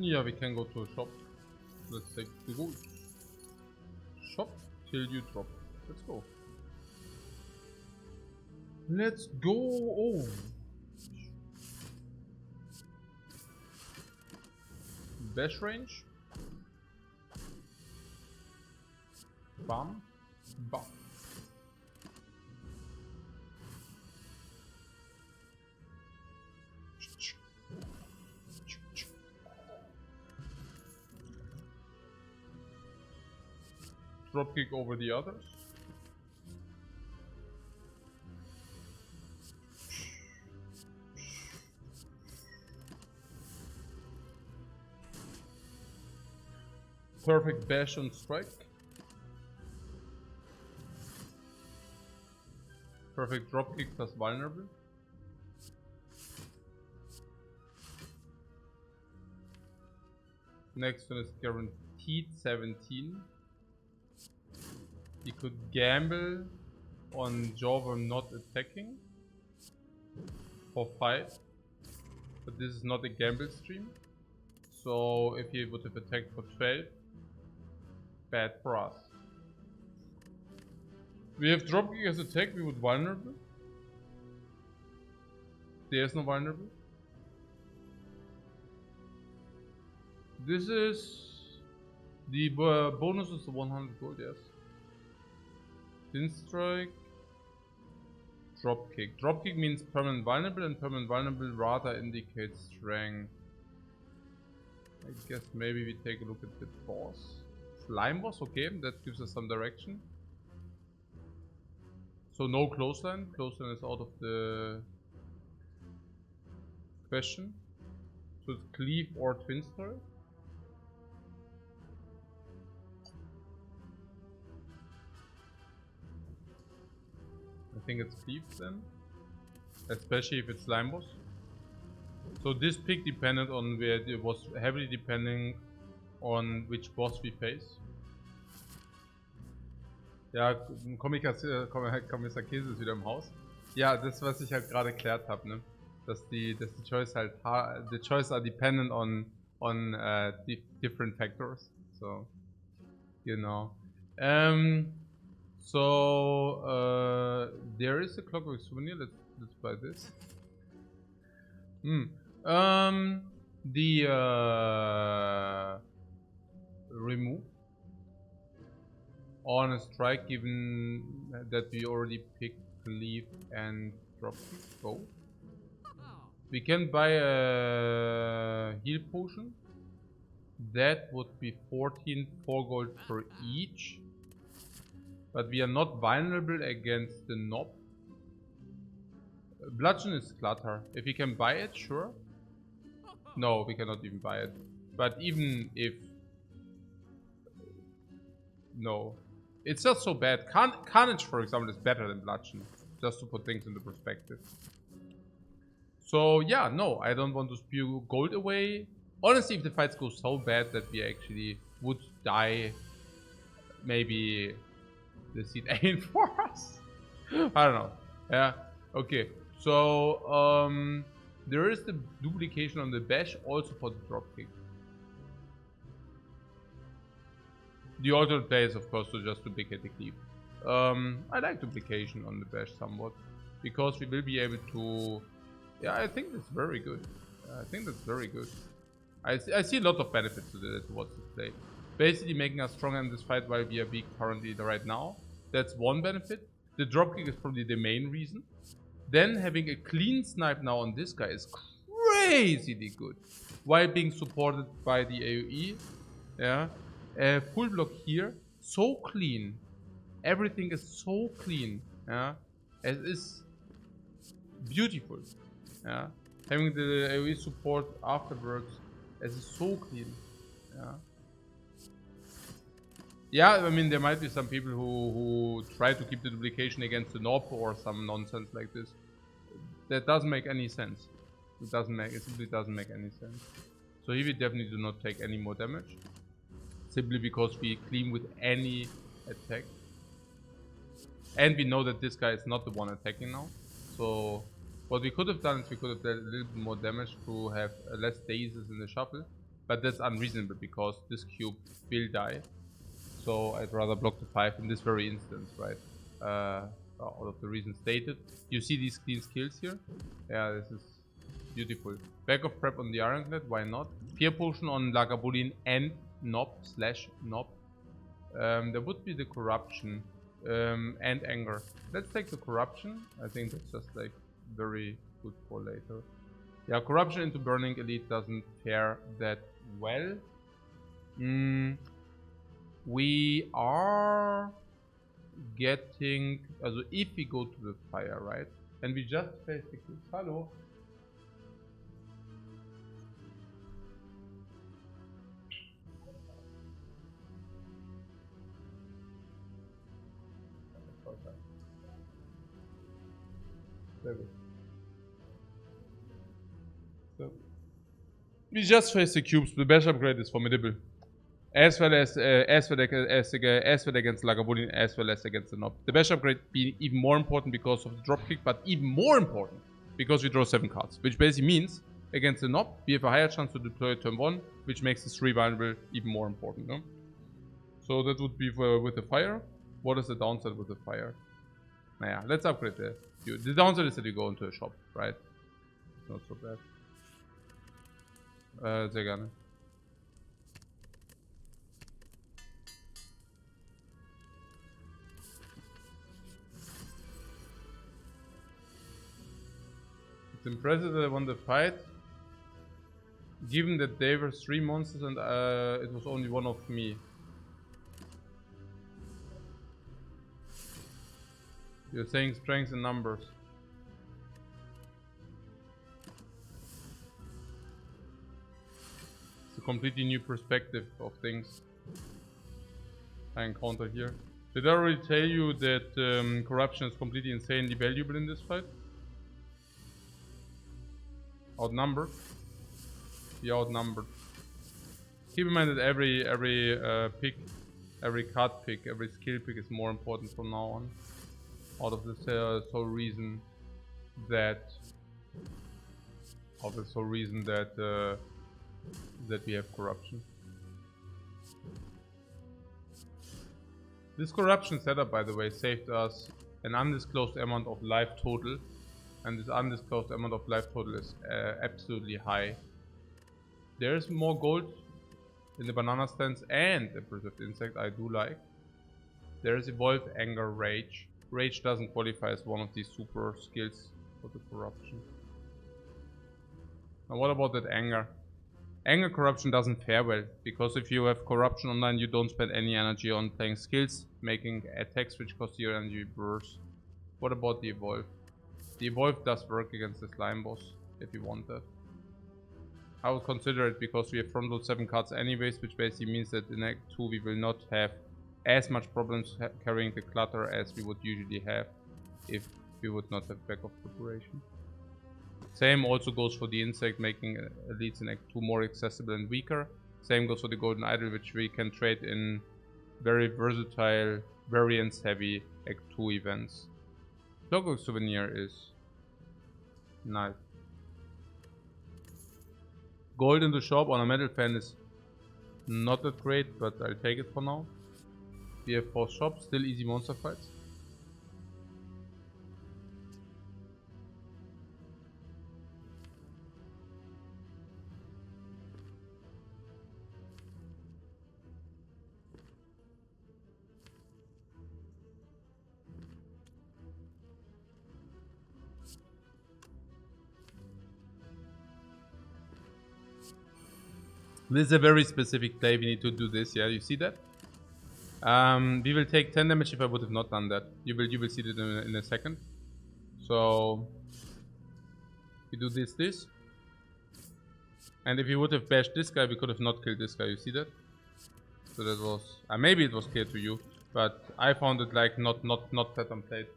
Yeah, we can go to a shop. Let's take the gold. Shop till you drop. Let's go. Let's go. Oh. Bash range. Bam. Bam. Dropkick over the others. Perfect bash on strike. Perfect dropkick plus vulnerable. Next one is guaranteed 17. You could gamble on Java not attacking for 5, but this is not a gamble stream. So if he would have attacked for 12, bad for us. We have dropkick as attack, we would vulnerable. There's no vulnerable. This is the bonus is the 100 gold, yes. Thin strike. Dropkick. Dropkick means permanent vulnerable, and permanent vulnerable rather indicates strength. I guess maybe we take a look at the boss. Slime boss, okay, that gives us some direction. So no clothesline. Clothesline is out of the question. So it's cleave or twin strike. I think it's cleave then, especially if it's slime boss. So this pick depended on where it was heavily depending on which boss we face. Ja, Kommissar Käse ist wieder im Haus. Ja, das was ich halt gerade erklärt habe, ne? Dass die Choice halt the choice are dependent on different factors. So genau. There is a clockwork souvenir. Let's buy this. Remove on a strike, given that we already picked cleave and drop go. We can buy a heal potion. That would be 14, 4 gold per each. But we are not vulnerable against the knob. Bludgeon is clutter. If we can buy it, sure. No, we cannot even buy it. But even if... No. It's just so bad. Carnage, for example, is better than Bludgeon. Just to put things into perspective. So, yeah, no. I don't want to spew gold away. Honestly, if the fights go so bad that we actually would die, maybe the seed ain't for us. I don't know. Yeah. Okay. So, there is the duplication on the bash also for the dropkick. The alternate play is, of course, to just duplicate the cleave. I like duplication on the bash somewhat, because we will be able to... Yeah, I think that's very good. I think that's very good. I see a lot of benefits towards this play. Basically making us stronger in this fight while we are weak currently right now. That's one benefit. The dropkick is probably the main reason. Then having a clean snipe now on this guy is crazily good. While being supported by the AoE. Yeah. Full block here. So clean. Everything is so clean. Yeah. It is beautiful. Yeah. Having the AoE support afterwards. It is so clean. Yeah. Yeah, I mean, there might be some people who try to keep the duplication against the knob or some nonsense like this. That doesn't make any sense. It simply doesn't make any sense. So here we definitely do not take any more damage. Simply because we clean with any attack. And we know that this guy is not the one attacking now. So what we could have done is we could have done a little bit more damage to have less daisies in the shuffle. But that's unreasonable because this cube will die. So I'd rather block the 5 in this very instance, right? Out of the reasons stated. You see these clean skills here? Yeah, this is beautiful. Back of prep on the Ironclad, why not? Fear potion on Lagavulin and Nob/Nob. There would be the corruption and anger. Let's take the corruption. I think that's just like very good for later. Yeah, corruption into burning elite doesn't fare that well. We are getting, also if we go to the fire, right, and we just face the cubes. Hello. So we just face the cubes. The bash upgrade is formidable. As well as against Lagavulin, as well as against the Nob. The bash upgrade being even more important because of the dropkick, but even more important because we draw 7 cards, which basically means against the Nob we have a higher chance to deploy turn 1, which makes this 3 vulnerable even more important. No? So that would be with the fire. What is the downside with the fire? Naja, let's upgrade the downside is that you go into a shop, right? It's not so bad. Sehr gerne. It's impressive that I won the fight, given that there were 3 monsters and it was only one of me. You're saying strength in numbers. It's a completely new perspective of things I encounter here. Did I already tell you that corruption is completely insanely valuable in this fight? Outnumbered? We outnumbered. Keep in mind that every pick, every card pick, every skill pick is more important from now on. Out of the sole reason that that we have corruption. This corruption setup, by the way, saved us an undisclosed amount of life total, and this undisclosed amount of life total is absolutely high. There is more gold in the banana stance and the preserved insect I do like. There is evolve, anger, rage. Rage doesn't qualify as one of these super skills for the corruption. Now what about that anger? Anger corruption doesn't fare well, because if you have corruption online you don't spend any energy on playing skills, making attacks which cost your energy burst. What about the evolve? The evolve does work against the slime boss, if you want that. I would consider it because we have front load 7 cards anyways, which basically means that in Act 2 we will not have as much problems carrying the clutter as we would usually have if we would not have backup preparation. Same also goes for the insect, making elites in Act 2 more accessible and weaker. Same goes for the golden idol, which we can trade in very versatile, variance heavy Act 2 events. Clockwork souvenir is nice. Gold in the shop on a metal fan is not that great, but I'll take it for now. We have 4 shops, still easy monster fights. This is a very specific play, we need to do this, yeah, you see that? We will take 10 damage if I would have not done that. You will see that in a second. So we do this. And if you would have bashed this guy, we could have not killed this guy, you see that? So that was, maybe it was clear to you, but I found it like not pattern played.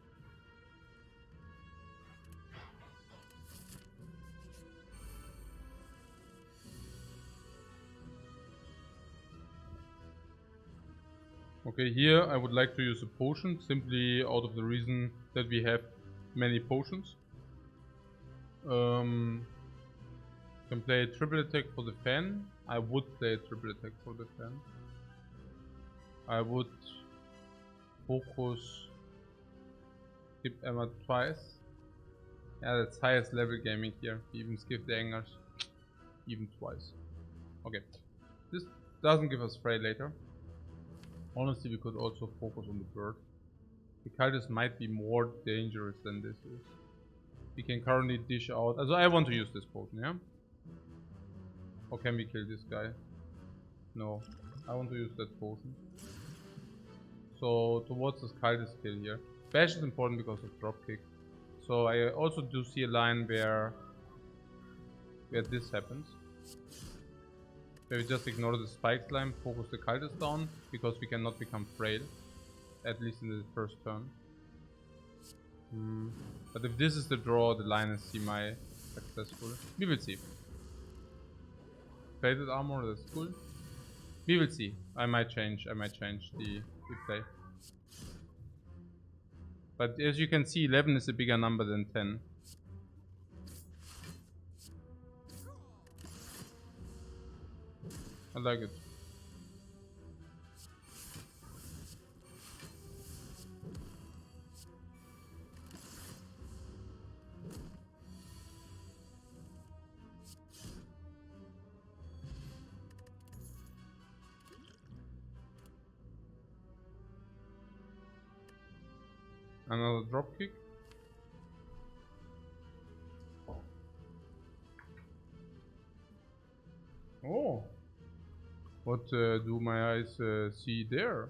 Okay, here I would like to use a potion, simply out of the reason that we have many potions. Can play a triple attack for the fan, I would play triple attack for the 10. I would focus skip Emma twice. Yeah, that's highest level gaming here. Even skip the angers. Even twice. Okay. This doesn't give us fray later. Honestly, we could also focus on the bird. The cultist might be more dangerous than this is. We can currently dish out. Also, I want to use this potion, yeah? Or can we kill this guy? No. I want to use that potion. So, towards this cultist kill here. Bash is important because of dropkick. So, I also do see a line where this happens. Where we just ignore the spike slime, focus the cultist down, because we cannot become frail. At least in the first turn. But if this is the draw, the line is semi-successful. We will see. Plated armor, that's cool. We will see. I might change the play. But as you can see, 11 is a bigger number than 10. I like it. Another dropkick. Oh, what do my eyes see there?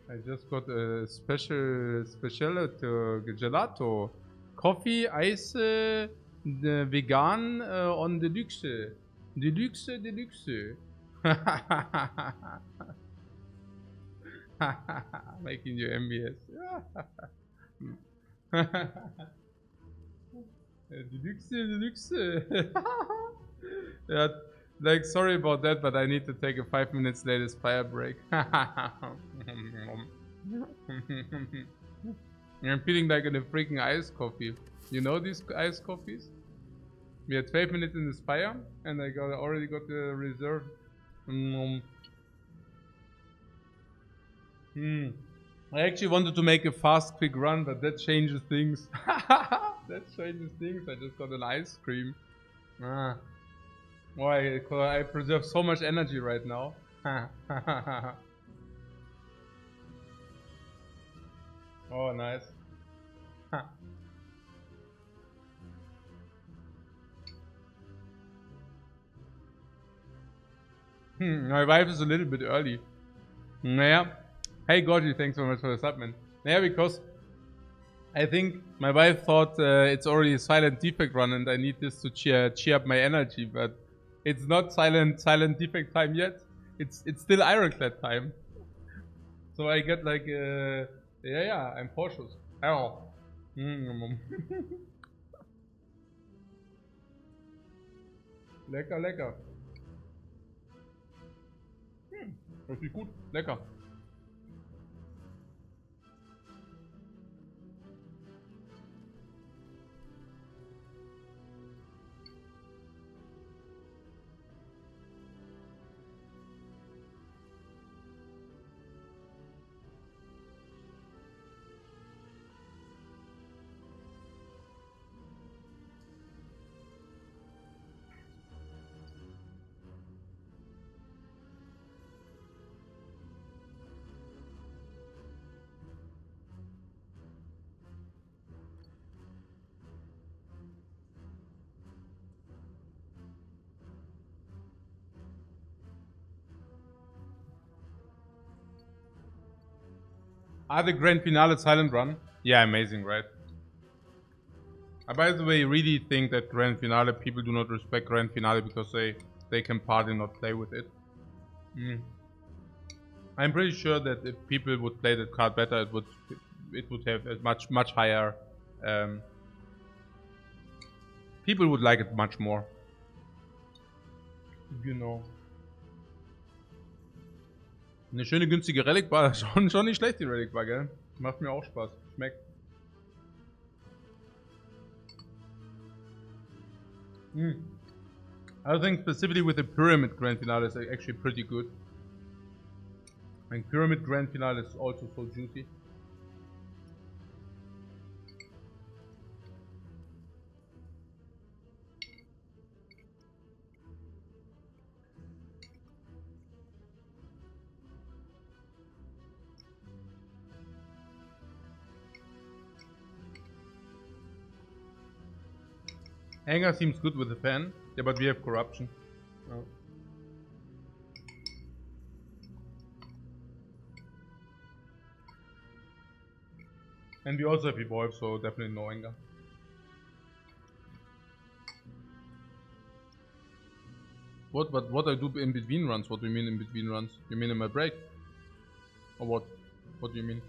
I just got a special gelato, coffee, ice, the vegan on deluxe, deluxe. Making you envious. Deluxe. Yeah, like, sorry about that, but I need to take a 5 minutes later Spire break. I'm feeling like in a freaking iced coffee. You know these iced coffees? We had 12 minutes in the Spire, and I already got the reserve. I actually wanted to make a fast, quick run, but that changes things. That changes things. I just got an ice cream. Why? I preserve so much energy right now. Oh, nice. My wife is a little bit early. Naja. Hey Gorgie, thanks so much for the sub, man. Yeah, because I think my wife thought it's already a silent defect run and I need this to cheer up my energy, but it's not silent defect time yet. It's still ironclad time. So I get like yeah, I'm cautious. Oh. Lecker. Richtig gut, lecker. The grand finale silent run? Yeah, amazing, right? I, by the way, really think that grand finale, people do not respect grand finale because they can party and not play with it. I'm pretty sure that if people would play that card better, it would have a much higher. People would like it much more. Genau. Eine schöne günstige Relic Bar, schon nicht schlecht die Relic Bar, gell? Macht mir auch Spaß, schmeckt. I think specifically with the Pyramid Grand Finale is actually pretty good. And Pyramid Grand Finale is also so juicy. Anger seems good with the fan. Yeah, but we have corruption. Oh. And we also have evolve, so definitely no anger. What I do in between runs? What do you mean in between runs? You mean in my break? Or what? What do you mean?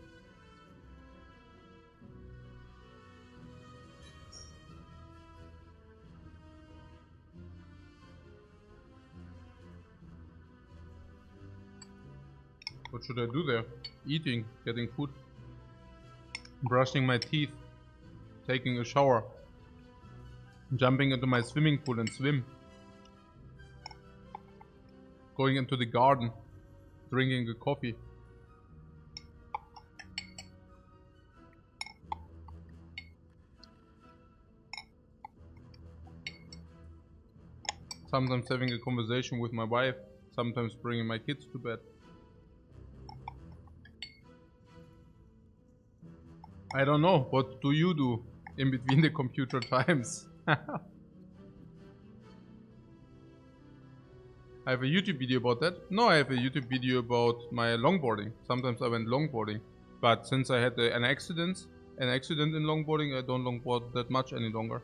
What should I do there? Eating, getting food, brushing my teeth, taking a shower, jumping into my swimming pool and swim, going into the garden, drinking a coffee. Sometimes having a conversation with my wife, sometimes bringing my kids to bed. I don't know, what do you do in between the computer times? I have a YouTube video about that. No, I have a YouTube video about my longboarding. Sometimes I went longboarding, but since I had an accident in longboarding, I don't longboard that much any longer.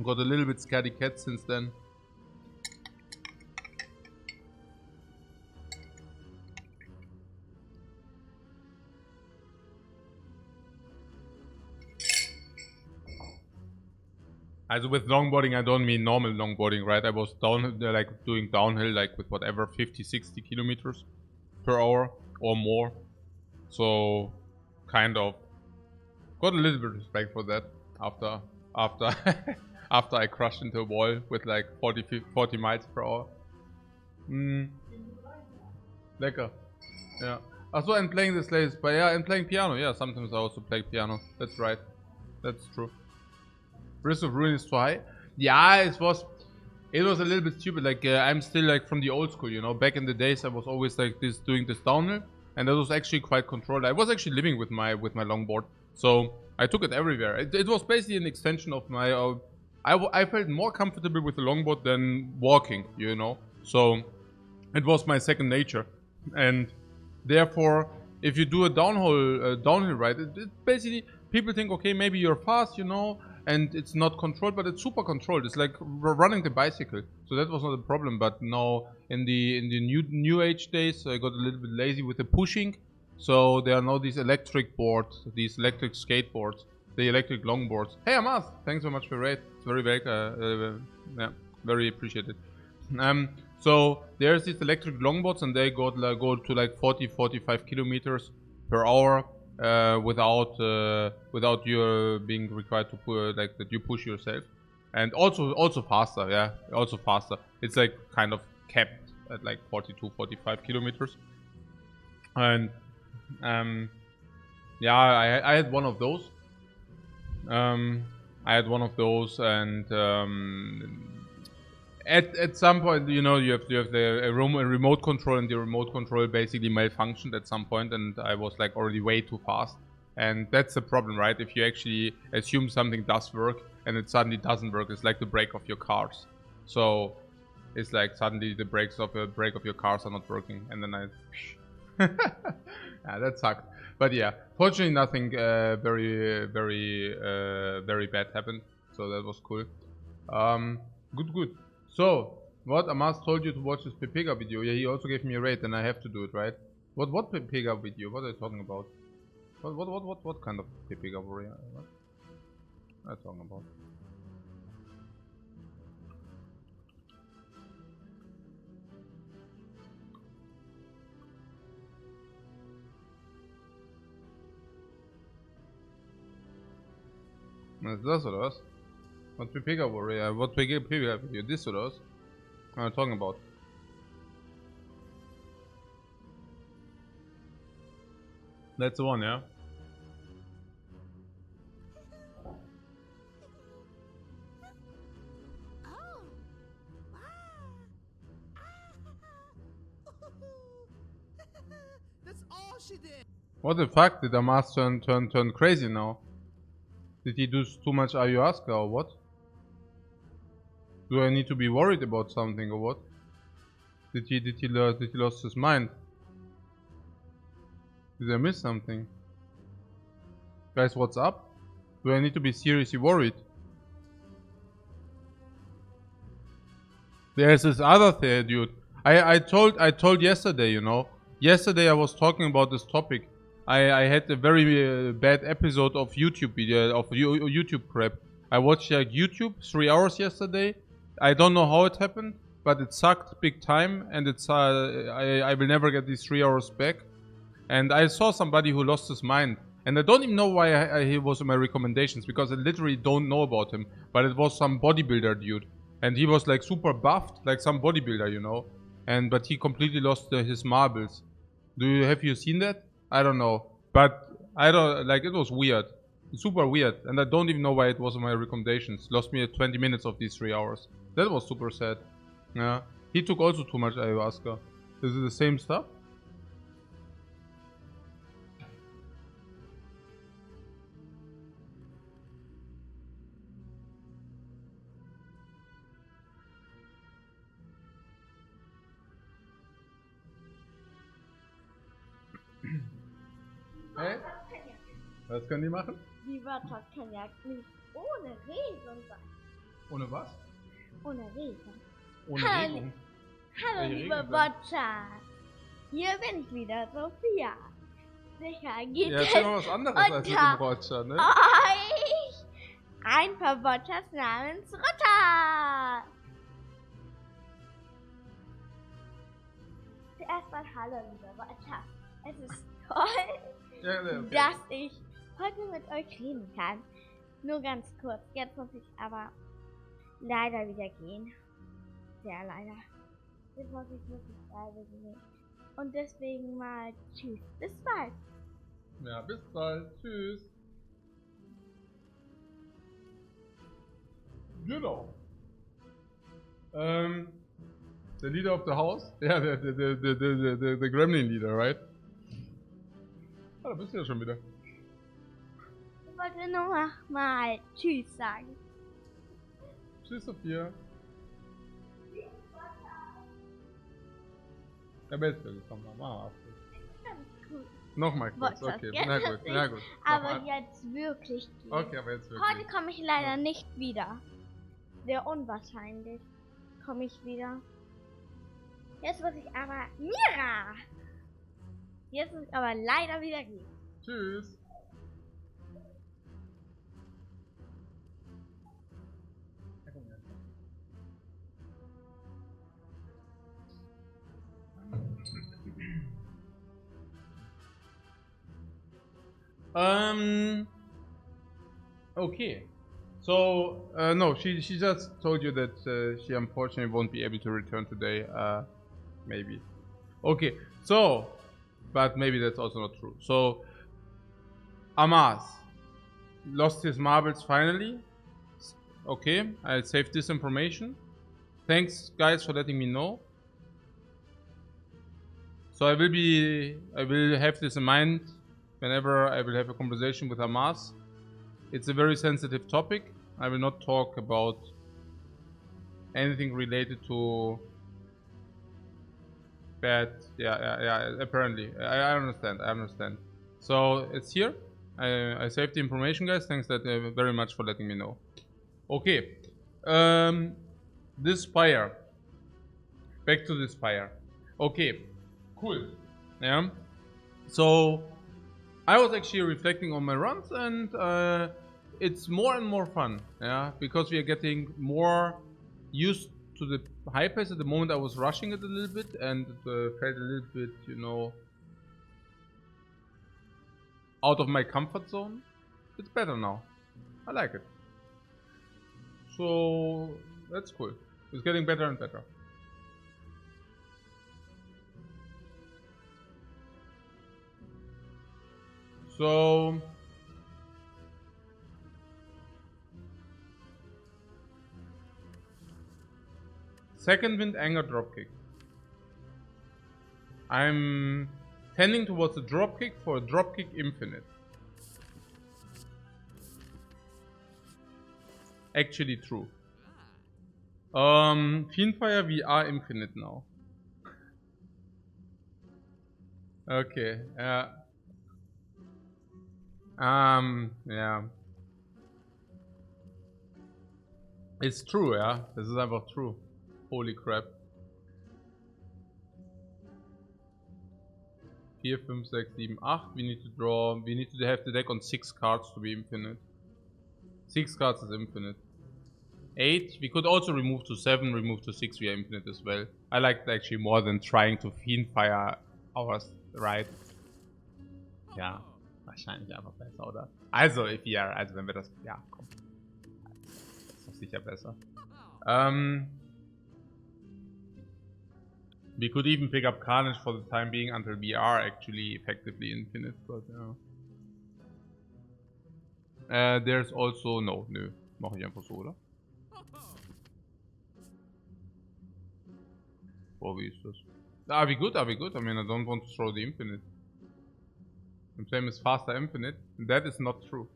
Got a little bit scaredy cat since then. Also with longboarding, I don't mean normal longboarding, right? I was doing downhill like with whatever 50-60 kilometers per hour or more. So kind of got a little bit of respect for that after after I crashed into a wall with like 40 miles per hour. Lecker. Yeah. Also, I'm playing this latest, but yeah, I'm playing piano. Yeah, sometimes I also play piano. That's right. That's true. Risk of Ruin is too high. Yeah, it was a little bit stupid. Like I'm still like from the old school, you know. Back in the days, I was always like doing this downhill, and that was actually quite controlled. I was actually living with my longboard, so I took it everywhere. It was basically an extension of my. I felt more comfortable with the longboard than walking, you know. So it was my second nature, and therefore, if you do a downhill ride, it basically people think, okay, maybe you're fast, you know. And it's not controlled, but it's super controlled. It's like running the bicycle, so that was not a problem. But now in the new age days, I got a little bit lazy with the pushing. So there are now these electric boards, these electric skateboards, the electric longboards. Hey Amas, thanks so much for your raid. It's very yeah, very appreciated. So there's these electric longboards, and they go to like 40-45 kilometers per hour. Without you being required to put like that you push yourself, and also faster, yeah, also faster. It's like kind of capped at like 42-45 kilometers, and yeah, I had one of those. And at some point, you know, you have the remote control, and the remote control basically malfunctioned at some point, and I was like already way too fast. And that's the problem, right? If you actually assume something does work and it suddenly doesn't work, it's like the brake of your cars. So it's like suddenly the brake of your cars are not working, and then yeah, that sucked. But yeah, fortunately nothing very bad happened, so that was cool. Good. So, what Amas told you to watch this Pepega video? Yeah, he also gave me a rate, and I have to do it, right? What Pepega video? What are you talking about? What kind of Pepega warrior? What are you talking about? Was das oder was? What we pick up, or what we pick up here? This or those? I'm talking about. That's the one, yeah. That's all she did. What the fuck? Did Amas turn crazy now? Did he do too much ayahuasca or what? Do I need to be worried about something or what? Did he lost his mind? Did I miss something? Guys, what's up? Do I need to be seriously worried? There's this other thing, dude. I told yesterday, you know. Yesterday I was talking about this topic. I had a very bad episode of YouTube video of YouTube prep. I watched like YouTube 3 hours yesterday. I don't know how it happened, but it sucked big time, and it's I will never get these 3 hours back. And I saw somebody who lost his mind, and I don't even know why he was in my recommendations, because I literally don't know about him. But it was some bodybuilder dude, and he was like super buffed, like some bodybuilder, you know. But he completely lost his marbles. Have you seen that? I don't know, but I don't like. It was weird, super weird, and I don't even know why it was in my recommendations. Lost me 20 minutes of these 3 hours. That was super sad. Yeah, he took also too much ayahuasca. Is it the same stuff? Hey? Was können die machen? Die Wörter kann ja nicht ohne Regung sein. Ohne was? Ohne Regung. Ohne Hallo, Regung. hallo Welche liebe Regung denn? Botschaf. Hier bin ich wieder, Sophia. Sicher geht Ja, es erzähl mal was anderes als mit dem Roger, ne? euch ein paar Botschafts namens Rutter. Zuerst mal hallo liebe Botschaf. Es ist toll, Ja, okay. dass ich heute mit euch reden kann. Nur ganz kurz, jetzt muss ich aber leider wieder gehen. Sehr leider. Jetzt muss ich wirklich leider gehen. Und deswegen mal tschüss. Bis bald. Ja, bis bald. Tschüss. Genau. The leader of the house? Ja, the Gremlin leader, right? Ah, da bist du ja schon wieder. Ich wollte nur mal tschüss sagen. Tschüss, Sophia. Aber jetzt will ich nochmal. Mach mal. Ganz cool. Nochmal kurz, What's okay. up? Na gut, na gut. Aber Nochmal. jetzt wirklich gehen. Okay, aber jetzt Heute wirklich. komme ich leider nicht wieder. Sehr unwahrscheinlich komme ich wieder. Jetzt muss ich aber... Mira! Jetzt muss ich aber leider wieder gehen. Tschüss. Okay. So, no, she just told you that she unfortunately won't be able to return today. Maybe. Okay, so, but maybe that's also not true. So, Amas lost his marbles finally. Okay, I saved this information. Thanks, guys, for letting me know. So I will have this in mind whenever I will have a conversation with Amas. It's a very sensitive topic. I will not talk about anything related to bad. Yeah. Apparently, I understand. So it's here. I saved the information, guys. Thanks very much for letting me know. Okay. This Spire. Back to this Spire. Okay. Cool. Yeah. So I was actually reflecting on my runs, and it's more and more fun. Yeah, because we are getting more used to the high pace. At the moment, I was rushing it a little bit, and it felt a little bit, you know, out of my comfort zone. It's better now. I like it. So that's cool. It's getting better and better. So second wind anger dropkick. I'm tending towards a dropkick for a dropkick infinite. Actually true. Fiendfire VR infinite now. Okay, yeah. Yeah. It's true, yeah. Das ist einfach true. Holy crap. 4, 5, 6, 7, 8. We need to draw. We need to have the deck on 6 cards to be infinite. 6 cards is infinite. 8. We could also remove to 7, remove to 6. We are infinite as well. I like that actually more than trying to Fiendfire ours, right? Ja, wahrscheinlich einfach besser, oder? Also, ja, also wenn wir das. Ja, komm. Das ist doch sicher besser. We could even pick up Carnage for the time being until we are actually effectively infinite, but yeah. There's also no, nö, mache ich einfach so, oder? Oh, wie ist das? Are we good? Are we good? I mean, I don't want to throw the infinite. The same is faster infinite. And that is not true.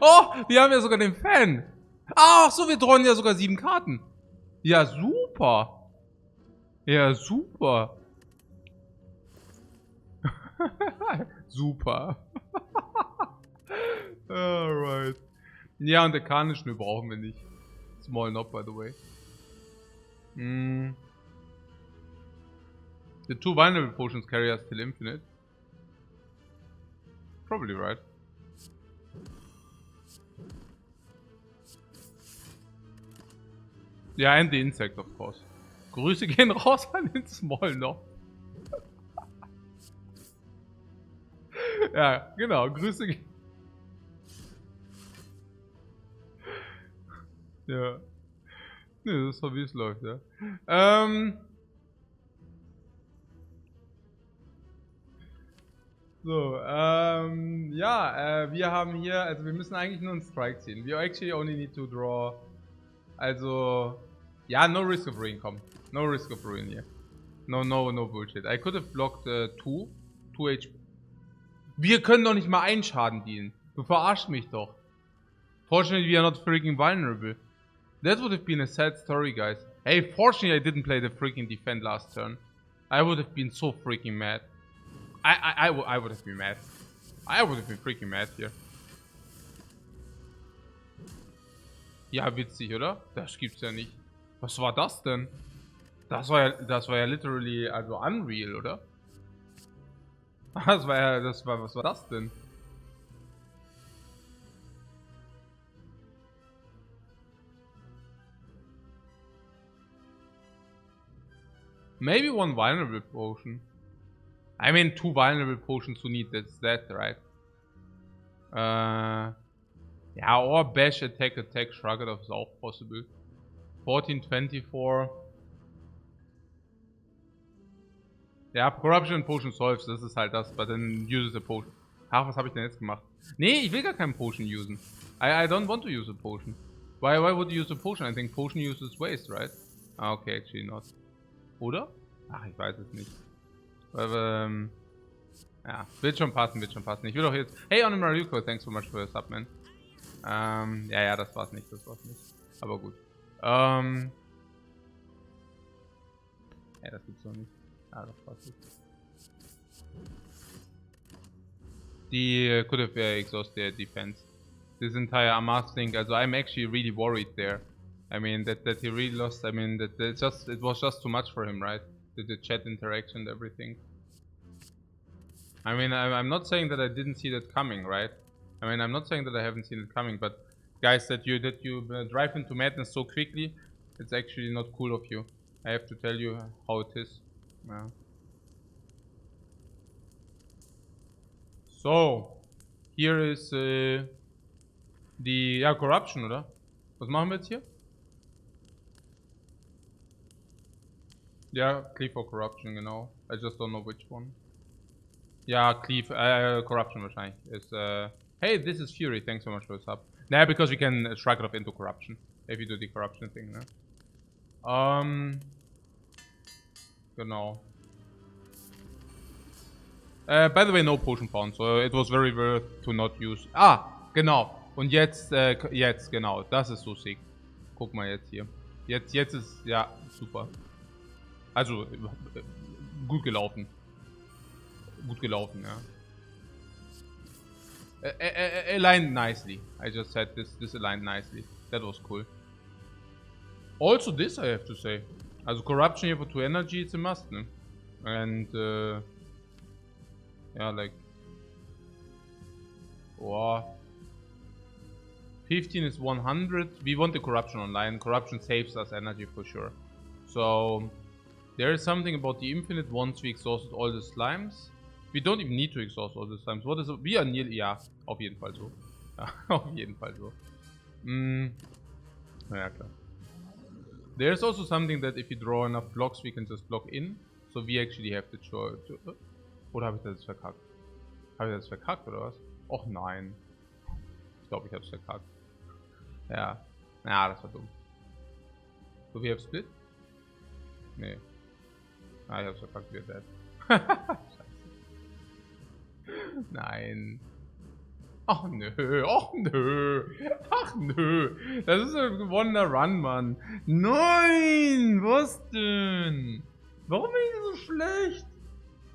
Oh, wir haben ja sogar den Fan. Ach so, wir drawing ja sogar 7 Karten. Ja, super. Ja, super. Super. Alright. Ja, und der Carnage, ne, brauchen wir nicht. Small Knob, by the way. The 2 vulnerable potions carry us till infinite. Probably right. Yeah, and the insect, of course. Grüße gehen raus an den Small Knob. Ja, genau, Grüße gehen. Ja. Ne, das ist doch wie es läuft, ja. So, ja, wir haben hier, also wir müssen eigentlich nur einen Strike ziehen. We actually only need to draw, also, ja, no risk of ruin, komm. No risk of ruin hier. No bullshit. I could have blocked 2 HP. Wir können doch nicht mal einen Schaden dealen. Du verarschst mich doch. Fortunately, we are not freaking vulnerable. That would have been a sad story, guys. Hey, fortunately I didn't play the freaking defend last turn. I would have been so freaking mad. I would have been mad. I would have been freaking mad here. Ja, witzig, oder? Das gibt's ja nicht. Was war das denn? Das war ja literally, also unreal, oder? Was war das denn? Maybe 1 vulnerable potion. I mean 2 vulnerable potions who need that, right? Ja, or bash, attack, shrug it off ist auch possible. 14, 24. Ja, Corruption and Potion solves, das ist halt das, but then uses a potion. Ach, was habe ich denn jetzt gemacht? Nee, ich will gar keinen Potion usen. I don't want to use a potion. Why would you use a potion? I think potion uses waste, right? Ah, okay, actually not. Oder? Ach, ich weiß es nicht. Aber, ja, wird schon passen. Ich will doch jetzt... Hey, on Maruko, thanks so much for your sub, man. Ja, das war's nicht. Aber gut. Ja, das gibt's noch nicht. Ah, das war's nicht. Die could have exhausted their defense. This entire Amas thing, also I'm actually really worried there. I mean, that he really lost, I mean, it was just too much for him, right? The chat interaction and everything. I mean, I'm not saying that I didn't see that coming, right? I mean, I'm not saying that I haven't seen it coming, but guys, that you drive into madness so quickly, it's actually not cool of you. I have to tell you how it is. Yeah. So, here is the corruption, oder? Was machen wir jetzt hier? Ja, Cleave or Corruption, genau. I just don't know which one. Ja, Cleave, Corruption wahrscheinlich. Ist, hey, this is Fury, thanks so much for the sub. Naja, because we can shrug it off into Corruption. If you do the Corruption thing, ne? Genau. By the way, no Potion found, so it was very worth to not use. Ah, genau. Und jetzt, genau. Das ist so sick. Guck mal jetzt hier. Jetzt ist, ja, super. Also, gut gelaufen. Gut gelaufen, ja. Aligned nicely. I just said this aligned nicely. That was cool. Also this, I have to say. Also Corruption here for 2 energy, it's a must, ne? And, yeah, like... Oh. 15 is 100. We want the Corruption online. Corruption saves us energy for sure. So... There is something about the infinite once we exhausted all the slimes. We don't even need to exhaust all the slimes. What is it? We are nearly... Ja, auf jeden Fall so. Ja, auf jeden Fall so. Naja, klar. There's also something that if you draw enough blocks, we can just block in. So we actually have the choice. Oder habe ich das verkackt? Habe ich das verkackt oder was? Och nein. Ich glaube, ich habe es verkackt. Ja. Ja, das war dumm. So, wir haben Split? Nee. Ah, ich hab's verkackt, wir dead. Scheiße. Nein. Ach nö, ach nö, ach nö. Das ist ein gewonnener Run, Mann. Nein, was denn? Warum bin ich so schlecht?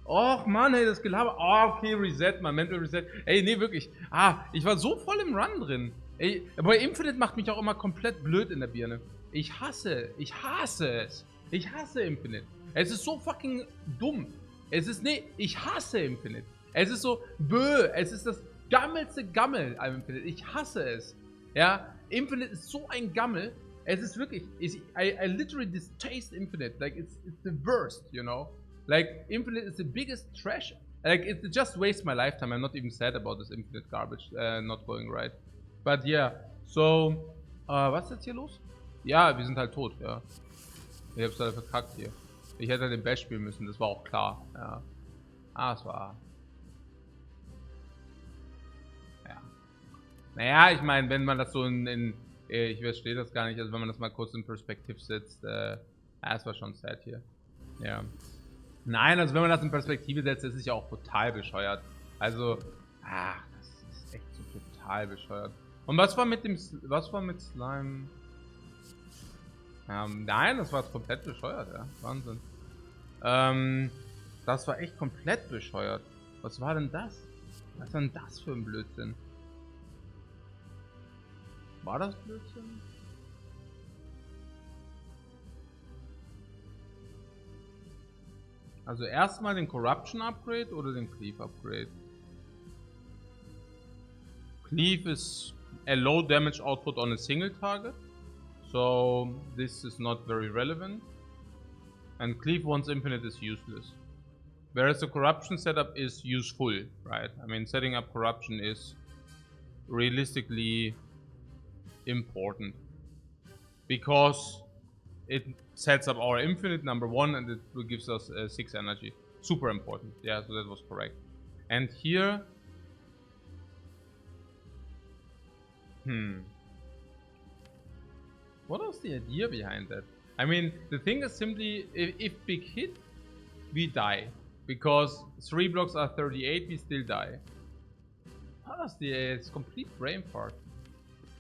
Och Mann, ey, das Gelaber. Oh, okay, Reset, man, Mental Reset. Ey, nee, wirklich. Ah, ich war so voll im Run drin. Ey, aber Infinite macht mich auch immer komplett blöd in der Birne. Ich hasse es. Ich hasse Infinite. Es ist so fucking dumm. Es ist, nee, ich hasse Infinite. Es ist so, es ist das gammelste Gammel am Infinite. Ich hasse es. Ja, Infinite ist so ein Gammel. Es ist wirklich, I literally distaste Infinite. Like, it's the worst, you know? Like, Infinite is the biggest trash. Like, it just wastes my lifetime. I'm not even sad about this Infinite garbage not going right. But yeah, so, was ist jetzt hier los? Ja, wir sind halt tot, ja. Ich hab's halt verkackt hier. Ich hätte den Bash spielen müssen, das war auch klar. Ja. Ah, es war. Ja. Naja, ich meine, wenn man das so ich verstehe das gar nicht, also wenn man das mal kurz in Perspektive setzt, es war schon sad hier. Ja. Nein, also wenn man das in Perspektive setzt, ist es ja auch total bescheuert. Also, das ist echt so total bescheuert. Und was war mit Slime? Nein, das war komplett bescheuert, ja. Wahnsinn. Das war echt komplett bescheuert. Was war denn das? Was war denn das für ein Blödsinn? War das Blödsinn? Also erstmal den Corruption Upgrade oder den Cleave Upgrade? Cleave is a low damage output on a single target. So this is not very relevant. And Cleave once infinite is useless. Whereas the corruption setup is useful, right? I mean, setting up corruption is realistically important. Because it sets up our infinite number 1 and it gives us 6 energy. Super important. Yeah, so that was correct. And here... What was the idea behind that? I mean, the thing is simply, if big hit, we die. Because 3 blocks are 38, we still die. It's complete brain fart.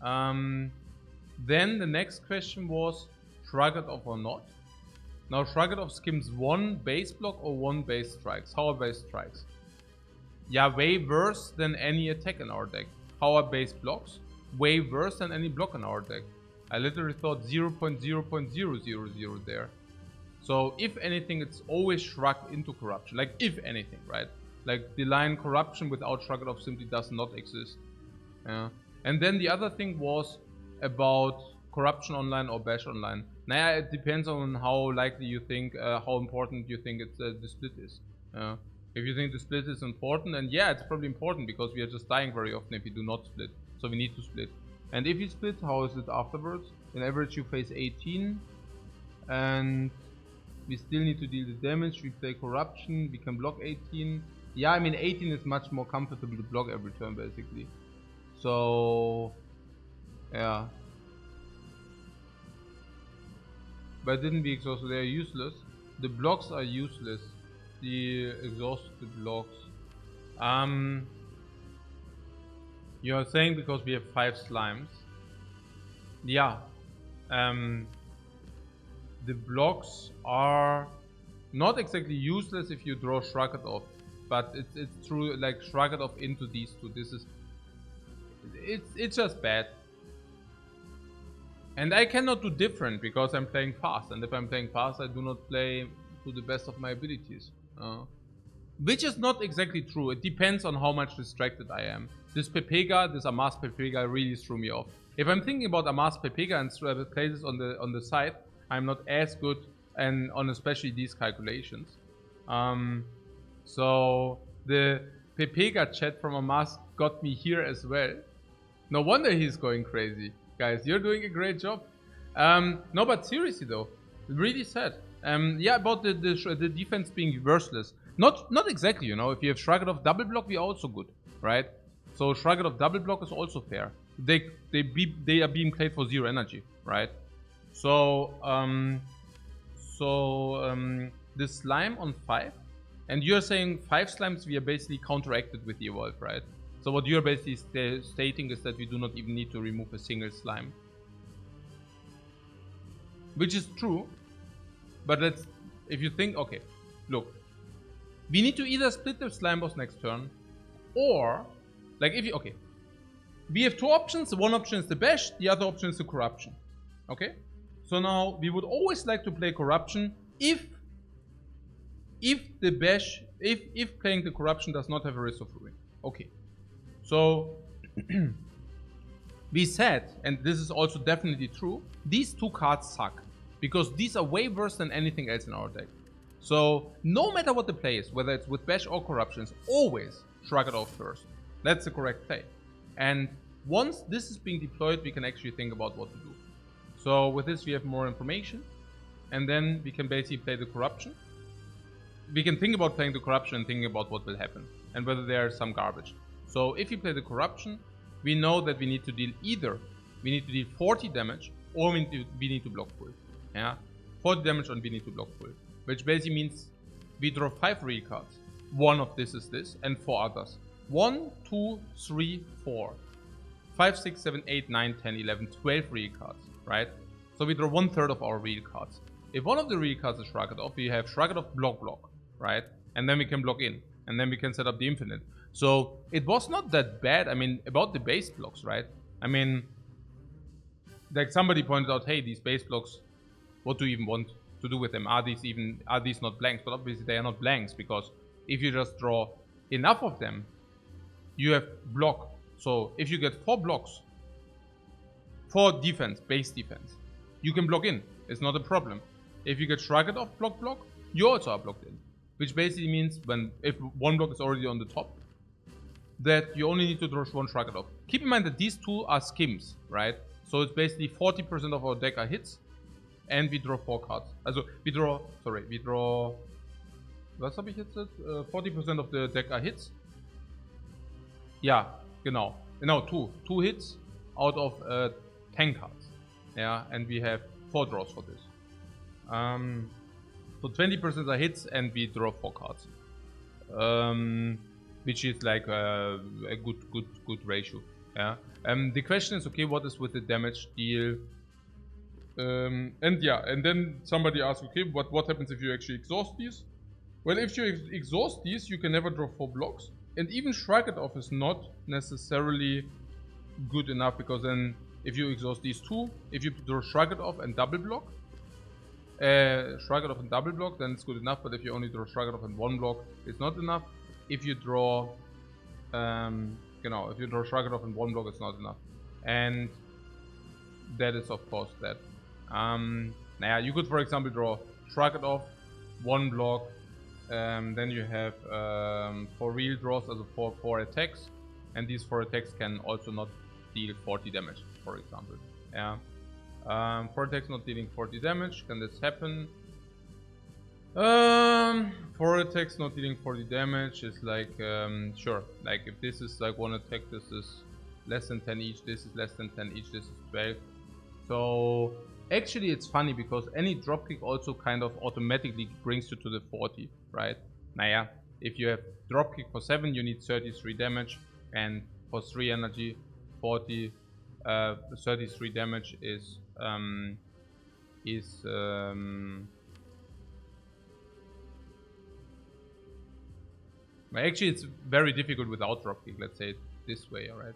Then the next question was, shrug it off or not? Now shrug it off skims 1 base block or 1 base strikes. How are base strikes? Yeah, way worse than any attack in our deck. How are base blocks? Way worse than any block in our deck. I literally thought 0.0.000 there. So if anything, it's always shrugged into corruption. Like if anything, right? Like the line corruption without shrug it off simply does not exist. Yeah. And then the other thing was about corruption online or bash online. Naja, it depends on how likely you think, how important you think the split is. If you think the split is important, and yeah, it's probably important because we are just dying very often if we do not split. So we need to split. And if you split, how is it afterwards? In average you face 18, and we still need to deal the damage. We play corruption, we can block 18. Yeah, I mean 18 is much more comfortable to block every turn basically. So yeah. But didn't we exhaust? They are useless. The blocks are useless. The exhausted blocks. You are saying because we have 5 slimes. Yeah. The blocks are not exactly useless if you draw Shrug It Off, but it's true, like Shrug It Off into these two. This is it's just bad. And I cannot do different because I'm playing fast, and if I'm playing fast I do not play to the best of my abilities. Which is not exactly true. It depends on how much distracted I am. This Pepega, this Amas Pepega really threw me off. If I'm thinking about Amas Pepega and play this on the side, I'm not as good and on especially these calculations. So the Pepega chat from Amas got me here as well. No wonder he's going crazy. Guys, you're doing a great job. No, but seriously though, really sad. Yeah, about the defense being worthless. Not exactly, you know. If you have Shrug It Off double block, we are also good, right? So Shrug It Off double block is also fair. They are being played for 0 energy, right? So the slime on 5, and you're saying 5 slimes we are basically counteracted with the evolve, right? So what you're basically stating is that we do not even need to remove a single slime, which is true. But if you think, okay, look, we need to either split the slime boss next turn, or like okay, we have 2 options. One option is the bash, the other option is the corruption. Okay, so now we would always like to play corruption if the bash, if playing the corruption does not have a risk of ruin. Okay, so we said, and this is also definitely true, these 2 cards suck because these are way worse than anything else in our deck. So no matter what the play is, whether it's with bash or corruptions, always Shrug It Off first. That's the correct play. And once this is being deployed, we can actually think about what to do. So with this we have more information, and then we can basically play the corruption. We can think about playing the corruption and thinking about what will happen and whether there is some garbage. So if you play the corruption, we know that we need to deal 40 damage or we need to block full. Yeah, 40 damage and we need to block full, which basically means we draw 5 real cards. One of this is this, and 4 others. 1, 2, 3, 4, 5, 6, 7, 8, 9, 10, 11, 12 real cards, right? So we draw 1/3 of our real cards. If one of the real cards is Shrug It Off, we have Shrug It Off block, right? And then we can block in, and then we can set up the infinite. So it was not that bad. I mean, about the base blocks, right? I mean, like somebody pointed out, hey, these base blocks, what do you even want to do with them? Are these not blanks? But obviously they are not blanks, because if you just draw enough of them, you have block. So if you get 4 blocks for defense, base defense, you can block in. It's not a problem. If you get Shrug It Off block, you also are blocked in. Which basically means if one block is already on the top, that you only need to draw 1 Shrug It Off. Keep in mind that these 2 are skims, right? So it's basically 40% of our deck are hits, and we draw 4 cards. Also, we draw, was habe ich jetzt? 40% of the deck are hits. Ja, genau. No, 2 hits out of 10 cards. Yeah, and we have 4 draws for this. So 20% are hits, and we draw 4 cards. Which is like a good ratio. Yeah. The question is, okay, what is with the damage deal? And yeah, and then somebody asks, okay, what happens if you actually exhaust these? Well, if you exhaust these, you can never draw 4 blocks, and even Shrug It Off is not necessarily good enough, because then if you exhaust these 2, if you draw Shrug It Off and double block, then it's good enough. But if you only draw Shrug It Off and 1 block, it's not enough. If you draw, if you draw Shrug It Off and 1 block, it's not enough. And that is of course that. You could, for example, draw Shrug It Off, 1 block, then you have 4 real draws, also 4 attacks, and these 4 attacks can also not deal 40 damage, for example. Yeah. 4 attacks not dealing 40 damage. Can this happen? 4 attacks not dealing 40 damage is like, sure. Like if this is like 1 attack, this is less than 10 each, this is less than 10 each, this is 12. So actually it's funny because any dropkick also kind of automatically brings you to the 40, right? Naja, if you have dropkick for 7, you need 33 damage, and for 3 energy, 33 damage is actually it's very difficult without dropkick, let's say it this way, alright?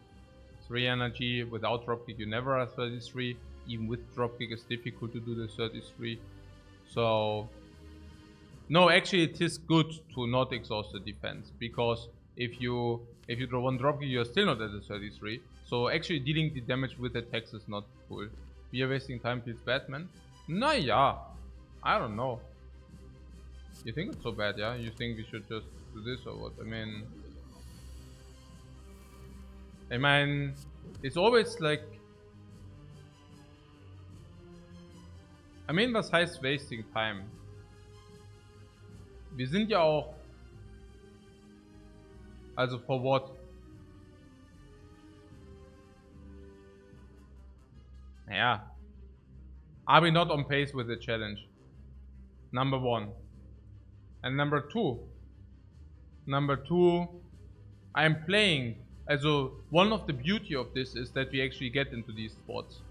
3 energy without dropkick you never are 33, even with dropkick it's difficult to do the 33. So no, actually it is good to not exhaust the defense, because if you draw 1 dropkick you are still not at the 33. So actually dealing the damage with attacks is not cool. We are wasting time feels bad, man. Naja, I don't know. You think it's so bad, yeah? You think we should just do this or what? I mean, it's always like, was heißt wasting time? Wir sind ja auch, also for what? Naja, are we not on pace with the challenge? Number 1. And number 2, I'm playing. Also, one of the beauty of this is that we actually get into these spots.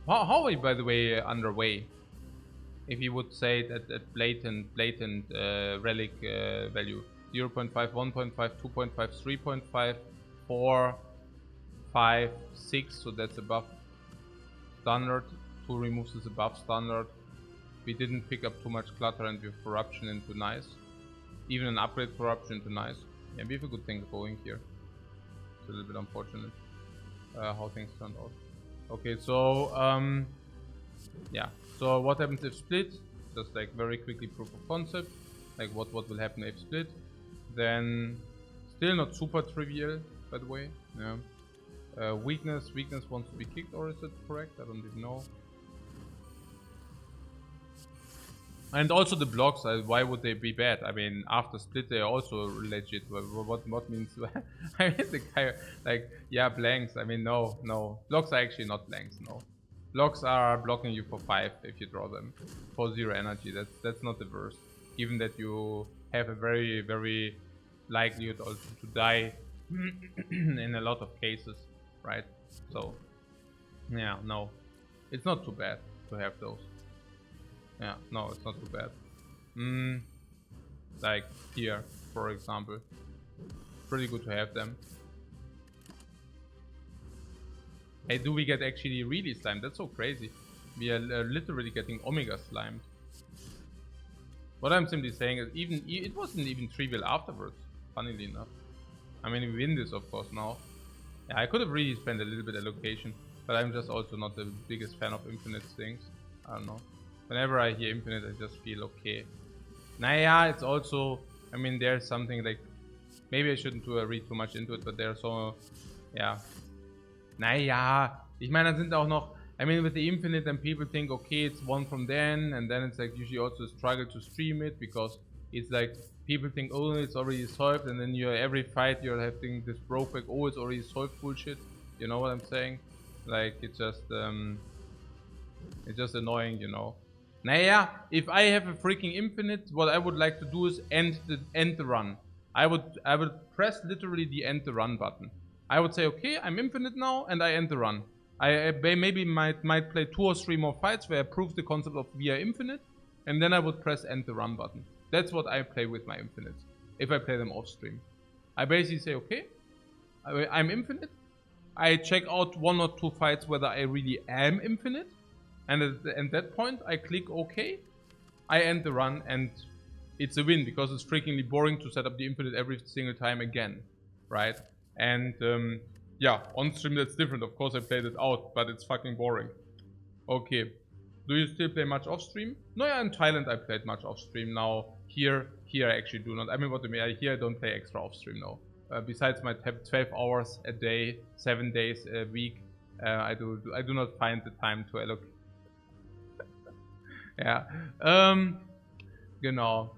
How are we, by the way, underway? If you would say that at blatant relic value 0.5, 1.5, 2.5, 3.5, 4, 5, 6, so that's above standard. 2 removes is above standard. We didn't pick up too much clutter and we have corruption into nice. Even an upgrade corruption into nice. Yeah, we have a good thing going here. It's a little bit unfortunate how things turned out. Okay, so yeah. So what happens if split? Just like very quickly proof of concept. Like what will happen if split? Then still not super trivial, by the way. Yeah. Weakness wants to be kicked, or is it correct? I don't even know. And also the blocks, why would they be bad? I mean, after split they are also legit. What means? I mean, the guy, like, yeah, blanks. I mean, no. Blocks are actually not blanks, no. Blocks are blocking you for 5 if you draw them. For 0 energy, that's not the worst. Given that you have a very, very likelihood also to die in a lot of cases, right? So, yeah, no. It's not too bad to have those. Yeah, no, it's not too bad. Like here, for example. Pretty good to have them. Hey, do we get actually really slimed? That's so crazy. We are literally getting Omega slimed. What I'm simply saying is it wasn't even trivial afterwards, funnily enough. I mean, we win this, of course, now. Yeah, I could have really spent a little bit allocation, but I'm just also not the biggest fan of infinite things. I don't know. Whenever I hear infinite, I just feel okay. Naja, it's also, I mean, there's something like, maybe I shouldn't read too much into it, but there's so, yeah. Naja, ich meine, dann sind auch noch, I mean, with the infinite, then people think, okay, it's one from then, and then it's like usually also a struggle to stream it, because it's like, people think, oh, it's already solved, and then every fight you're having this broke back, oh, it's already solved bullshit. You know what I'm saying? Like, it's just annoying, you know. Naja, if I have a freaking infinite, what I would like to do is end the run. I would press literally the end the run button. I would say, okay, I'm infinite now, and I end the run. I maybe might play 2 or 3 more fights where I prove the concept of we are infinite, and then I would press end the run button. That's what I play with my infinites, if I play them off stream. I basically say, okay, I'm infinite. I check out 1 or 2 fights whether I really am infinite. And at that point, I click OK. I end the run, and it's a win, because it's freakingly boring to set up the infinite every single time again, right? And yeah, on stream that's different. Of course, I played it out, but it's fucking boring. Okay. Do you still play much off stream? No, yeah, in Thailand I played much off stream. Now here I actually do not. I mean, what do you mean? Here I don't play extra off stream now. besides my 12 hours a day, 7 days a week, I do not find the time to allocate. Ja, genau.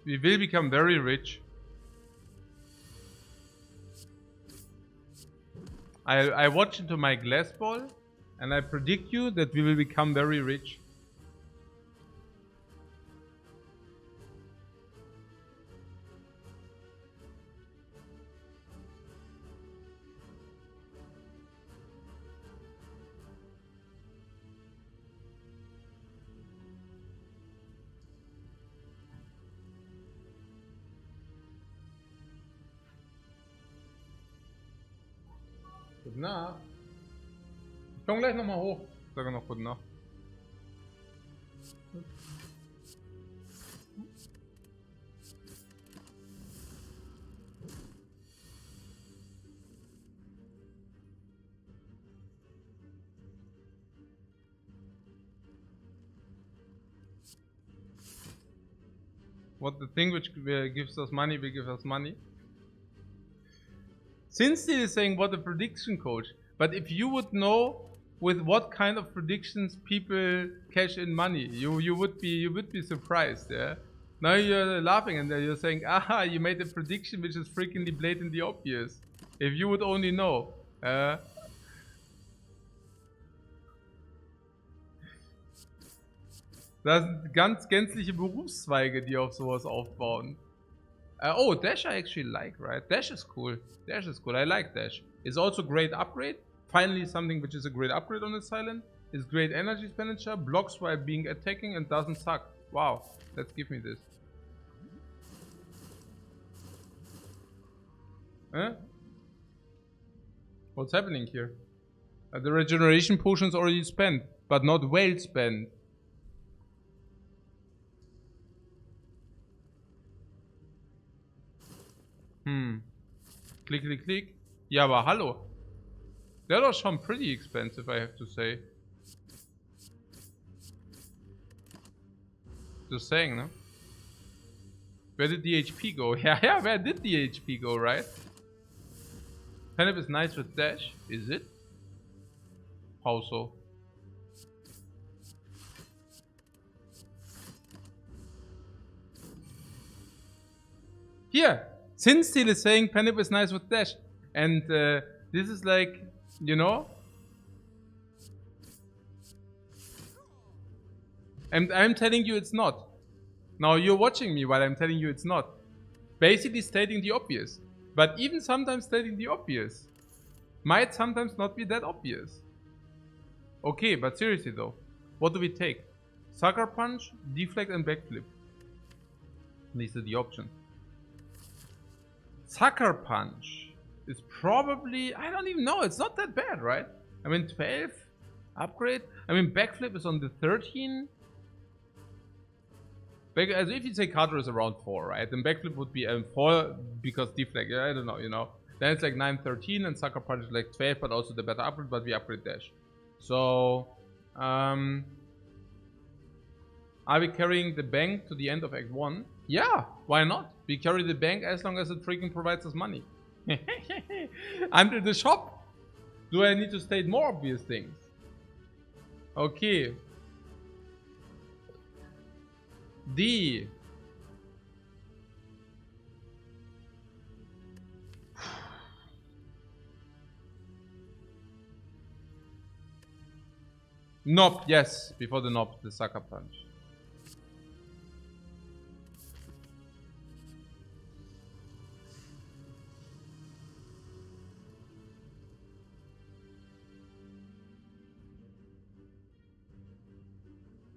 We will become very rich. I watch into my glass ball and I predict you that we will become very rich. Gute Nacht. Ich komme gleich nochmal hoch. Ich sage noch gute Nacht. What the thing which gives us money will give us money. Since is saying what a prediction coach, but if you would know with what kind of predictions people cash in money, you would be surprised. Yeah. Now you're laughing and you're saying, aha, you made a prediction which is freakingly blatantly obvious. If you would only know. Das sind ganz gänzliche Berufszweige, die auf sowas aufbauen. Oh, Dash I actually like, right? Dash is cool. Dash is cool. I like Dash. It's also great upgrade. Finally, something which is a great upgrade on the silent. It's great energy expenditure, blocks while being attacking, and doesn't suck. Wow, let's give me this. Huh? What's happening here? The regeneration potion is already spent, but not well spent. Click, click, click. Ja, aber hallo. That was schon pretty expensive, I have to say. Just saying, no? Where did the HP go? Yeah, where did the HP go, right? Kind of is nice with dash, is it? How so? Here! Sinsteel is saying Penip is nice with dash. And this is like, you know? And I'm telling you it's not. Now you're watching me while I'm telling you it's not. Basically stating the obvious. But even sometimes stating the obvious might sometimes not be that obvious. Okay, but seriously though, what do we take? Sucker Punch, Deflect and Backflip. These are the options. Sucker Punch is probably, I don't even know, it's not that bad, right? I mean 12, upgrade. I mean Backflip is on the 13. As if you say Carter is around 4, right? Then Backflip would be 4 because Deflect, I don't know, you know. Then it's like 9, 13 and Sucker Punch is like 12, but also the better upgrade, but we upgrade Dash. So, are we carrying the bank to the end of Act 1? Yeah, why not? We carry the bank as long as it freaking provides us money. Under the shop? Do I need to state more obvious things? Okay. D. Knob, yes. Before the knob, the Sucker Punch.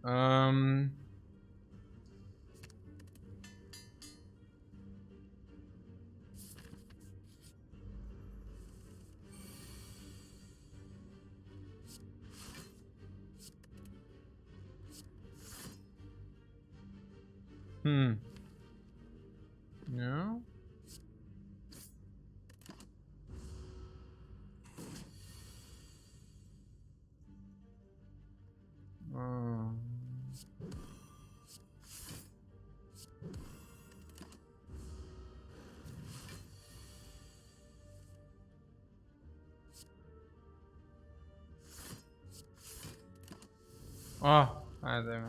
Um. Yeah. Um. Oh, I think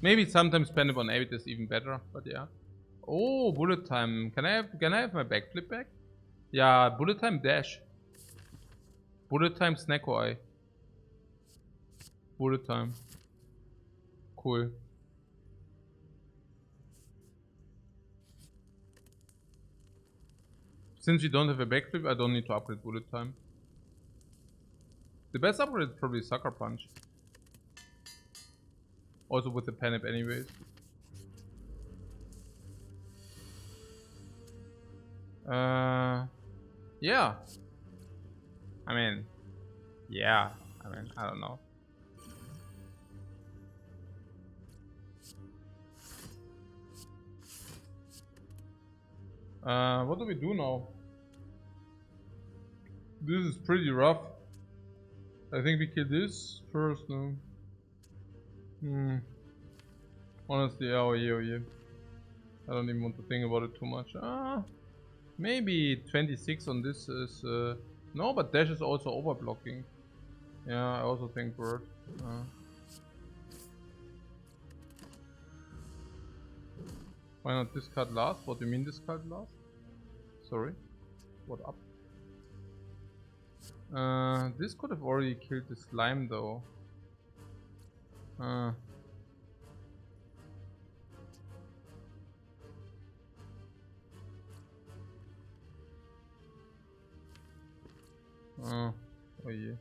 maybe sometimes Panic on 8 is even better, but yeah. Oh, bullet time. Can I have my backflip back? Yeah, bullet time dash. Bullet time snack eye. Bullet time. Cool. Since we don't have a backflip, I don't need to upgrade bullet time. The best upgrade is probably sucker punch. Also with the panic anyways. Yeah. I mean, yeah. I don't know. What do we do now? This is pretty rough. I think we kill this first, no? Honestly, oh yeah. I don't even want to think about it too much. Maybe 26 on this is... no, but dash is also overblocking. Yeah, I also think bird. Why not discard last? What do you mean discard last? Sorry. What up? This could have already killed the slime though. Oh yeah.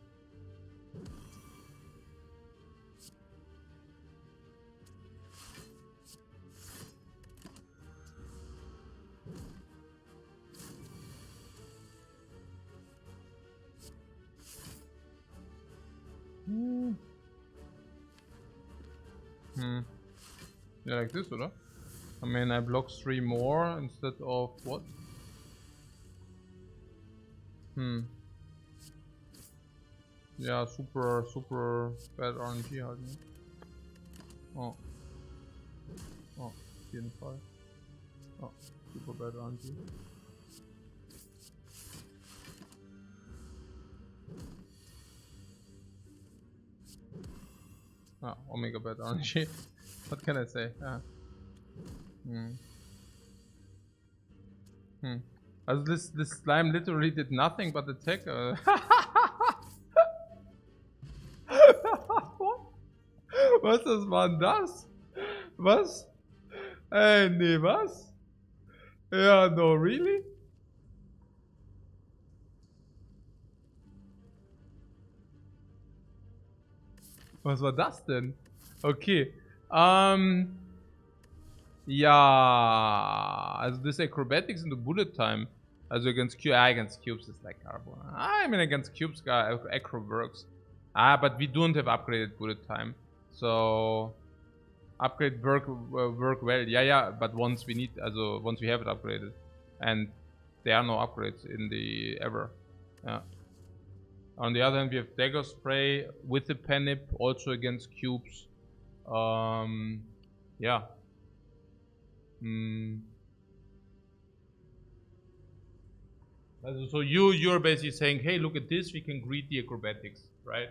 Yeah, like this, or? I mean, I block 3 more instead of what? Yeah, super bad RNG halt, ne? Oh, auf jeden Fall. Oh, super bad RNG. Omega bad RNG. What can I say? Also this slime literally did nothing but attack. Was war denn das? Was? Nee, was? Ja, no, really? Was war das denn? Okay. Ja, also this acrobatics in the bullet time. Also against cubes is like carbon. I mean against cubes acro works. But we don't have upgraded bullet time. So upgrade work well. Yeah, but once we have it upgraded. And there are no upgrades in the ever. Yeah. On the other hand, we have dagger spray with the penip also against cubes. Yeah. So you're basically saying, hey, look at this, we can greet the acrobatics, right?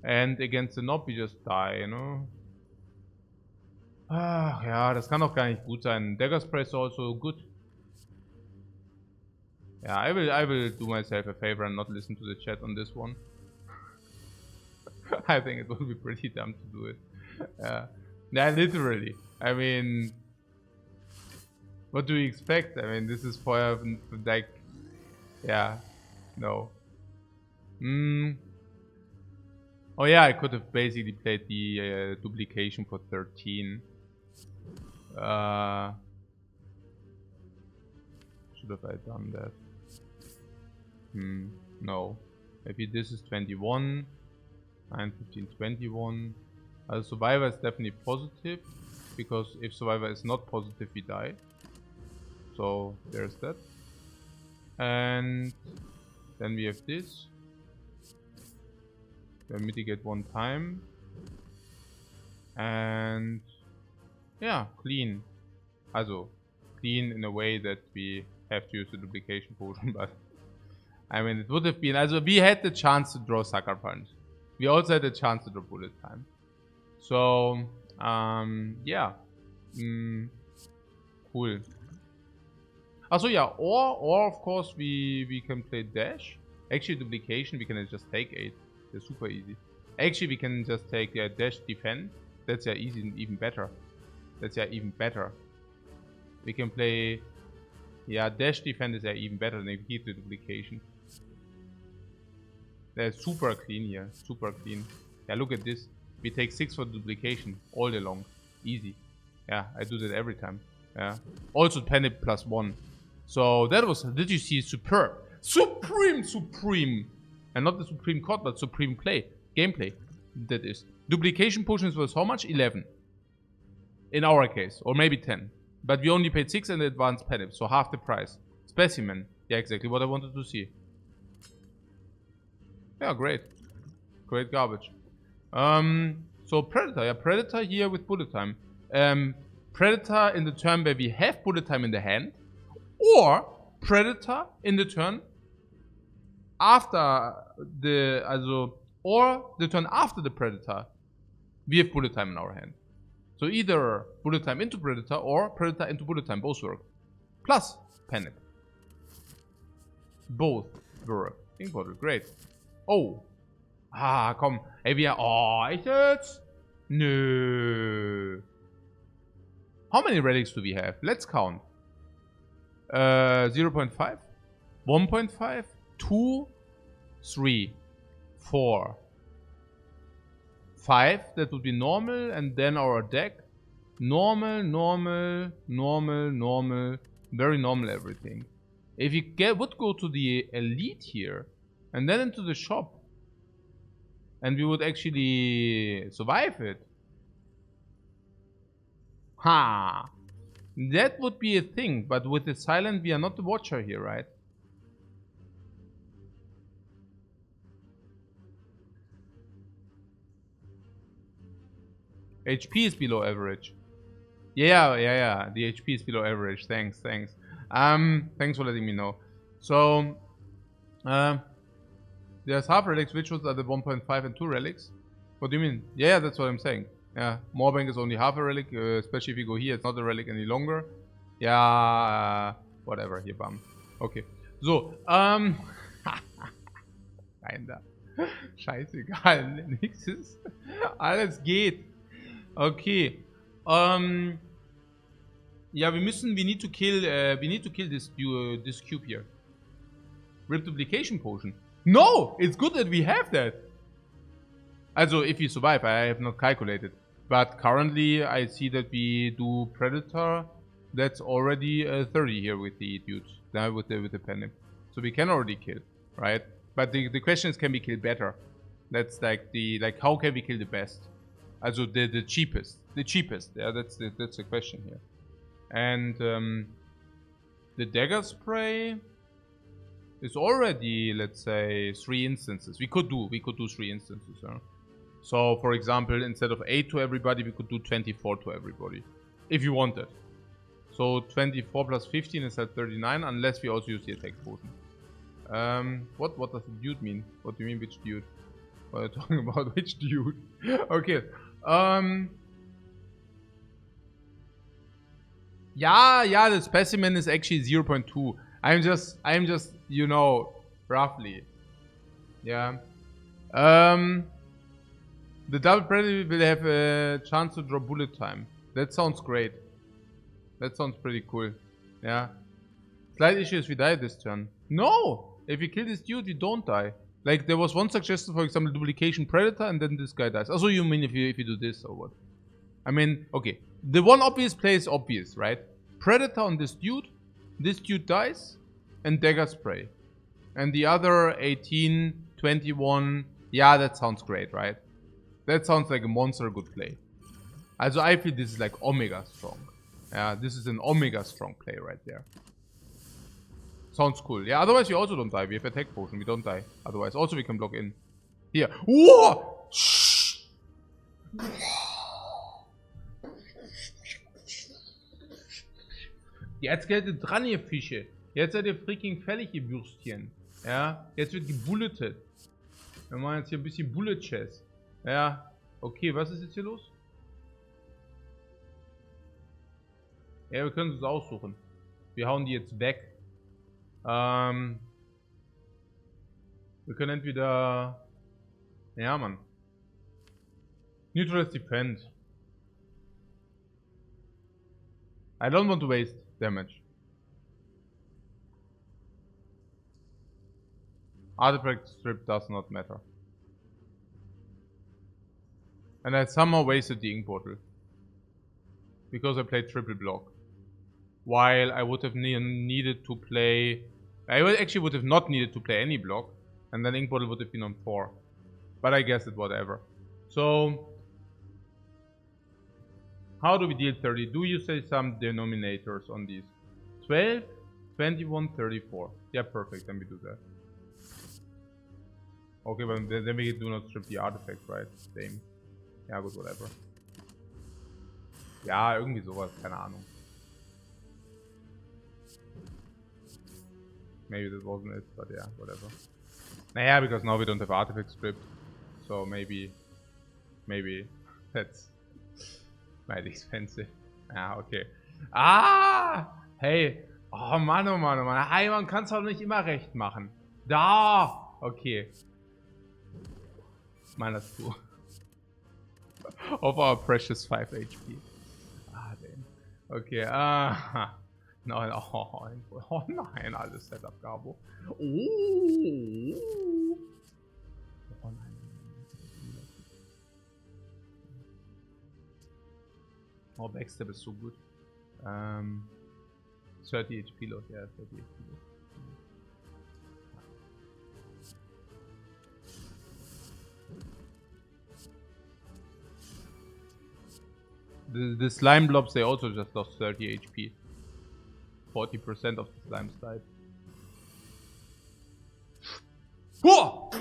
And against the Knob we just die, you know? Ja, das kann doch gar nicht gut sein. Dagger Spray is also good. Yeah, I will do myself a favor and not listen to the chat on this one. I think it will be pretty dumb to do it. Yeah, literally. I mean, What do you expect? I mean, this is for like, yeah, no. Oh yeah, I could have basically played the duplication for 13. Should have I done that? No. Maybe this is 21. 9, 15, 21. Survivor is definitely positive, because if Survivor is not positive, we die. So there's that. And then we have this. We mitigate 1 time. And yeah, clean. Also, clean in a way that we have to use the duplication potion, but I mean, it would have been, also we had the chance to draw Sucker Punch. We also had the chance to draw Bullet Time. So, yeah. Cool. Also, yeah, or of course we can play Dash. Actually, duplication, we can just take 8. They're super easy. Actually, we can just take Dash Defend. That's yeah easy, even better. That's yeah even better. We can play, yeah, Dash Defend is yeah even better than keep the duplication. They're super clean here, super clean. Yeah, look at this. We take 6 for duplication all day long. Easy. Yeah, I do that every time. Yeah. Also panic +1. So that was, did you see, superb. Supreme. And not the supreme card, but supreme gameplay. That is. Duplication potions was how much? 11. In our case. Or maybe 10. But we only paid 6 in the advanced panic, so half the price. Specimen. Yeah, exactly what I wanted to see. Yeah, great. Great garbage. So Predator. Yeah, Predator here with Bullet Time. Predator in the turn where we have Bullet Time in the hand. Or Predator in the turn after the, or the turn after the Predator, we have Bullet Time in our hand. So either Bullet Time into Predator or Predator into Bullet Time, both work. Plus Panic. Both work. Important, great. Oh. Ah, komm. Ey, wir, oh, echt jetzt? Nö. How many relics do we have? Let's count. 0.5, 1.5, 2, 3, 4, 5. That would be normal, and then our deck. Normal, very normal everything. If you would go to the elite here, and then into the shop, and we would actually survive it. Ha! That would be a thing, but with the silent, we are not the watcher here, right? HP is below average. Yeah. The HP is below average. Thanks. Thanks for letting me know. So, there's half relics. Which ones are the 1.5 and 2 relics? What do you mean? Yeah, that's what I'm saying. Yeah, Moorbank is only half a relic, especially if you go here, it's not a relic any longer. Yeah, whatever, hier, bam. Okay, so, rein da. Scheißegal, nix ist, alles geht. Okay, yeah, we need to kill this cube here. Rip duplication potion. No, it's good that we have that. Also, if we survive, I have not calculated. But currently, I see that we do Predator. That's already 30 here with the dudes. With the panic. So we can already kill, right? But the question is, can we kill better? That's like how can we kill the best? Also the cheapest. The cheapest. Yeah, that's the question here. And the dagger spray is already, let's say, 3 instances. We could do 3 instances, huh? So, for example, instead of 8 to everybody, we could do 24 to everybody. If you wanted. So, 24 plus 15 is at 39, unless we also use the attack potion. What does the dude mean? What do you mean, which dude? What are you talking about? Which dude? Okay. Yeah, the specimen is actually 0.2. I'm just, you know, roughly. Yeah. The double predator will have a chance to draw bullet time. That sounds great. That sounds pretty cool. Yeah. Slight issue is we die this turn. No! If we kill this dude, we don't die. Like, there was one suggestion, for example, duplication predator, and then this guy dies. Also, you mean if you do this or what? I mean, okay. The one obvious play is obvious, right? Predator on this dude dies, and dagger spray. And the other 18, 21, yeah, that sounds great, right? That sounds like a monster good play. Also, I feel this is like Omega strong. Yeah, this is an Omega strong play right there. Sounds cool. Yeah, otherwise we also don't die. We have attack potion. We don't die. Otherwise, also we can block in. Here. Whoa! Shh! Jetzt geht ihr dran, ihr Fische. Jetzt seid ihr freaking fällig, ihr Würstchen. Ja, jetzt wird gebulletet. Wir machen jetzt hier ein bisschen Bullet Chess. Ja, okay, was ist jetzt hier los? Ja, wir können es uns aussuchen. Wir hauen die jetzt weg. Wir können entweder... Ja, Mann. Neutrals Defend. I don't want to waste damage. Artifact strip does not matter. And I somehow wasted the ink bottle. Because I played triple block. While I would have needed to play... I actually would have not needed to play any block. And then ink bottle would have been on 4. But I guess it whatever. So... How do we deal 30? Do you say some denominators on these? 12, 21, 34. Yeah, perfect. Then we do that. Okay, but then we do not strip the artifact, right? Same. Ja gut, whatever. Ja, irgendwie sowas, keine Ahnung. Maybe that wasn't it, but yeah, whatever. Naja, because now we don't have artifact stripped. So maybe that's might expensive. Ja, okay. Ah! Hey! Oh Mann, oh Mann, oh Mann. Hey, man kann es auch nicht immer recht machen. Da! Okay. Minus 2. Of our precious 5 HP. Ah, damn. Okay, Nein, oh nein, alles Setup, Gabo. Oh nein. Oh, Backstab ist so gut. 30 HP load, yeah, 30 HP load. The slime blobs, they also just lost 30 HP. 40% of the slimes died. Whoa!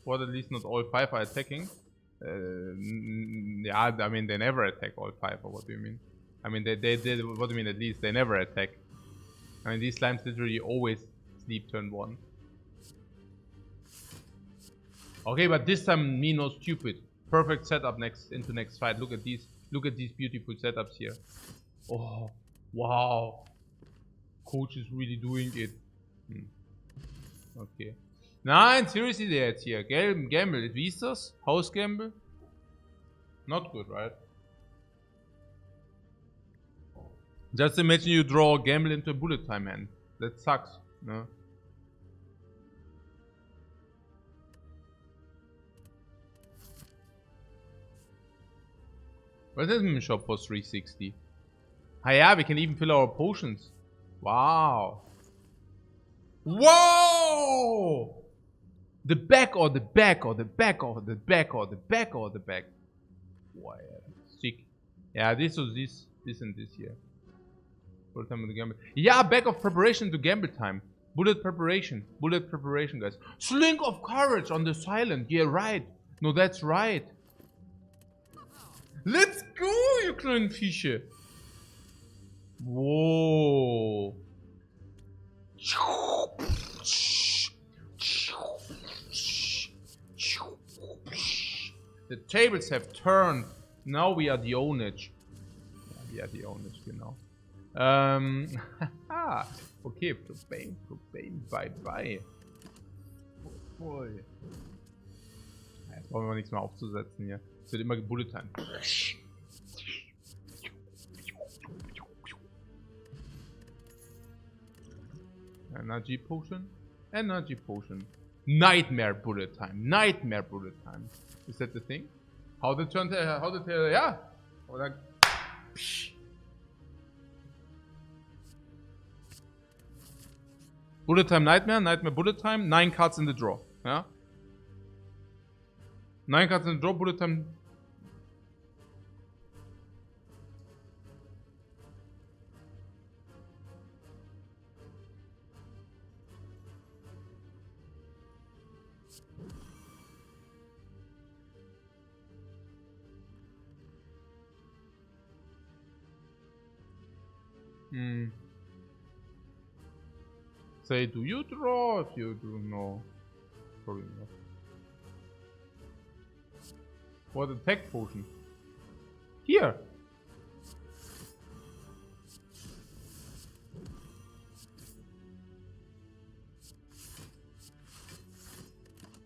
Well, at least not all 5 are attacking. Yeah, I mean, they never attack all 5, or what do you mean? I mean, they what do you mean at least? They never attack. I mean, these slimes literally always sleep turn 1. Okay, but this time me no stupid. Perfect setup into next fight. Look at these beautiful setups here. Oh, wow. Coach is really doing it. Okay. Nein, seriously, der jetzt hier. Gamble. Wie ist das? House Gamble? Not good, right? Just imagine you draw a gamble into a bullet time hand. That sucks, no? What is in the shop for 360? Ah yeah, we can even fill our potions. Wow. Whoa! The back or the back or the back or the back or the back or the back. Wow, sick. Yeah, this was this and this here. Full time with the gamble. Yeah, back of preparation to gamble time. Bullet preparation, guys. Slink of courage on the silent. Yeah, right. No, that's right. Let's go, you kleinen Fische. Whoa. The tables have turned. Now we are the ownage. Yeah, we are the ownage, you know. Okay, Problem, bye bye. Oh, jetzt brauchen wir nichts mehr aufzusetzen hier. Es wird immer gebullet time. Energy potion. Energy potion. Nightmare bullet time. Nightmare bullet time. Is that the thing? How the turn? Yeah. Oder. Bullet time nightmare. Nightmare bullet time. 9 cards in the draw. Yeah. 9 cards in the draw. Bullet time. Say, do you draw? If you do, no. Probably not. What attack potion? Here!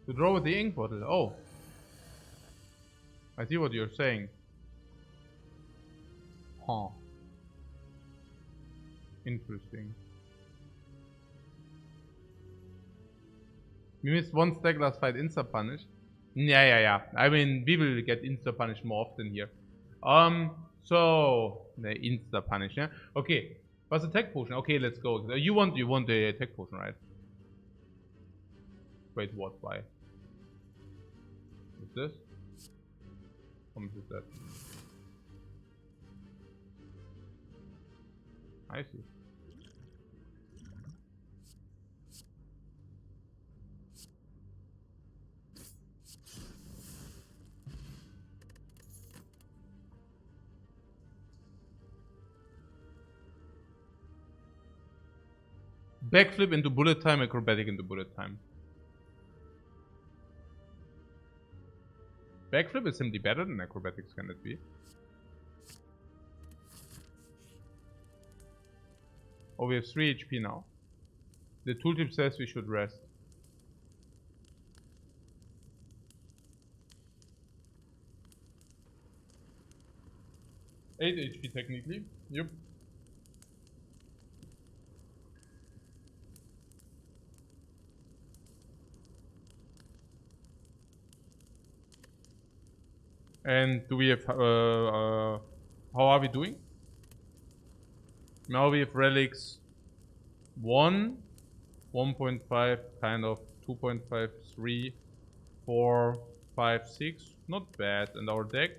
To draw with the ink bottle. Oh. I see what you're saying. Huh. Interesting. We missed one stack last fight, insta punish. Yeah. I mean, we will get insta punish more often here. So the insta punish, yeah. Okay, what's the tech potion? Okay, let's go. You want the tech potion, right? Wait, what? Why? What's this? How much is that? I see. Backflip into bullet time, acrobatic into bullet time. Backflip is simply better than acrobatics, can it be? Oh, we have 3 HP now. The tooltip says we should rest. Eight HP technically. Yep. And do we have, how are we doing? Now we have relics 1, 1.5, kind of 2.5, 3, 4, 5, 6. Not bad. And our deck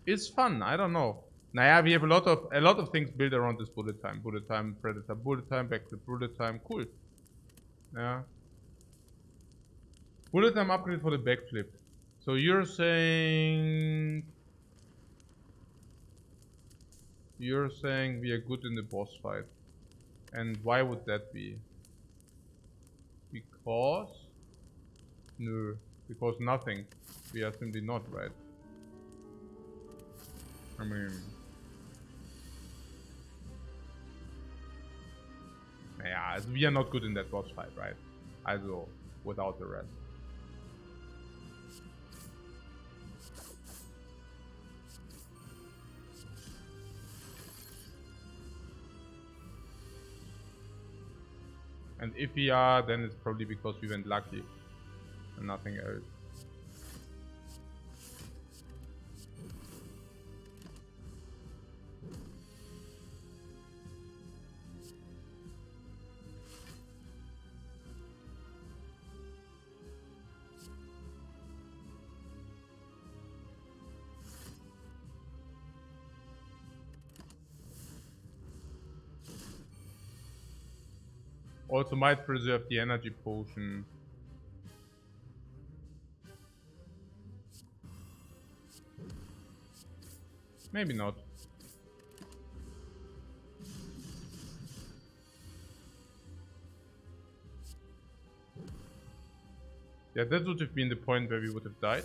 is fun. I don't know. Naja, we have a lot of things built around this bullet time. Bullet time, predator, bullet time, backflip, bullet time. Cool. Yeah. Bullet time upgrade for the backflip. So you're saying we are good in the boss fight. And why would that be? Because no, because nothing. We are simply not, right? I mean, yeah, we are not good in that boss fight, right? Also without the rest. And if we are, then it's probably because we went lucky and nothing else. Also might preserve the energy potion. Maybe not. Yeah, that would have been the point where we would have died.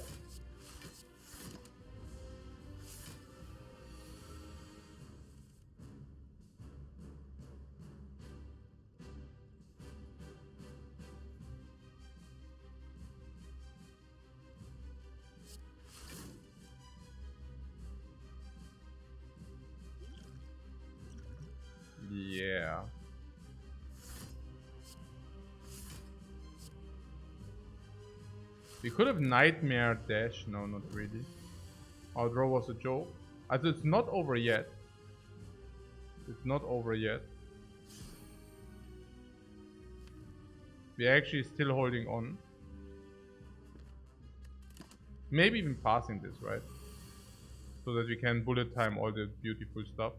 We could have nightmare dash. No, not really. Our draw was a joke. Also, it's not over yet. It's not over yet. We're actually still holding on. Maybe even passing this, right? So that we can bullet time all the beautiful stuff.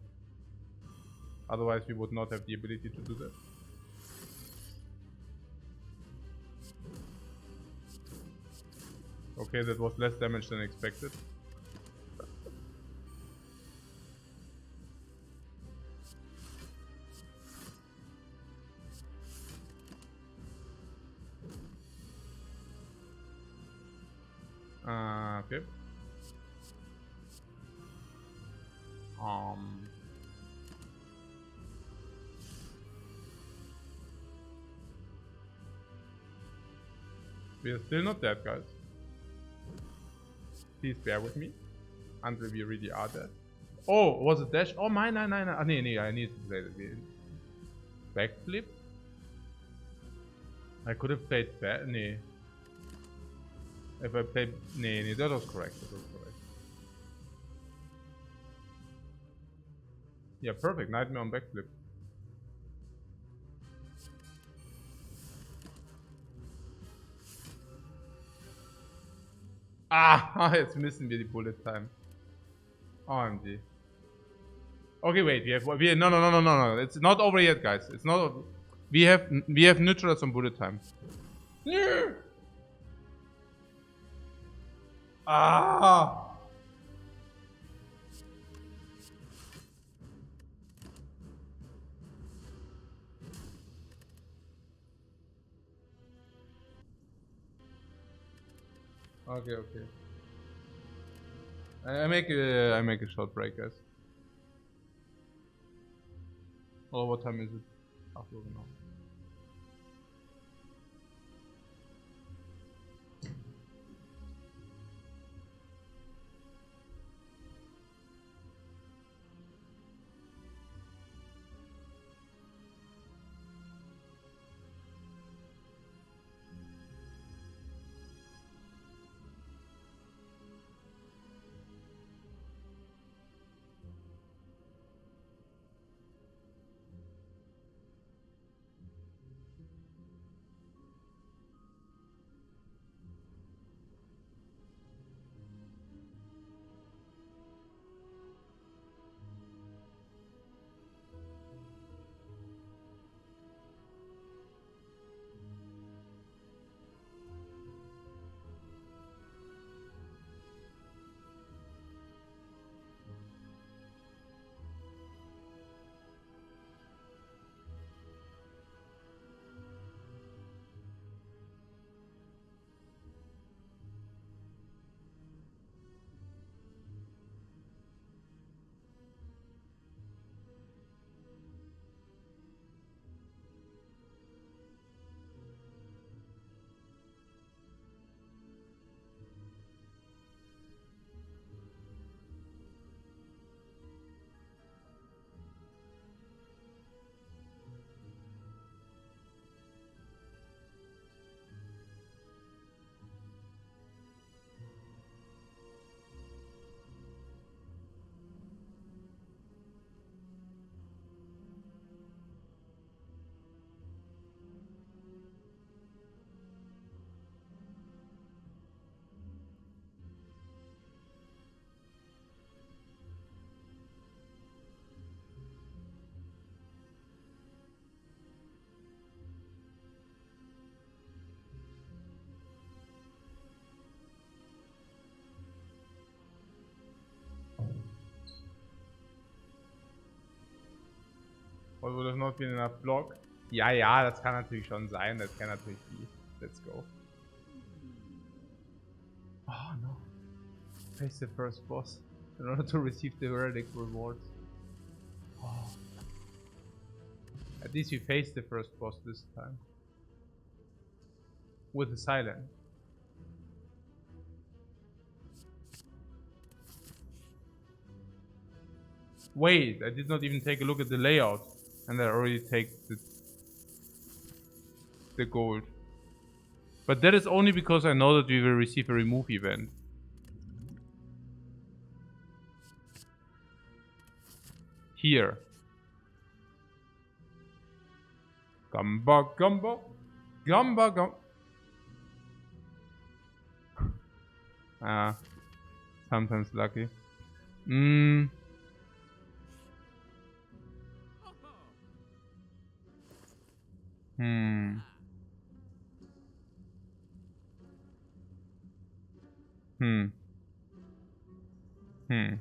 Otherwise, we would not have the ability to do that. Okay, that was less damage than expected. Okay. We are still not dead, guys. Please bear with me until we really are dead. Oh, was it dash? Oh, my, no. Nee, I need to play the backflip. I could have played back. Nee. If I played. Nee, that was correct. That was correct. Yeah, perfect. Nightmare on backflip. Ah, jetzt müssen wir die Bullet Time. OMG. Okay, wait. No. It's not over yet, guys. It's not. We have neutrals on bullet time. Ah. Okay. I make a short break, guys. Oh, what time is it? After now. Or would have not been enough block? Ja, das kann natürlich schon sein. Das kann natürlich be. Let's go. Oh no. Face the first boss in order to receive the relic rewards. Oh. At least we faced the first boss this time. With the silent. Wait, I did not even take a look at the layout. And I already take the gold. But that is only because I know that we will receive a remove event. Here. Gamba, gamba. Gamba, gamba. Ah. Sometimes lucky. Hmm. Hmm. Hmm. Hmm.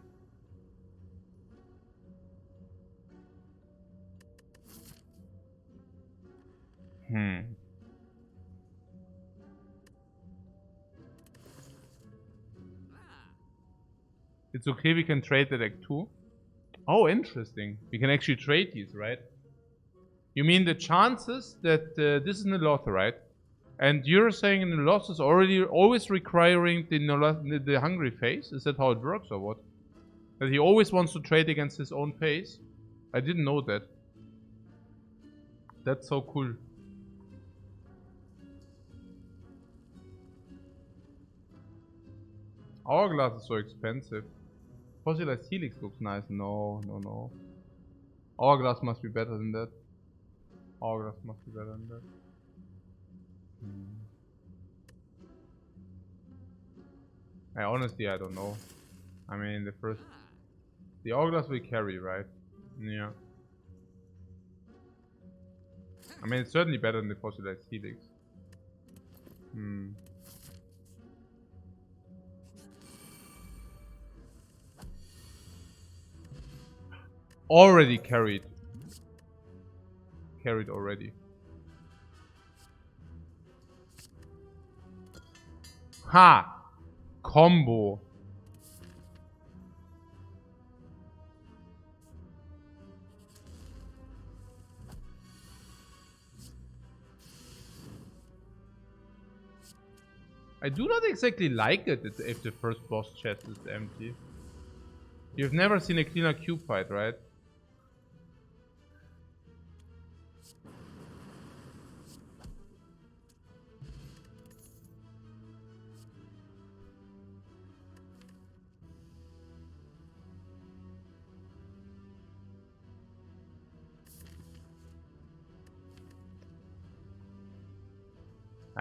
Hmm. It's okay, we can trade the deck too. Oh, interesting. We can actually trade these, right? You mean the chances that this is a lot, right? And you're saying in the loss is already always requiring the hungry phase? Is that how it works or what? That he always wants to trade against his own phase? I didn't know that. That's so cool. Hourglass is so expensive. Fossilized Helix looks nice. No, no, no. Hourglass must be better than that. Hourglass must be better than that. I honestly, I don't know. I mean, the Hourglass will carry, right? Yeah. I mean, it's certainly better than the Fossilized Helix. Already carried. Carried already. Ha! Combo. I do not exactly like it if the first boss chest is empty. You've never seen a cleaner cube fight, right?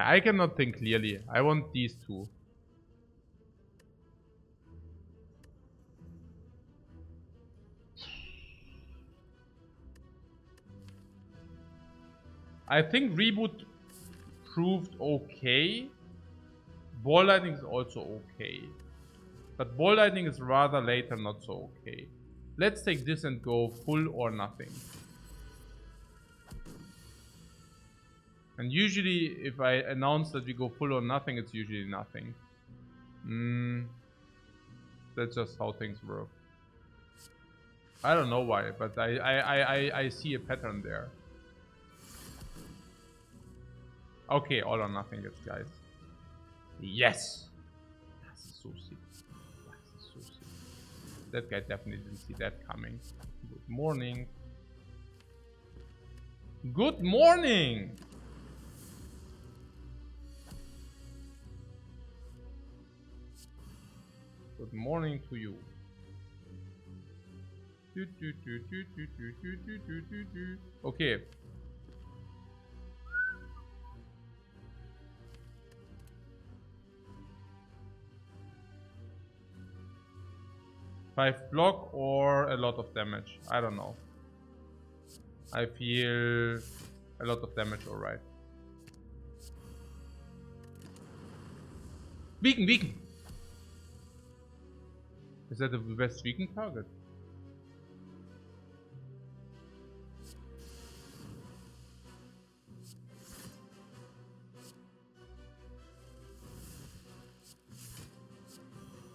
I cannot think clearly. I want these two. I think Reboot proved okay. Ball Lightning is also okay. But Ball Lightning is rather later not so okay. Let's take this and go full or nothing. And usually if I announce that we go full or nothing, it's usually nothing. That's just how things work. I don't know why, but I see a pattern there. Okay, all or nothing, guys. Yes! That's so sick. That's so sick. That guy definitely didn't see that coming. Good morning. Good morning! Good morning to you. Okay. Five block or a lot of damage. I don't know. I feel a lot of damage, alright. Beacon, beacon! Is that the best beacon target?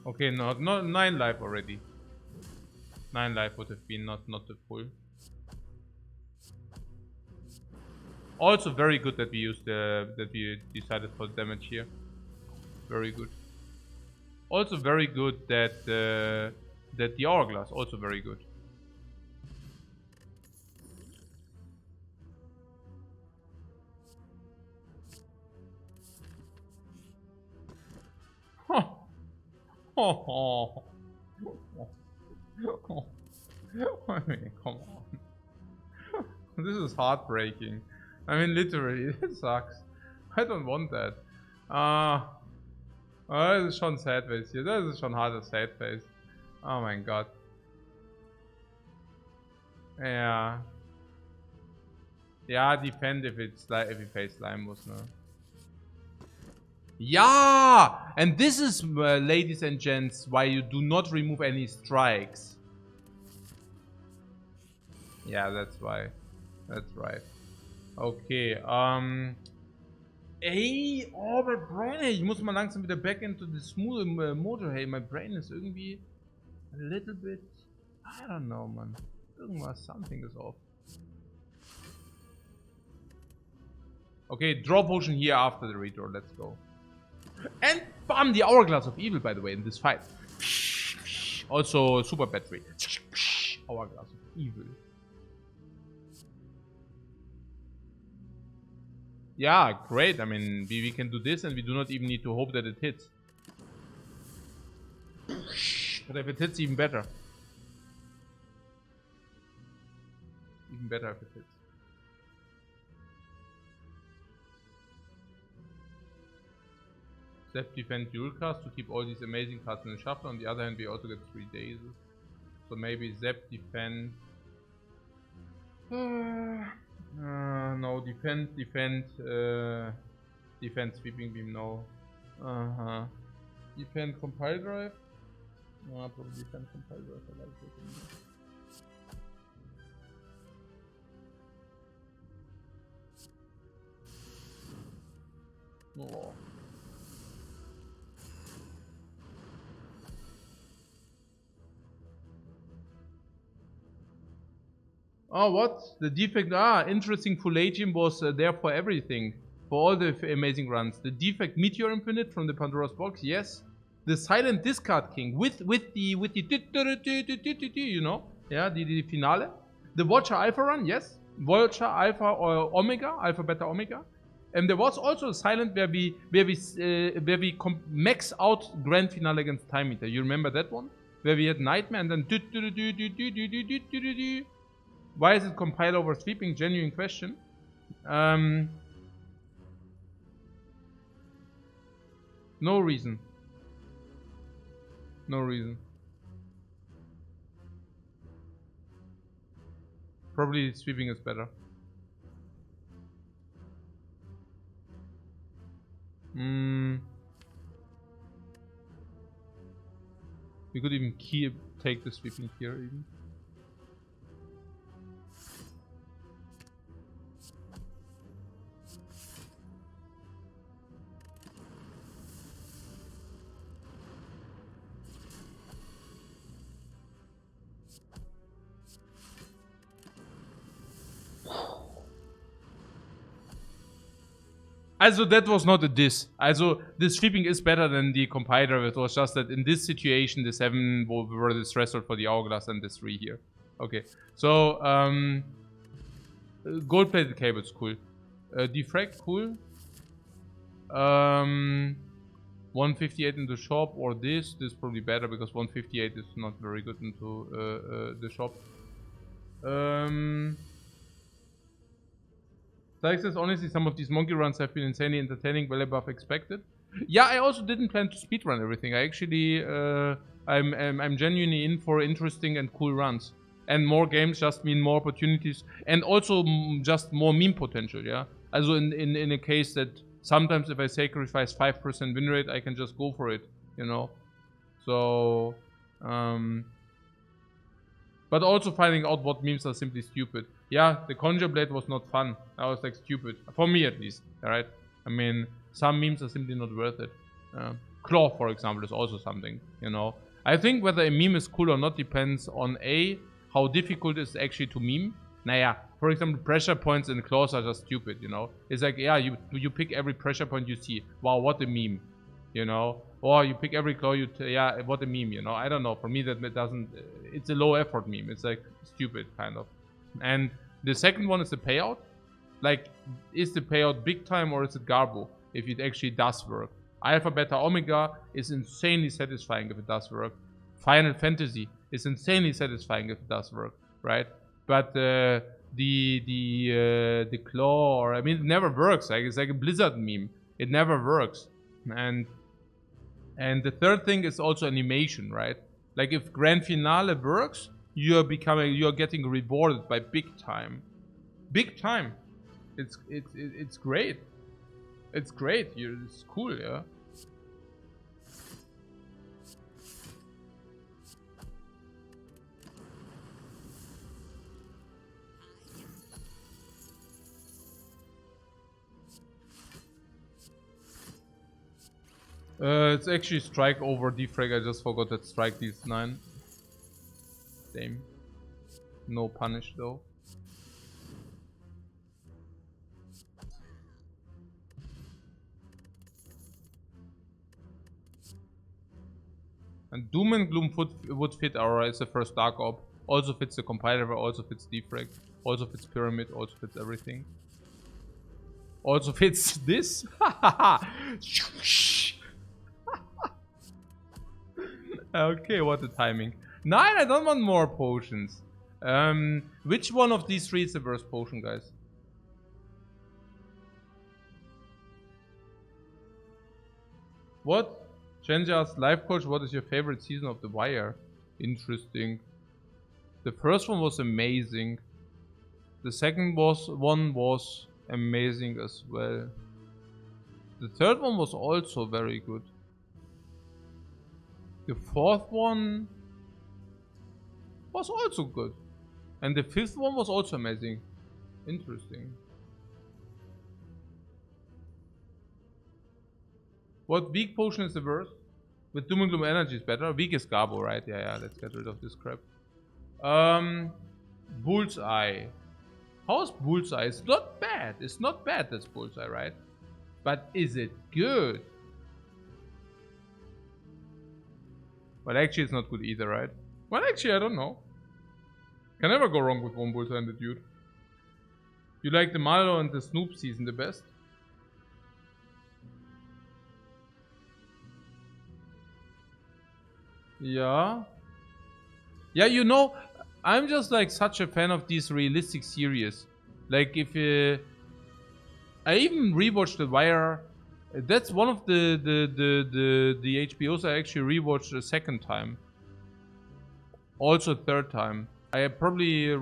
Okay, not 9 life already. 9 life would have been not the full. Also very good that we used that we decided for damage here. Very good. Also very good that that the hourglass also very good. Oh. I mean, come on. This is heartbreaking. I mean, literally, it sucks. I don't want that. Das ist schon sad face hier. Das ist schon harter sad face. Oh mein Gott. Ja. Ja, defend if it's like if you face Limemus, ne? Yeah! And this is, ladies and gents, why you do not remove any strikes. Yeah, that's why. That's right. Okay, ey, oh, my brain, ich muss mal langsam wieder back into the smooth motor. Hey, my brain is irgendwie a little bit, I don't know, man. Irgendwas, something is off. Okay, draw potion here after the redraw, let's go. And bam, the Hourglass of Evil, by the way, in this fight. Also, super battery. Hourglass of Evil. Yeah, great. I mean, we can do this and we do not even need to hope that it hits. But if it hits, even better. Even better if it hits. Step defend dual cast to keep all these amazing cards in the shuffle. On the other hand, we also get 3 days. So maybe Zep defend. No, defend, sweeping beam, no. Defend compile drive. No, probably defend compile drive. I like it. Oh. Oh, what? The defect, interesting. Fullagium was there for everything. For all the amazing runs. The defect Meteor Infinite from the Pandora's Box, yes. The Silent Discard King with the you know? Yeah, the finale. The Watcher Alpha run, yes. Watcher Alpha or Omega, Alpha Beta Omega. And there was also a silent where we max out Grand Finale against Time Eater. You remember that one? Where we had Nightmare and then why is it compile over sweeping? Genuine question. No reason. No reason. Probably sweeping is better. We could even take the sweeping here even. Also that was not a diss. Also the sweeping is better than the compiler. It was just that in this situation the 7 were the threshold for the Hourglass and the 3 here. Okay, so gold-plated cables, cool. Defrag, cool. 158 in the shop or this. This is probably better because 158 is not very good into the shop. Like says, honestly, some of these monkey runs have been insanely entertaining, well above expected. Yeah, I also didn't plan to speedrun everything. I actually, I'm genuinely in for interesting and cool runs. And more games just mean more opportunities and also just more meme potential, yeah? Also in a case that sometimes if I sacrifice 5% win rate, I can just go for it, you know? So, but also finding out what memes are simply stupid. Yeah, the Conjure Blade was not fun. That was like stupid. For me at least, alright? I mean, some memes are simply not worth it. Claw, for example, is also something, you know? I think whether a meme is cool or not depends on A, how difficult it is actually to meme. Naja, for example, pressure points in claws are just stupid, you know? It's like, yeah, you pick every pressure point you see. Wow, what a meme, you know? Or you pick every claw yeah, what a meme, you know? I don't know, for me that doesn't, it's a low effort meme. It's like stupid, kind of. And the second one is the payout. Like, is the payout big time or is it garbo? If it actually does work. Alpha, Beta, Omega is insanely satisfying if it does work. Final Fantasy is insanely satisfying if it does work, right? But the claw, or I mean, it never works. Like it's like a Blizzard meme. It never works. And the third thing is also animation, right? Like if Grand Finale works, you're getting rewarded by big time. Big time. It's great. It's great. It's cool, yeah. It's actually strike over defrag. I just forgot that strike deals 9. Same. No punish though. And Doom and Gloom would fit Aura as the first Dark Orb. Also fits the compiler, also fits defrag, also fits Pyramid, also fits everything. Also fits this. Okay, what a timing. 9, I don't want more potions. Which one of these 3 is the worst potion, guys? What? Genjas, Lifecoach, what is your favorite season of The Wire? Interesting. The first one was amazing. The second one was amazing as well. The third one was also very good. The fourth one was also good. And the fifth one was also amazing. Interesting. What weak potion is the worst? With Doom and Gloom energy is better. Weak is Garbo, right? Yeah, let's get rid of this crap. Bullseye. How's Bullseye? It's not bad. It's not bad, that's Bullseye, right? But is it good? Well, actually, it's not good either, right? Well, actually, I don't know. Can never go wrong with one Bullseye and the dude. You like the Marlow and the Snoop season the best? Yeah. Yeah, you know, I'm just like such a fan of these realistic series. Like if I even rewatched The Wire. That's one of the HBOs I actually rewatched a second time. Also third time. I probably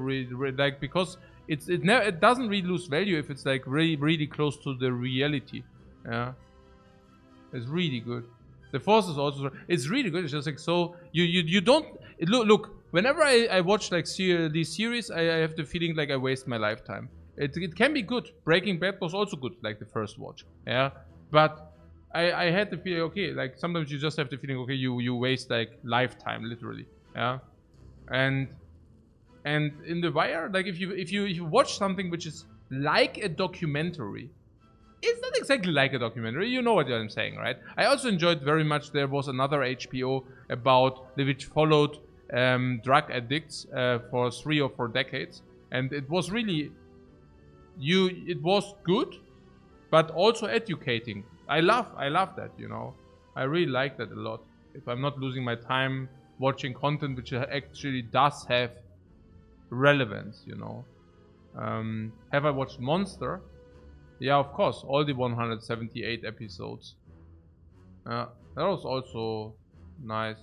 like because it doesn't really lose value if it's like really close to the reality. Yeah. It's really good. The Force is also, it's really good. It's just like, so you don't look whenever I watch like these series, I have the feeling like I waste my lifetime. It can be good. Breaking Bad was also good, like the first watch. Yeah. But I had the feeling, okay, like sometimes you just have the feeling, okay, you waste like lifetime, literally. Yeah. And in The Wire, like if you watch something which is like a documentary, it's not exactly like a documentary, you know what I'm saying, right? I also enjoyed very much, there was another HBO about, which followed drug addicts for 3 or 4 decades. And it was really, it was good, but also educating. I love that, you know. I really like that a lot. If I'm not losing my time watching content which actually does have relevance, you know. Have I watched Monster? Yeah, of course, all the 178 episodes. That was also nice.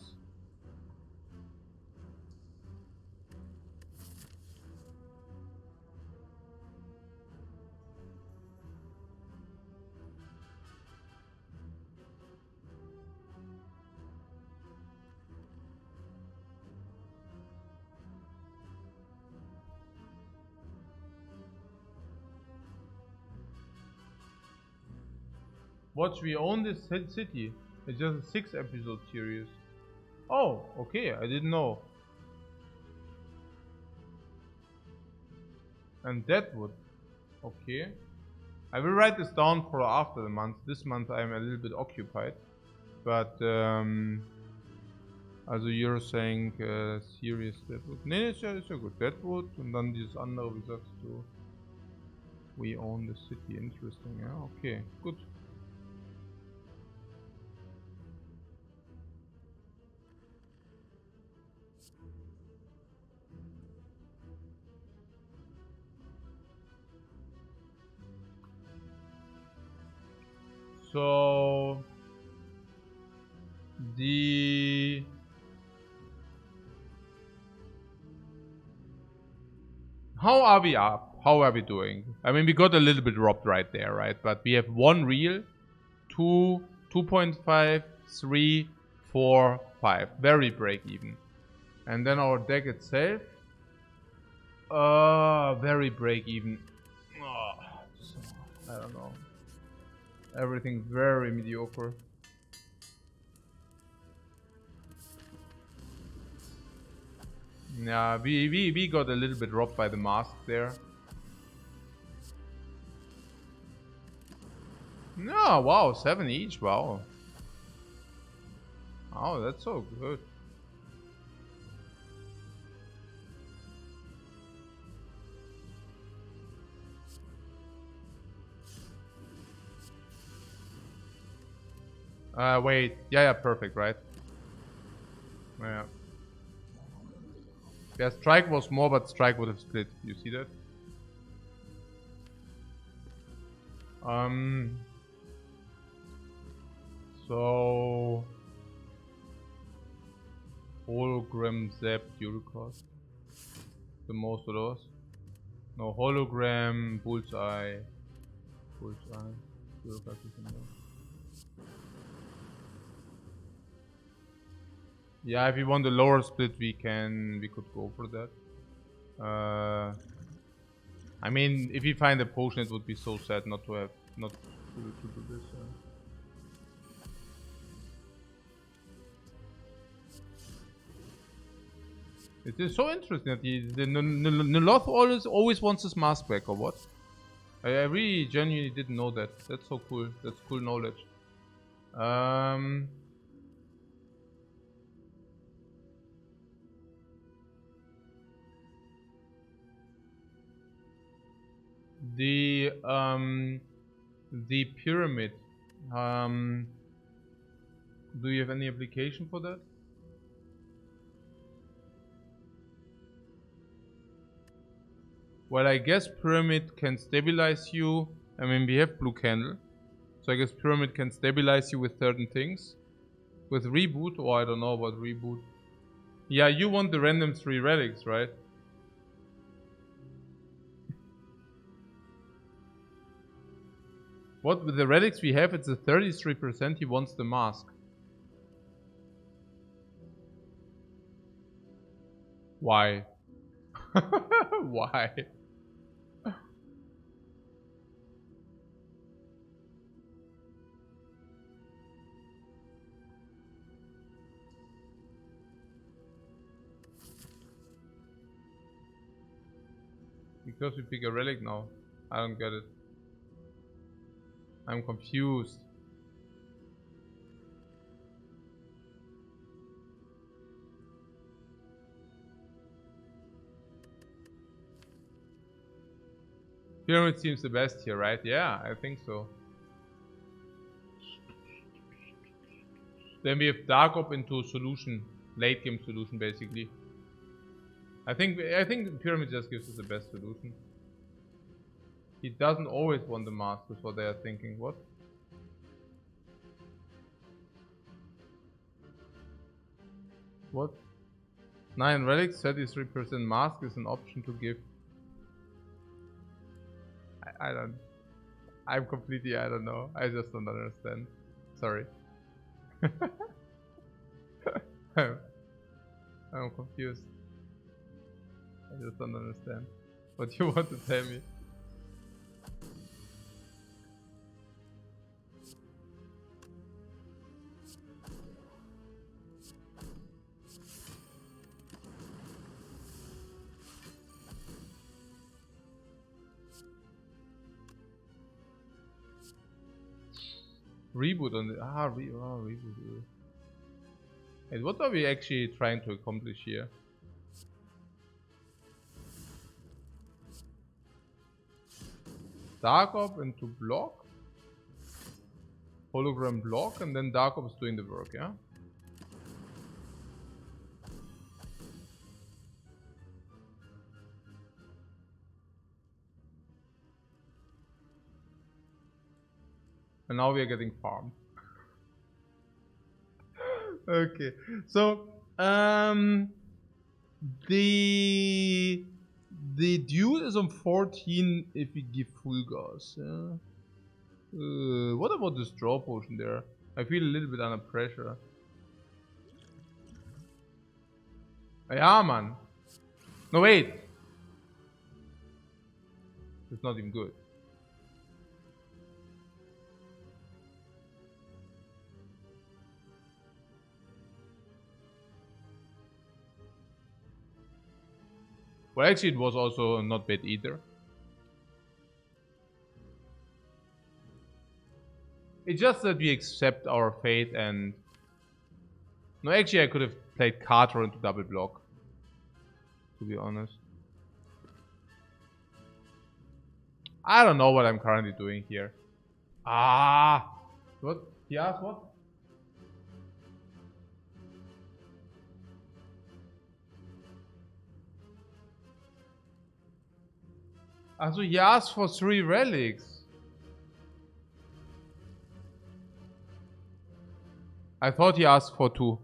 Watch, we own this city. It's just a 6-episode series. Oh, okay, I didn't know. And Deadwood. Okay. I will write this down for after the month. This month I'm a little bit occupied. But, also you're saying Serious Deadwood. Nee, ist ja gut. Deadwood und dann dieses andere, wie sagst du? We own the city. Interesting, ja, okay, gut. So the how are we up? How are we doing? I mean, we got a little bit robbed right there, right? But we have 1 real, 2, 2.5, 3, 4, 5. Very break even. And then our deck itself, very break even. Oh, I don't know. Everything very mediocre. Yeah, we got a little bit robbed by the mask there. No, wow, 7 each, wow. Oh, that's so good. Wait, yeah, perfect, right? Yeah. Yeah, strike was more, but strike would have split. You see that? So hologram zap dual cost. The most of those. No hologram, bullseye. Bullseye. Dual cost is in there. Yeah, if we want the lower split, we could go for that. I mean, if we find a potion, it would be so sad not to do this. It is so interesting that the Noloth always wants his mask back, or what? I really genuinely didn't know that. That's so cool. That's cool knowledge. The pyramid. Do you have any application for that? Well, I guess pyramid can stabilize you. I mean, we have blue candle, so I guess pyramid can stabilize you with certain things. With reboot, or I don't know about reboot. Yeah, you want the random 3 relics, right? What with the relics we have, it's a 33%. He wants the mask. Why? Why? Because we pick a relic now. I don't get it. I'm confused. Pyramid seems the best here, right? Yeah, I think so. Then we have Dark Op into solution, late game solution basically. I think Pyramid just gives us the best solution. He doesn't always want the mask, is what they are thinking. What? What? 9 relics, 33% mask is an option to give. I don't. I'm completely, I don't know. I just don't understand. Sorry. I'm confused. I just don't understand what you want to tell me. Reboot on the reboot. Hey, what are we actually trying to accomplish here? Dark Op into block, hologram block, and then Dark Op is doing the work, yeah? And now we are getting farmed. Okay, so the dude is on 14 if we give full gas. What about this draw potion there? I feel a little bit under pressure. Yeah, man. No, wait. It's not even good. Well, actually, it was also not bad either. It's just that we accept our fate and... No, actually, I could have played Carter into double block. To be honest. I don't know what I'm currently doing here. Ah! What? He asked what? Also, he asked for 3 relics. I thought he asked for 2.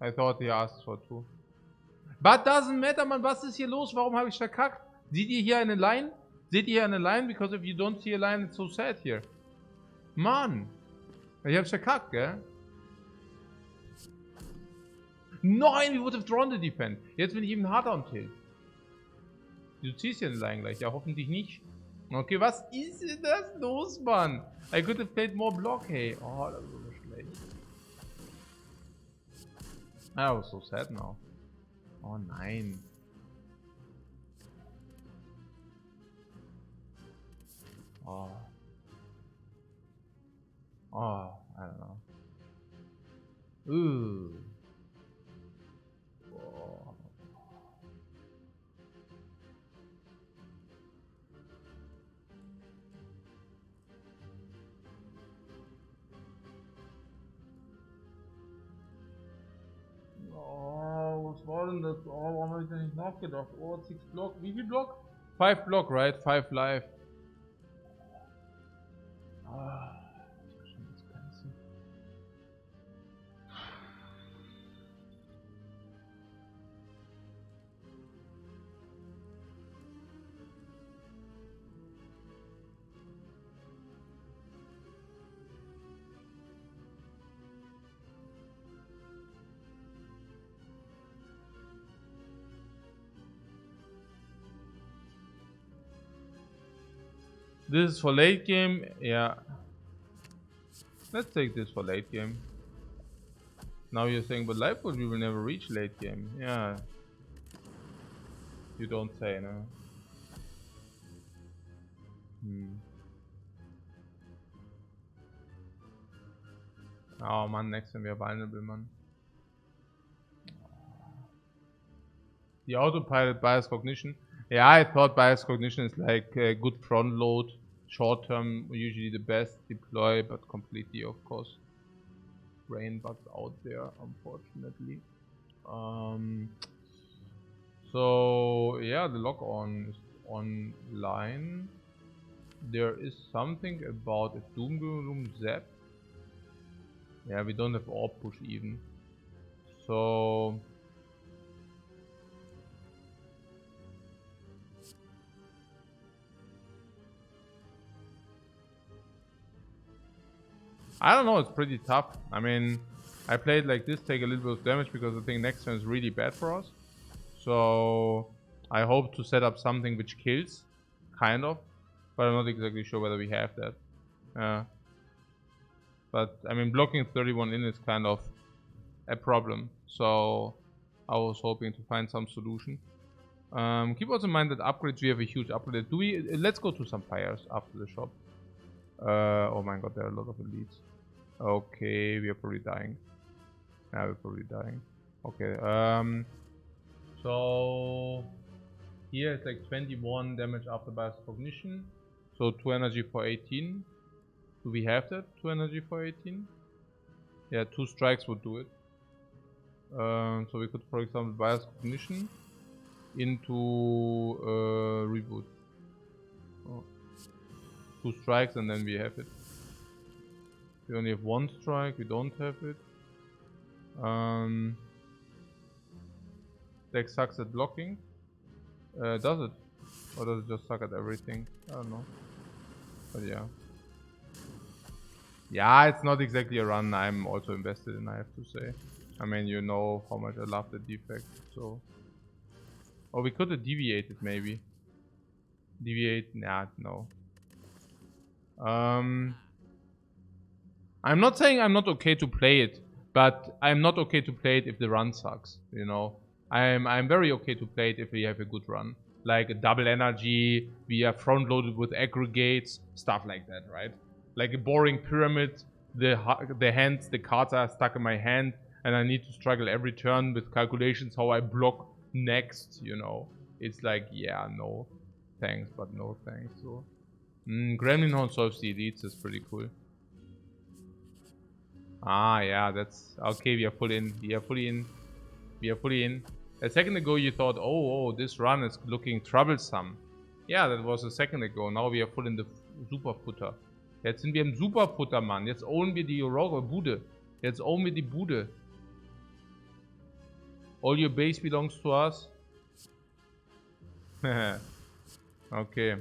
I thought he asked for 2. But doesn't matter, man. Was ist hier los? Warum habe ich verkackt? Seht ihr hier eine Line? Seht ihr hier eine Line? Because if you don't see a line, it's so sad here. Mann. Ich hab's verkackt, gell? Nein, we would have drawn the defense. Jetzt bin ich eben harter am Tilt. Du ziehst ja eine Line gleich. Ja, hoffentlich nicht. Okay, was ist denn das los, Mann? I could have played more block, hey. Oh, das ist so schlecht. I was so sad now. Oh nein. Oh. Oh, I don't know. Ooh. Oh. Oh, was war denn das? Oh, warum habe ich da nicht nachgedacht? Oh, 6 Block. Wie viel Block? 5 Block, right? 5 life. Ah. This is for late game, yeah. Let's take this for late game. Now you're saying, but Lifecoach we will never reach late game. Yeah. You don't say, no. Oh man, next time we are vulnerable, man. The autopilot bias cognition. Yeah, I thought bias cognition is like a good front load, short term, usually the best deploy, but completely, of course, brain bugs out there, unfortunately. So yeah, the lock on is online. There is something about a Doom Zap. Yeah, we don't have orb push even. So I don't know, it's pretty tough. I mean, I played like this, take a little bit of damage because I think next turn is really bad for us. So I hope to set up something which kills, kind of, but I'm not exactly sure whether we have that. But I mean, blocking 31 in is kind of a problem. So I was hoping to find some solution. Keep also in mind that upgrades, we have a huge upgrade. Let's go to some fires after the shop. Oh my god, there are a lot of elites. Okay, we are probably dying. Yeah, we're probably dying. Okay, so here it's like 21 damage after bias cognition. So 2 energy for 18. Do we have that? 2 energy for 18? Yeah, 2 strikes would do it. So we could, for example, bias cognition into reboot. Oh. 2 strikes and then we have it. We only have 1 strike, we don't have it. Deck sucks at blocking. Does it? Or does it just suck at everything? I don't know. But yeah. Yeah, it's not exactly a run I'm also invested in, I have to say. I mean, you know how much I love the defect, so... Or we could have deviated, maybe. Deviate? Nah, no. I'm not saying I'm not okay to play it, but I'm not okay to play it if the run sucks, you know. I'm very okay to play it if we have a good run. Like a double energy, we are front loaded with aggregates, stuff like that, right? Like a boring pyramid, the cards are stuck in my hand, and I need to struggle every turn with calculations how I block next, you know. It's like, yeah, no thanks, but no thanks. So, Gremlin Horn solves the elites is pretty cool. Ah, yeah, that's okay. We are fully in. We are fully in. We are fully in. A second ago, you thought, oh, this run is looking troublesome. Ja, that was a second ago. Now we are full in the Superfutter. Jetzt sind wir im Superfutter, Mann. Jetzt ownen wir die Bude. Jetzt ownen wir die Bude. All your base belongs to us. Okay.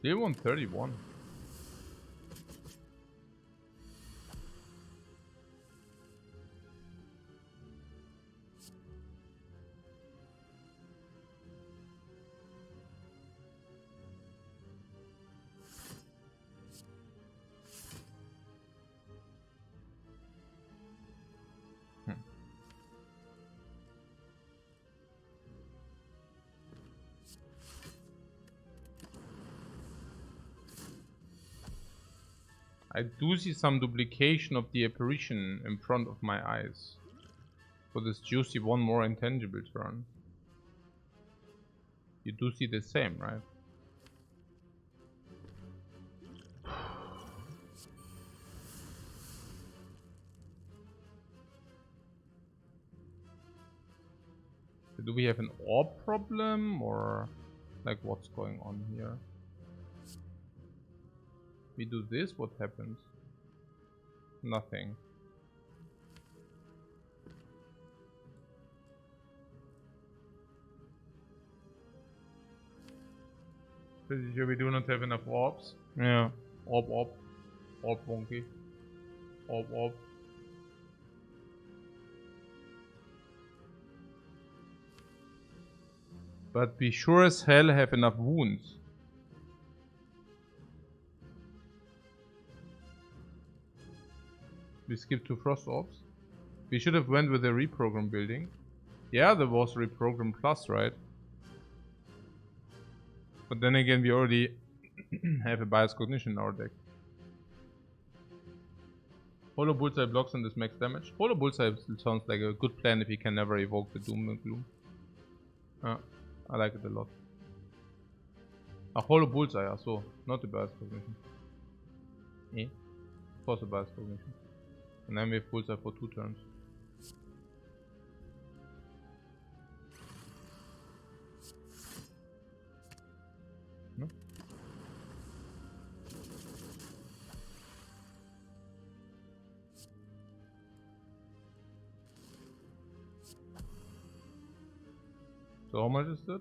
Still 131. I do see some duplication of the apparition in front of my eyes. For this juicy one more intangible turn. You do see the same, right? Do we have an orb problem or like what's going on here? We do this, what happens? Nothing. Pretty sure we do not have enough orbs. Yeah. Orb. Orb wonky. Orb. But we sure as hell have enough wounds. We skipped 2 frost orbs. We should have went with the reprogram building. Yeah, there was reprogram plus, right? But then again, we already have a bias cognition in our deck. Holo Bullseye blocks and this max damage. Holo Bullseye sounds like a good plan if he can never evoke the Doom and Gloom. I like it a lot. Holo Bullseye, so not the bias cognition. Of course the bias cognition. And then we have Bullseye for 2 turns. No? So how much is that?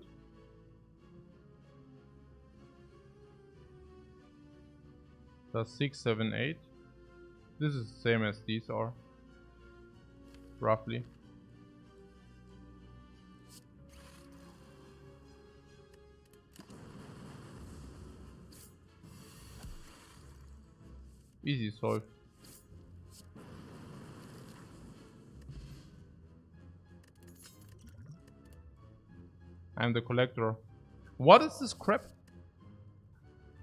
That's 6, 7, 8. This is the same as these are. Roughly. Easy solve. I'm the collector. What is this crap?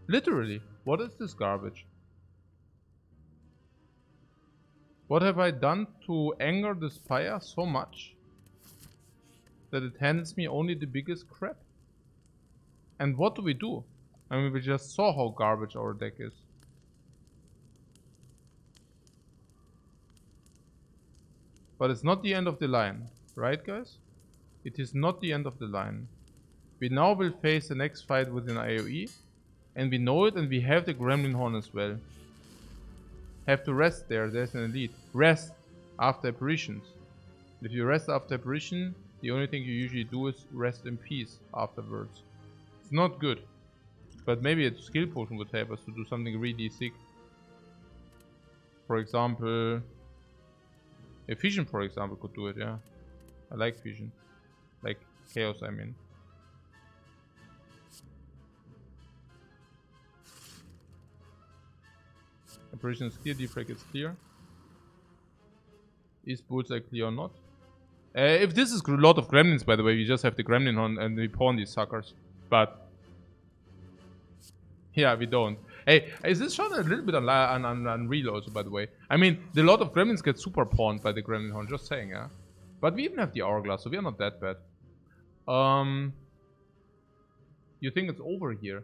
Literally, what is this garbage? What have I done to anger the Spire so much that it hands me only the biggest crap? And what do we do? I mean, we just saw how garbage our deck is. But it's not the end of the line, right guys? It is not the end of the line. We now will face the next fight with an AoE. And we know it, and we have the Gremlin Horn as well. Have to rest there, there's an elite. Rest after apparitions. If you rest after apparition, the only thing you usually do is rest in peace afterwards. It's not good. But maybe a skill potion would help us to do something really sick. For example... A Fission, for example, could do it, yeah. I like Fission. Like Chaos, I mean. Apparition is clear, defrag is clear. Is Bullseye clear or not? If this is a lot of gremlins, by the way, we just have the gremlin on and we pawn these suckers. But... yeah, we don't. Hey, is this shot a little bit unreal also, by the way? I mean, the lot of gremlins get super pawned by the gremlin horn, just saying, yeah? But we even have the hourglass, so we are not that bad. You think it's over here?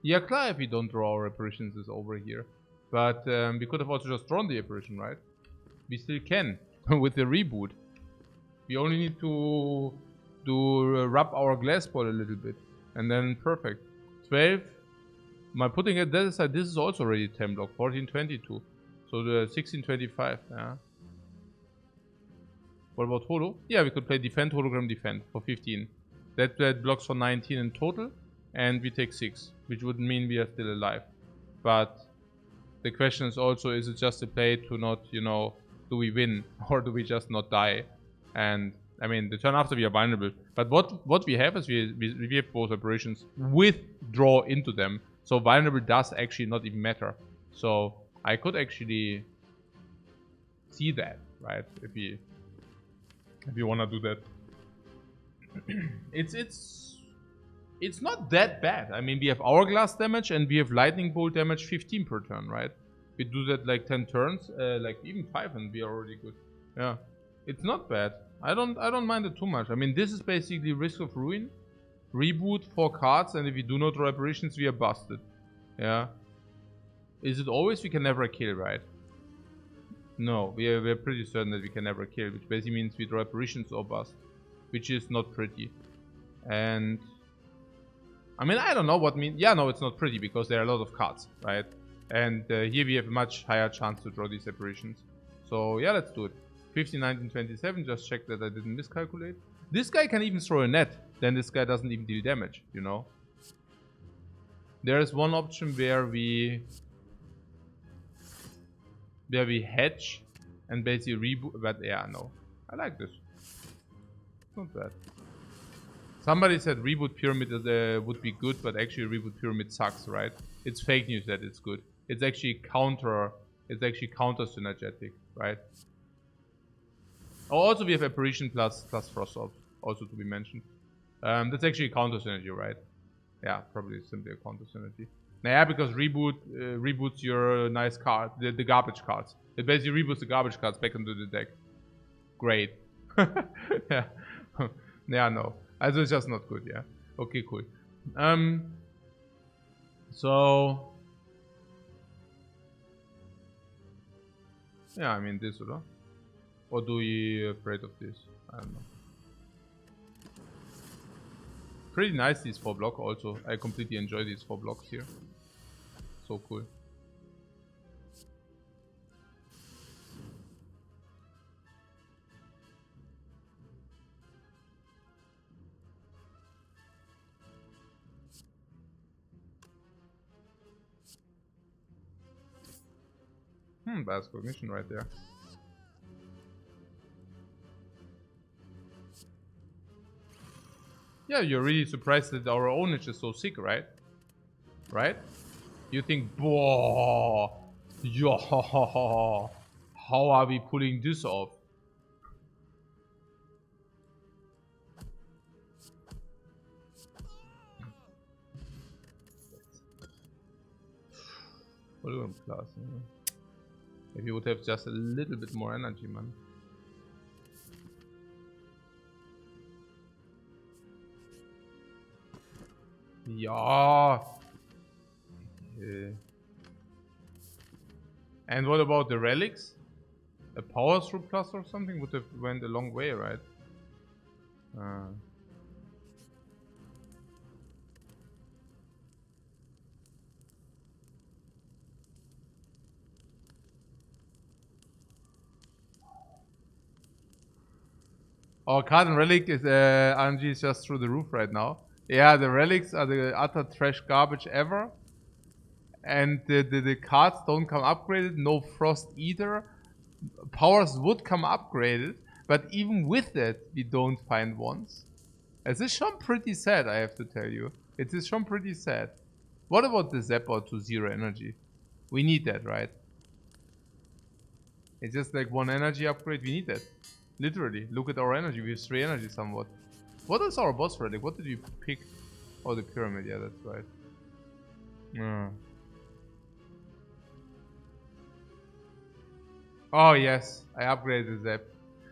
Yeah, klar, if we don't draw our apparitions, it's over here. But we could have also just drawn the apparition, right? We still can, with the reboot. We only need to rub our glass ball a little bit. And then perfect. 12. My putting it that aside, this is also already 10 block, 1422. So the 1625, yeah. What about holo? Yeah, we could play defend, hologram, defend for 15. That blocks for 19 in total, and we take 6, which would mean we are still alive. But the question is also, is it just a play to not, you know, do we win or do we just not die? And I mean, the turn after we are vulnerable. But what we have is we have both apparitions with draw into them. So vulnerable does actually not even matter. So I could actually see that, right? If you wanna do that. It's not that bad. I mean, we have hourglass damage and we have lightning bolt damage 15 per turn, right? We do that like 10 turns, like even 5, and we are already good. Yeah, it's not bad. I don't mind it too much. I mean, this is basically Risk of Ruin. Reboot 4 cards, and if we do not draw apparitions, we are busted. Yeah. Is it always we can never kill, right? No, we're pretty certain that we can never kill, which basically means we draw apparitions or bust, which is not pretty. And I mean, I don't know what mean. Yeah, no, it's not pretty because there are a lot of cards, right? And here we have a much higher chance to draw these apparitions. So yeah, let's do it. 15, 19, 27. Just check that I didn't miscalculate. This guy can even throw a net. Then this guy doesn't even deal damage, you know. There is one option where we hedge and basically reboot. But yeah, no, I like this. It's not bad. Somebody said reboot pyramid would be good, but actually reboot pyramid sucks, right? It's fake news that it's good. It's actually counter synergetic, right? Oh, also we have apparition plus frost orb, also to be mentioned. That's actually counter synergy, right? Yeah, probably simply a counter synergy. Yeah, because reboots your nice card, the garbage cards. It basically reboots the garbage cards back into the deck. Great. Yeah. Yeah, no. Also it's just not good, yeah. Okay, cool. So yeah, I mean this, or do you afraid of this? I don't know. Pretty nice these 4 blocks also. I completely enjoy these 4 blocks here. So cool. Bias cognition right there. Yeah, you're really surprised that our ownage is so sick, right? Right? You think, whoa, yo, how are we pulling this off? Polygon class. Yeah. If you would have just a little bit more energy, man. Yeah. And what about the relics? A power through plus or something would have went a long way, right? Our card and relic is RNG is just through the roof right now. Yeah, the relics are the utter trash garbage ever. And the cards don't come upgraded, no frost either. Powers would come upgraded, but even with that, we don't find ones. It is shown pretty sad, I have to tell you. It is shown pretty sad. What about the Zapper to 0 energy? We need that, right? It's just like 1 energy upgrade, we need that. Literally, look at our energy, we have 3 energy somewhat. What is our boss relic? What did we pick? Oh, the pyramid, yeah, that's right. Oh yes, I upgraded the Zap.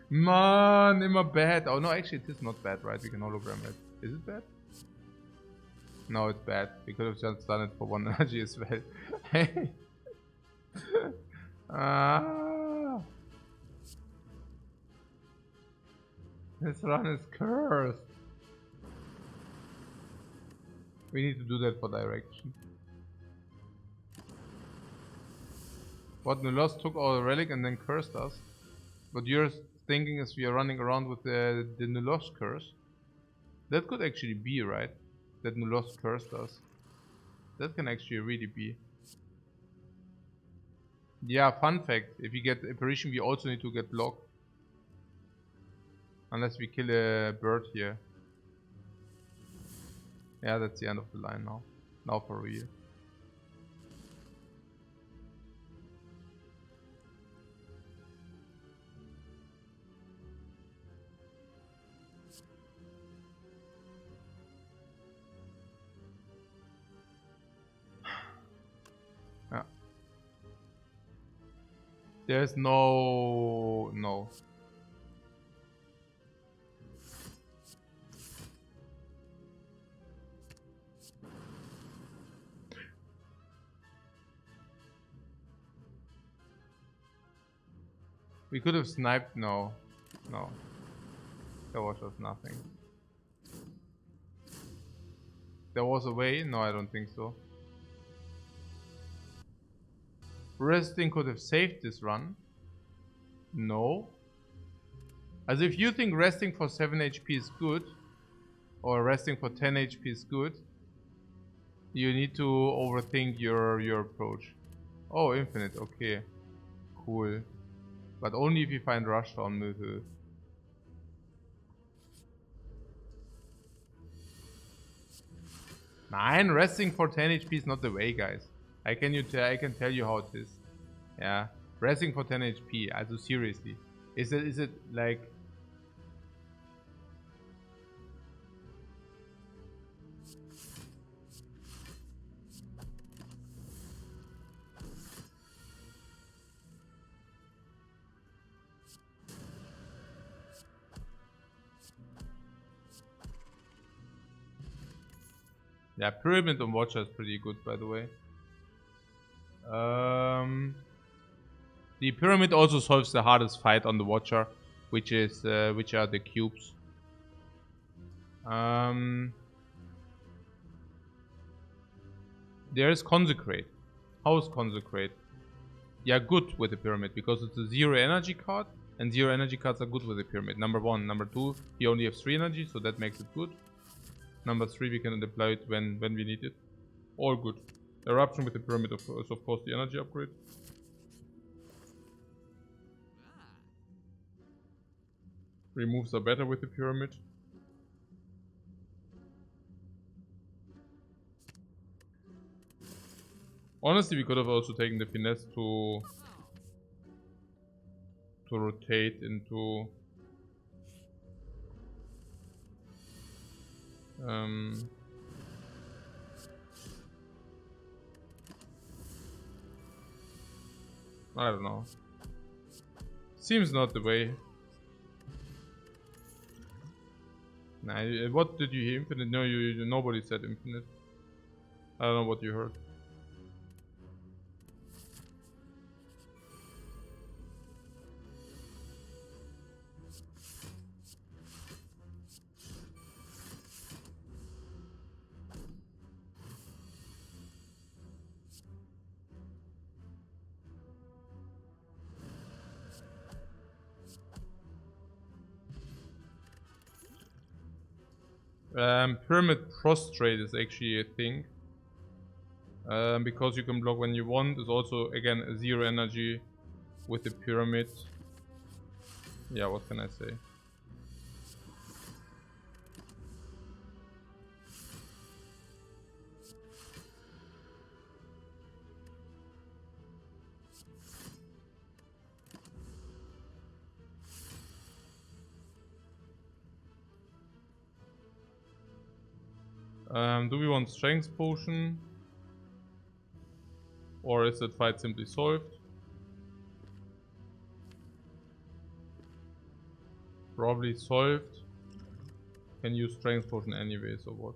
Man, immer bad. Oh no, actually it is not bad, right? We can hologram it. Is it bad? No, it's bad. We could have just done it for 1 energy as well. Ah. This run is cursed. We need to do that for direction. What, Nulos took our relic and then cursed us? What you're thinking is we are running around with the Nulos curse? That could actually be, right? That Nulos cursed us. That can actually really be. Yeah, fun fact. If we get apparition, we also need to get block. Unless we kill a bird here. Yeah, that's the end of the line now. Now for real. Yeah. There's no. We could have sniped. No. There was just nothing. There was a way? No, I don't think so. Resting could have saved this run. No. As if you think resting for 7 HP is good, or resting for 10 HP is good, you need to overthink your approach. Oh, infinite, okay. Cool. But only if you find rush on the. Nine, resting for 10 HP is not the way, guys. I can tell you how it is. Yeah. Resting for 10 HP, also seriously. Is it like... Yeah, Pyramid on Watcher is pretty good, by the way. The Pyramid also solves the hardest fight on the Watcher, which are the cubes. There is Consecrate. How is Consecrate? Yeah, good with the Pyramid, because it's a 0 energy card, and 0 energy cards are good with the Pyramid. Number 1. Number 2, we only have 3 energy, so that makes it good. Number 3, we can deploy it when we need it. All good. Eruption with the Pyramid is of course the energy upgrade. Removes are better with the Pyramid. Honestly, we could have also taken the Finesse to rotate into... I don't know. Seems not the way. Nah, what did you hear? Infinite? No, nobody said infinite. I don't know what you heard. Pyramid prostrate is actually a thing. Because you can block when you want. It's also again a 0 energy with the pyramid. Yeah, what can I say? Do we want strength potion? Or is that fight simply solved? Probably solved. Can use strength potion anyway, so what?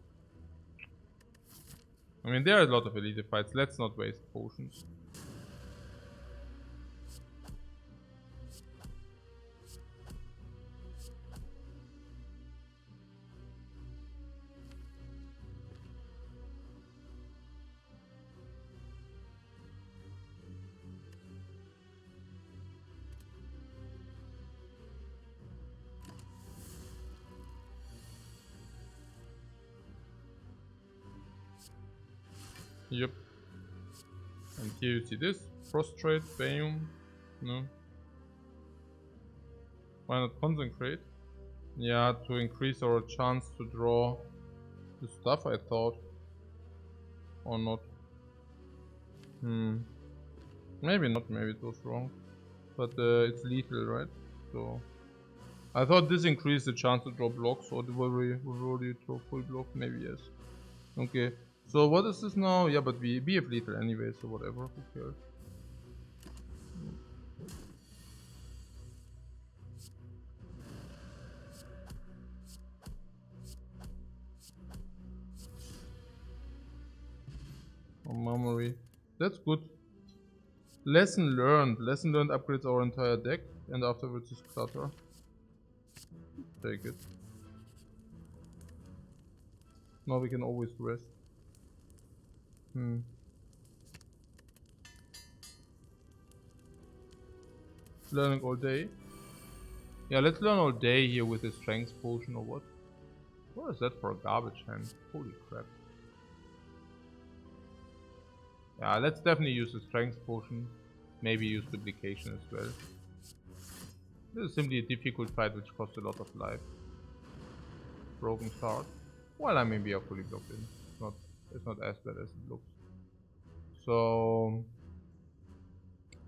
I mean, there are a lot of elite fights. Let's not waste potions. Yep. And here you see this. Prostrate, Bam. No. Why not consecrate? Yeah, to increase our chance to draw the stuff, I thought. Or not. Maybe not, maybe it was wrong. But it's lethal, right? So I thought this increased the chance to draw blocks, or will we already draw full block? Maybe yes. Okay. So what is this now? Yeah, but we have lethal anyway, so whatever. Who cares? Oh, memory. That's good. Lesson learned. Lesson learned upgrades our entire deck, and afterwards is clutter. Take it. Now we can always rest. Learning all day. Yeah, let's learn all day here with the strength potion or what? What is that for a garbage hand? Holy crap. Yeah, let's definitely use the strength potion. Maybe use duplication as well. This is simply a difficult fight which costs a lot of life. Broken shard. Well, I mean we are fully blocked in. It's not as bad as it looks. So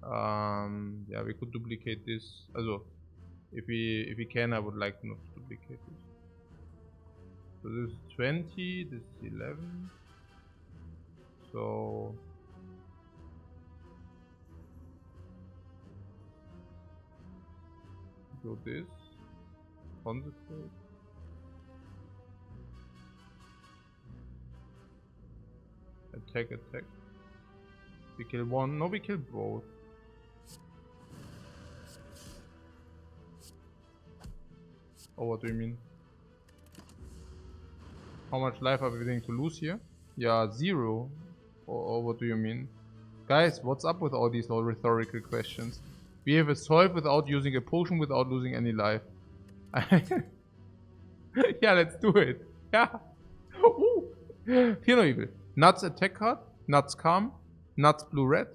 yeah, we could duplicate this. Also, if we can, I would like not to duplicate this. So this is 20, this is 11. So do this. Consecrate. Attack. We kill one. No, we kill both. Oh, what do you mean? How much life are we willing to lose here? Yeah, 0. Or what do you mean? Guys, what's up with all these rhetorical questions? We have a solve without using a potion, without losing any life. Yeah, let's do it. Yeah. Fear no evil. Nuts attack card. Nuts calm. Nuts blue red.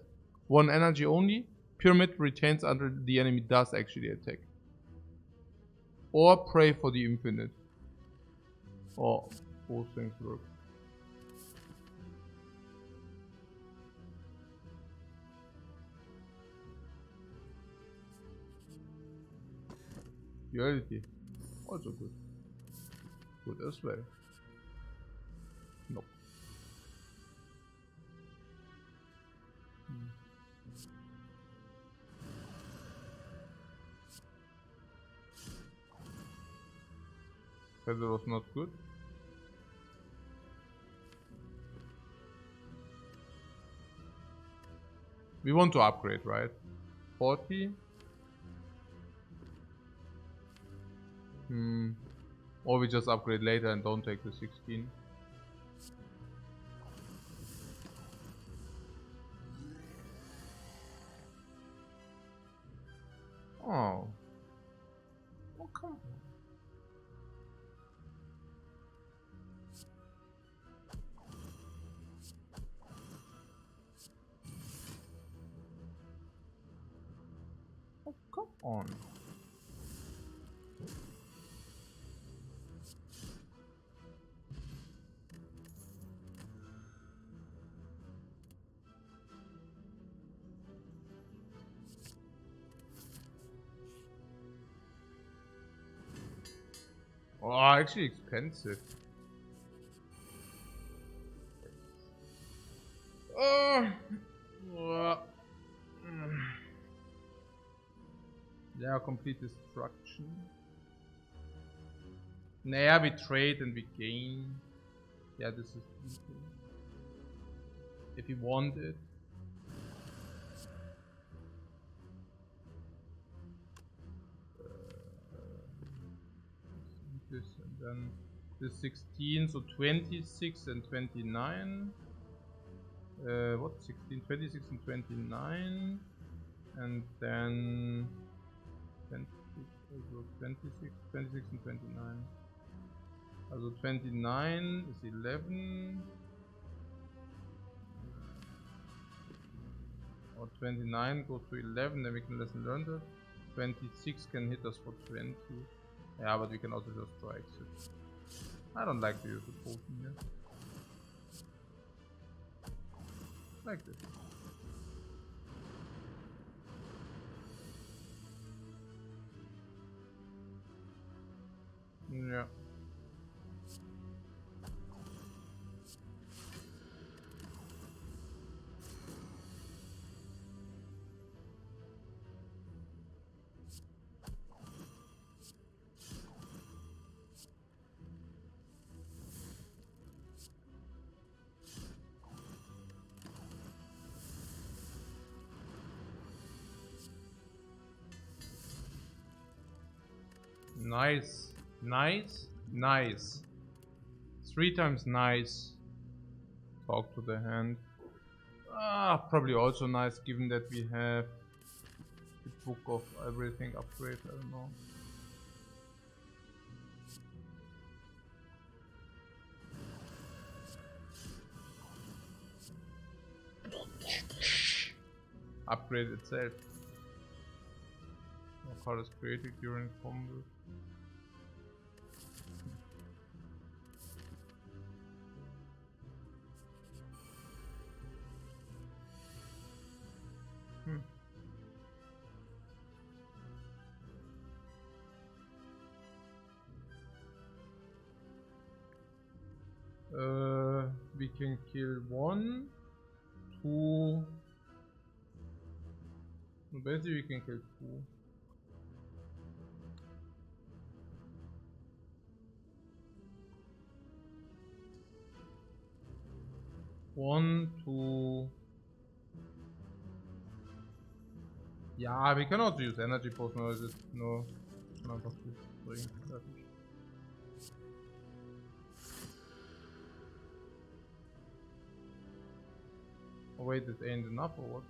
1 energy only. Pyramid retains until the enemy does actually attack. Or pray for the infinite. Or both things work. Duality. Also good. Good as well. Nope. Okay, that was not good. We want to upgrade, right? 40. Or we just upgrade later and don't take the 16. Oh. Oh, come on. Oh, come on. Oh, actually expensive. Yeah, complete destruction. Naja, we trade and we gain. Yeah, this is easy. If you want it. This and then this 16, so 26 and 29. What 16, 26 and 29, and then 26, also 26, 26 and 29. Also 29 is 11. Or 29 goes to 11, then we can lesson learn that. 26 can hit us for 20. Yeah, but we can also just try exit. I don't like to use the potion here. Like this. Yeah. Nice, nice, nice. 3 times nice. Talk to the hand. Probably also nice given that we have the book of everything upgrade, I don't know. Upgrade itself. No card is created during combat. We can kill 1, 2. No, basically we can kill 2. One, 2. Yeah, we can also use energy potion, or is it no? Einfach die 3. Fertig. Oh wait, this ain't enough or what?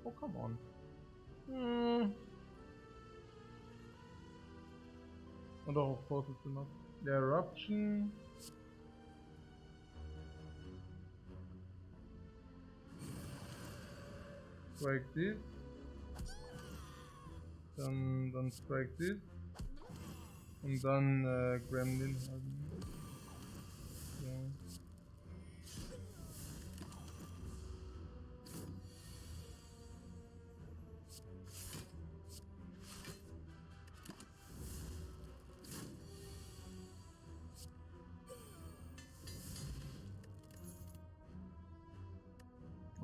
Oh, come on. And of course it's enough. The eruption. Strike this. Dann strike this. Und dann Gremlin haben. Ja.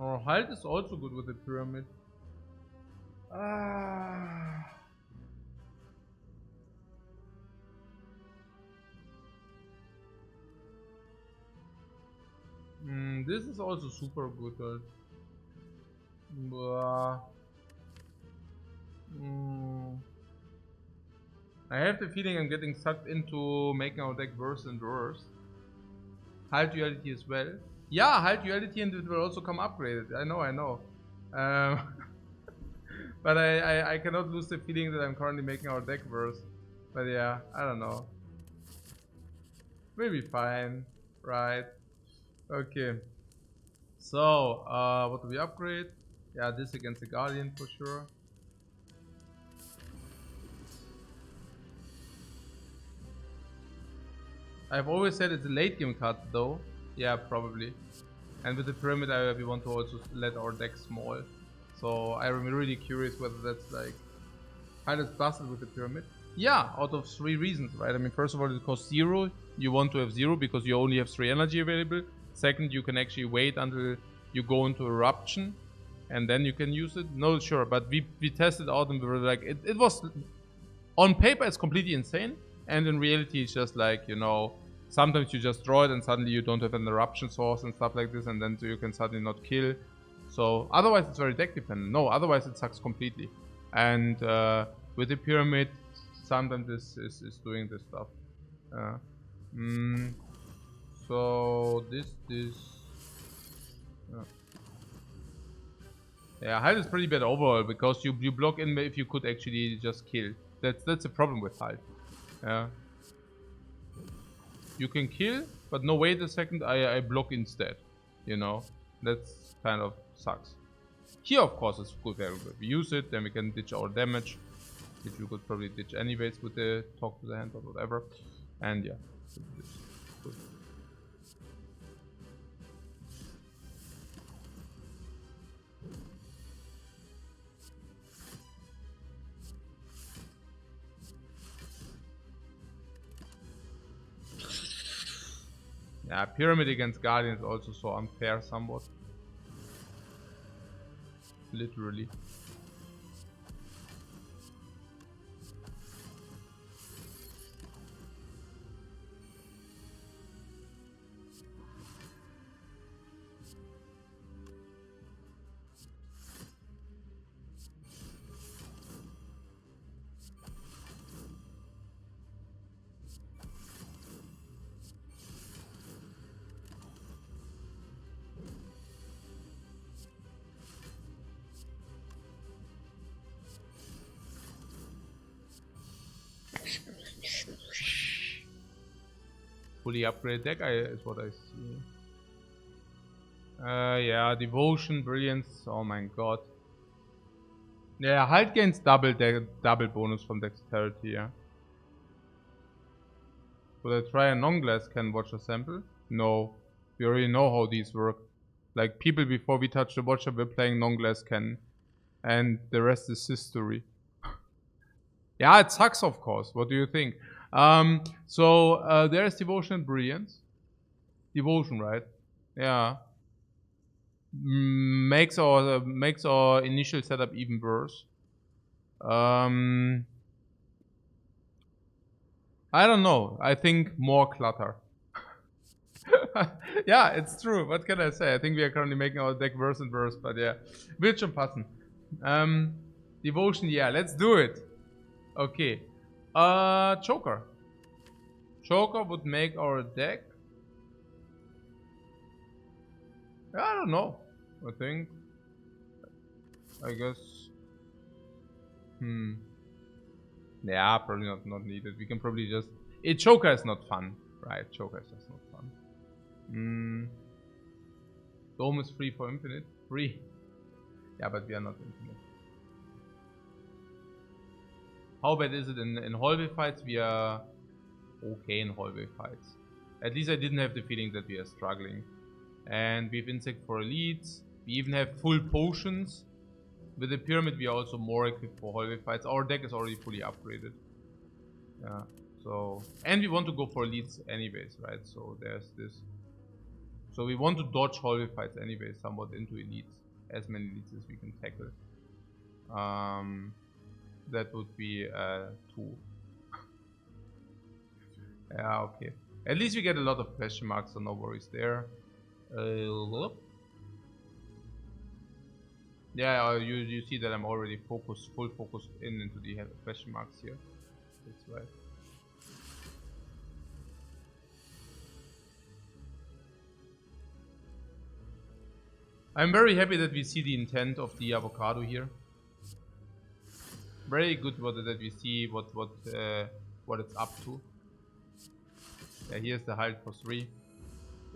Oh, Halt is also good with the pyramid. This is also super good. I have the feeling I'm getting sucked into making our deck worse and worse. Halt duality as well. Yeah, halt duality, and it will also come upgraded. I know. But I cannot lose the feeling that I'm currently making our deck worse. But yeah, I don't know. We'll be fine, right? Okay. So, what do we upgrade? Yeah, this against the Guardian for sure. I've always said it's a late game card though. Yeah, probably. And with the Pyramid, we want to also let our deck small. So I'm really curious whether that's like kind of busted with the Pyramid. Yeah, out of 3 reasons, right? I mean, first of all, it costs 0. You want to have 0 because you only have 3 energy available. Second, you can actually wait until you go into Eruption and then you can use it. No, sure, but we tested out and we were like, it was, on paper, it's completely insane. And in reality, it's just like, you know, sometimes you just draw it and suddenly you don't have an Eruption source and stuff like this, and then so you can suddenly not kill. So otherwise it's very deck dependent. No, otherwise it sucks completely. And with the Pyramid, sometimes this is doing this stuff. So this. Yeah, Halt is pretty bad overall because you block in if you could actually just kill. That's a problem with Halt. Yeah. You can kill, but no, wait a second, I block instead. You know, that's kind of sucks. Here, of course, it's good. We use it, then we can ditch our damage, which we could probably ditch anyways with the talk to the hand or whatever. And yeah, good. Yeah, Pyramid against Guardian is also so unfair somewhat. Literally. Fully upgraded deck is what I see. Yeah, Devotion, Brilliance, oh my god. Yeah, Halt gains double bonus from Dexterity, yeah. Would I try a non-glass can watcher sample? No. We already know how these work. Like, people before we touch the watcher were playing non-glass can. And the rest is history. Yeah, it sucks, of course. What do you think? There's Devotion and Brilliance. Devotion, right? Yeah. Makes our initial setup even worse. I don't know. I think more clutter. Yeah, it's true. What can I say? I think we are currently making our deck worse and worse, but yeah. Wird schon passen. Devotion, yeah, let's do it. Okay. Joker. Joker would make our deck. I don't know. I think. I guess. Yeah, probably not needed. We can probably just. Joker is not fun, right? Joker is just not fun. Dome is free for infinite. Free. Yeah, but we are not infinite. How bad is it in hallway fights? We are okay in hallway fights. At least I didn't have the feeling that we are struggling. And we have insect for elites. We even have full potions. With the Pyramid, we are also more equipped for hallway fights. Our deck is already fully upgraded. Yeah. So, and we want to go for elites anyways, right? So there's this. So we want to dodge hallway fights anyways, somewhat into elites. As many elites as we can tackle. That would be 2. Yeah, okay. At least we get a lot of question marks, so no worries there. Whoop. Yeah, you see that I'm already focused, full focused into the question marks here. That's right. I'm very happy that we see the intent of the avocado here. Very good that we see what it's up to. Yeah, here's the height for 3.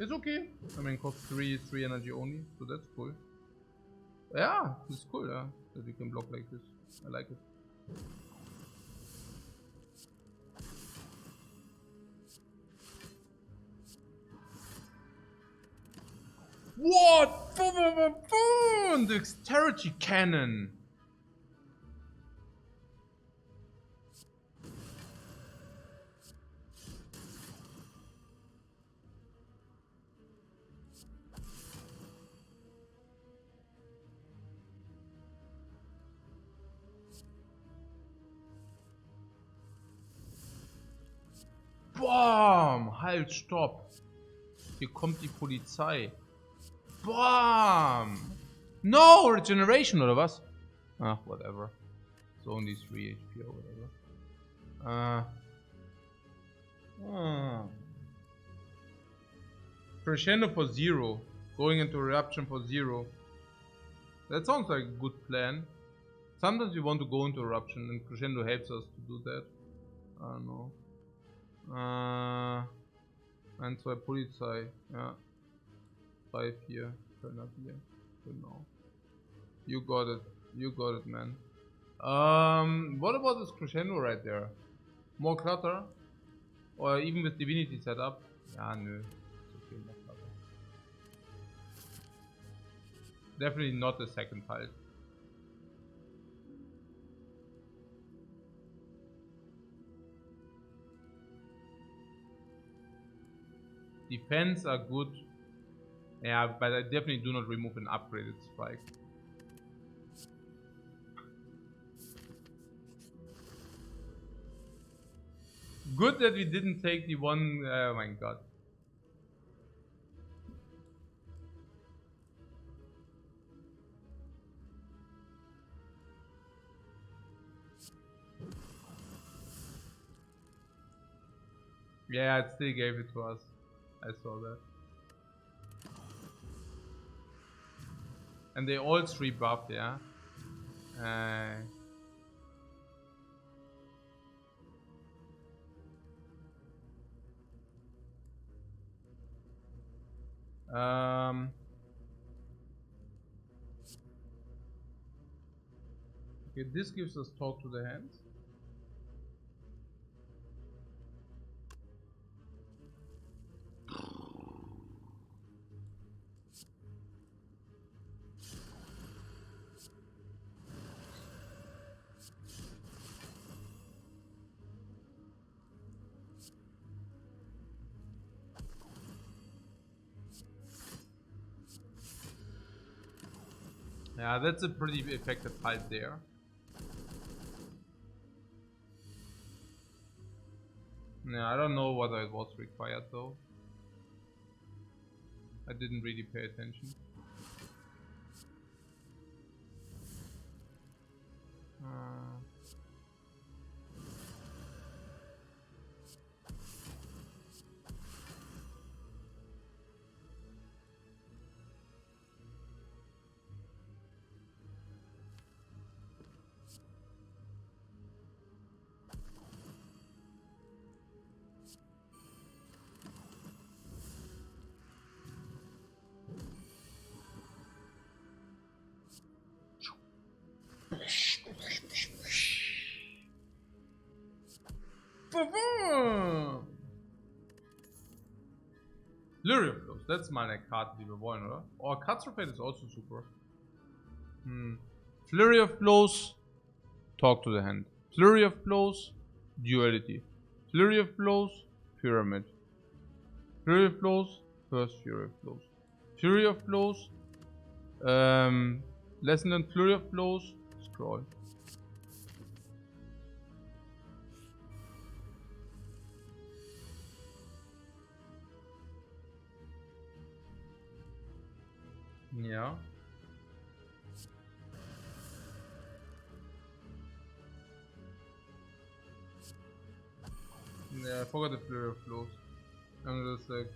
It's okay. I mean, cost 3 is 3 energy only, so that's cool. Yeah, it's cool, yeah, that we can block like this. I like it. What? Boom! Dexterity cannon! Bam! Halt, stopp! Hier kommt die Polizei. Bam! No! Regeneration oder was? Ah, whatever. It's only 3 HP or whatever. Crescendo for 0. Going into eruption for 0. That sounds like a good plan. Sometimes we want to go into eruption and crescendo helps us to do that. I don't know. 1, 2 Polizei. Ja. 3, 4. Kölner Bier. Genau. You got it. You got it, man. What about this crescendo right there? More clutter? Or even with divinity setup? Ja, nö. It's okay, more clutter. Definitely not the second halt. Defense are good. Yeah, but I definitely do not remove an upgraded spike. Good that we didn't take the one. Oh my god. Yeah, it still gave it to us. I saw that. And they all 3 buffed, yeah. Okay, this gives us talk to the hands. Yeah, that's a pretty effective fight there. Yeah, I don't know whether it was required though. I didn't really pay attention. Flurry of Blows, that's meine Karte, die wir wollen, oder? Oh, Catastrophe is also super. Flurry of Blows, talk to the hand. Flurry of Blows, duality. Flurry of Blows, pyramid. Flurry of Blows, first Fury of Blows. Fury of Blows, lesson than Flurry of Blows, scroll. Yeah. Yeah, I forgot the flurry of blows. I'm just like,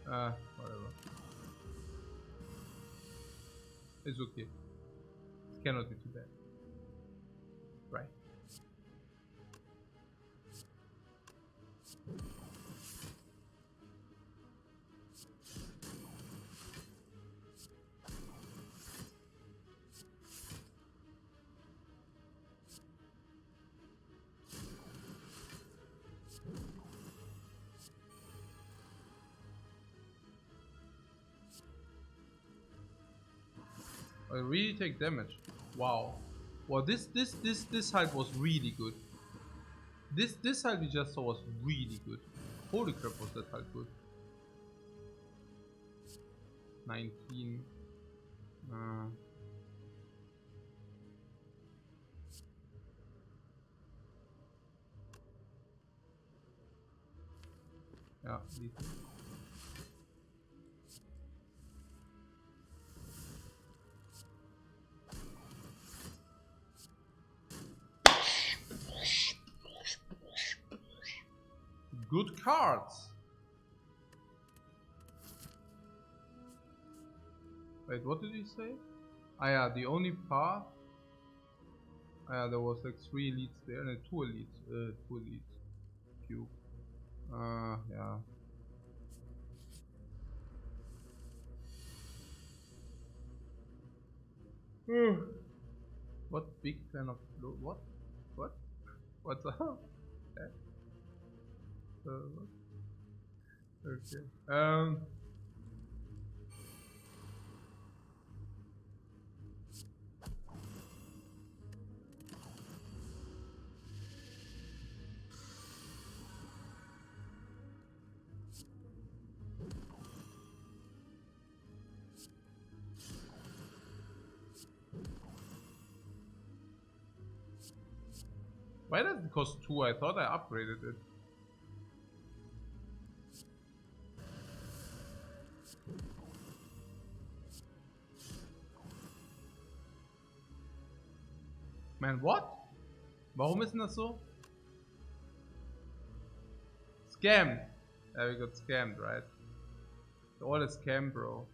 whatever. It's okay. It cannot be too bad. Right. I really take damage. Wow. Well, this side was really good. This side we just saw was really good. Holy crap, was that side good. 19. Yeah, decent. Good cards. Wait, what did he say? Ah yeah, the only path. Ah yeah, there was like 3 elites there and 2 elites. 2 elites. Cube. Yeah. What big fan of blue? What? What? What's up? What? Okay. Why does it cost 2? I thought I upgraded it. Man, what? Warum ist denn das so? Scammed. Yeah, we got scammed, right? All a scam, bro.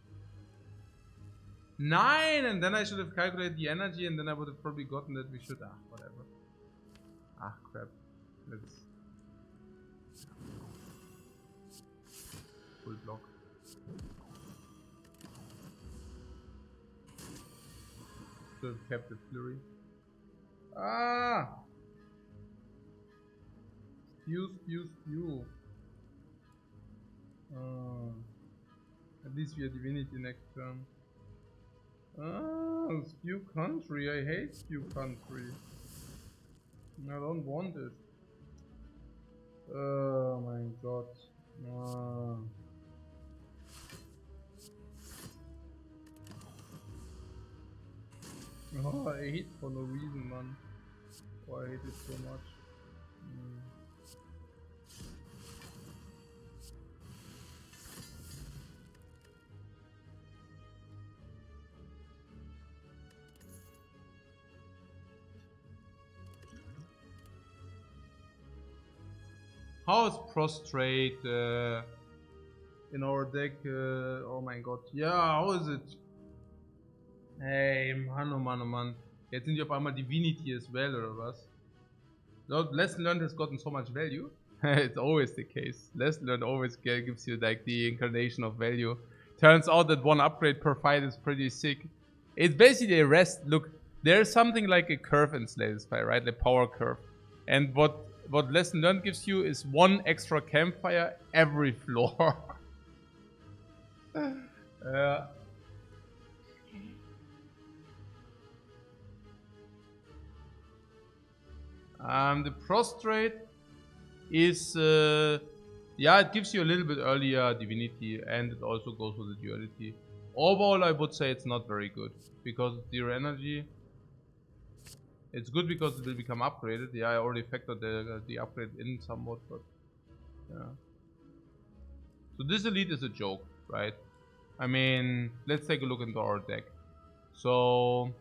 9, and then I should have calculated the energy, and then I would have probably gotten that we should. Whatever. Crap. Let's. Full block. Still kept the flurry. Spew. At least we are divinity next turn. Spew country. I hate spew country. I don't want it. Oh my god. Oh, I hate for no reason, man. Oh, I hate it so much. How is prostrate in our deck? Oh mein Gott. Ja, how is it? Hey, Mann, oh Mann, oh Mann. Jetzt sind die auf einmal Divinity as well, oder was? Lesson learned has gotten so much value. It's always the case. Lesson learned always gives you like the incarnation of value. Turns out that 1 upgrade per fight is pretty sick. It's basically a rest. Look, there's something like a curve in Slay Spire, right? The power curve. And what Lesson Learned gives you is 1 extra campfire every floor. The prostrate is yeah, it gives you a little bit earlier divinity, and it also goes with the duality. Overall, I would say it's not very good because it's 0 energy. It's good because it will become upgraded. Yeah, I already factored the upgrade in somewhat, but yeah. So this elite is a joke, right? I mean, let's take a look into our deck. So,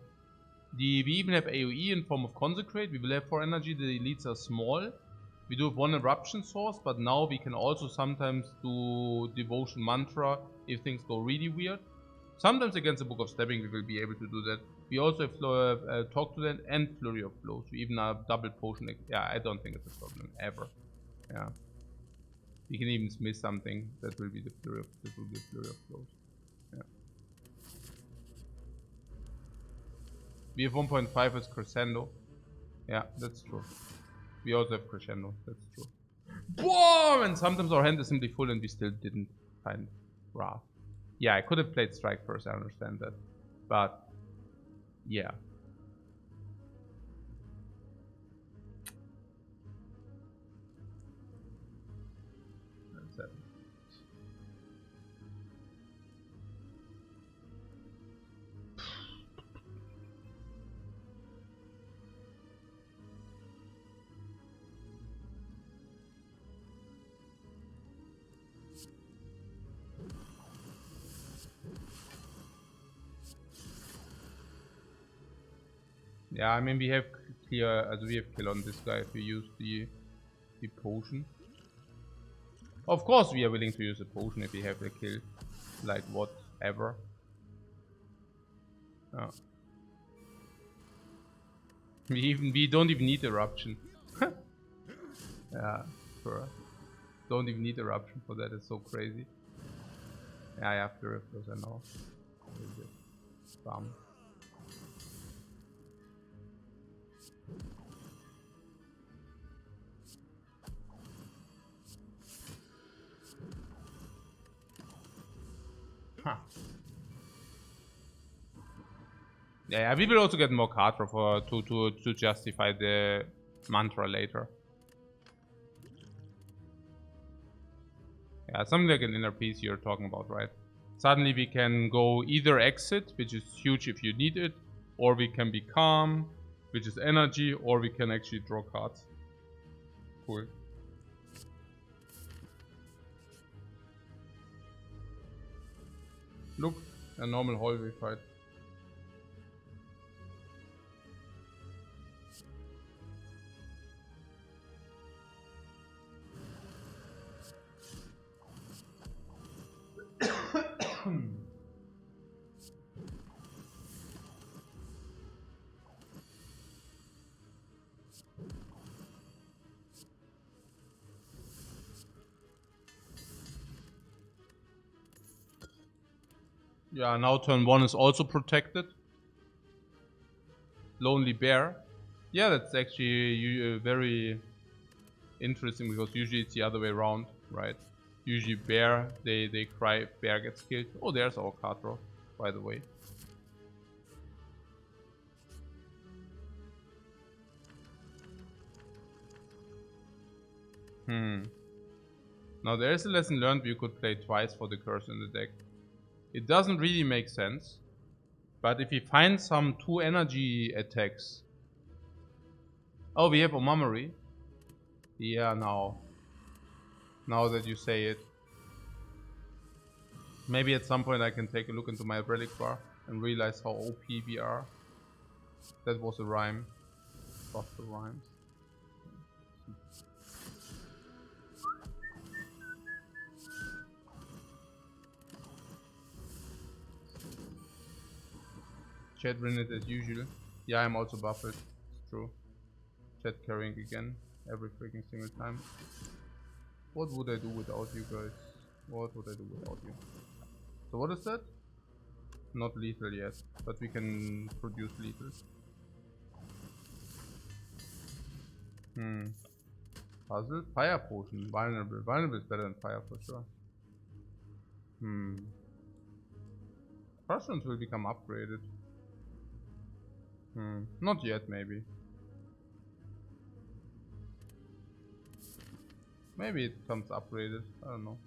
we even have AoE in form of Consecrate. We will have 4 energy. The elites are small. We do have 1 Eruption Source, but now we can also sometimes do Devotion Mantra if things go really weird. Sometimes against the Book of Stabbing we will be able to do that. We also have Talk to Land and Flurry of Blows. We even have double potion. Yeah, I don't think it's a problem ever. Yeah. We can even smith something. That will be the Flurry of Blows. Yeah. We have 1.5 as Crescendo. Yeah, that's true. We also have Crescendo. That's true. Boom! And sometimes our hand is simply full and we still didn't find Wrath. Yeah, I could have played Strike first, I understand that. But, yeah. That's it. Yeah, I mean we have kill on this guy if we use the potion. Of course we are willing to use a potion if we have the kill. Like whatever. Oh. We don't even need eruption. Yeah, sure. Don't even need eruption for that, it's so crazy. Yeah, I have to refuse, I know. Bam. Huh. Yeah, we will also get more card draw to justify the mantra later. Yeah, something like an inner peace you're talking about, right? Suddenly we can go either exit, which is huge if you need it, or we can be calm, which is energy, or we can actually draw cards. Cool. Look, a normal hallway fight. Yeah, now turn 1 is also protected. Lonely Bear. Yeah, that's actually very interesting because usually it's the other way around, right? Usually Bear, they cry if Bear gets killed. Oh, there's our card draw, by the way. Now there is a lesson learned where you could play twice for the curse in the deck. It doesn't really make sense. But if you find some 2 energy attacks. Oh, we have Omamori. Yeah, now that you say it. Maybe at some point I can take a look into my relic bar and realize how OP we are. That was a rhyme. Trust the rhymes. Chat win it as usual. Yeah, I'm also buffed. It's true. Chat carrying again. Every freaking single time. What would I do without you guys? What would I do without you? So what is that? Not lethal yet, but we can produce lethal. Puzzle? Fire potion. Vulnerable. Vulnerable is better than fire for sure. Crush will become upgraded. Not yet, maybe. Maybe it comes upgraded. I don't know.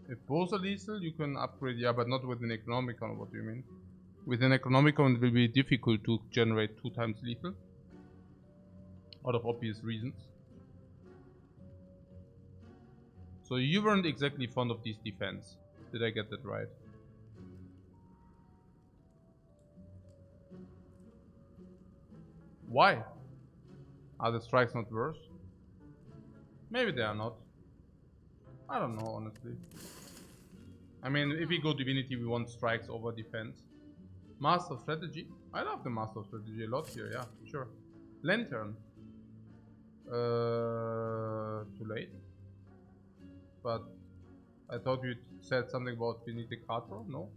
If both are lethal, you can upgrade, yeah, but not with an Economicon, what do you mean? With an Economicon it will be difficult to generate 2 times lethal. Out of obvious reasons. So you weren't exactly fond of these defense. Did I get that right? Why? Are the strikes not worse? Maybe they are not. I don't know, honestly. I mean, if we go Divinity, we want strikes over defense. Master of Strategy? I love the Master of Strategy a lot here, yeah, sure. Lantern. Too late. But I thought you said something about we need the card draw, no?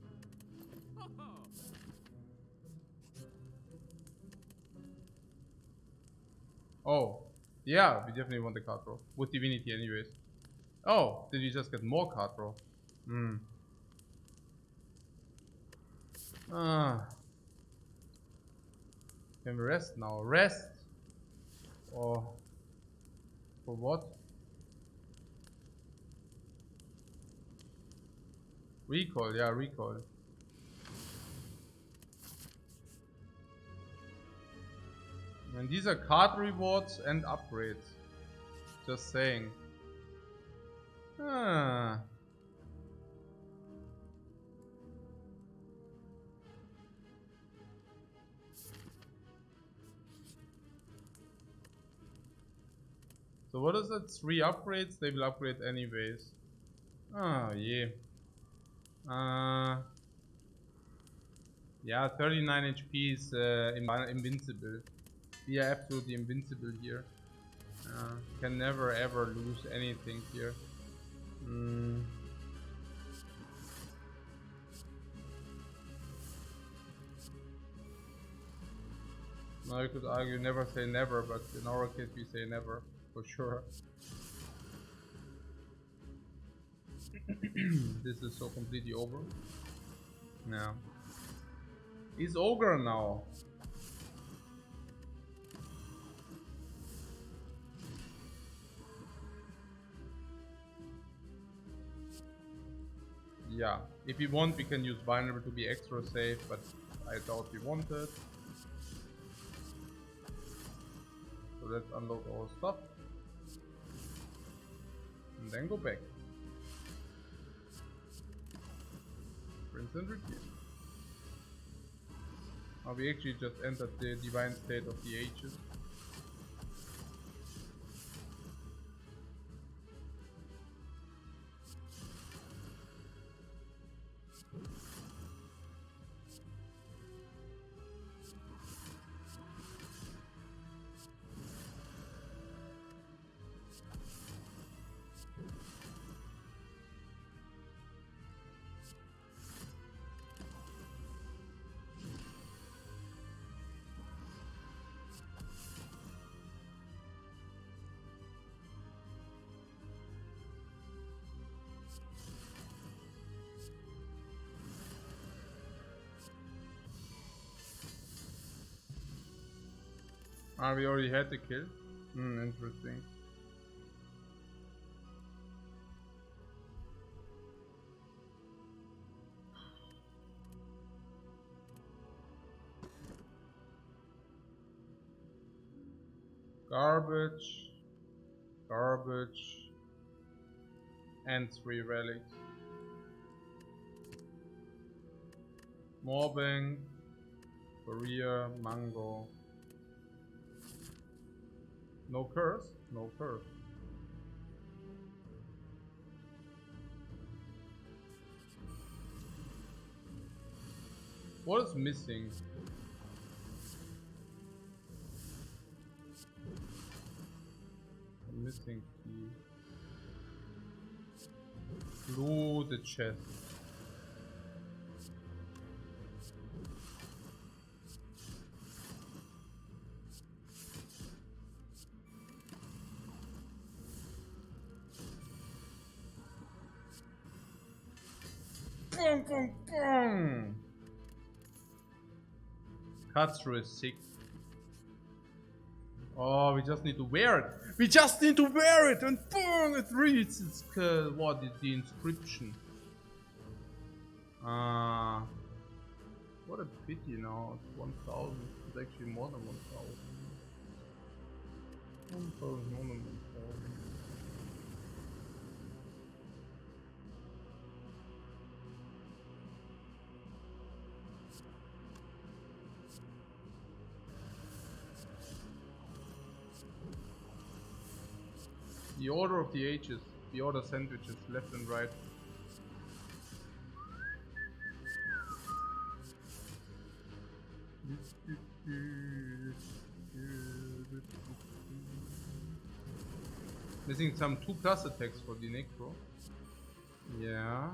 Oh, yeah, we definitely want the card draw. With Divinity anyways. Oh, did you just get more card draw? Hmm. Ah. Can we rest now? Rest? Or for what? Recall, yeah, recall. And these are card rewards and upgrades. Just saying. Ah. So what is it? 3 upgrades? They will upgrade anyways. Oh yeah. Yeah, 39 HP is invincible. We are absolutely invincible here. Can never ever lose anything here. Now you could argue never say never, but in our case we say never, for sure. This is so completely over. Yeah. He's ogre now. Yeah, if we want we can use vulnerable to be extra safe, but I doubt we want it. So let's unload our stuff. And then go back. Rinse and repeat. Now we actually just entered the divine state of the ages. Ah, we already had the kill. Interesting. Garbage. Garbage. And 3 relics. Morbang. Korea. Mango. No curse? No curse. What is missing? Missing key. Blue the chest. Boom, boom, boom. Cut through is sick. Oh, we just need to wear it. We just need to wear it, and boom, it reads. It's what is the inscription? What What a pity now. It's 1,000. It's actually more than 1,000. 1,000, more than 1,000. The order of the ages. The order sandwiches, left and right. Missing some 2+ attacks for the Necro. Yeah.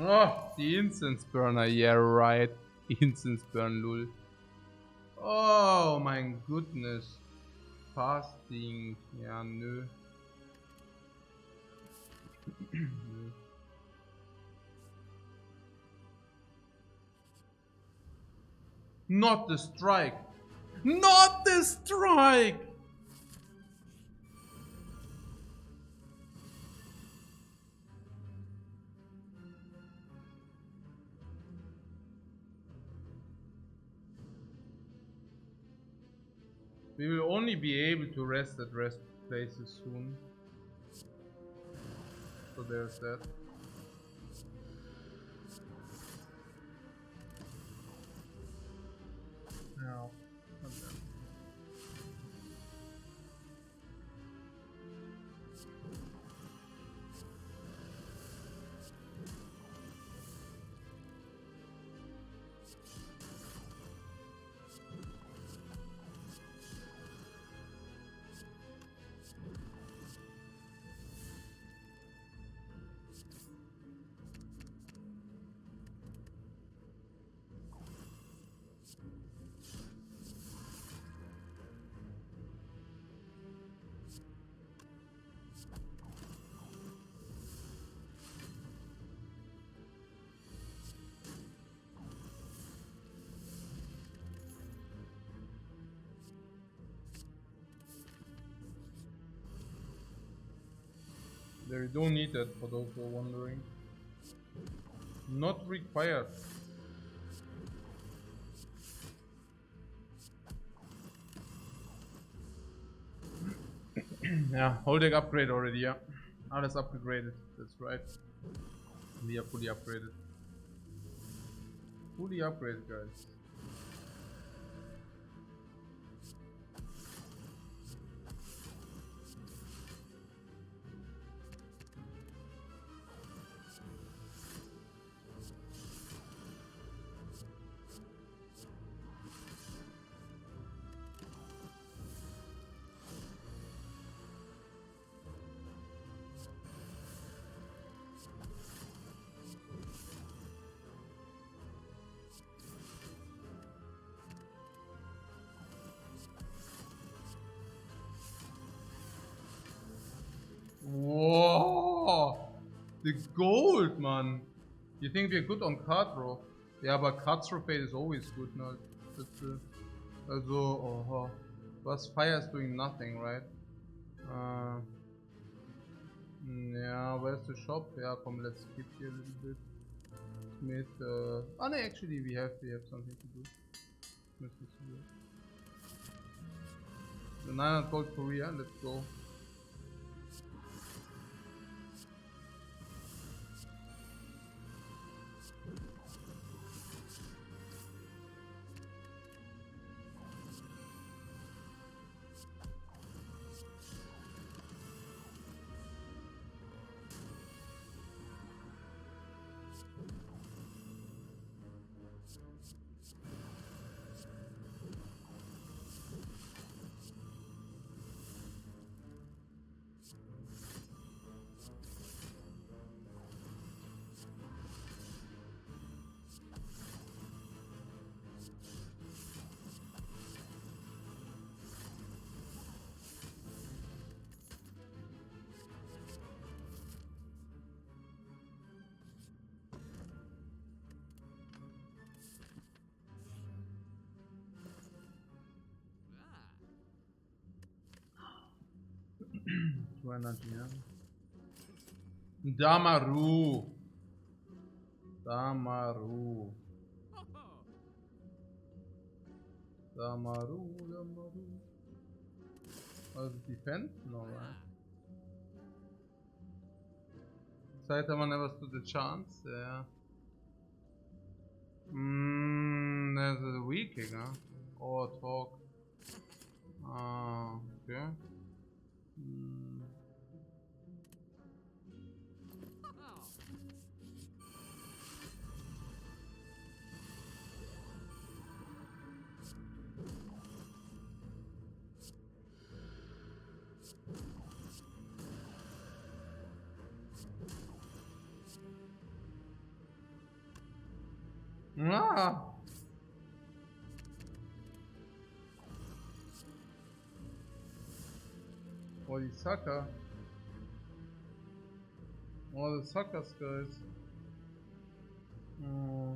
Oh, the incense burner, yeah right. Incense burn, lul. Oh my goodness. Fasting, ja nö. Not the strike! Not the strike! We will only be able to rest at rest places soon. So there's that. No. There, you don't need that for those who are wondering. Not required. Yeah, whole deck upgrade already, yeah. Ah, that's upgraded, that's right. We are fully upgraded. Fully upgraded, guys. Whoa! The gold, man! You think we're good on card draw? Yeah, but card draw fate is always good now. That's also, but Spire is doing nothing, right? Yeah, where's the shop? Yeah, come, let's skip here a little bit. Smith, oh no, actually we have something to do. Let's see. The 900 gold Korea, let's go. more energy, yeah. Damaru. Damaru. Damaru, Damaru. Defense? No, right? Saitama never stood a chance, yeah. There's a weaking, huh? Or talk. Okay. Ah! Oh, die Sucker. Oh, the suckers, guys. Oh.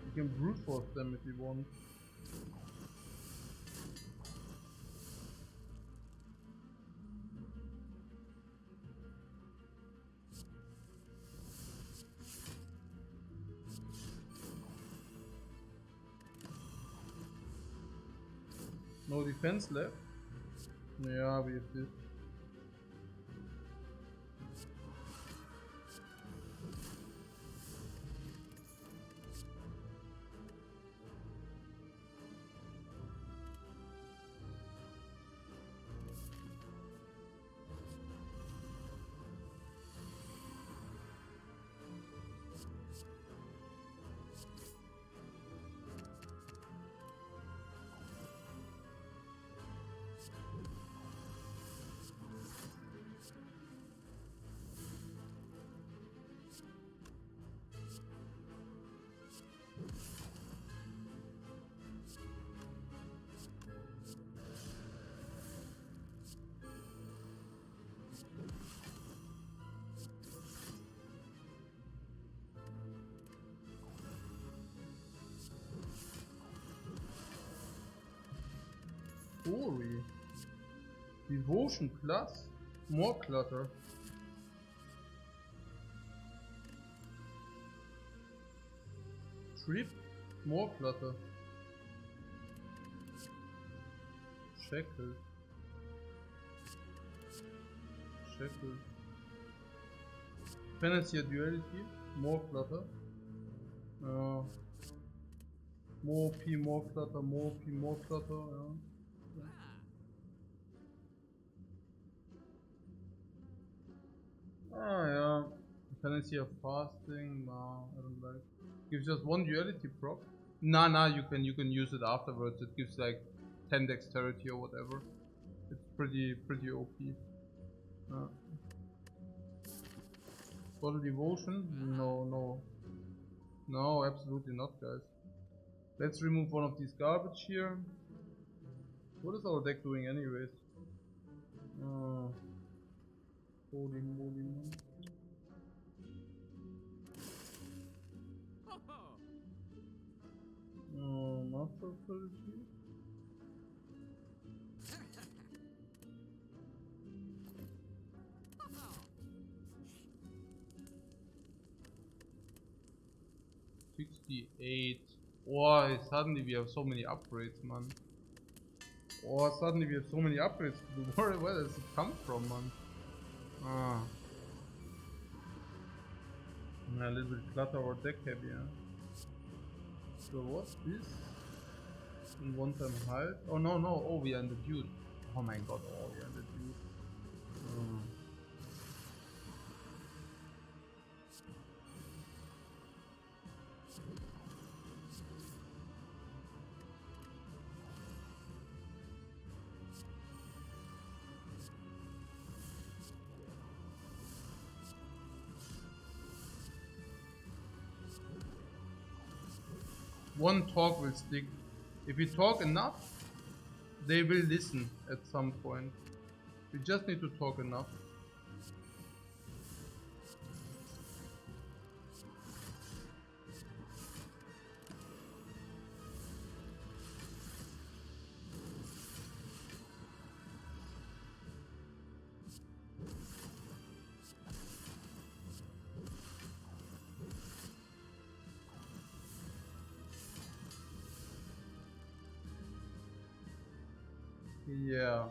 You can brute force them if you want. No defense left. Yeah, we have this. Fury. Devotion plus more clutter. Trip, more clutter. Shackle. Shackle. Fantasy duality, more clutter. More P, more clutter, more P, more clutter. Yeah. Fantasy of fasting. No, I don't like. Gives just one duality proc. Nah, you can use it afterwards. It gives like 10 dexterity or whatever. It's pretty OP. Bottle devotion? No, absolutely not, guys. Let's remove one of these garbage here. What is our deck doing anyways? Holy moly. Master strategy. $68. Oh, suddenly we have so many upgrades, man. Oh, suddenly we have so many upgrades to do. Where does it come from, man? A little bit clutter or deck heavy, yeah. So what's this? And one time hide? Oh no, oh we are in the dude. Oh my god, oh we are in the dude. One talk will stick. If we talk enough, they will listen at some point. We just need to talk enough. Yeah.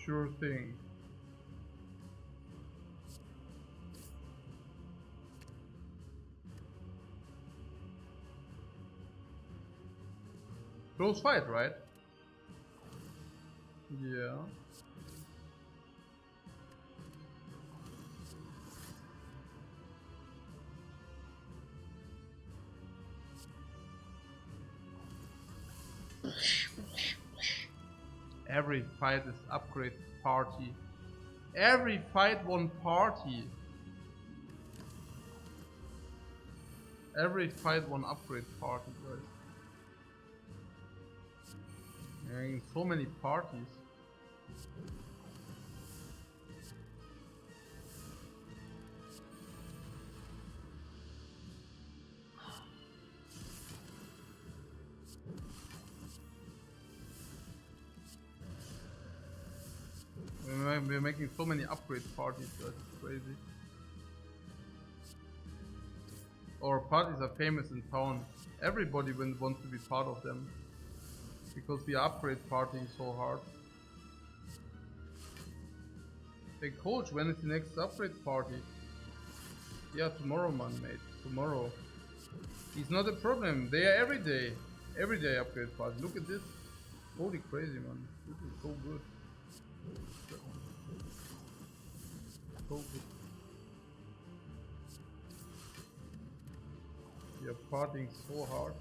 Sure thing. Close fight, right? Yeah. Every fight is upgrade party. Every fight one party. Every fight one upgrade party, guys. And so many parties. We're making so many upgrade parties, that's crazy. Our parties are famous in town. Everybody wants to be part of them. Because we are upgrade partying so hard. Hey coach, when is the next upgrade party? Yeah, tomorrow man, mate. Tomorrow. It's not a problem. They are every day. Every day upgrade party. Look at this. Holy crazy man. This is so good. So good. We are partying so hard.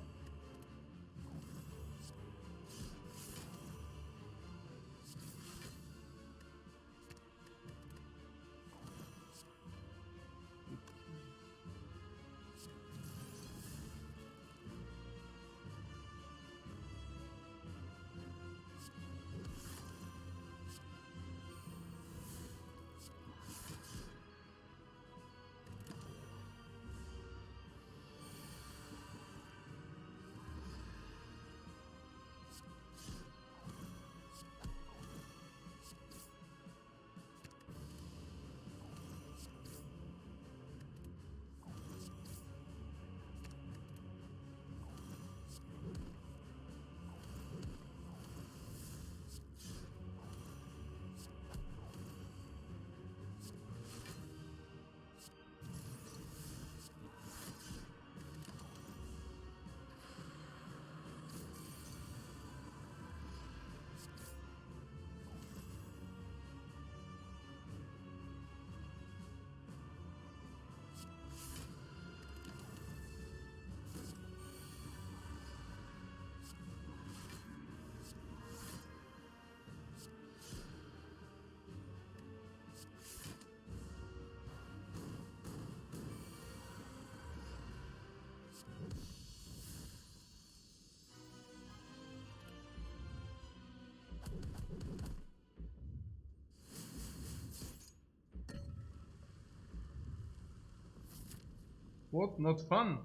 What? Not fun?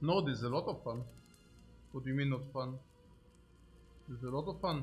No, there's a lot of fun. What do you mean not fun? There's a lot of fun.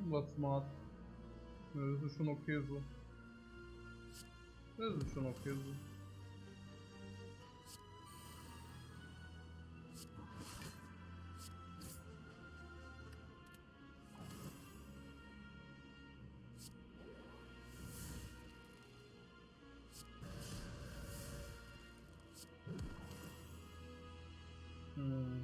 Was smart. Ja, das ist schon okay so. Das ist schon okay so. Hmm.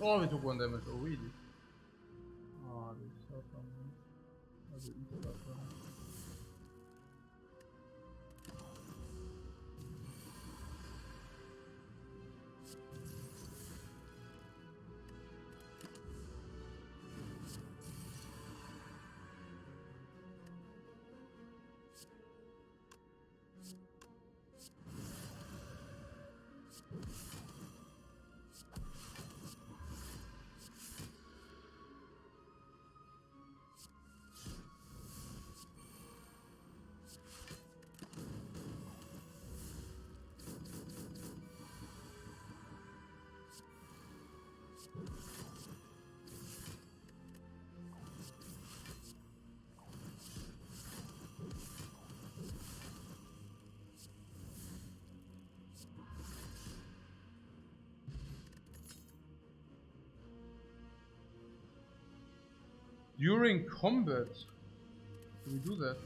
Oh, we took 1 damage already. Oh, this is so fun. Also, eat stuff, During combat? Do we do that?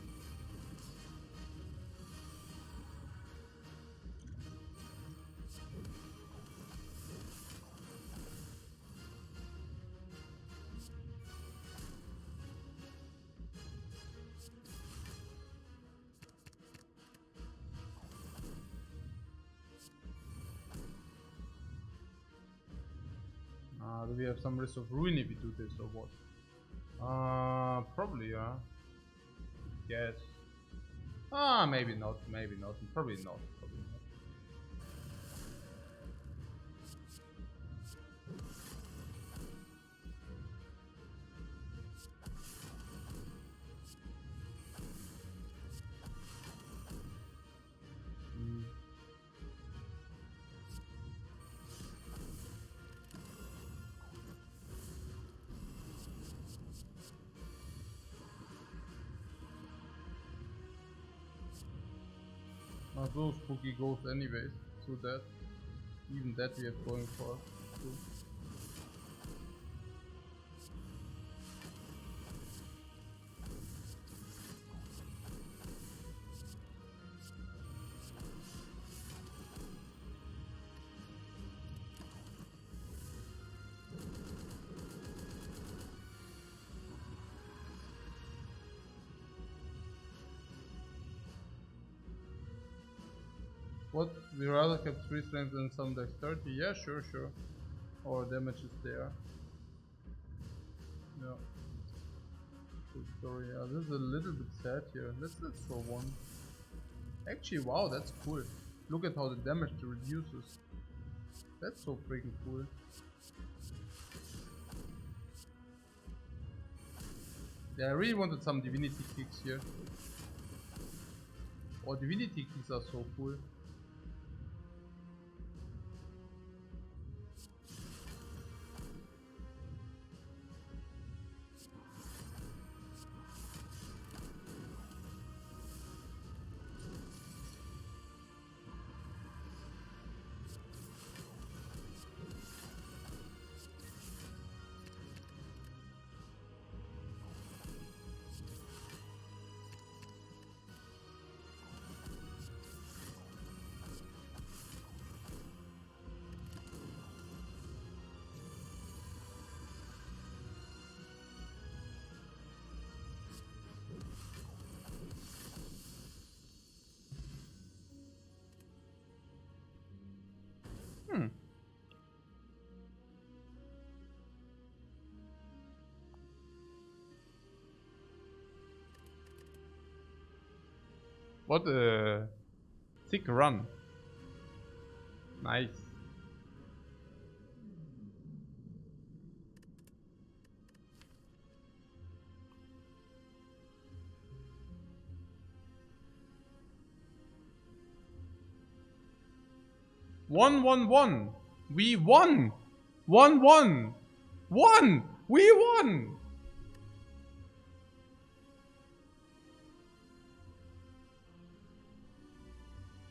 Do we have some risk of ruin if we do this or what? Probably, yeah. Yes. Maybe not, maybe not. Probably not, probably not. So spooky ghost anyways, so that even that we have going for us. So. What? We rather kept 3 strength and some dexterity? Yeah, sure, sure. Or damage is there. Yeah. Good story. Yeah, this is a little bit sad here. Let's throw 1. Actually, wow, that's cool. Look at how the damage reduces. That's so freaking cool. Yeah, I really wanted some divinity kicks here. Oh, divinity kicks are so cool. What a thick run. Nice. One. We won. 1-1. Won. We won.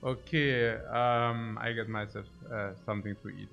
Okay, I get myself something to eat.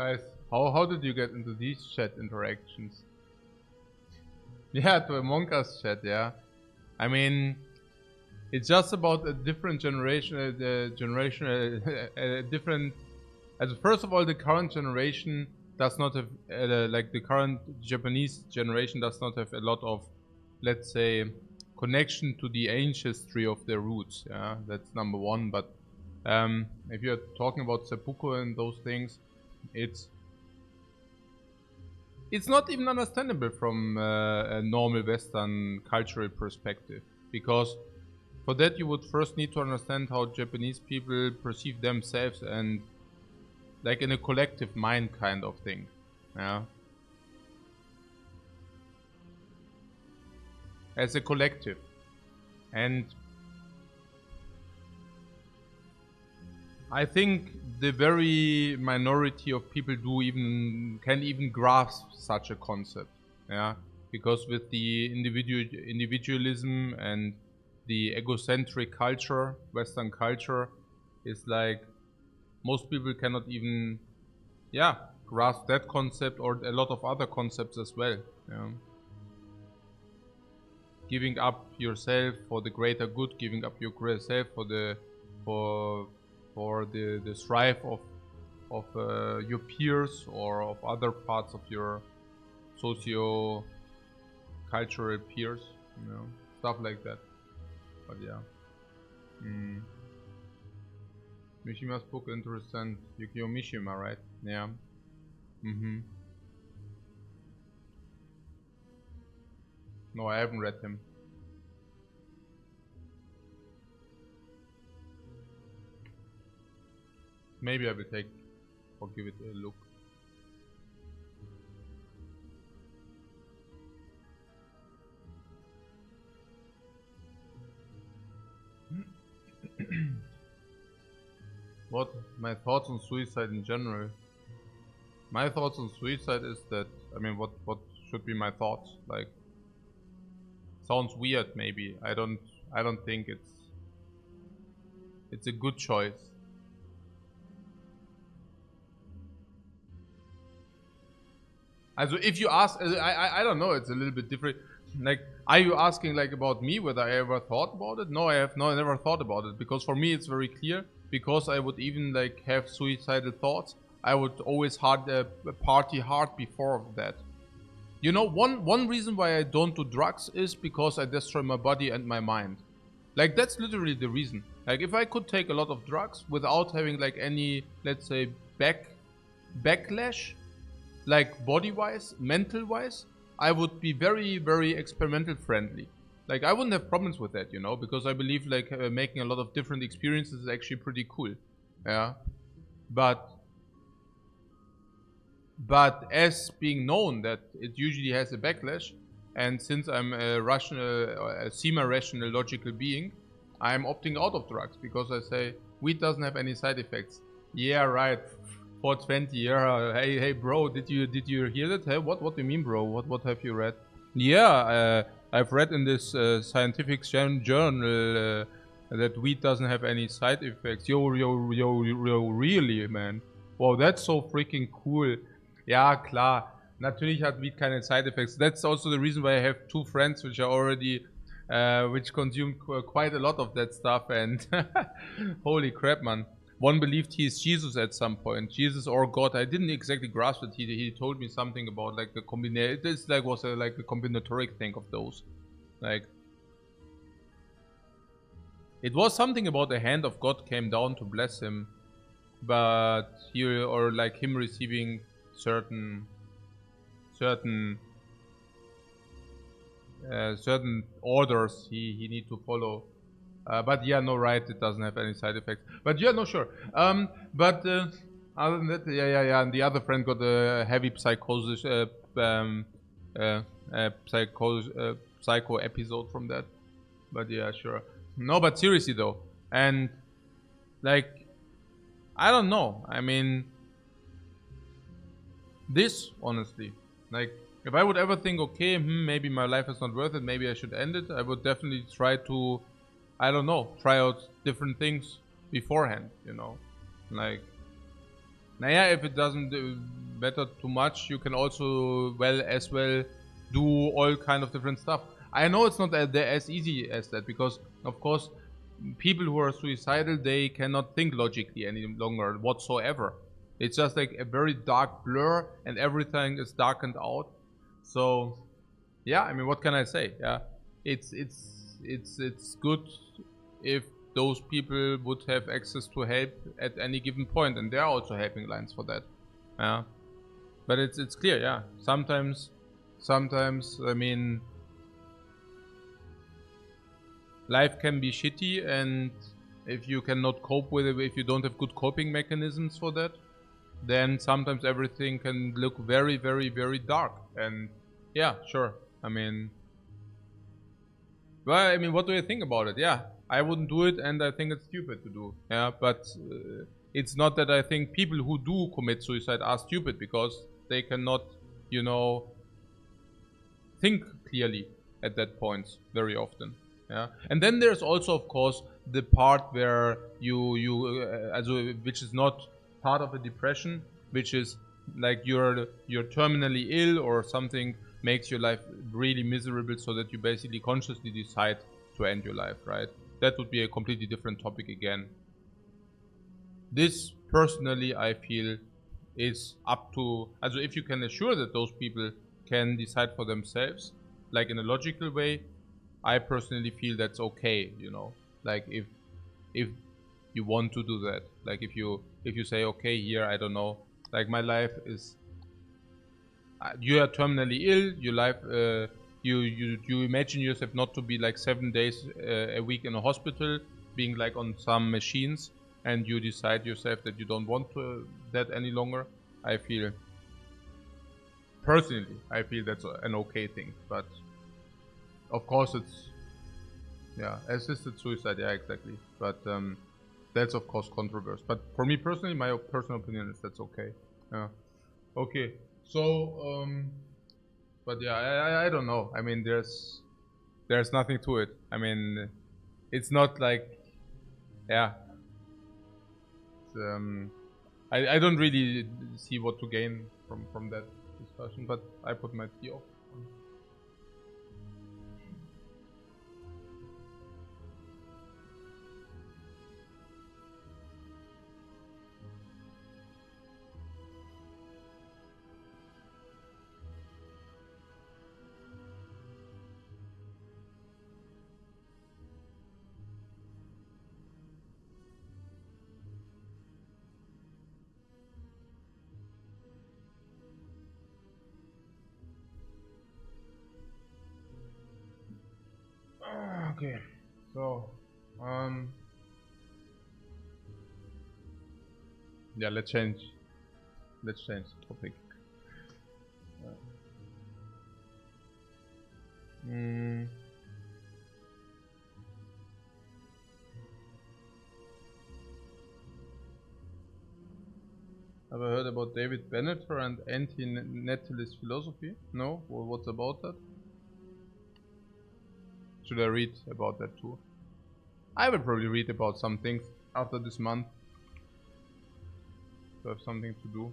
Guys, how did you get into these chat interactions? Yeah, to Among Us chat, yeah. I mean, it's just about a different generation, different. As first of all, the current generation does not have, like the current Japanese generation does not have a lot of, let's say, connection to the ancestry of their roots. Yeah, that's number one. But if you're talking about seppuku and those things, it's not even understandable from a normal Western cultural perspective, because for that you would first need to understand how Japanese people perceive themselves, and like in a collective mind kind of thing. Yeah, as a collective. And I think the very minority of people can even grasp such a concept. Yeah, because with the individualism and the egocentric culture, Western culture, is like most people cannot even, yeah, grasp that concept or a lot of other concepts as well. Yeah. Giving up yourself for the greater good, giving up yourself for the strife of your peers or of other parts of your socio-cultural peers, you know, stuff like that. But yeah. Mishima's book interesting. Yukio Mishima, right? Yeah. No, I haven't read him. Maybe I will take or give it a look. What my thoughts on suicide in general? My thoughts on suicide is that, I mean, what should be my thoughts? Like, sounds weird maybe. I don't think it's a good choice. Also, if you ask, I don't know, it's a little bit different. Like, are you asking like about me, whether I ever thought about it? No, I never thought about it, because for me it's very clear. Because I would even like have suicidal thoughts, I would always party hard before that. You know, one reason why I don't do drugs is because I destroy my body and my mind. Like, that's literally the reason. Like, if I could take a lot of drugs without having like any, let's say, backlash, like body-wise, mental-wise, I would be very, very experimental friendly. Like, I wouldn't have problems with that, you know, because I believe like making a lot of different experiences is actually pretty cool. Yeah. But as being known that it usually has a backlash, and since I'm a semi-rational logical being, I'm opting out of drugs because I say weed doesn't have any side effects. Yeah, right. 420. Yeah. Hey, bro. Did you hear that? Hey, what do you mean, bro? What have you read? Yeah. I've read in this scientific journal that weed doesn't have any side effects. Yo, really, man? Wow, that's so freaking cool. Ja, klar. Natürlich hat Weed keine side effects. That's also the reason why I have two friends which are already, which consume quite a lot of that stuff, and holy crap, man. One believed he is Jesus at some point, Jesus or God. I didn't exactly grasp it. He told me something about like the combination. This like was like a combinatoric thing of those. Like, it was something about the hand of God came down to bless him, but he, or like him receiving certain orders he need to follow. But yeah, no, right, it doesn't have any side effects. But yeah, no, sure. But other than that, yeah. And the other friend got a heavy psychosis, psycho episode from that. But yeah, sure. No, but seriously though, and like, I don't know. I mean, this honestly, like, if I would ever think, okay, maybe my life is not worth it, maybe I should end it, I would definitely try to, I don't know, try out different things beforehand, you know, like, Naja, if it doesn't matter too much, you can also as well do all kind of different stuff. I know it's not as easy as that, because of course people who are suicidal, they cannot think logically any longer whatsoever. It's just like a very dark blur and everything is darkened out. So yeah, I mean, what can I say? Yeah, it's good if those people would have access to help at any given point, and there are also helping lines for that. Yeah, but it's clear. Yeah, sometimes I mean, life can be shitty, and if you cannot cope with it, if you don't have good coping mechanisms for that, then sometimes everything can look very, very, very dark. And yeah, sure. I mean, well, I mean, what do you think about it? Yeah, I wouldn't do it, and I think it's stupid to do. Yeah, but it's not that I think people who do commit suicide are stupid, because they cannot, you know, think clearly at that point very often. Yeah, and then there's also, of course, the part where which is not part of a depression, which is like you're terminally ill or something makes your life really miserable, so that you basically consciously decide to end your life, right? That would be a completely different topic again. This personally, I feel, is up to, also if you can assure that those people can decide for themselves, like in a logical way, I personally feel that's okay, you know, like if you want to do that, like if you say, okay, here, I don't know, like my life is, you are terminally ill, your life, you imagine yourself not to be like 7 days a week in a hospital, being like on some machines, and you decide yourself that you don't want that any longer. I feel, personally, I feel that's an okay thing, but of course it's, yeah, assisted suicide, yeah, exactly, but that's of course controversial, but for me personally, my personal opinion is that's okay. Yeah, okay, so but yeah, I don't know, I mean, there's nothing to it. I mean, it's not like, yeah, I don't really see what to gain from that discussion, but I put my tea off. Okay, so yeah, let's change the topic. Have I heard about David Benneter and anti-natalist philosophy? No? Well, what's about that? Should I read about that too? I will probably read about some things after this month, to have something to do.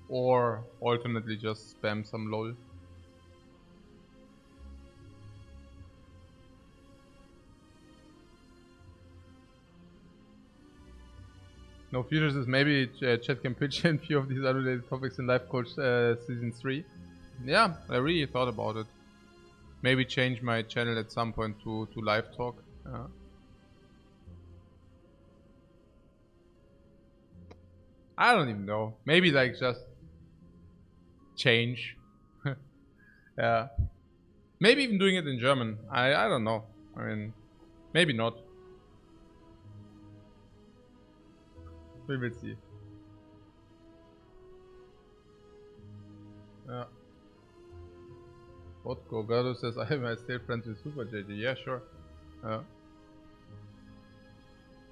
Or alternately just spam some lol. No futures is maybe chat can pitch in a few of these unrelated topics in Lifecoach season 3. Yeah, I really thought about it. Maybe change my channel at some point to live talk. I don't even know. Maybe like just change. Yeah. Maybe even doing it in German. I don't know. I mean, maybe not. We will see. Yeah. What Gorgado says, I am still friends with Super JD. Yeah, sure.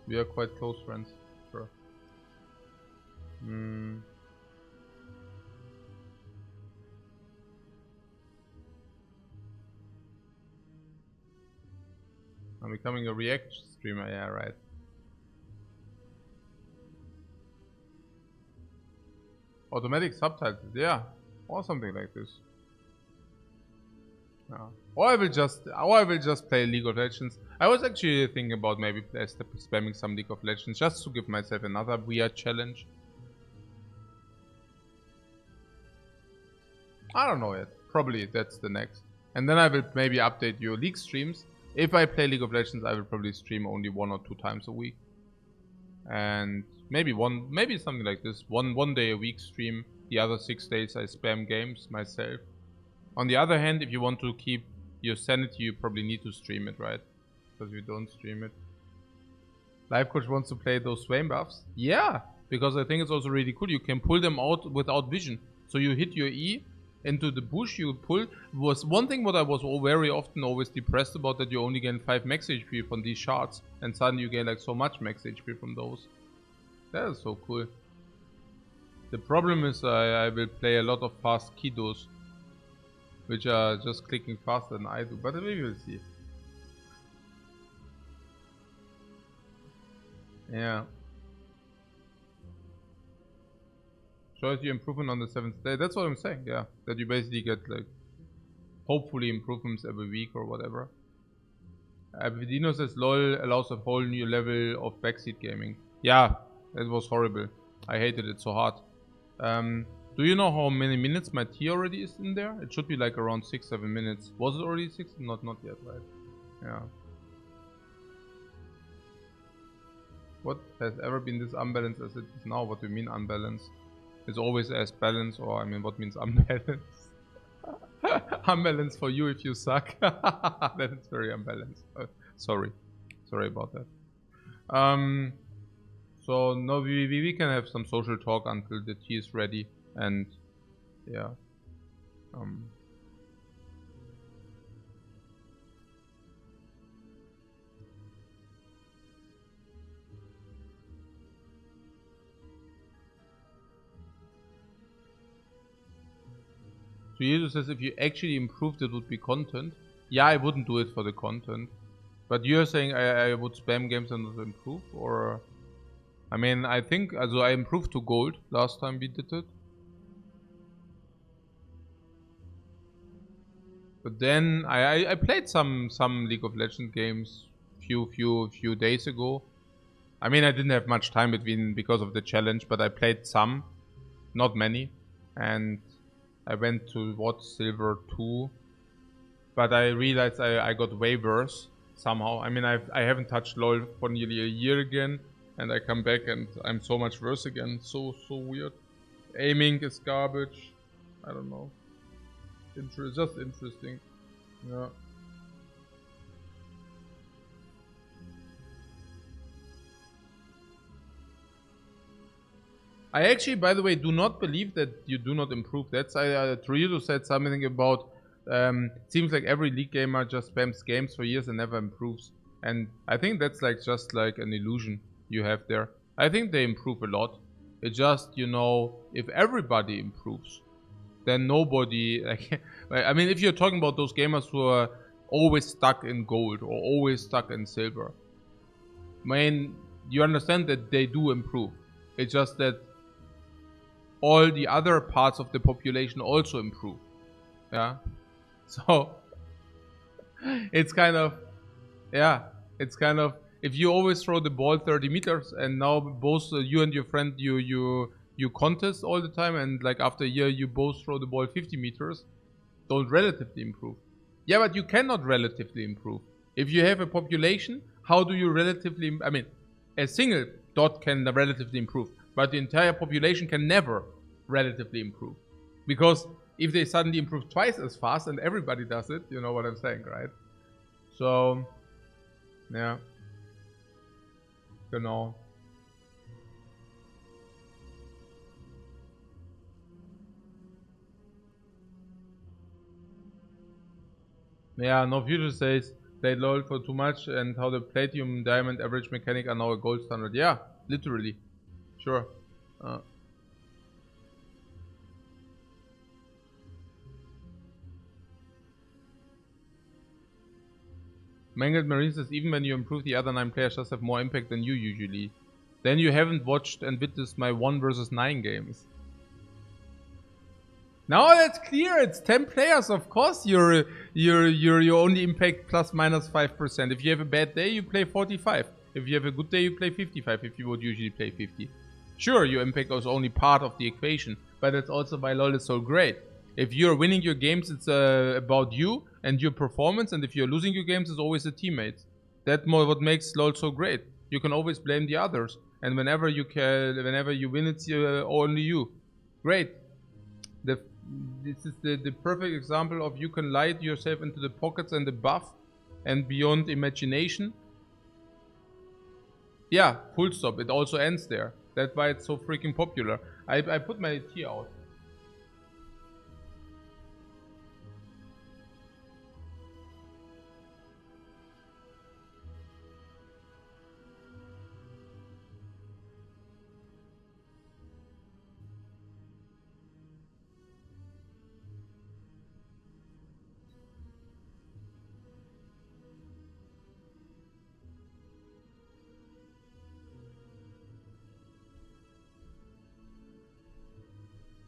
We are quite close friends. Sure. I'm becoming a React streamer, yeah, right. Automatic subtitles, yeah. Or something like this. Yeah. Or I will just play League of Legends. I was actually thinking about maybe spamming some League of Legends just to give myself another weird challenge. I don't know yet. Probably that's the next. And then I will maybe update your League streams. If I play League of Legends, I will probably stream only 1 or 2 times a week. And maybe something like this. One day a week stream. The other 6 days I spam games myself. On the other hand, if you want to keep your sanity, you probably need to stream it, right? Because if you don't stream it. Lifecoach wants to play those Swain buffs. Yeah, because I think it's also really cool. You can pull them out without vision. So you hit your E into the bush, you pull. Was one thing what I was very often always depressed about, that you only gain 5 max HP from these shards. And suddenly you gain like so much max HP from those. That is so cool. The problem is I will play a lot of fast kiddos, which are just clicking faster than I do, but we will see. Yeah. Shows you improvement on the 7th day. That's what I'm saying, yeah. That you basically get like, hopefully improvements every week or whatever. Vidino says LOL allows a whole new level of backseat gaming. Yeah, it was horrible. I hated it so hard. Do you know how many minutes my tea already is in there? It should be like around 6-7 minutes. Was it already 6? Not yet, right? Yeah. What has ever been this unbalanced as it is now? What do you mean unbalanced? It's always as balanced, or I mean, what means unbalanced? Unbalanced for you if you suck. Then it's very unbalanced. Sorry about that. So no, we can have some social talk until the tea is ready, and yeah. So Jesus says if you actually improved it would be content. Yeah, I wouldn't do it for the content. But you're saying I would spam games and not improve? Or... I mean, I think... Also, I improved to gold last time we did it. But then I played some League of Legends games few days ago. I mean, I didn't have much time between because of the challenge, but I played some. Not many. And... I went to watch Silver 2, but I realized I got way worse somehow. I mean, I haven't touched LoL for nearly a year again, and I come back and I'm so much worse again. So weird. Aiming is garbage. I don't know. Just interesting. Yeah. I actually, by the way, do not believe that you do not improve. That's Trujillo said something about seems like every league gamer just spams games for years and never improves. And I think that's like just like an illusion you have there. I think they improve a lot. It just, you know, if everybody improves, then nobody like I mean, if you're talking about those gamers who are always stuck in gold or always stuck in silver, I mean, you understand that they do improve. It's just that all the other parts of the population also improve. Yeah. So it's kind of, yeah, it's kind of, if you always throw the ball 30 meters and now both you and your friend, you contest all the time, and like after a year you both throw the ball 50 meters, don't relatively improve. Yeah, but you cannot relatively improve. If you have a population, how do you relatively, I mean, a single dot can relatively improve, but the entire population can never relatively improve. Because if they suddenly improve twice as fast and everybody does it, you know what I'm saying, right? So, yeah. Genau. Yeah, no future says they LOL for too much and how the platinum diamond average mechanic are now a gold standard. Yeah, literally. Sure. Mangled Marine says, even when you improve, the other 9 players just have more impact than you usually. Then you haven't watched and witnessed my 1 versus 9 games. Now that's clear. It's 10 players. Of course, you only impact plus minus 5%. If you have a bad day, you play 45. If you have a good day, you play 55. If you would usually play 50. Sure, your impact is only part of the equation, but that's also why LoL is so great. If you're winning your games, it's about you and your performance, and if you're losing your games, it's always the teammates. That's what makes LoL so great. You can always blame the others, and whenever you win, it's only you. Great. This is the perfect example of you can lie yourself into the pockets and the buff and beyond imagination. Yeah, full stop. It also ends there. That's why it's so freaking popular. I put my tea out.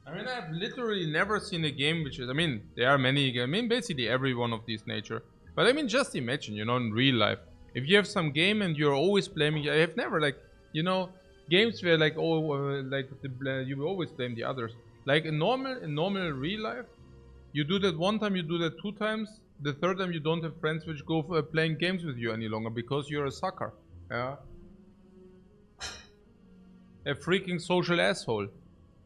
I mean, I've literally never seen a game which is, I mean, there are many, I mean, basically every one of these nature. But I mean, just imagine, you know, in real life, if you have some game and you're always blaming, I have never, like, you know, games where, like, you will always blame the others. Like, in normal real life, you do that 1 time, you do that 2 times, the 3rd time you don't have friends which go for playing games with you any longer because you're a sucker. Yeah. A freaking social asshole.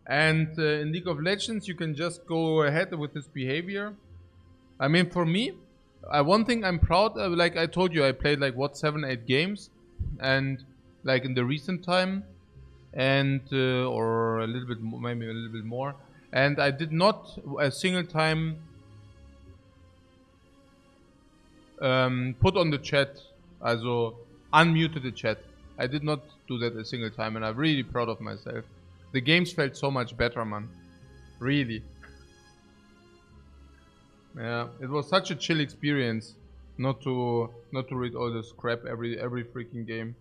And in League of Legends, you can just go ahead with this behavior. I mean, for me, one thing I'm proud of, like I told you, I played like, what, 7-8 games? And like in the recent time, and or a little bit more, maybe a little bit more. And I did not a single time put on the chat, also unmuted the chat. I did not do that a single time, and I'm really proud of myself. The games felt so much better, man. Really. Yeah, it was such a chill experience not to read all this crap every freaking game.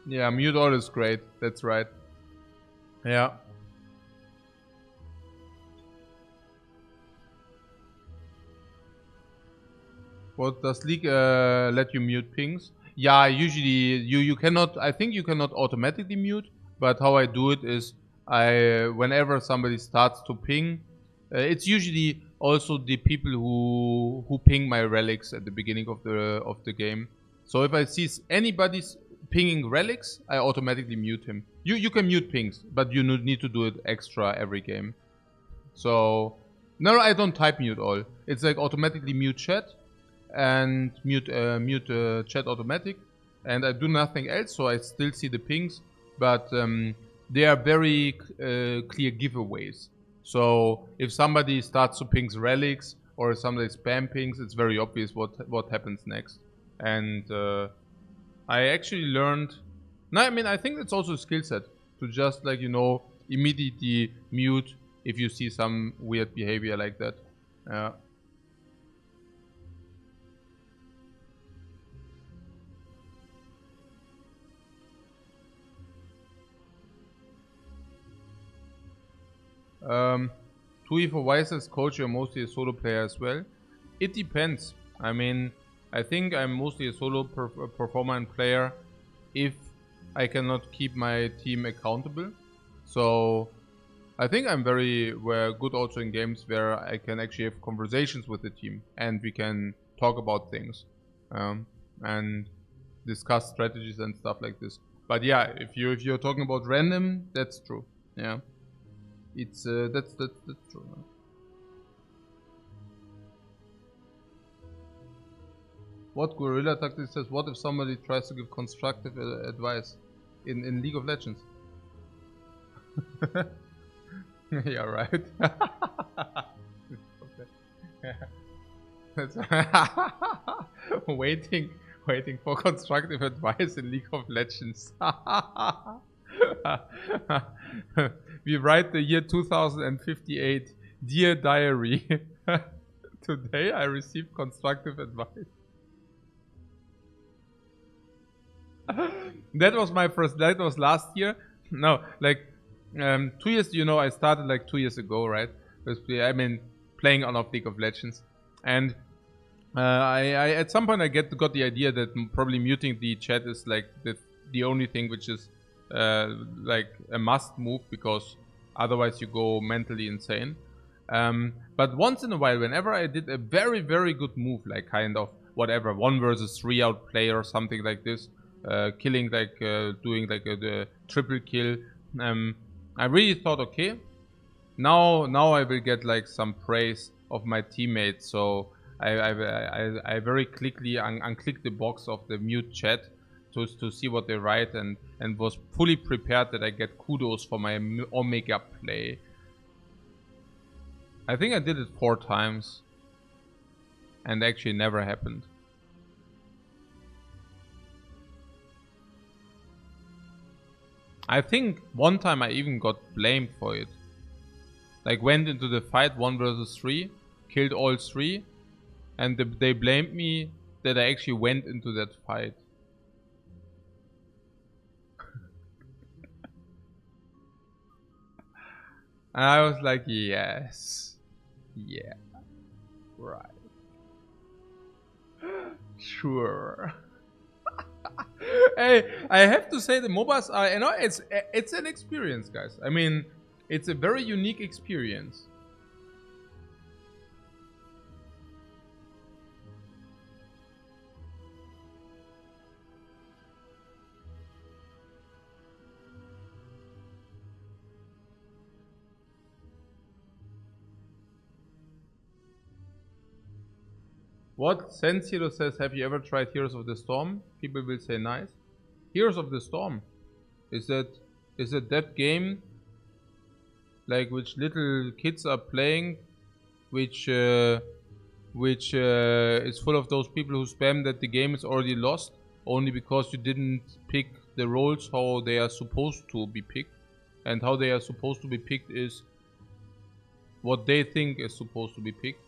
Yeah, mute all is great. That's right. Yeah. What does League let you mute pings? Yeah, usually you cannot. I think you cannot automatically mute. But how I do it is, whenever somebody starts to ping, it's usually also the people who ping my relics at the beginning of the game. So if I see anybody's pinging relics, I automatically mute him. You can mute pings, but you need to do it extra every game. So no, I don't type mute all. It's like automatically mute chat and mute chat automatic, and I do nothing else. So I still see the pings, but they are very clear giveaways. So if somebody starts to ping relics or somebody spam pings, it's very obvious what happens next. And I actually learned. No, I mean, I think it's also a skill set to just, like, you know, immediately mute if you see some weird behavior like that. Tui for Wisest coach, you're mostly a solo player as well. It depends. I mean, I think I'm mostly a solo performer and player if I cannot keep my team accountable. So I think I'm very good also in games where I can actually have conversations with the team and we can talk about things and discuss strategies and stuff like this. But yeah, if you're talking about random, that's true. Yeah, it's that's true. What Guerrilla Tactics says, what if somebody tries to give constructive advice in League of Legends? Yeah, right. That's waiting for constructive advice in League of Legends. We write the year 2058. Dear diary. Today I received constructive advice. That was my first. That was last year. No, like 2 years. You know, I started like 2 years ago, right? I mean, playing on League of Legends, and I at some point I got the idea that probably muting the chat is like the only thing which is like a must move, because otherwise you go mentally insane. But once in a while, whenever I did a very, very good move, like kind of whatever, 1 versus 3 outplay or something like this, killing like doing like the triple kill, I really thought, okay, now I will get like some praise of my teammates. So I very quickly unclicked the box of the mute chat to see what they write, and was fully prepared that I get kudos for my Omega play. I think I did it 4 times, and actually never happened. I think one time I even got blamed for it. Like, went into the fight 1 versus 3, killed all 3, and they blamed me that I actually went into that fight. And I was like, yes. Yeah. Right. Sure. Hey, I have to say the MOBAs are, you know, it's an experience, guys. I mean, it's a very unique experience. What? Sensiro says, have you ever tried Heroes of the Storm? People will say nice. Heroes of the Storm. Is it that game, like, which little kids are playing, which is full of those people who spam that the game is already lost only because you didn't pick the roles how they are supposed to be picked, and how they are supposed to be picked is what they think is supposed to be picked.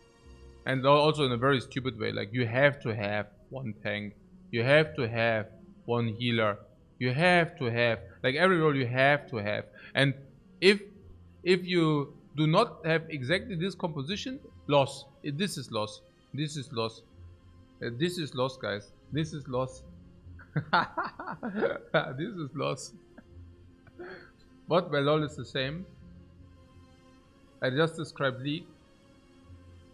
And also in a very stupid way, like, you have to have 1 tank, you have to have 1 healer, you have to have, like, every role you have to have. And if you do not have exactly this composition, loss. This is loss. This is loss. This is loss, guys. This is loss. This is loss. But well, LOL is the same. I just described League.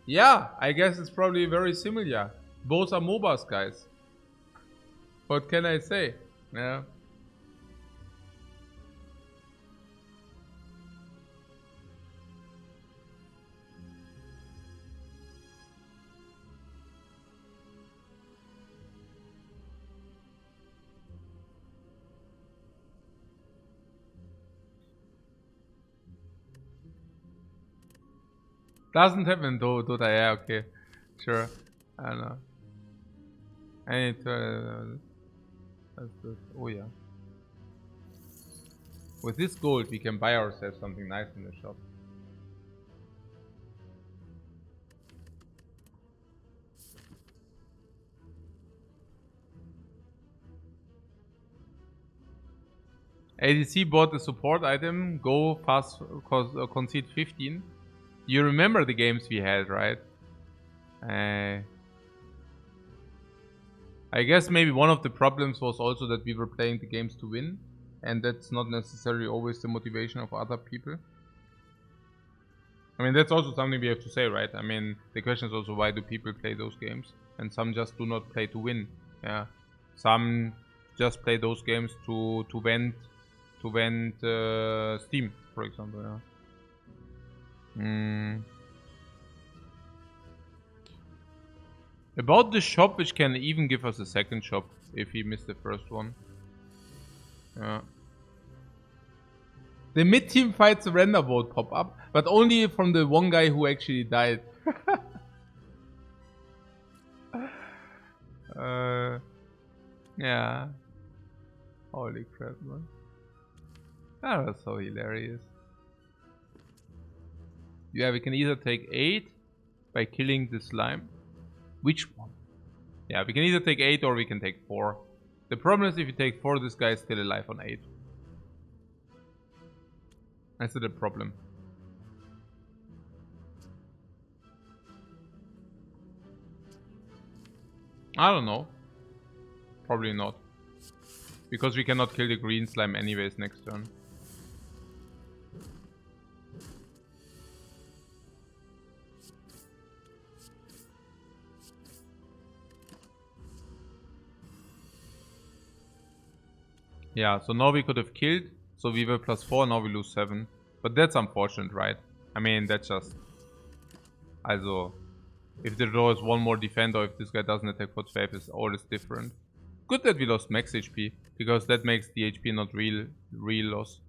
Yeah, I guess it's probably very similar. Both are MOBAs, guys. What can I say? Yeah. Doesn't happen, Dota. Yeah, okay. Sure. I don't know. I need to... that's good. Oh, yeah. With this gold, we can buy ourselves something nice in the shop. ADC bought the support item. Go fast, concede 15. You remember the games we had, right? I guess maybe one of the problems was also that we were playing the games to win, and that's not necessarily always the motivation of other people. I mean, that's also something we have to say, right? I mean, the question is also, why do people play those games? And some just do not play to win. Yeah, some just play those games to vent Steam, for example. Yeah. About the shop, which can even give us a second shop if we miss the first one. Yeah. The mid-team fight surrender vote pop up. But only from the one guy who actually died. Yeah. Holy crap, man. That was so hilarious. Yeah, we can either take 8 by killing the slime. Which one? Yeah, we can either take 8 or we can take 4. The problem is if you take 4, this guy is still alive on 8. That's the problem. I don't know. Probably not. Because we cannot kill the green slime anyways next turn. Yeah, so now we could have killed. So we were +4, now we lose 7. But that's unfortunate, right? I mean, that's just... Also, if the draw is one more defender, if this guy doesn't attack for 12, is always different. Good that we lost max HP, because that makes the HP not real loss.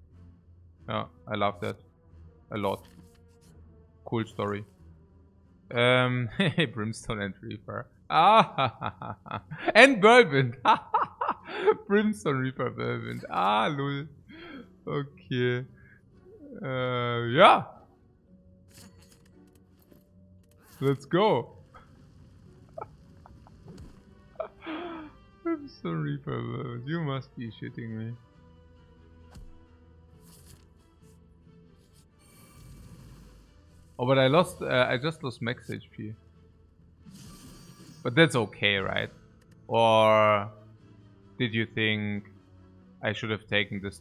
Yeah, I love that. A lot. Cool story. Brimstone and Reaper. Ah, and Whirlwind. Brimstone, Reaper, Whirlwind. Ah, lol. Okay. Yeah. Let's go. Brimstone, Reaper, Whirlwind. You must be shitting me. Oh, but I just lost max HP. But that's okay, right? Or did you think I should have taken this?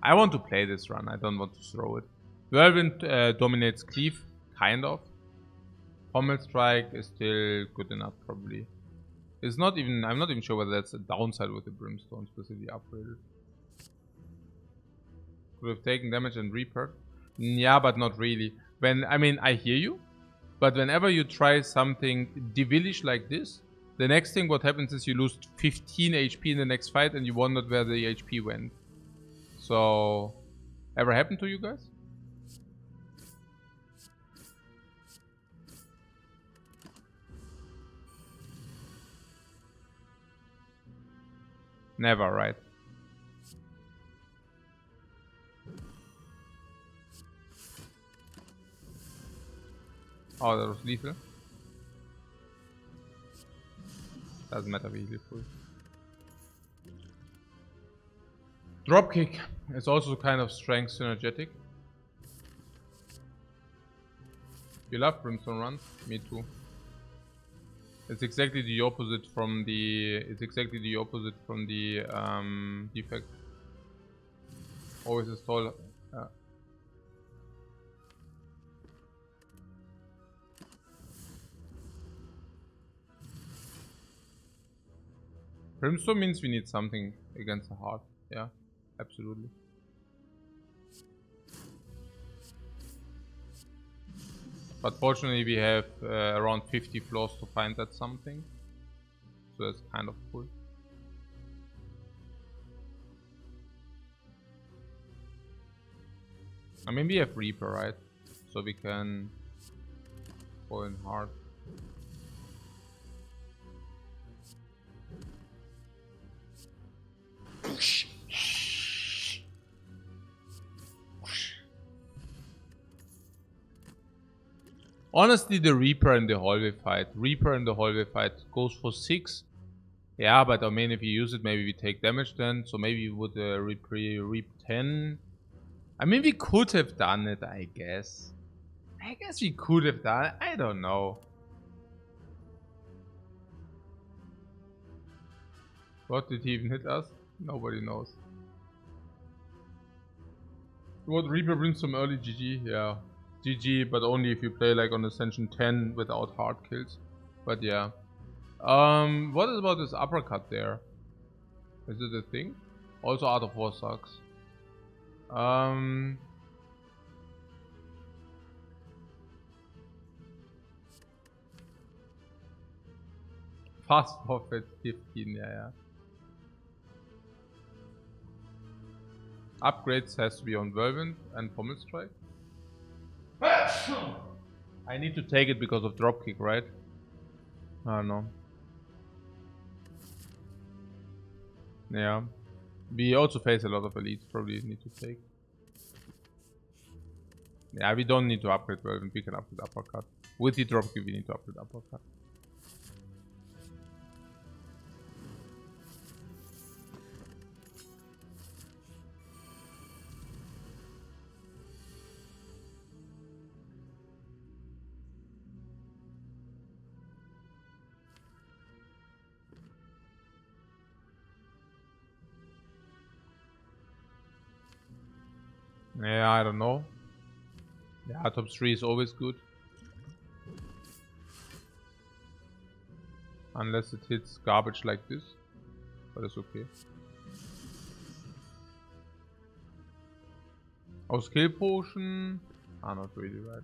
I want to play this run. I don't want to throw it. Whirlwind dominates Cleave, kind of. Pommel Strike is still good enough, probably. It's not even. I'm not even sure whether that's a downside with the Brimstone specifically upgraded. Could have taken damage and Reaper. Yeah, but not really. I mean, I hear you. But whenever you try something devilish like this, the next thing what happens is you lose 15 HP in the next fight and you wondered where the HP went. So, ever happened to you guys? Never, right? Oh, that was lethal. Doesn't matter if lethal. Dropkick is also kind of strength synergetic. You love Brimstone runs? Me too. It's exactly the opposite from the. Defect. Always install. Brimstone means we need something against the heart. Yeah, absolutely. But fortunately we have around 50 floors to find that something. So that's kind of cool. I mean we have Reaper, right? So we can go in hard. Honestly, the Reaper in the hallway fight goes for 6. Yeah, but I mean, if you use it, maybe we take damage then. So maybe we would reap 10. I mean, we could have done it, I guess. I guess we could have done it. I don't know. What did he even hit us? Nobody knows. What Reaper brings some early GG? Yeah. GG, but only if you play like on Ascension 10 without hard kills. But yeah. What is about this uppercut there? Is it a thing? Also Art of War sucks. Fast forfeit 15, yeah. Upgrades has to be on Whirlwind and Pommel Strike. I need to take it because of dropkick, right? I don't know. Yeah. We also face a lot of elites, probably need to take. Yeah, we don't need to upgrade Whirlwind, we can upgrade Uppercut. With the dropkick, we need to upgrade Uppercut. Yeah, I don't know. Yeah, top 3 is always good. Unless it hits garbage like this. But it's okay. Oh, skill potion? Ah, not really, right?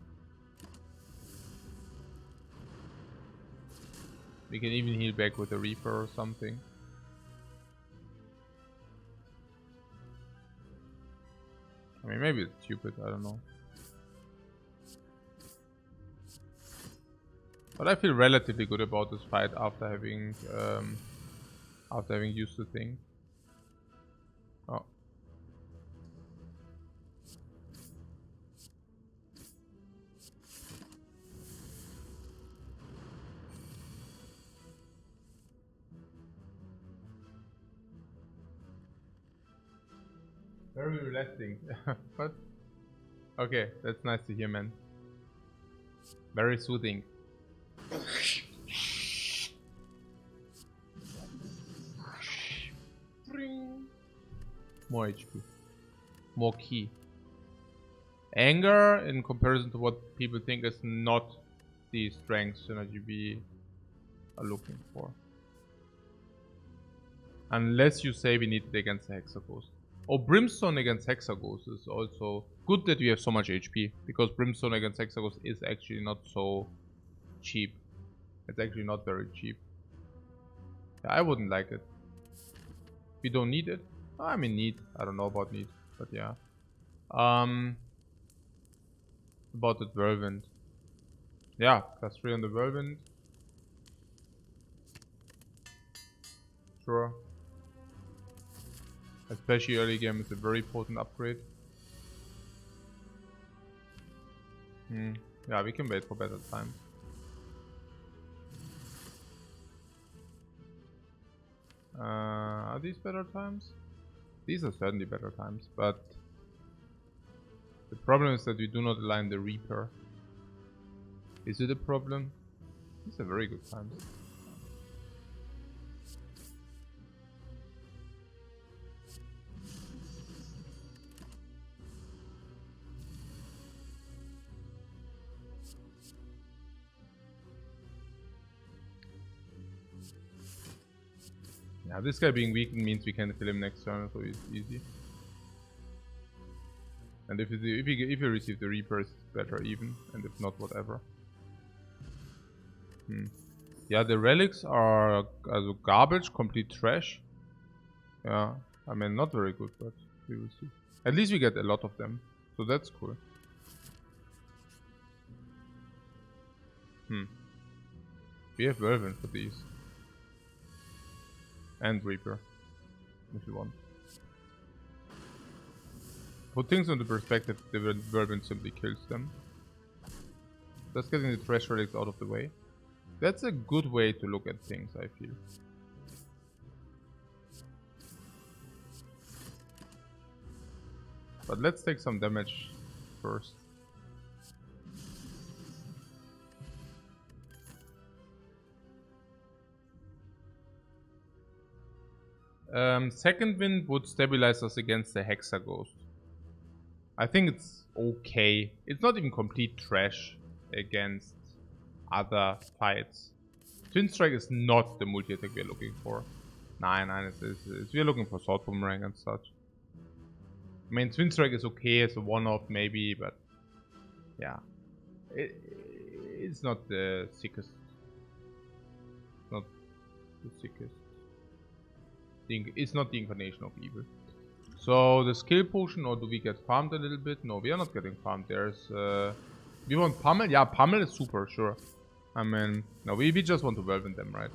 We can even heal back with a Reaper or something. I mean, maybe it's stupid, I don't know. But I feel relatively good about this fight after having used the thing. Oh. Very relaxing. But okay, that's nice to hear, man. Very soothing. More HP. More key. Anger, in comparison to what people think, is not the strength synergy we are looking for. Unless you say we need it against the Hexaghost. Oh, Brimstone against Hexaghost is also good that we have so much HP. Because Brimstone against Hexaghost is actually not so cheap. It's actually not very cheap. Yeah, I wouldn't like it. We don't need it. I mean need. I don't know about need. But yeah. About the Whirlwind. Yeah, +3 on the Whirlwind. Sure. Especially early game is a very potent upgrade. Yeah, we can wait for better times. Are these better times? These are certainly better times, but the problem is that we do not align the Reaper. Is it a problem? These are very good times. Yeah, this guy being weakened means we can kill him next turn, so it's easy. And if you receive the Reaper, it's better even, and if not, whatever. Yeah, the relics are garbage, complete trash. Yeah, I mean, not very good, but we will see. At least we get a lot of them, so that's cool. We have Whirlwind for these. And Reaper, if you want. Put things into perspective, the Whirlwind simply kills them. Just getting the trash relics out of the way. That's a good way to look at things, I feel. But let's take some damage first. Second wind would stabilize us against the Hexaghost. I think it's okay. It's not even complete trash against other fights. Twin Strike is not the multi-attack we're looking for. Nine, we're looking for Sword Boomerang and such. I mean, Twin Strike is okay as a one-off maybe, but yeah. It's not the sickest. Not the sickest. It's not the incarnation of evil. So the skill potion, or do we get farmed a little bit? No, we are not getting farmed. There's We want Pummel? Yeah, Pummel is super, sure. I mean, no, we just want to Whirlwind them, right?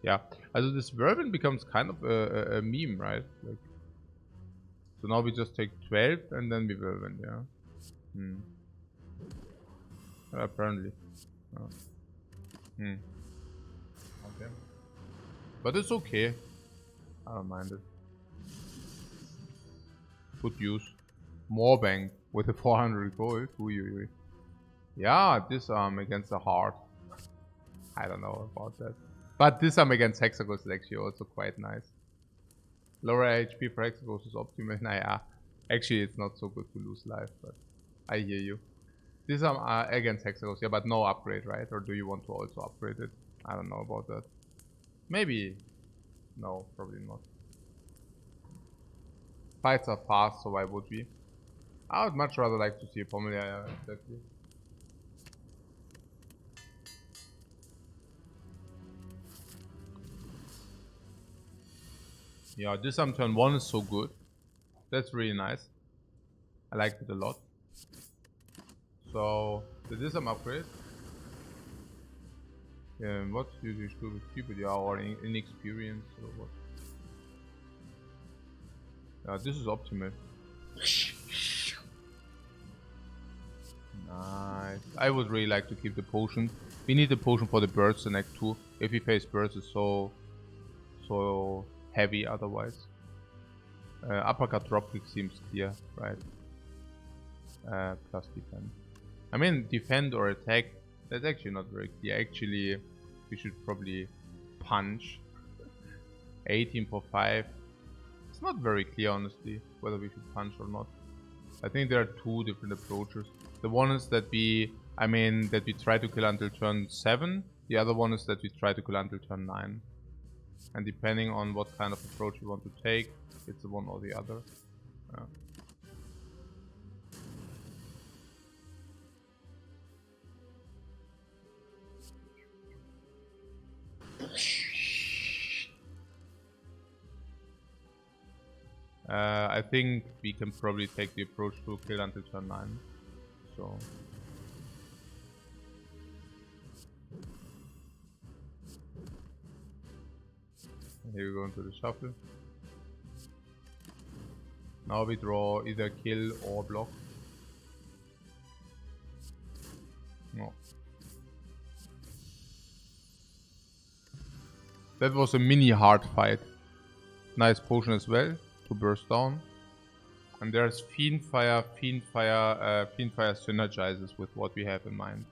Yeah, also this Whirlwind becomes kind of a meme, right? Like, so now we just take 12 and then we Whirlwind, yeah. Apparently. Oh. Okay. But it's okay. I don't mind it. Good use. More bank with a 400 gold. Ooh. Yeah, disarm against the heart. I don't know about that. But disarm against Hexagons is actually also quite nice. Lower HP for Hexagons is optimal. Nah, actually it's not so good to lose life, but I hear you. Disarm against Hexagons, yeah, but no upgrade, right? Or do you want to also upgrade it? I don't know about that. Maybe. No, probably not. Fights are fast, so why would we? I would much rather like to see a Pommel, yeah, exactly. Yeah, disarm turn 1 is so good. That's really nice. I liked it a lot. So, the disarm upgrade. Yeah, what do you do with stupid? Yeah, or inexperienced or what? Yeah, this is optimal. Nice. I would really like to keep the potion. We need the potion for the birds in Act 2. If we face birds, it's so heavy otherwise. Uppercut dropkick seems clear, right? Plus defend. I mean, defend or attack, that's actually not very clear. Actually, we should probably punch. 18 for 5. It's not very clear, honestly, whether we should punch or not. I think there are two different approaches. The one is that we try to kill until turn 7. The other one is that we try to kill until turn 9. And depending on what kind of approach you want to take, it's the one or the other. I think we can probably take the approach to kill until turn 9. So. Here we go into the shuffle. Now we draw either kill or block. No. That was a mini hard fight. Nice potion as well to burst down. And there's Fiendfire. Fiendfire synergizes with what we have in mind.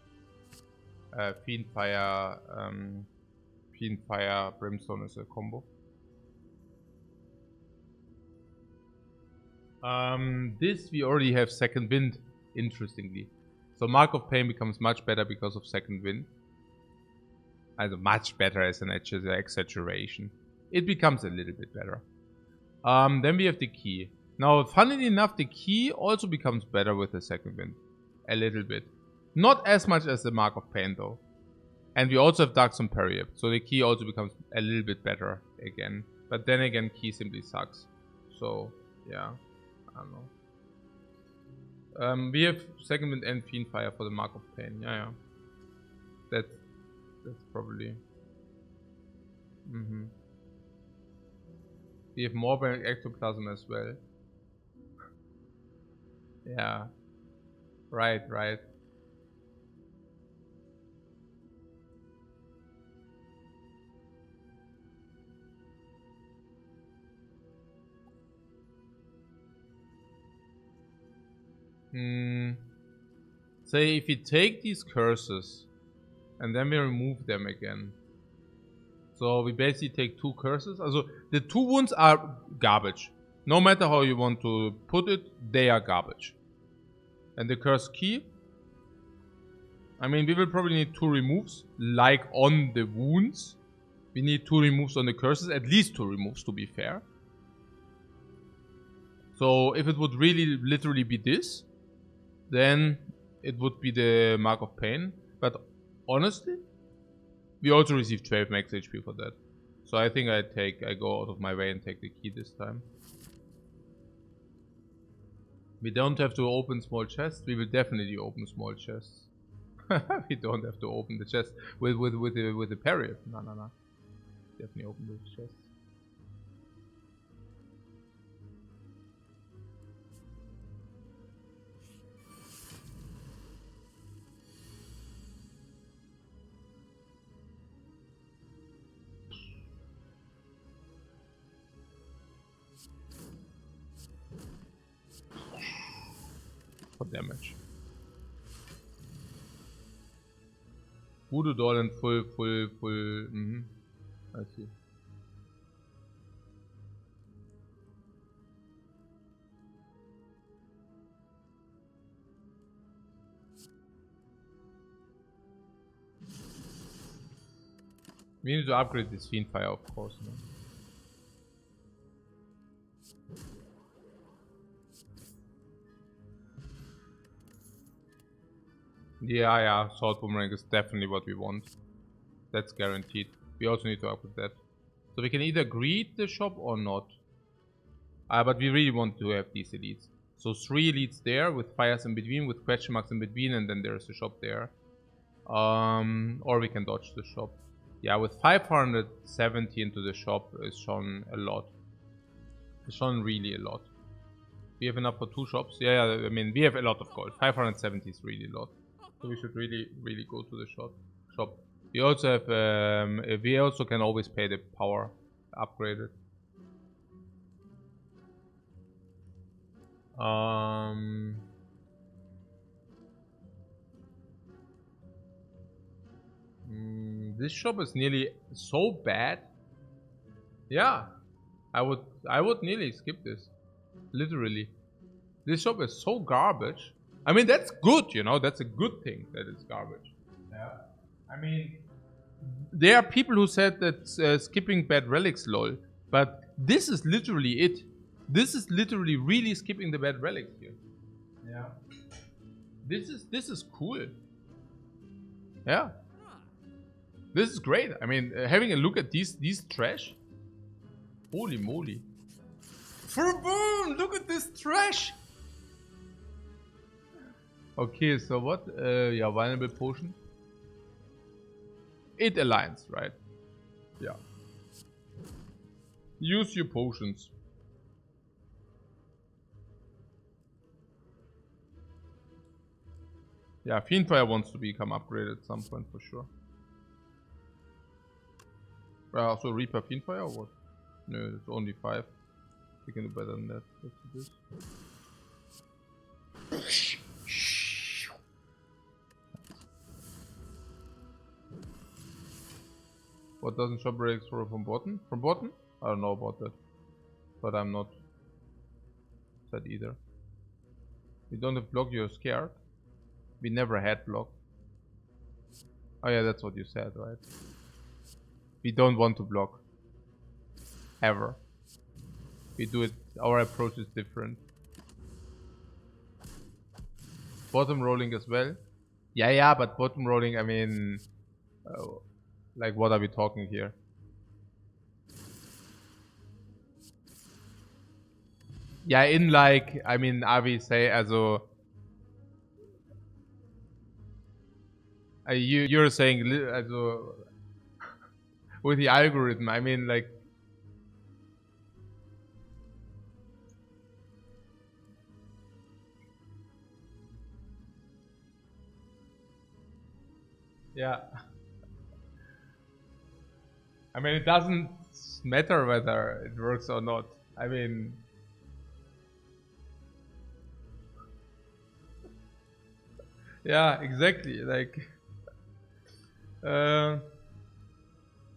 Fiendfire Brimstone is a combo. This we already have Second Wind, interestingly. So Mark of Pain becomes much better because of Second Wind. Also much better as an exaggeration. It becomes a little bit better. Then we have the key. Now, funnily enough, the key also becomes better with the Second Wind. A little bit. Not as much as the Mark of Pain, though. And we also have Dark Sun Period. So the key also becomes a little bit better again. But then again, key simply sucks. So, yeah. I don't know. We have Second Wind and Fiendfire for the Mark of Pain. Yeah. That's probably... We have more ectoplasm as well. Yeah. Right. Say if we take these curses and then we remove them again. So we basically take 2 curses. Also the 2 wounds are garbage. No matter how you want to put it, they are garbage. And the curse key. I mean, we will probably need 2 removes, like on the wounds. We need 2 removes on the curses, at least 2 removes to be fair. So if it would really literally be this, then it would be the Mark of Pain. But honestly, we also receive 12 max HP for that. So I think I go out of my way and take the key this time. We don't have to open small chests. We will definitely open small chests. We don't have to open the chest with the period. No. Definitely open the chest. For damage. Voodoo doll and full. I see. We need to upgrade this Fiend Fire, of course. No? Yeah, Sword Boomerang is definitely what we want. That's guaranteed. We also need to upgrade that. So we can either greet the shop or not. But we really want to have these elites. So 3 elites there with fires in between, with question marks in between, and then there's the shop there. Or we can dodge the shop. Yeah, with 570 into the shop is shown a lot. It's shown really a lot. We have enough for 2 shops. Yeah, I mean, we have a lot of gold. 570 is really a lot. So we should really go to the shop. We also have, we also can always pay the power upgraded. This shop is nearly so bad. Yeah, I would nearly skip this. Literally, this shop is so garbage. I mean, that's good, you know. That's a good thing that it's garbage. Yeah, I mean, there are people who said that skipping bad relics, lol. But this is literally it. This is literally really skipping the bad relics here. Yeah. This is cool. Yeah. This is great. I mean, having a look at these trash. Holy moly. Boom! Look at this trash. Okay, so what? Yeah, vulnerable potion. It aligns, right? Yeah. Use your potions. Yeah, Fiendfire wants to become upgraded at some point for sure. So Reaper Fiendfire or what? No, it's only 5. We can do better than that. Let's do this. What doesn't shop breaks for from bottom? From bottom? I don't know about that. But I'm not sad either. We don't have block, you're scared. We never had block. Oh yeah, that's what you said, right? We don't want to block. Ever. We do it, our approach is different. Bottom rolling as well. Yeah, but bottom rolling, I mean... like, what are we talking here? Yeah, in like, I mean, Avi say, also... you're saying, also... with the algorithm, I mean, like... Yeah. I mean, it doesn't matter whether it works or not. I mean... yeah, exactly, like...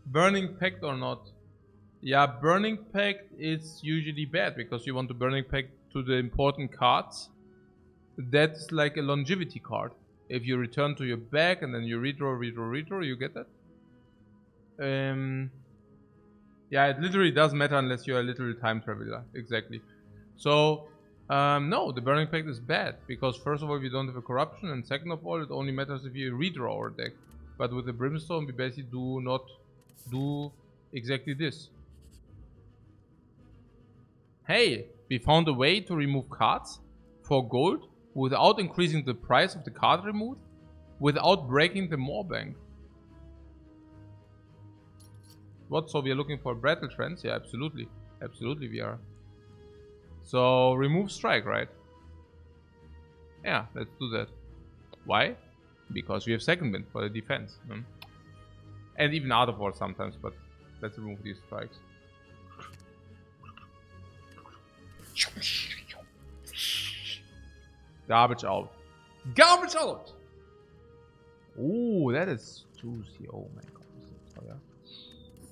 Burning Pact or not? Yeah, Burning Pact is usually bad because you want to Burning Pact to the important cards. That's like a longevity card. If you return to your back and then you redraw, you get that? Yeah, it literally doesn't matter unless you're a literal time traveler. Exactly. So, no, the Burning Pact is bad. Because first of all, we don't have a corruption. And second of all, it only matters if you redraw our deck. But with the Brimstone, we basically do not do exactly this. Hey, we found a way to remove cards for gold without increasing the price of the card removed, without breaking the More Bank. What? So we are looking for battle trends? Yeah, absolutely. Absolutely we are. So remove strike, right? Yeah, let's do that. Why? Because we have second wind for the defense. And even out of war sometimes, but let's remove these strikes. Garbage out. Garbage out! Oh, that is juicy. Oh my god, this is so teuer.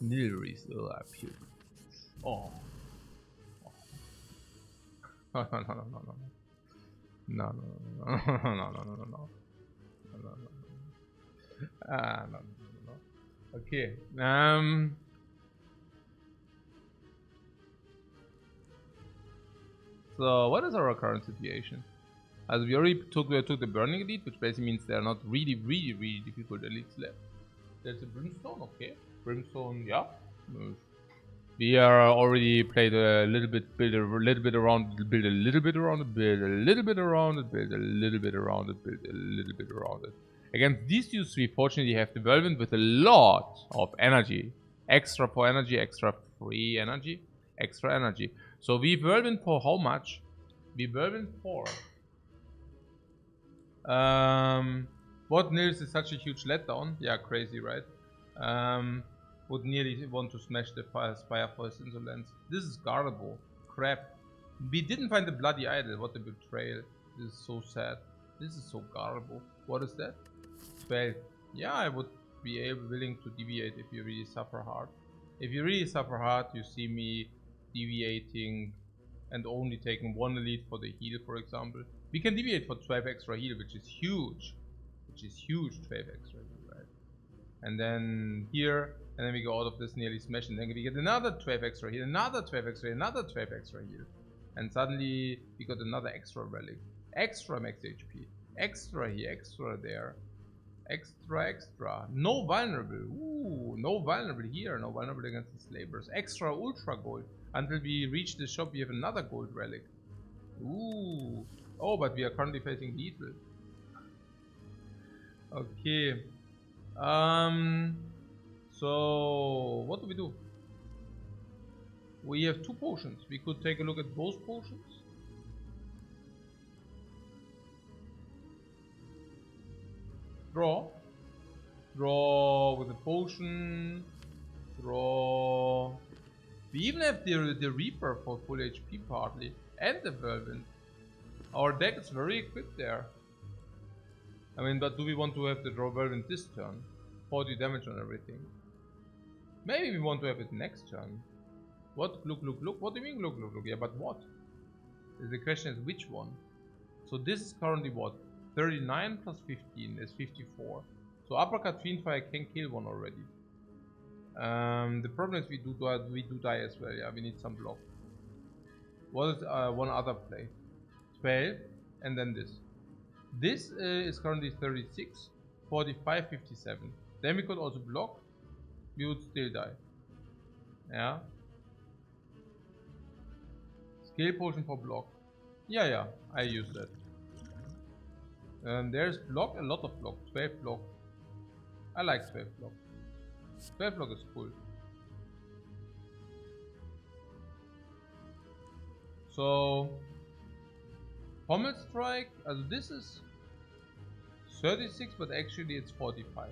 Nilries, I puke. Oh. No, no, no, no, no, no. No, no, no, no, no, no, no, no, no. No, no, no. Ah, no, no, no, no. Okay. So what is our current situation? As we already took the Burning Elite, which basically means there are not really difficult elites left. There's a Brimstone, okay. Brimstone, yeah. We are already played a little bit, build a little bit around it, build a little bit around it, build a little bit around it, build a little bit around it, build a little bit around it. Against these two, we fortunately have the Whirlwind with a lot of energy. Extra for energy, extra free energy, extra energy. So we Whirlwind for how much? We Whirlwind for... what Nils is such a huge letdown. Yeah, crazy, right? Would nearly want to smash the Spire for his insolence. This is guardable. Crap. We didn't find the bloody idol. What a betrayal. This is so sad. This is so guardable. What is that? 12. Yeah, I would be willing to deviate if you really suffer hard. If you really suffer hard, you see me deviating and only taking one elite for the heal, for example. We can deviate for 12 extra heal, which is huge. 12 extra heal, right? And then here, and then we go out of this nearly smash, and then we get another 12 extra heal, another 12 extra heal, another 12 extra heal. And suddenly, we got another extra relic. Extra max HP. Extra here, extra there. Extra. No vulnerable. Ooh, no vulnerable here, no vulnerable against the slavers. Extra ultra gold. Until we reach the shop, we have another gold relic. Ooh. Oh, but we are currently facing lethal. Okay. So what do we do? We have 2 potions. We could take a look at those potions. Draw with a potion. Draw. We even have the Reaper for full HP partly, and the Whirlwind. Our deck is very equipped there. I mean, but do we want to have the draw Whirlwind this turn? 40 damage on everything. Maybe we want to have it next turn. What? Look. What do you mean look? Yeah, but what? The question is which one? So this is currently what? 39 plus 15 is 54. So Uppercut Fiendfire can kill one already. The problem is we do die as well. Yeah, we need some block. What is one other play? 12 and then this. This is currently 36, 45, 57. Then we could also block. We would still die. Yeah. Scale potion for block. Yeah, I use that. There's block, a lot of block. 12 block. I like 12 block. 12 block is cool. So Pommel Strike, this is 36, but actually it's 45.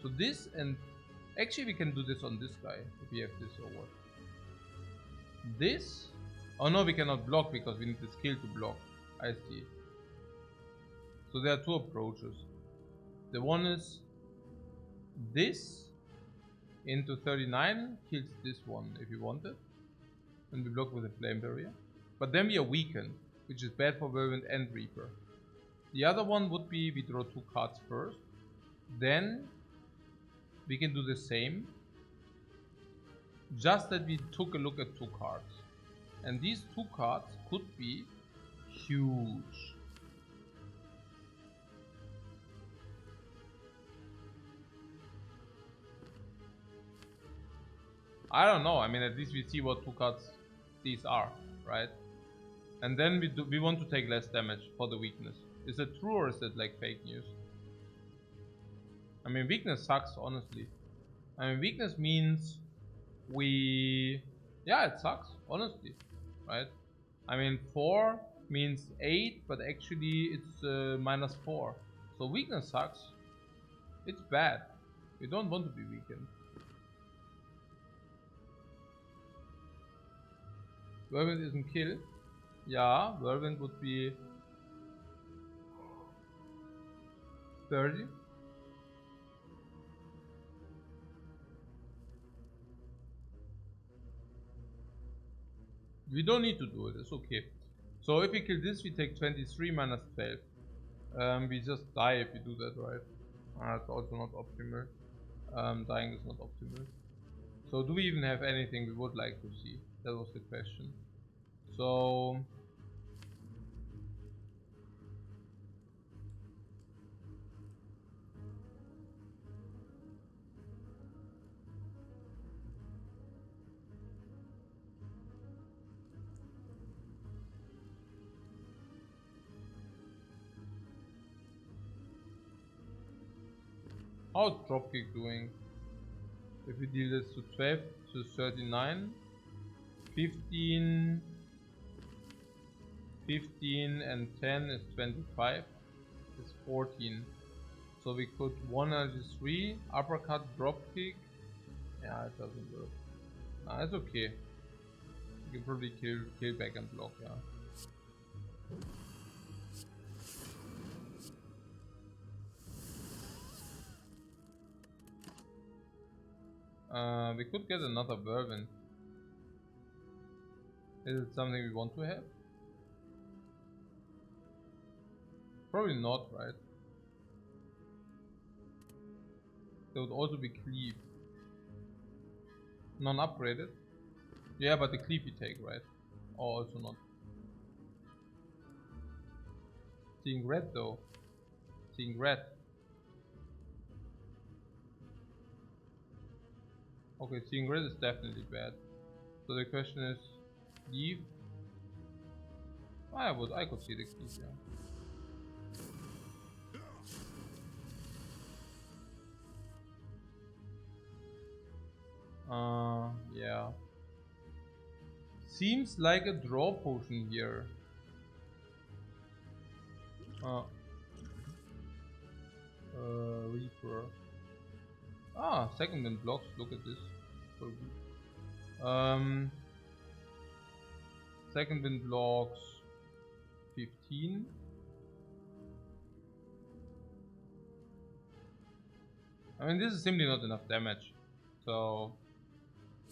So this, and actually we can do this on this guy if we have this or what. This, oh no, we cannot block because we need the skill to block. I see. So there are 2 approaches. The one is this into 39 kills this one if you want it, and we block with a flame barrier. But then we are weakened, which is bad for Whirlwind and Reaper. The other one would be we draw 2 cards first, then we can do the same, just that we took a look at 2 cards, and these 2 cards could be huge. I don't know, I mean at least we see what 2 cards these are, right? And then we want to take less damage for the weakness. Is it true or is it like fake news? I mean, weakness sucks, honestly. I mean, weakness means yeah, it sucks, honestly, right? I mean, 4 means 8, but actually it's -4. So weakness sucks. It's bad. You don't want to be weakened. Whirlwind isn't kill. Yeah, Whirlwind would be 30. We don't need to do it, it's okay. So if we kill this, we take 23 minus 12. We just die if we do that, right? That's also not optimal. Dying is not optimal. So do we even have anything we would like to see? That was the question. So how's dropkick doing? If we deal this to 12 to 39, 15 and 10 is 25, it's 14. So we could 193, uppercut, dropkick. Yeah, it doesn't work. Nah, it's okay. You can probably kill back and block, yeah. We could get another Whirlwind. Is it something we want to have? Probably not, right? There would also be Cleave. Non-upgraded? Yeah, but the Cleave we take, right? Or also not. Seeing red though. Seeing red. Okay, seeing red is definitely bad. So the question is, Cleave? I could see the Cleave, yeah. Yeah. Seems like a draw potion here. Reaper. Ah, second wind blocks. Look at this. So good. Second wind blocks 15. I mean, this is simply not enough damage. So,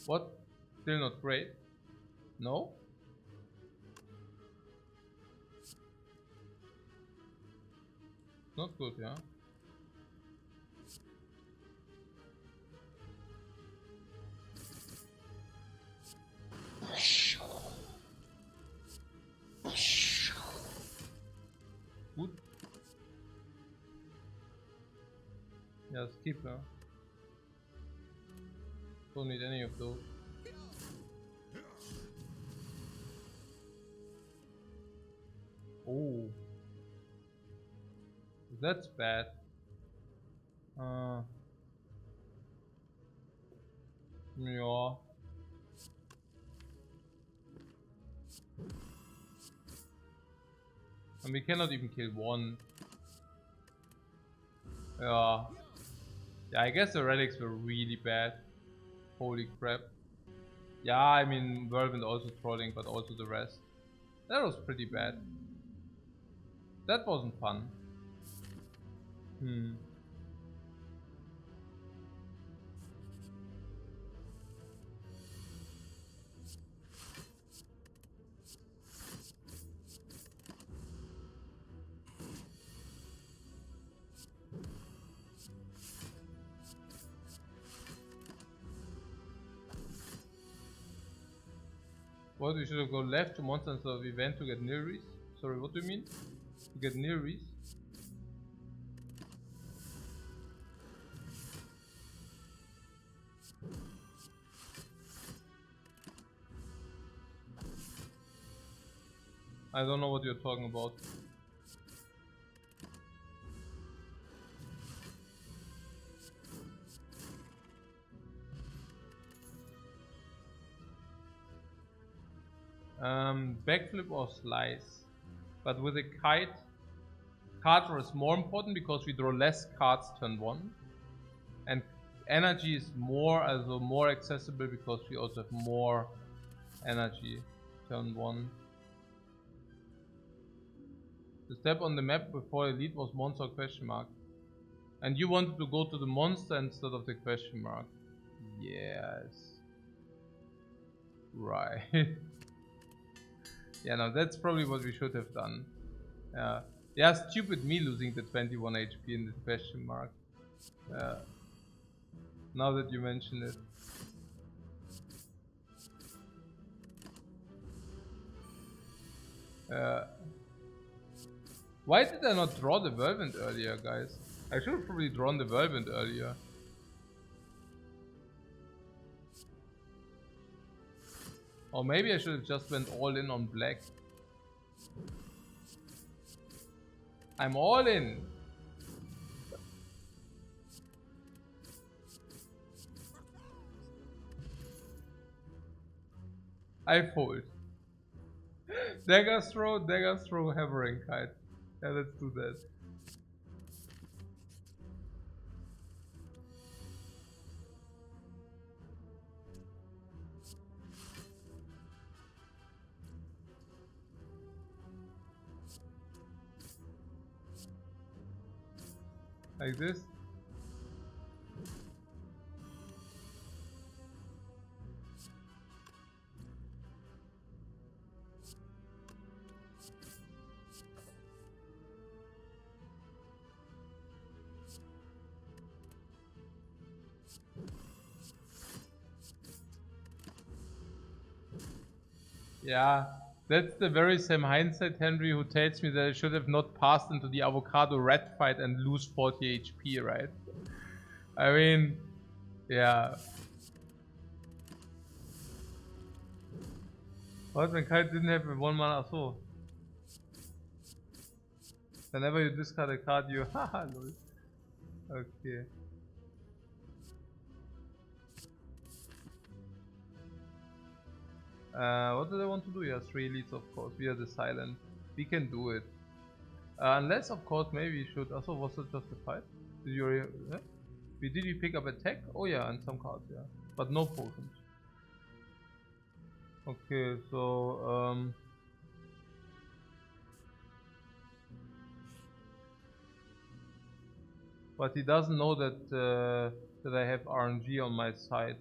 what? Still not great? No? Not good, yeah. Good. Yeah, skip, huh? Don't need any of those. Oh, that's bad. Yeah. And we cannot even kill one. Yeah. Yeah, I guess the relics were really bad. Holy crap. Yeah, I mean, Whirlwind also trolling, but also the rest. That was pretty bad. That wasn't fun. What, we should have gone left to monster instead of event to get Nilris? Sorry, what do you mean? To get Nilris? I don't know what you're talking about. Backflip or slice. But with a kite, card draw is more important because we draw less cards turn 1. And energy is more accessible because we also have more energy turn 1. The step on the map before elite was monster question mark. And you wanted to go to the monster instead of the question mark. Yes. Right. Yeah, no, that's probably what we should have done. Yeah, stupid me losing the 21 HP in the question mark. Now that you mention it. Why did I not draw the Whirlwind earlier, guys? I should have probably drawn the Whirlwind earlier. Or maybe I should have just went all in on black. I'm all in. I fold. Daggers throw, hammering kite. Yeah, let's do that. Like this. Yeah, that's the very same hindsight Henry who tells me that I should have not passed into the avocado red fight and lose 40 HP, right? I mean, yeah. What, when Kite didn't have 1 mana? So. Whenever you discard a card, you haha lol. Okay. What do I want to do? Yeah, 3 elites, of course. We are the silent. We can do it. Unless, of course, maybe we should. Also, was it just a fight? Did you? Did we pick up attack? Oh yeah, and some cards, yeah, but no potions. Okay, so but he doesn't know that that I have RNG on my side.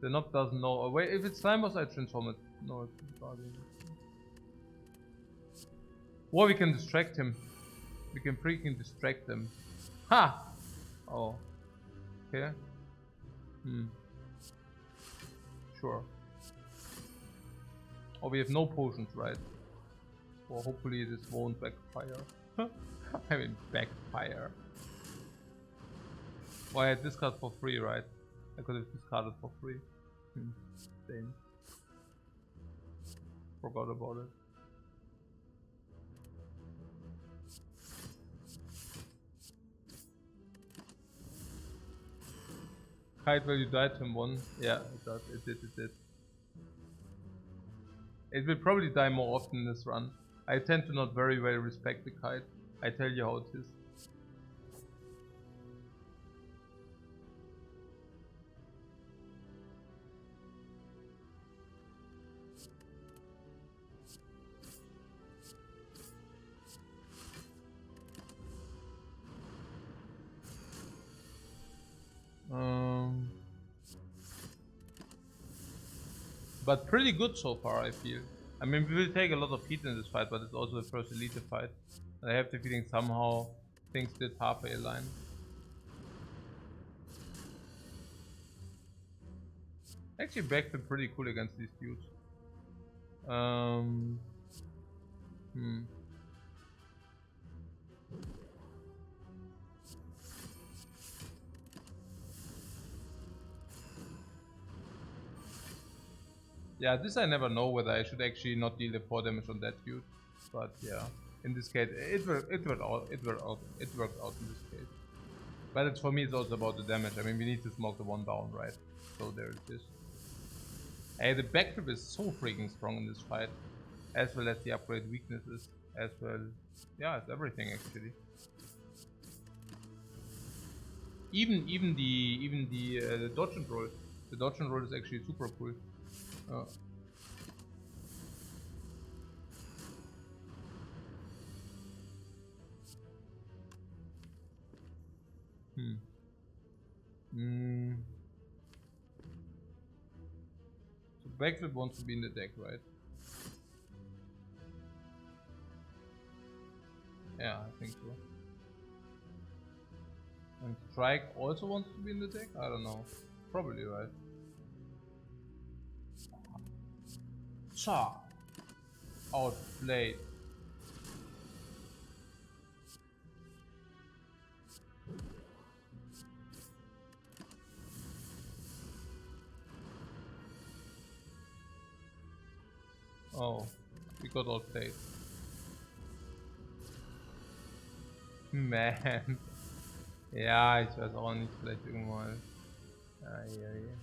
The knob doesn't know. Oh, wait, if it's time boss, I transform it. No, it's guardian. Or we can distract him. We can freaking distract him. Ha! Oh. Okay. Sure. Oh, we have no potions, right? Well, hopefully this won't backfire. I mean, backfire. Oh, I had discard for free, right? I could have discarded for free. Same. Forgot about it. Kite value died to him 1. Yeah, it does. It did. It will probably die more often in this run. I tend to not very well respect the kite. I tell you how it is. But pretty good so far, I feel. I mean, we will take a lot of heat in this fight, but it's also the first elite fight. And I have the feeling somehow things did halfway align. Actually, backflip pretty cool against these dudes. Yeah, this I never know whether I should actually not deal the 4 damage on that dude. But yeah, in this case, it worked out in this case. But it's, for me, it's also about the damage. I mean, we need to smoke the 1 down, right? So there it is. Hey, the backflip is so freaking strong in this fight. As well as the upgrade weaknesses. As well, yeah, it's everything actually. Even the dodge and roll. The dodge and roll is actually super cool. So backflip wants to be in the deck, right? Yeah, I think so. And strike also wants to be in the deck? I don't know. Probably right. Cha! Outplayed. Oh, we got outplayed. Man. Ja, ich weiß auch nicht, vielleicht irgendwann. Ja, ja, ja.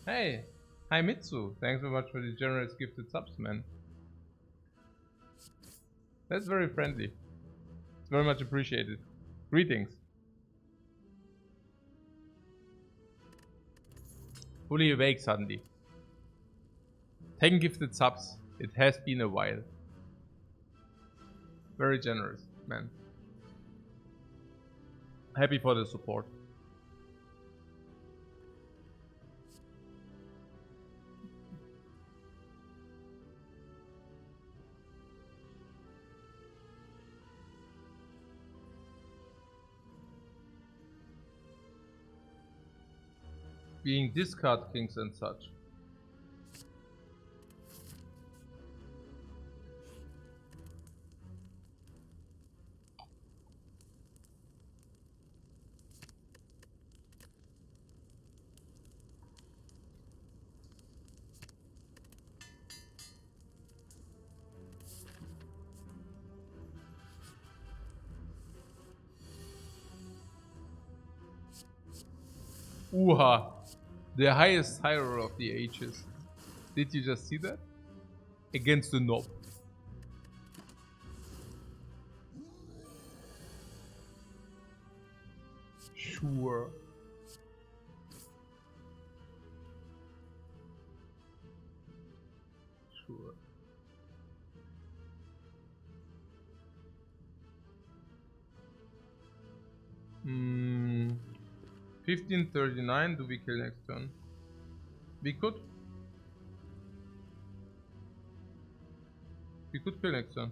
Hey, hi Mitsu. Thanks very much for the generous gifted subs, man. That's very friendly. It's very much appreciated. Greetings. Fully awake suddenly. 10 gifted subs. It has been a while. Very generous, man. Happy for the support. Being discard kings and such. Uha. The highest higher of the ages. Did you just see that? Against the knob. Sure. Sure. Hmm. 1539, do we kill next turn? We could. We could kill next turn.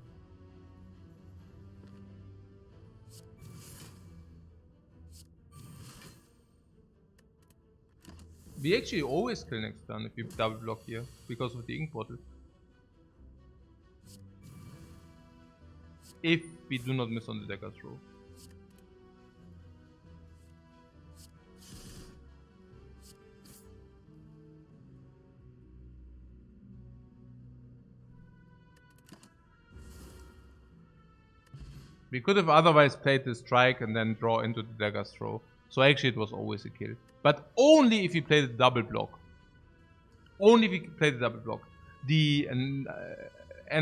We actually always kill next turn if we double block here, because of the ink bottle. If we do not miss on the dagger throw. We could have otherwise played the strike and then draw into the dagger's throw. So actually it was always a kill. But only if you play the double block. Only if you play the double block. And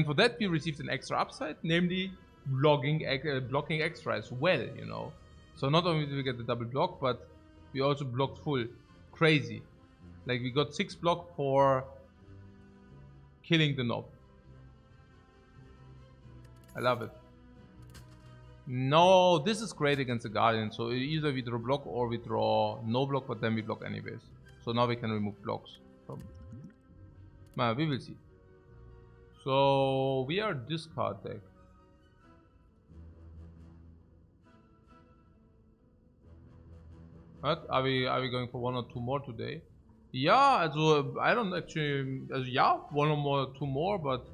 for that we received an extra upside, namely blocking extra as well, you know. So not only did we get the double block, but we also blocked full. Crazy. Like we got 6 block for killing the knob. I love it. No, this is great against the Guardian. So either we draw block or we draw no block, but then we block anyways. So now we can remove blocks. We will see. So we are discard deck. What? Are we going for 1 or 2 more today? Yeah, also I don't actually. Yeah, 1 or more, 2 more. But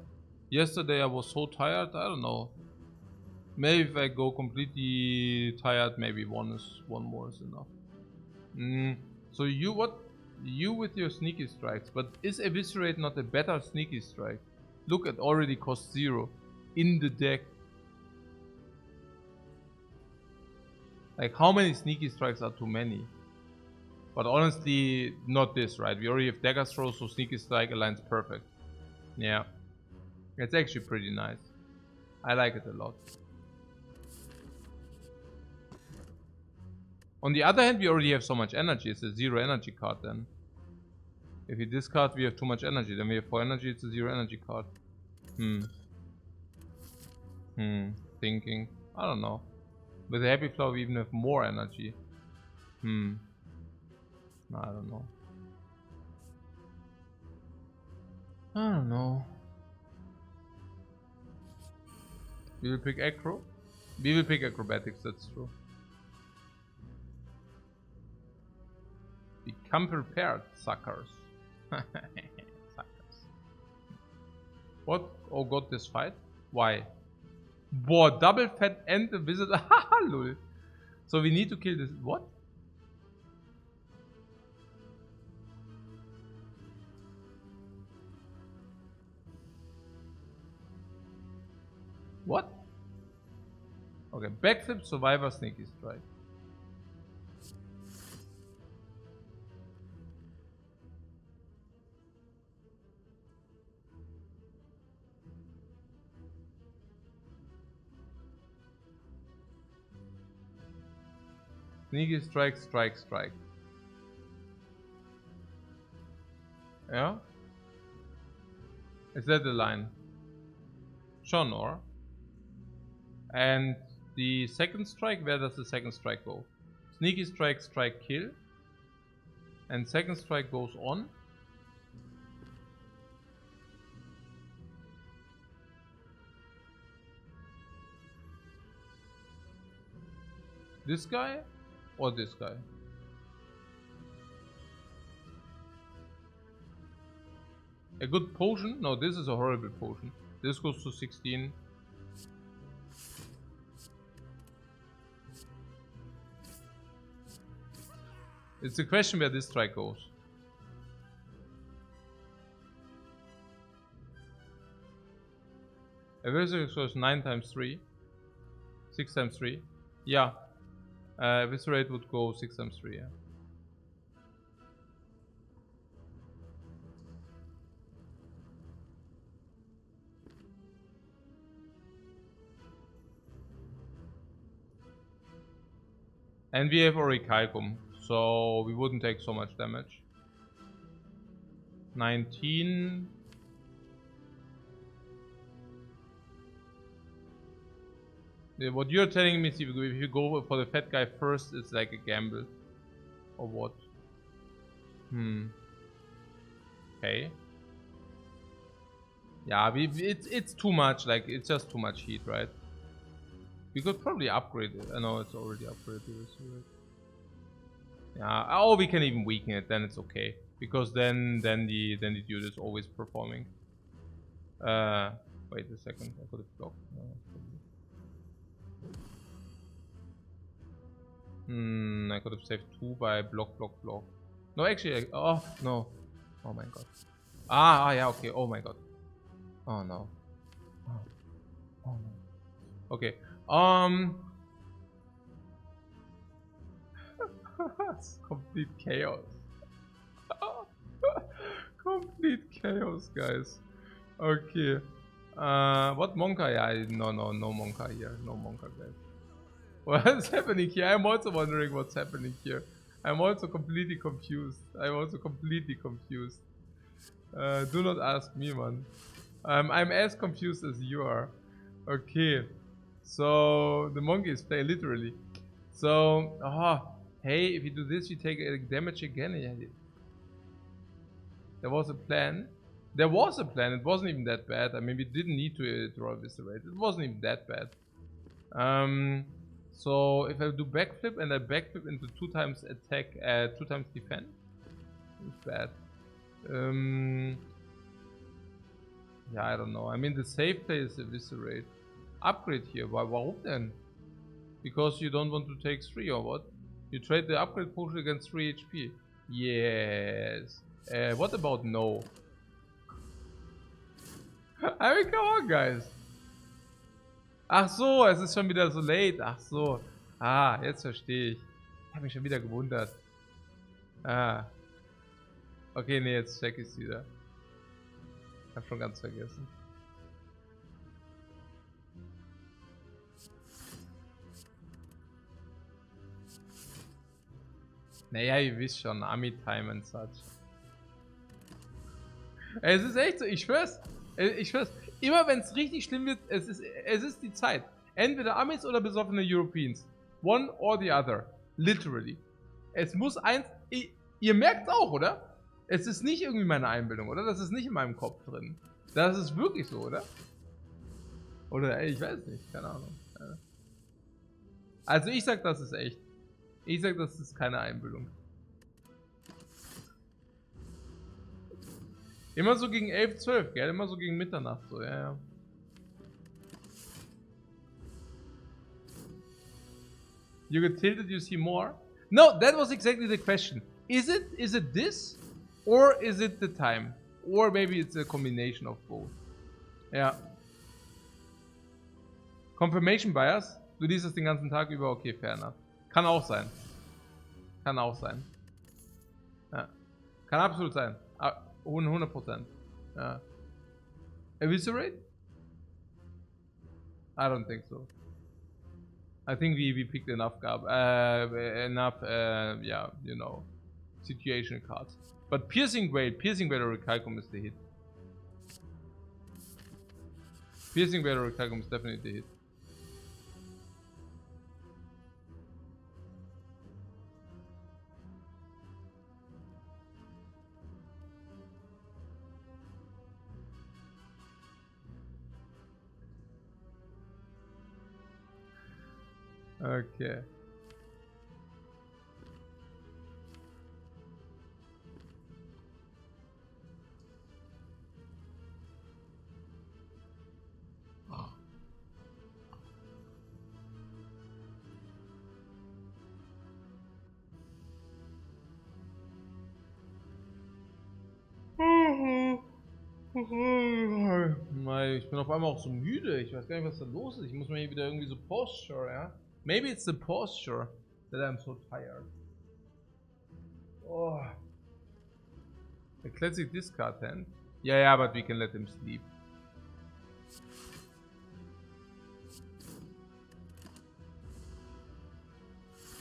yesterday I was so tired. I don't know. Maybe if I go completely tired, maybe one more is enough. So you with your sneaky strikes, but is Eviscerate not a better sneaky strike? Look, it already costs 0 in the deck. Like, how many sneaky strikes are too many? But honestly, not this, right? We already have dagger throw, so sneaky strike aligns perfect. Yeah, it's actually pretty nice. I like it a lot. On the other hand, we already have so much energy. It's a 0 energy card then. If we discard, we have too much energy. Then we have 4 energy, it's a 0 energy card. Thinking. I don't know. With the Happy Flower, we even have more energy. I don't know. I don't know. We will pick Acro. We will pick Acrobatics, that's true. Become prepared, suckers. Suckers. What? Oh god, this fight? Why? Boah, double fat and the wizard. Haha, lol. So we need to kill this. What? What? Okay, backflip, survivor, sneaky strike. Sneaky strike, strike, strike. Yeah? Is that the line? Shonor. And the second strike, where does the second strike go? Sneaky strike, strike, kill. And second strike goes on. This guy or this guy? A good potion? No, this is a horrible potion. This goes to 16. It's a question where this strike goes. Eviscerate goes 9 times 3. 6 times 3. Yeah. Eviscerate would go 6 times 3, yeah. And we have Orichalcum, so we wouldn't take so much damage. 19. Yeah, what you're telling me is if you go for the fat guy first, it's like a gamble. Or what? Okay. Yeah, it's too much, like, it's just too much heat, right? We could probably upgrade it. I know it's already upgraded. Yeah, or we can even weaken it, then it's okay. Because then the dude is always performing. Wait a second, I could have blocked. I could have saved 2 by block. No, actually, oh no. Oh my god. Yeah, okay. Oh my god. Oh no. Oh no. Okay. It's complete chaos. Complete chaos, guys. Okay. What Monka? Yeah, no Monka here. No Monka, guys. What's happening here? I'm also wondering what's happening here. I'm also completely confused. Do not ask me, man. I'm as confused as you are. Okay. So the monkey is playing literally. So, hey, if you do this, you take damage again. Yeah. There was a plan. It wasn't even that bad. I mean, we didn't need to draw Eviscerate. It wasn't even that bad. So if I do backflip and I backflip into 2 times attack, 2 times defense, it's bad. Yeah, I don't know. I mean, the safe play is eviscerate. Upgrade here. Warum denn? Because you don't want to take 3 or what? You trade the upgrade potion against 3 HP. Yes. What about no? I mean, come on, guys. Ach so, es ist schon wieder so late. Ach so. Ah, jetzt verstehe ich. Ich habe mich schon wieder gewundert. Ah. Okay, nee, jetzt check ich es wieder. Ich hab schon ganz vergessen. Naja, ihr wisst schon, Ami-Time and such. Es ist echt so, ich schwör's. Ich schwör's. Immer wenn es richtig schlimm wird, es ist die Zeit. Entweder Amis oder besoffene Europeans. One or the other. Literally. Es muss eins... Ihr merkt's auch, oder? Es ist nicht irgendwie meine Einbildung, oder? Das ist nicht in meinem Kopf drin. Das ist wirklich so, oder? Oder, ich weiß nicht. Keine Ahnung. Also ich sag, das ist echt. Ich sag, das ist keine Einbildung. Immer so gegen 11, 12, gell? Immer so gegen Mitternacht, so, ja, ja. You get tilted, you see more? No, that was exactly the question. Is it this? Or is it the time? Or maybe it's a combination of both. Ja. Confirmation Bias? Du liest es den ganzen Tag über, okay, fair enough. Kann auch sein. Kann auch sein. Ja. Kann absolut sein. 100%. Ja. Eviscerate? I don't think so. I think we picked enough yeah, you know, situation cards. But Piercing Veil or Recalcum is the hit. Piercing Veil or Recalcum is definitely the hit. Okay. Ich bin auf einmal auch so müde. Ich weiß gar nicht, was da los ist. Ich muss mal hier wieder irgendwie so Posture, ja? Maybe it's the posture that I'm so tired. Oh. A classic discard hand. Yeah, but we can let him sleep.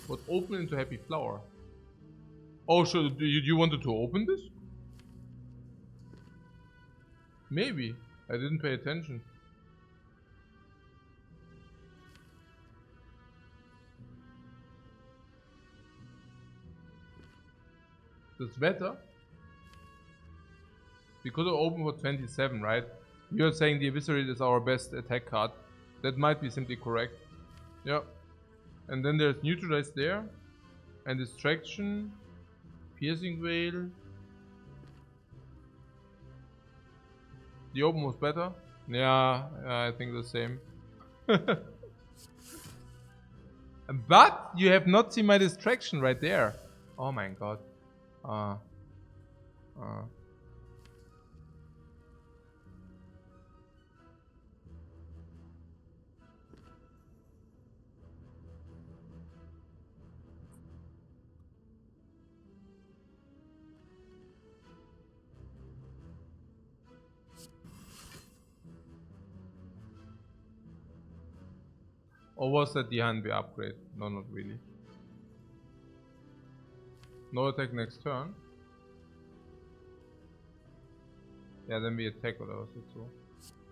What open into Happy Flower? Oh, so you wanted to open this? Maybe. I didn't pay attention. That's better. We could have opened for 27, right? You're saying the Eviscerate is our best attack card. That might be simply correct. Yeah. And then there's Neutralize there. And Distraction. Piercing Veil. The open was better? Yeah, I think the same. But you have not seen my distraction right there. Oh my god. Or was that the hand we upgrade? No, not really. No attack next turn. Yeah, then we attack, or was it so?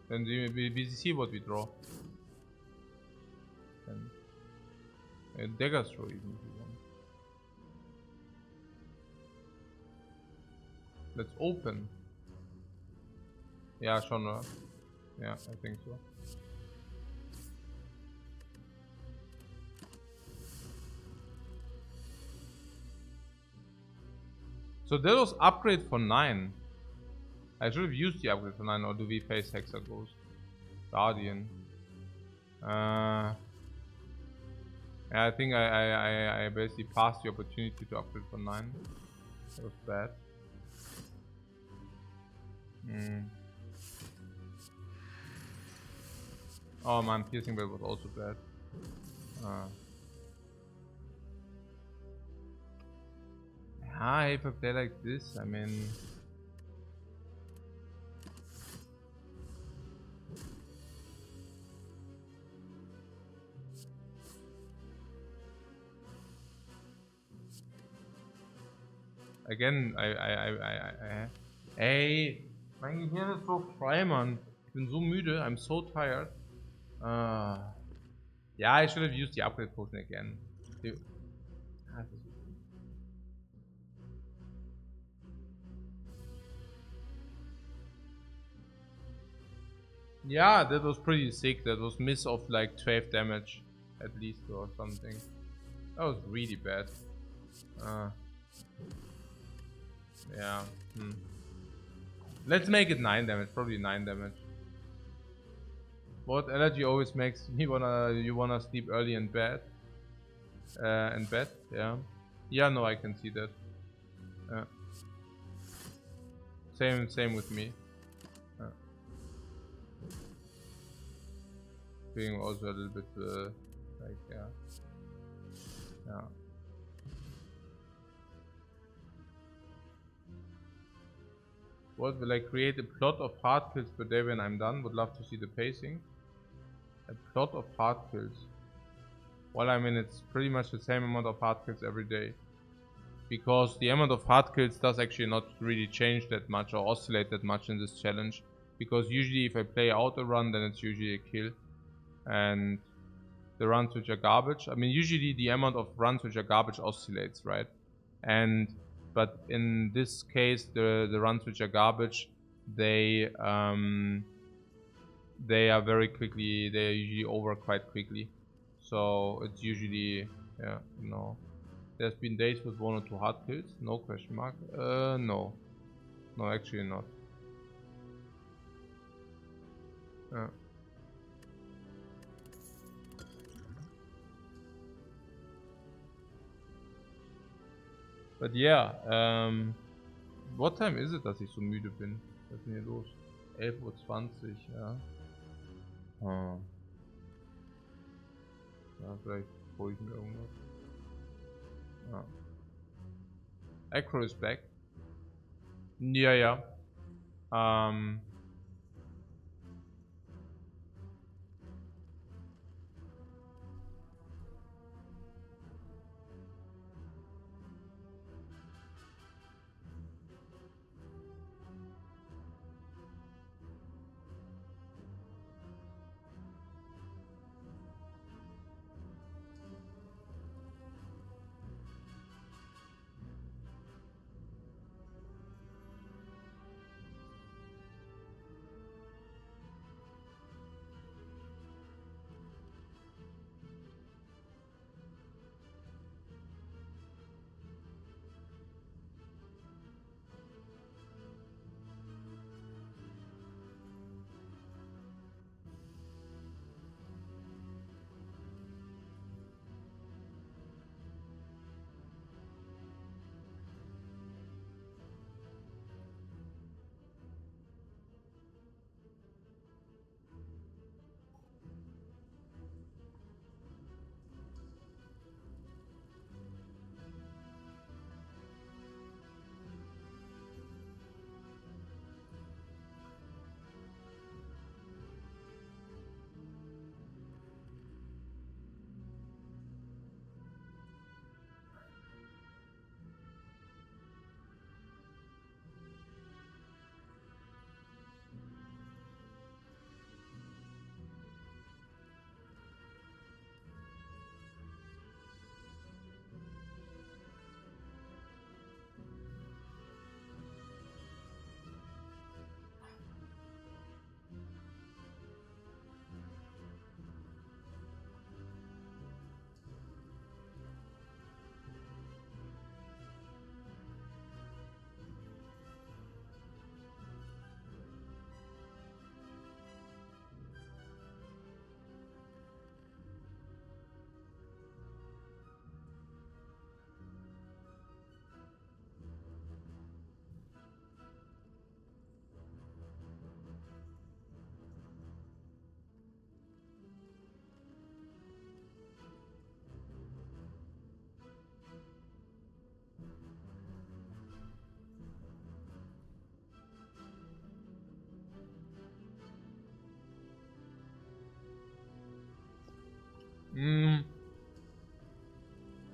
Then we see what we draw. And dagger throw even if you want. Let's open. Yeah, schon, oder? Yeah, I think so. So that was upgrade for 9. I should have used the upgrade for 9, or do we face Hexa Ghost? Guardian. Yeah, I think I basically passed the opportunity to upgrade for 9. That was bad. Oh man, piercing bell was also bad. Yeah, if I play like this, I mean... Again, Ey, mein Gehirn ist so frei, Mann. Ich bin so müde, I'm so tired. Yeah, I should have used the upgrade potion again. Yeah, that was pretty sick. That was miss of like 12 damage at least or something. That was really bad. Yeah. Let's make it 9 damage. Probably 9 damage. What allergy always makes me wanna sleep early in bed. Yeah. Yeah, no, I can see that. Same with me. Being also a little bit like yeah. What will I create a plot of hard kills per day when I'm done? Would love to see the pacing. A plot of hard kills. Well, I mean, it's pretty much the same amount of hard kills every day. Because the amount of hard kills does actually not really change that much or oscillate that much in this challenge. Because usually if I play out a run, then it's usually a kill. And the runs which are garbage, I mean, usually the amount of runs which are garbage oscillates, right? But in this case, the runs which are garbage, they are very quickly, they are usually over quite quickly. So it's usually, yeah, no. There's been days with 1 or 2 hard kills, no question mark. No. No, actually not. But yeah, what time is it, dass ich so müde bin? Was ist denn hier los? 11:20 Uhr, ja. Ja, vielleicht hole ich mir irgendwas. Acro is back. Ja.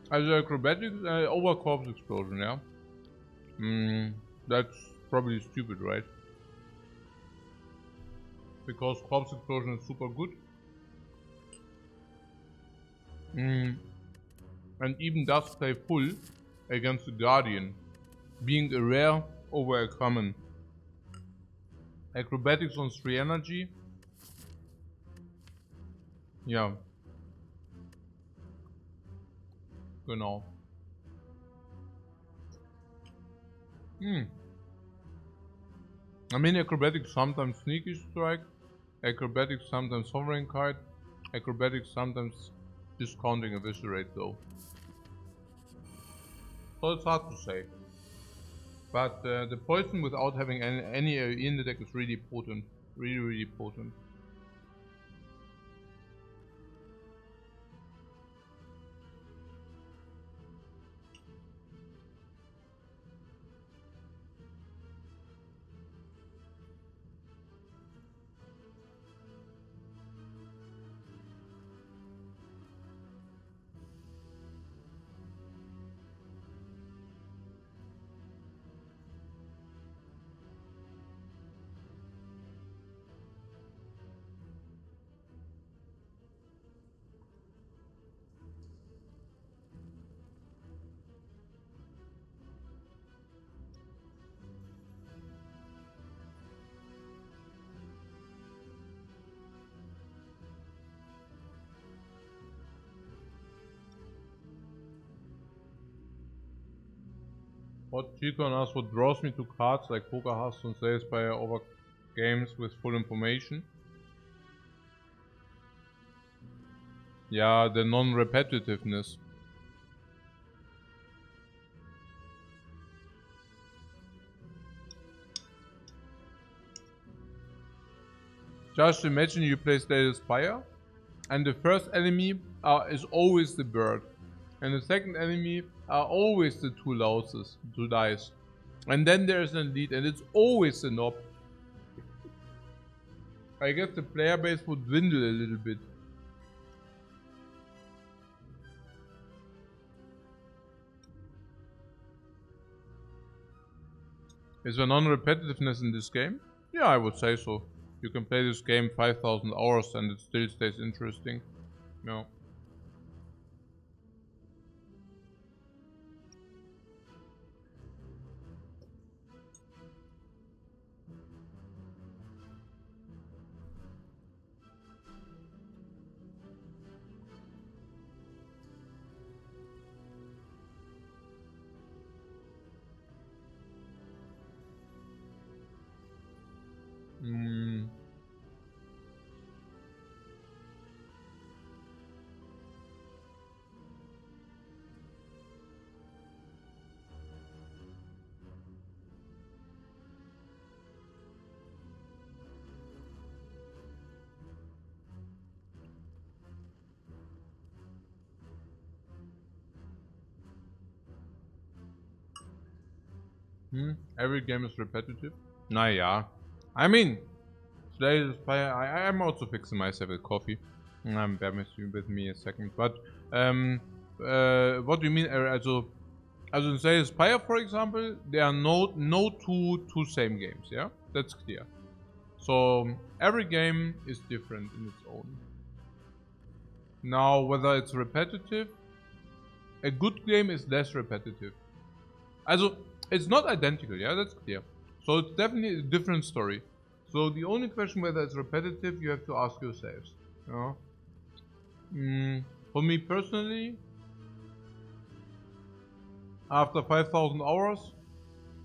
Also acrobatics over corpse explosion, yeah? That's probably stupid, right? Because corpse explosion is super good. And even does play full against the Guardian, being a rare over a common. Acrobatics on 3 energy. Ja. Genau. I mean, acrobatics sometimes sneaky strike, acrobatics sometimes hovering kite, acrobatics sometimes discounting eviscerate though. So it's hard to say. But the poison without having any in the deck is really potent. Really potent. What Chico asks what draws me to cards like Poker Hustle and Say Spire over games with full information. Yeah, the non-repetitiveness. Just imagine you play Spire and the first enemy is always the bird. And the second enemy are always the two dice. And then there's a lead and it's always the knob. I guess the player base would dwindle a little bit. Is there non-repetitiveness in this game? Yeah, I would say so. You can play this game 5,000 hours and it still stays interesting. No. Every game is repetitive. Naja. I mean, today I'm also fixing myself with coffee. Bear with me a second. But what do you mean? Also in Say Spire, for example, there are no two same games. Yeah, that's clear. So every game is different in its own. Now, whether it's repetitive, a good game is less repetitive. Also, it's not identical, yeah, that's clear. So it's definitely a different story. So the only question whether it's repetitive, you have to ask yourselves. You know? For me personally, after 5,000 hours,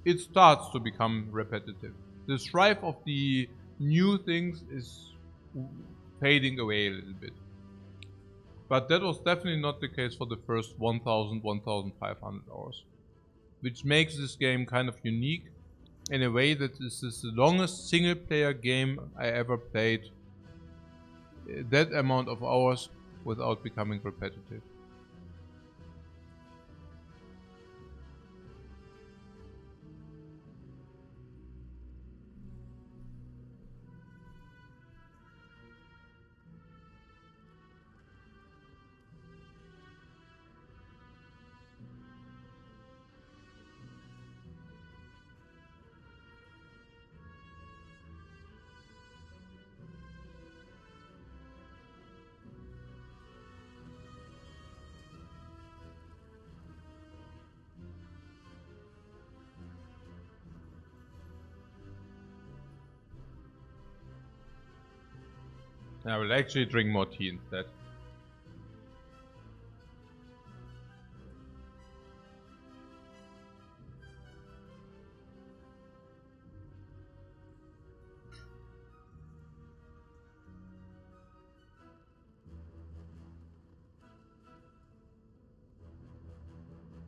it starts to become repetitive. The strife of the new things is fading away a little bit. But that was definitely not the case for the first 1,000, 1,500 hours. Which makes this game kind of unique in a way that this is the longest single player game I ever played that amount of hours without becoming repetitive. I will actually drink more tea instead.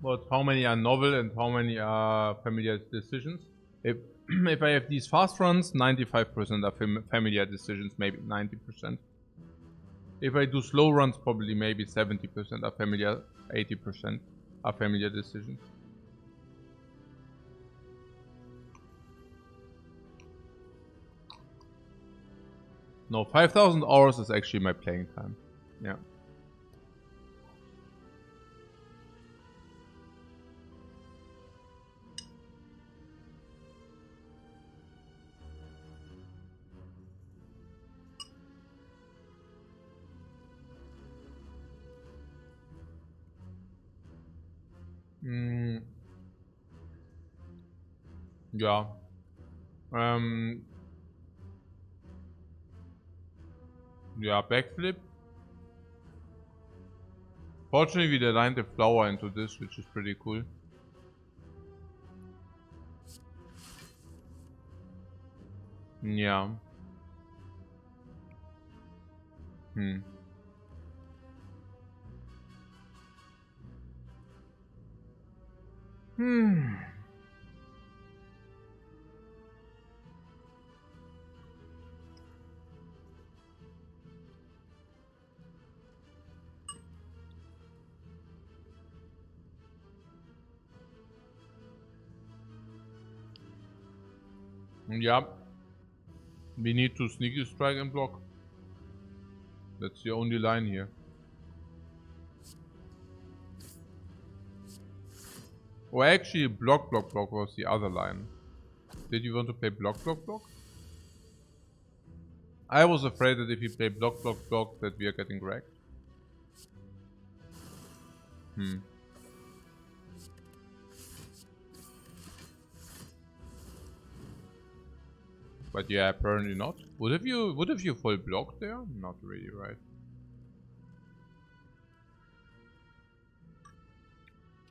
But how many are novel and how many are familiar decisions? If if I have these fast runs, 95% are familiar decisions, maybe 90%. If I do slow runs, probably maybe 70% are familiar, 80% are familiar decisions. No, 5,000 hours is actually my playing time. Yeah. Yeah. Yeah, backflip. Fortunately, we aligned the flower into this, which is pretty cool. Yeah. Yeah. We need to sneaky strike and block. That's the only line here. Or actually, block was the other line. Did you want to play block? I was afraid that if you play block, that we are getting wrecked. But yeah, apparently not. Would have you full blocked there? Not really, right?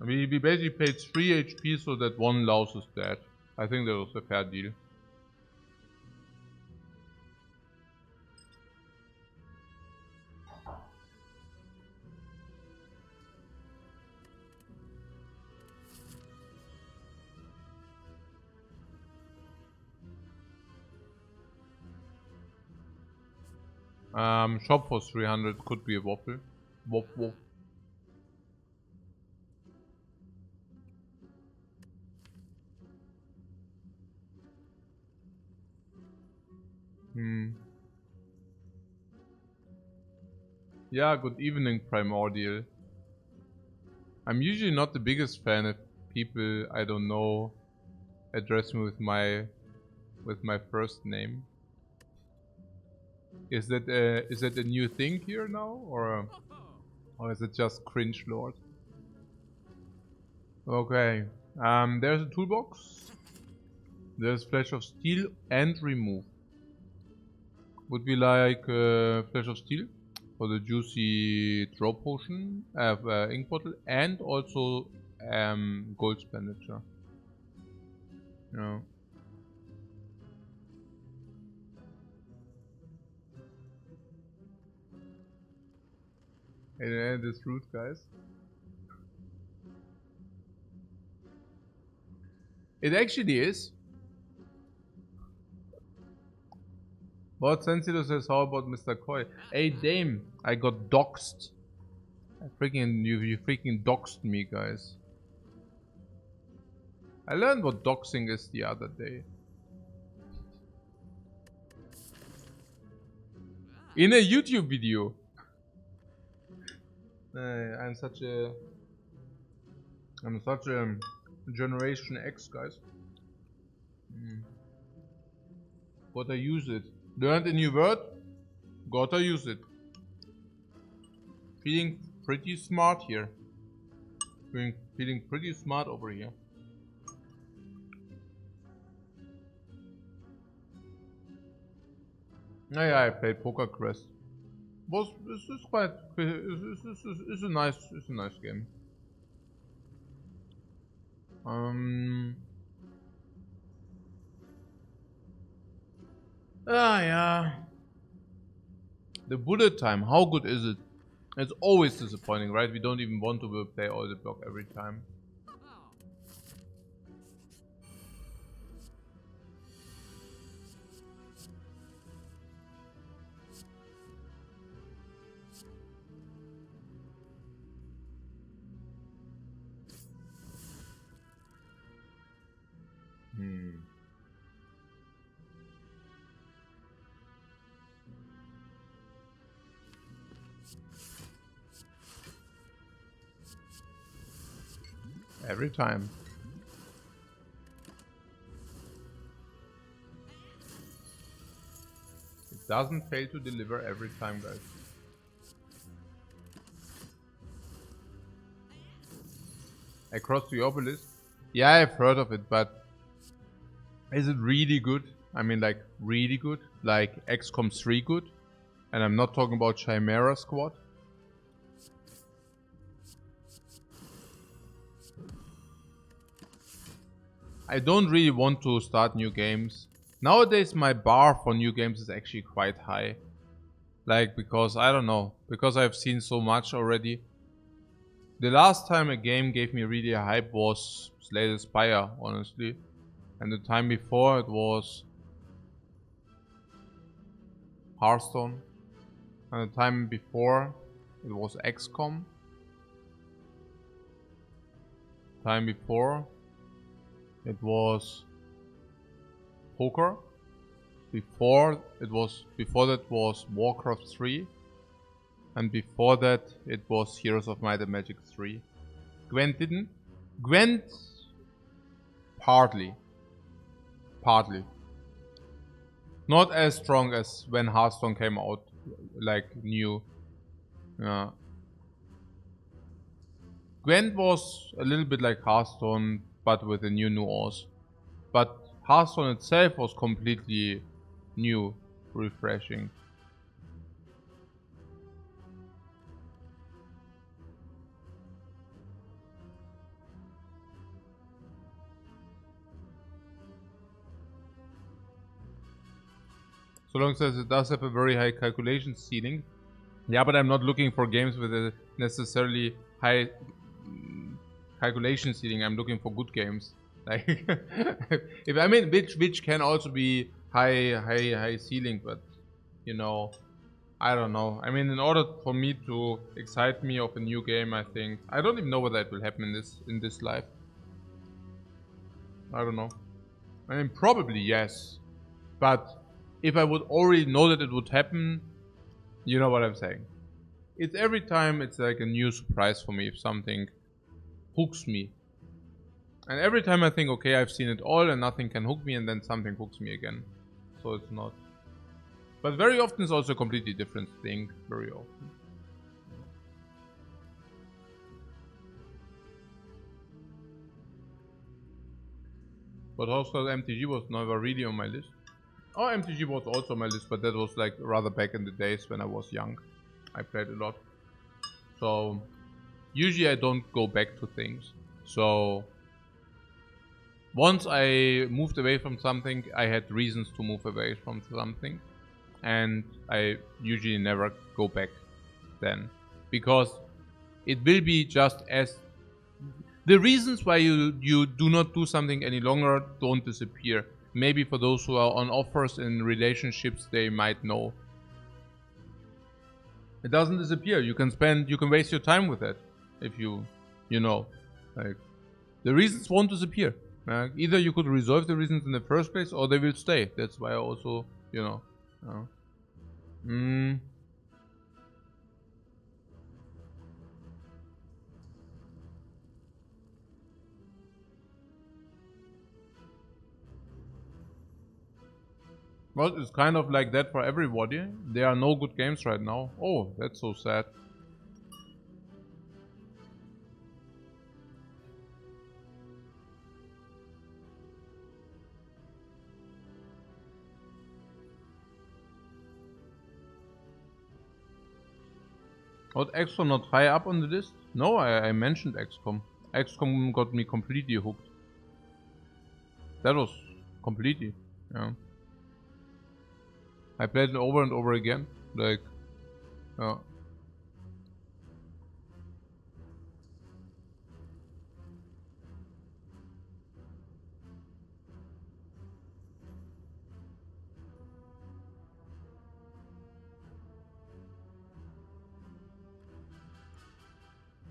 I mean, we basically paid 3 HP so that one louse is dead. I think that was a fair deal. Shop for 300 could be a waffle. Wop. Yeah, good evening, Primordial. I'm usually not the biggest fan if people I don't know address me with my first name. Is that a new thing here now, or is it just cringe lord? Okay. There's a toolbox. There's Flash of Steel and Remove. Would we like Flash of Steel for the juicy draw potion, ink bottle, and also gold expenditure? Yeah. And this route, guys. It actually is. What Sensilo says, how about Mr. Koi? Hey Dame, I got doxed. You freaking doxed me, guys. I learned what doxing is the other day. In a YouTube video. I'm such a Generation X, guys. Gotta use it. Learned a new word. Gotta use it. Feeling pretty smart here. Feeling pretty smart over here. Yeah, I played Poker Quest. It's quite it's a nice game. Yeah. The bullet time, how good is it? It's always disappointing, right? We don't even want to play all the block every time. Every time. It doesn't fail to deliver every time, guys. Across the obelisk? Yeah, I've heard of it, but is it really good? I mean, like, really good? Like XCOM 3 good? And I'm not talking about Chimera Squad. I don't really want to start new games. Nowadays my bar for new games is actually quite high. Like, because, I don't know, because I've seen so much already. The last time a game gave me really a hype was Spire, honestly. And the time before it was Hearthstone. And the time before it was XCOM. Time before it was Poker. Before that was Warcraft 3. And before that it was Heroes of Might and Magic 3. Gwent didn't. Gwent partly. Not as strong as when Hearthstone came out, like new. Gwent was a little bit like Hearthstone, but with a new nuance. But Hearthstone itself was completely new, refreshing. So long as it does have a very high calculation ceiling. Yeah, but I'm not looking for games with a necessarily high calculation ceiling. I'm looking for good games. Like, if I mean, which can also be high ceiling, but you know, I don't know. I mean, in order for me to excite me of a new game, I think I don't even know whether it will happen in this life. I don't know. I mean, probably yes, but if I would already know that it would happen, you know what I'm saying. It's every time it's like a new surprise for me if something hooks me. And every time I think, okay, I've seen it all and nothing can hook me, and then something hooks me again. So it's not. But very often it's also a completely different thing. Very often. But Hostile MTG was never really on my list. Oh, MTG was also on my list, but that was like rather back in the days when I was young. I played a lot. So usually I don't go back to things. So once I moved away from something, I had reasons to move away from something. And I usually never go back then. Because it will be just as... The reasons why you do not do something any longer don't disappear. Maybe for those who are on offers in relationships, they might know. It doesn't disappear. You can waste your time with it. If you know. Like, the reasons won't disappear. Either you could resolve the reasons in the first place, or they will stay. That's why I also, Well, it's kind of like that for everybody. There are no good games right now. Oh, that's so sad. Was XCOM not high up on the list? No, I mentioned XCOM. XCOM got me completely hooked. That was completely, yeah. I played it over and over again, like, yeah.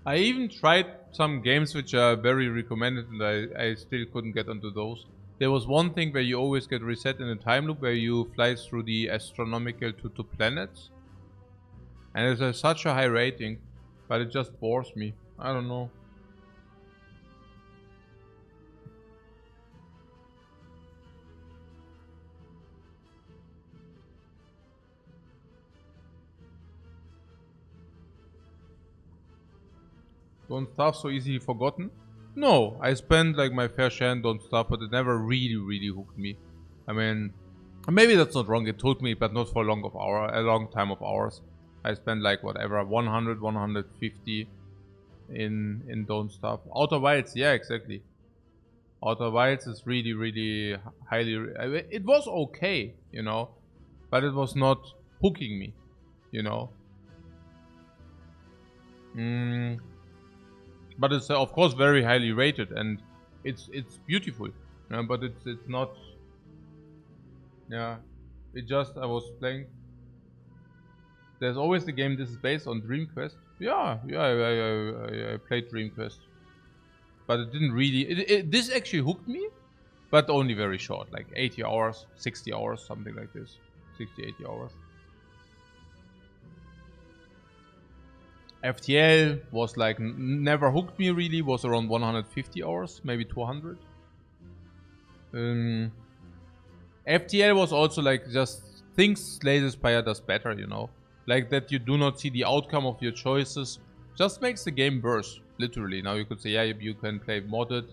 I even tried some games which are very recommended and I still couldn't get onto those. There was one thing where you always get reset in a time loop where you fly through the astronomical to planets. And it has such a high rating, but it just bores me. I don't know. Don't Starve so easily forgotten? No, I spent like my fair share in Don't Starve, but it never really hooked me. I mean, maybe that's not wrong, it hooked me, but not for a long time of hours. I spent like whatever, 100, 150 in Don't Starve. Outer Wilds, yeah, exactly. Outer Wilds is really highly... it was okay, you know, but it was not hooking me, you know. But it's of course very highly rated and it's beautiful, but it's not. Yeah, it just I was playing. There's always the game. This is based on Dream Quest. Yeah, I played Dream Quest, but it didn't really. This actually hooked me, but only very short, like 80 hours, 60 hours, something like this, 60, 80 hours. FTL was like never hooked me really, was around 150 hours, maybe 200. FTL was also like just things Slay Spire does better, you know. Like that you do not see the outcome of your choices. Just makes the game worse, literally. Now you could say, yeah, you can play modded.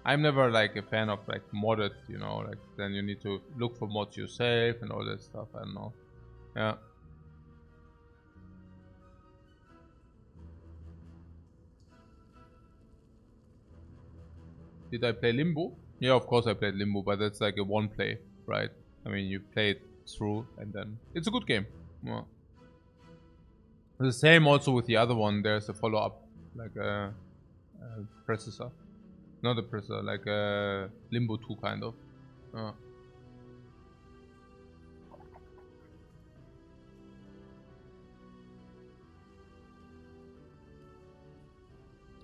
I'm never like a fan of like modded, you know, like then you need to look for mods yourself and all that stuff, I don't know. Yeah. Did I play Limbo? Yeah, of course I played Limbo, but that's like a one play, right? I mean, you play it through and then... It's a good game. Yeah. The same also with the other one. There's a follow-up, like a predecessor. Not a predecessor, like a Limbo 2 kind of.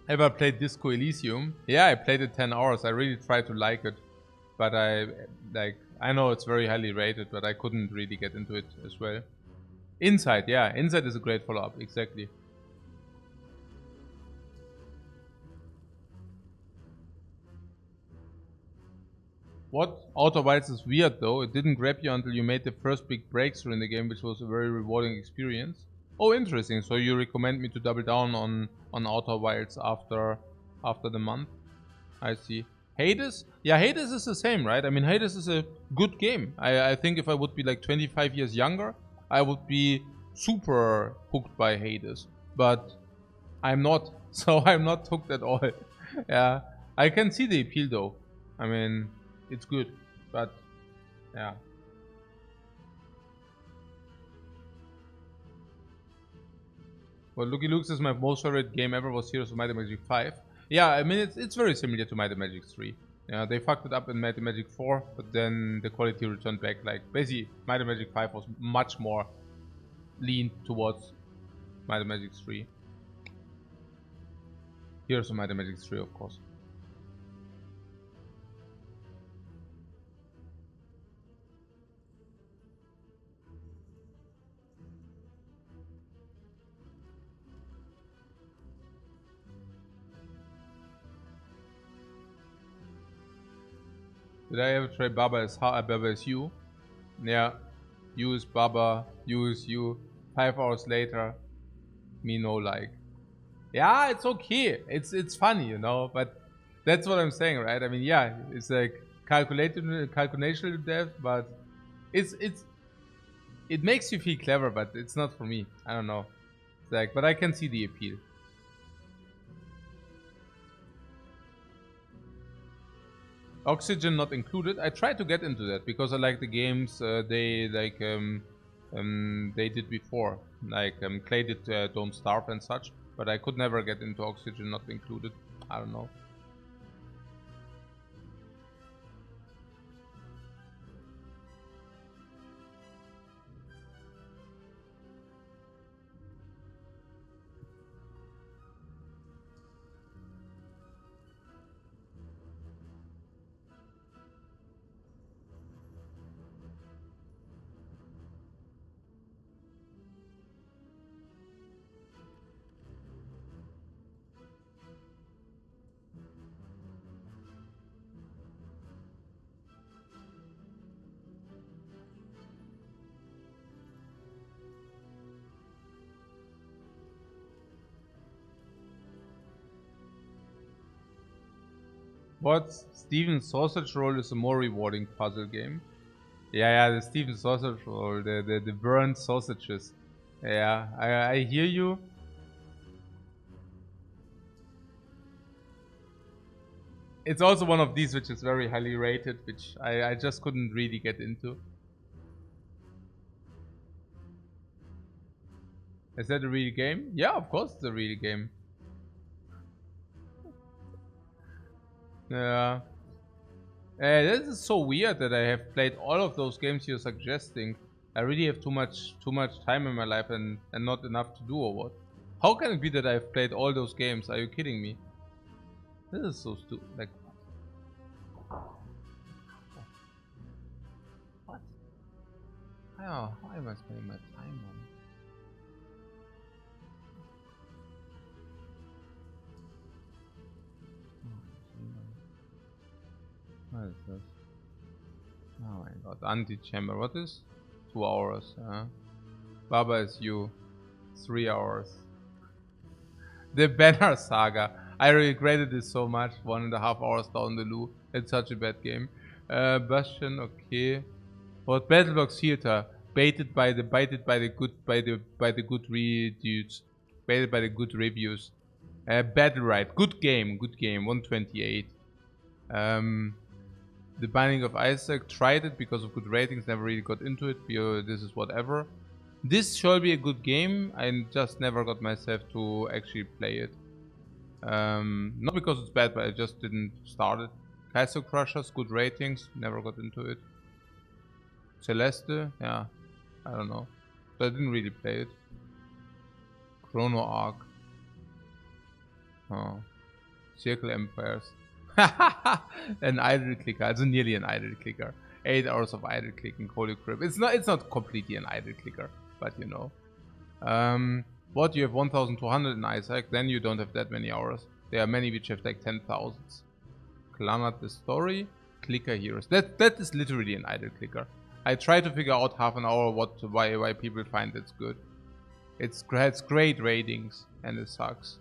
Ever played Disco Elysium? Yeah, I played it 10 hours. I really tried to like it. But I know it's very highly rated, but I couldn't really get into it as well. Inside, yeah. Inside is a great follow-up, exactly. What? Outer Wilds is weird though. It didn't grab you until you made the first big breakthrough in the game, which was a very rewarding experience. Oh, interesting. So you recommend me to double down on Outer Wilds after the month? I see. Hades? Yeah, Hades is the same, right? I mean, Hades is a good game. I think if I would be like 25 years younger, I would be super hooked by Hades. But I'm not. So I'm not hooked at all. Yeah. I can see the appeal though. I mean, it's good. But, yeah. Well, Lucky Luke says my most favorite game ever was Heroes of Might and Magic 5. Yeah, I mean, it's very similar to Might and Magic 3. Yeah, they fucked it up in Might and Magic 4, but then the quality returned back. Like, basically, Might and Magic 5 was much more leaned towards Might and Magic 3. Heroes of Might and Magic 3, of course. Did I ever try Baba as you? Yeah. You is Baba, you is you. 5 hours later, me no like. Yeah, it's okay. It's funny, you know, but that's what I'm saying, right? I mean, yeah, it's like calculation depth, but it makes you feel clever, but it's not for me. I don't know. Zach, but I can see the appeal. Oxygen not included. I tried to get into that because I like the games they did before, like Clay did Don't Starve and such, but I could never get into Oxygen not included. I don't know. What? Steven's Sausage Roll is a more rewarding puzzle game. Yeah, the Steven's Sausage Roll, the burnt sausages. Yeah, I hear you. It's also one of these which is very highly rated, which I just couldn't really get into. Is that a real game? Yeah, of course it's a real game. Yeah. This is so weird that I have played all of those games you're suggesting. I really have too much time in my life and not enough to do, or what? How can it be that I've played all those games? Are you kidding me? This is so stupid. Like, what? How am I spending my time on? What is this? Oh my god, anti-chamber. What is? 2 hours, Baba is you. 3 hours. The Banner Saga. I regretted this so much. 1.5 hours down the loo. It's such a bad game. Bastion, okay. What? Battlebox Theater. Baited by the good dudes. Baited by the good reviews. Battle Ride. Good game. 128. The Binding of Isaac, tried it because of good ratings, never really got into it. This is whatever. This shall be a good game. I just never got myself to actually play it. Not because it's bad, but I just didn't start it. Castle Crushers, good ratings, never got into it. Celeste, yeah, I don't know. So I didn't really play it. Chrono Arc. Oh. Circle Empires. An idle clicker, also nearly an idle clicker. 8 hours of idle clicking, holy crap. It's not completely an idle clicker, but you know. What, you have 1200 in Isaac, then you don't have that many hours. There are many which have like 10,000. Clamart the Story, Clicker Heroes. That is literally an idle clicker. I try to figure out half an hour why people find it's good. It's great ratings and it sucks.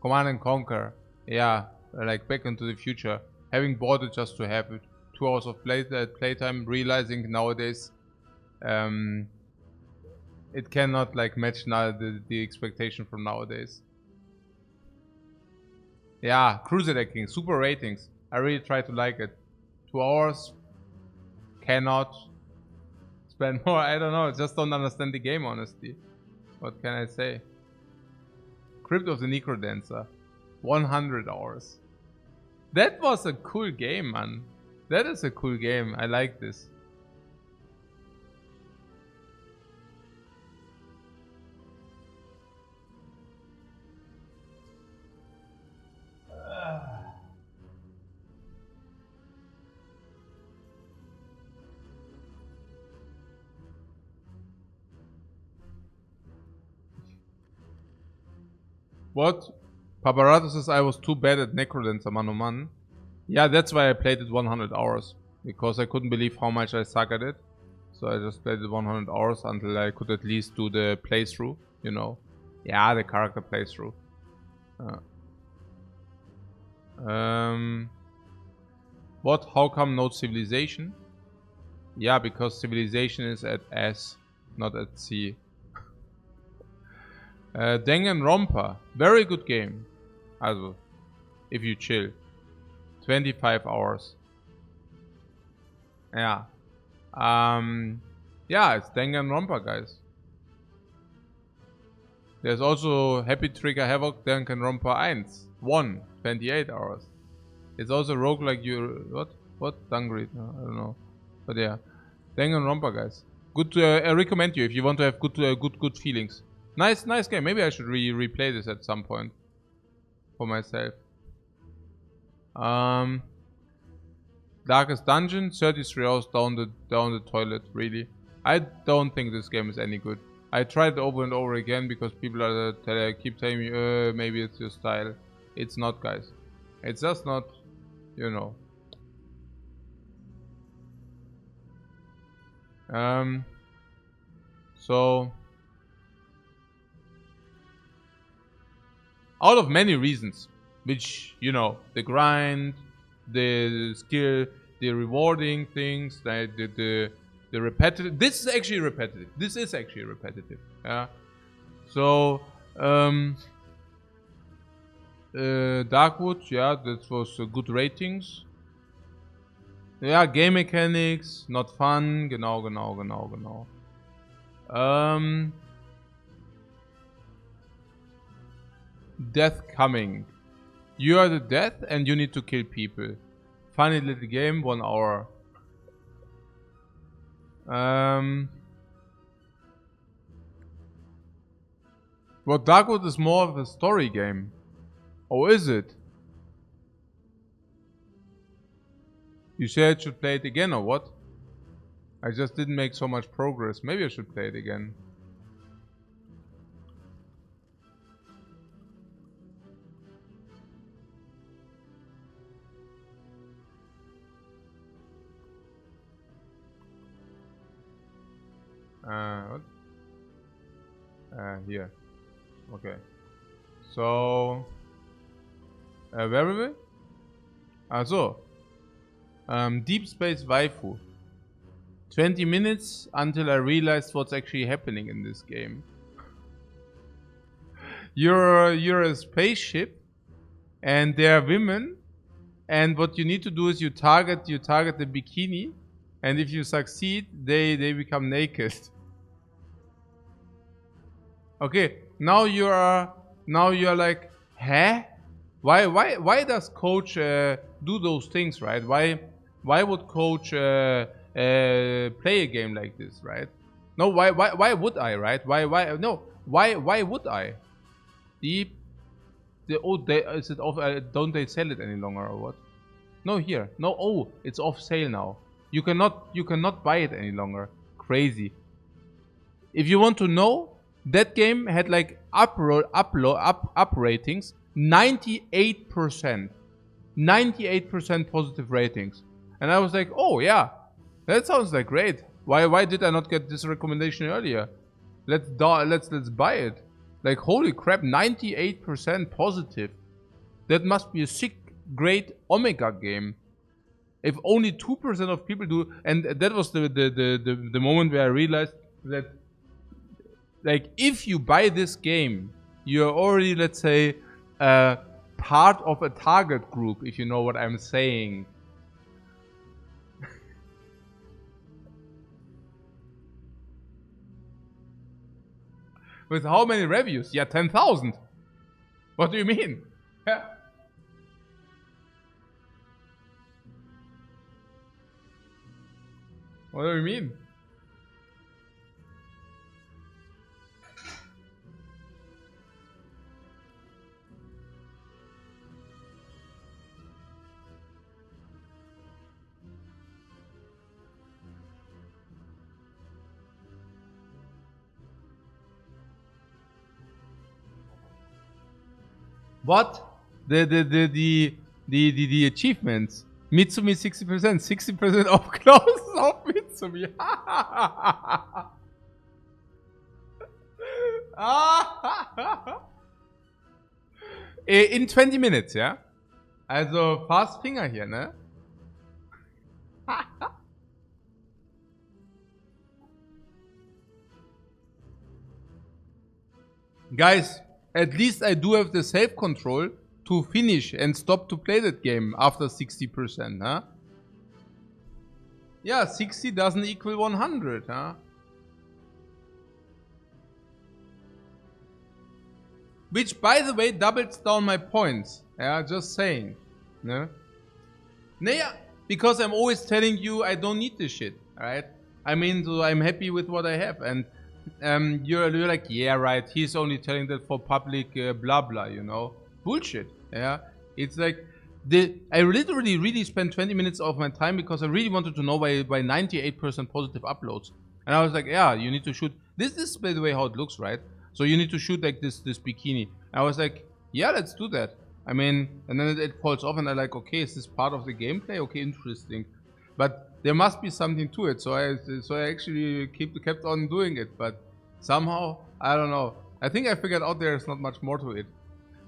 Command and Conquer, yeah. Like Back into the Future, having bought it just to have it. 2 hours of playtime, realizing nowadays it cannot like match now the expectation from nowadays. Yeah, Crusader King, super ratings. I really try to like it. 2 hours, cannot spend more. I don't know, just don't understand the game honestly. What can I say? Crypt of the Necrodancer, 100 hours. That was a cool game, man. That is a cool game. I like this. What? Paparato says I was too bad at Necrodancer, mano man. Yeah, that's why I played it 100 hours. Because I couldn't believe how much I suck at it. So I just played it 100 hours until I could at least do the playthrough, you know. Yeah, the character playthrough. What? How come no Civilization? Yeah, because Civilization is at S, not at C. Danganronpa. Very good game. Also, if you chill. 25 hours. Yeah. Yeah, it's Danganronpa, guys. There's also Happy Trigger Havoc Danganronpa 1. 28 hours. It's also roguelike you... What? Dungreed? No, I don't know. But yeah. Danganronpa, guys. Good. I recommend you if you want to have good feelings. Nice game. Maybe I should replay this at some point. For myself. Darkest Dungeon, 33 hours down the toilet, really. I don't think this game is any good. I tried over and over again because people keep telling me, maybe it's your style. It's not, guys. It's just not, you know. So, out of many reasons, which, you know, the grind, the skill, the rewarding things, like the repetitive. This is actually repetitive. Yeah. So, Darkwood, yeah, that was good ratings. Yeah, game mechanics, not fun. Genau. Death coming. You are the death and you need to kill people. Funny little game, 1 hour. Well, Darkwood is more of a story game. Oh, is it? You said I should play it again or what? I just didn't make so much progress. Maybe I should play it again. What? Here. Okay. So, where were we? So. Deep Space Waifu. 20 minutes until I realized what's actually happening in this game. You're a spaceship, and there are women, and what you need to do is you target the bikini, and if you succeed, they become naked. Okay, now you're like, huh? Why does Coach do those things, right? Why would Coach play a game like this, right? No, why would I, right? Why would I? Is it off? Don't they sell it any longer or what? No, here. No, oh, it's off sale now. You cannot buy it any longer. Crazy. If you want to know, that game had like up ratings, 98%. 98% positive ratings. And I was like, oh yeah, that sounds like great. Why did I not get this recommendation earlier? Let's buy it. Like, holy crap, 98% positive. That must be a sick, great Omega game. If only 2% of people do, and that was the moment where I realized that, like, if you buy this game, you're already, let's say, part of a target group, if you know what I'm saying. With how many reviews? Yeah, 10,000. What do you mean? Yeah. What do you mean? What? The achievements. Mitsumi 60%, 60% off clothes of Mitsumi. In 20 minutes, ja? Also fast Finger hier, ne? Guys, at least I do have the self control to finish and stop to play that game after 60%, huh? Yeah, 60 doesn't equal 100, huh? Which, by the way, doubles down my points. Yeah, just saying. No? Yeah, because I'm always telling you I don't need this shit, alright? I mean, so I'm happy with what I have, and you're like, yeah, right, he's only telling that for public blah blah, you know? Bullshit, yeah? It's like, I literally really spent 20 minutes of my time because I really wanted to know why 98% positive uploads. And I was like, yeah, you need to shoot, this is by the way how it looks, right? So you need to shoot like this bikini. I was like, yeah, let's do that. I mean, and then it falls off and I'm like, okay, is this part of the gameplay? Okay, interesting. But there must be something to it. So I actually kept on doing it. But somehow, I don't know. I think I figured out there's not much more to it.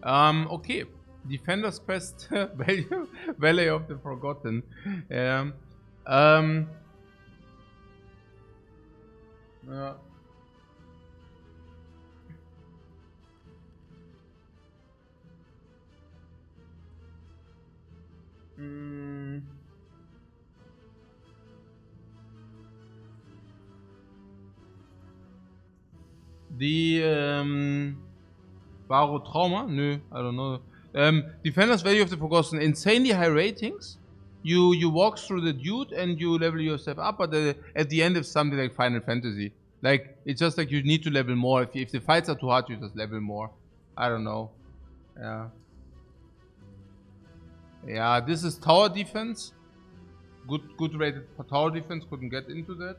Okay. Defender's Quest, Valley of the Forgotten. Yeah. Baro Trauma? Nö, I don't know. Defender's Value of the Forgotten. Insanely high ratings. You walk through the dude and you level yourself up, but at the end it's something like Final Fantasy. Like, it's just like you need to level more. If the fights are too hard, you just level more. I don't know. Yeah. Yeah, this is tower defense. Good rated tower defense. Couldn't get into that.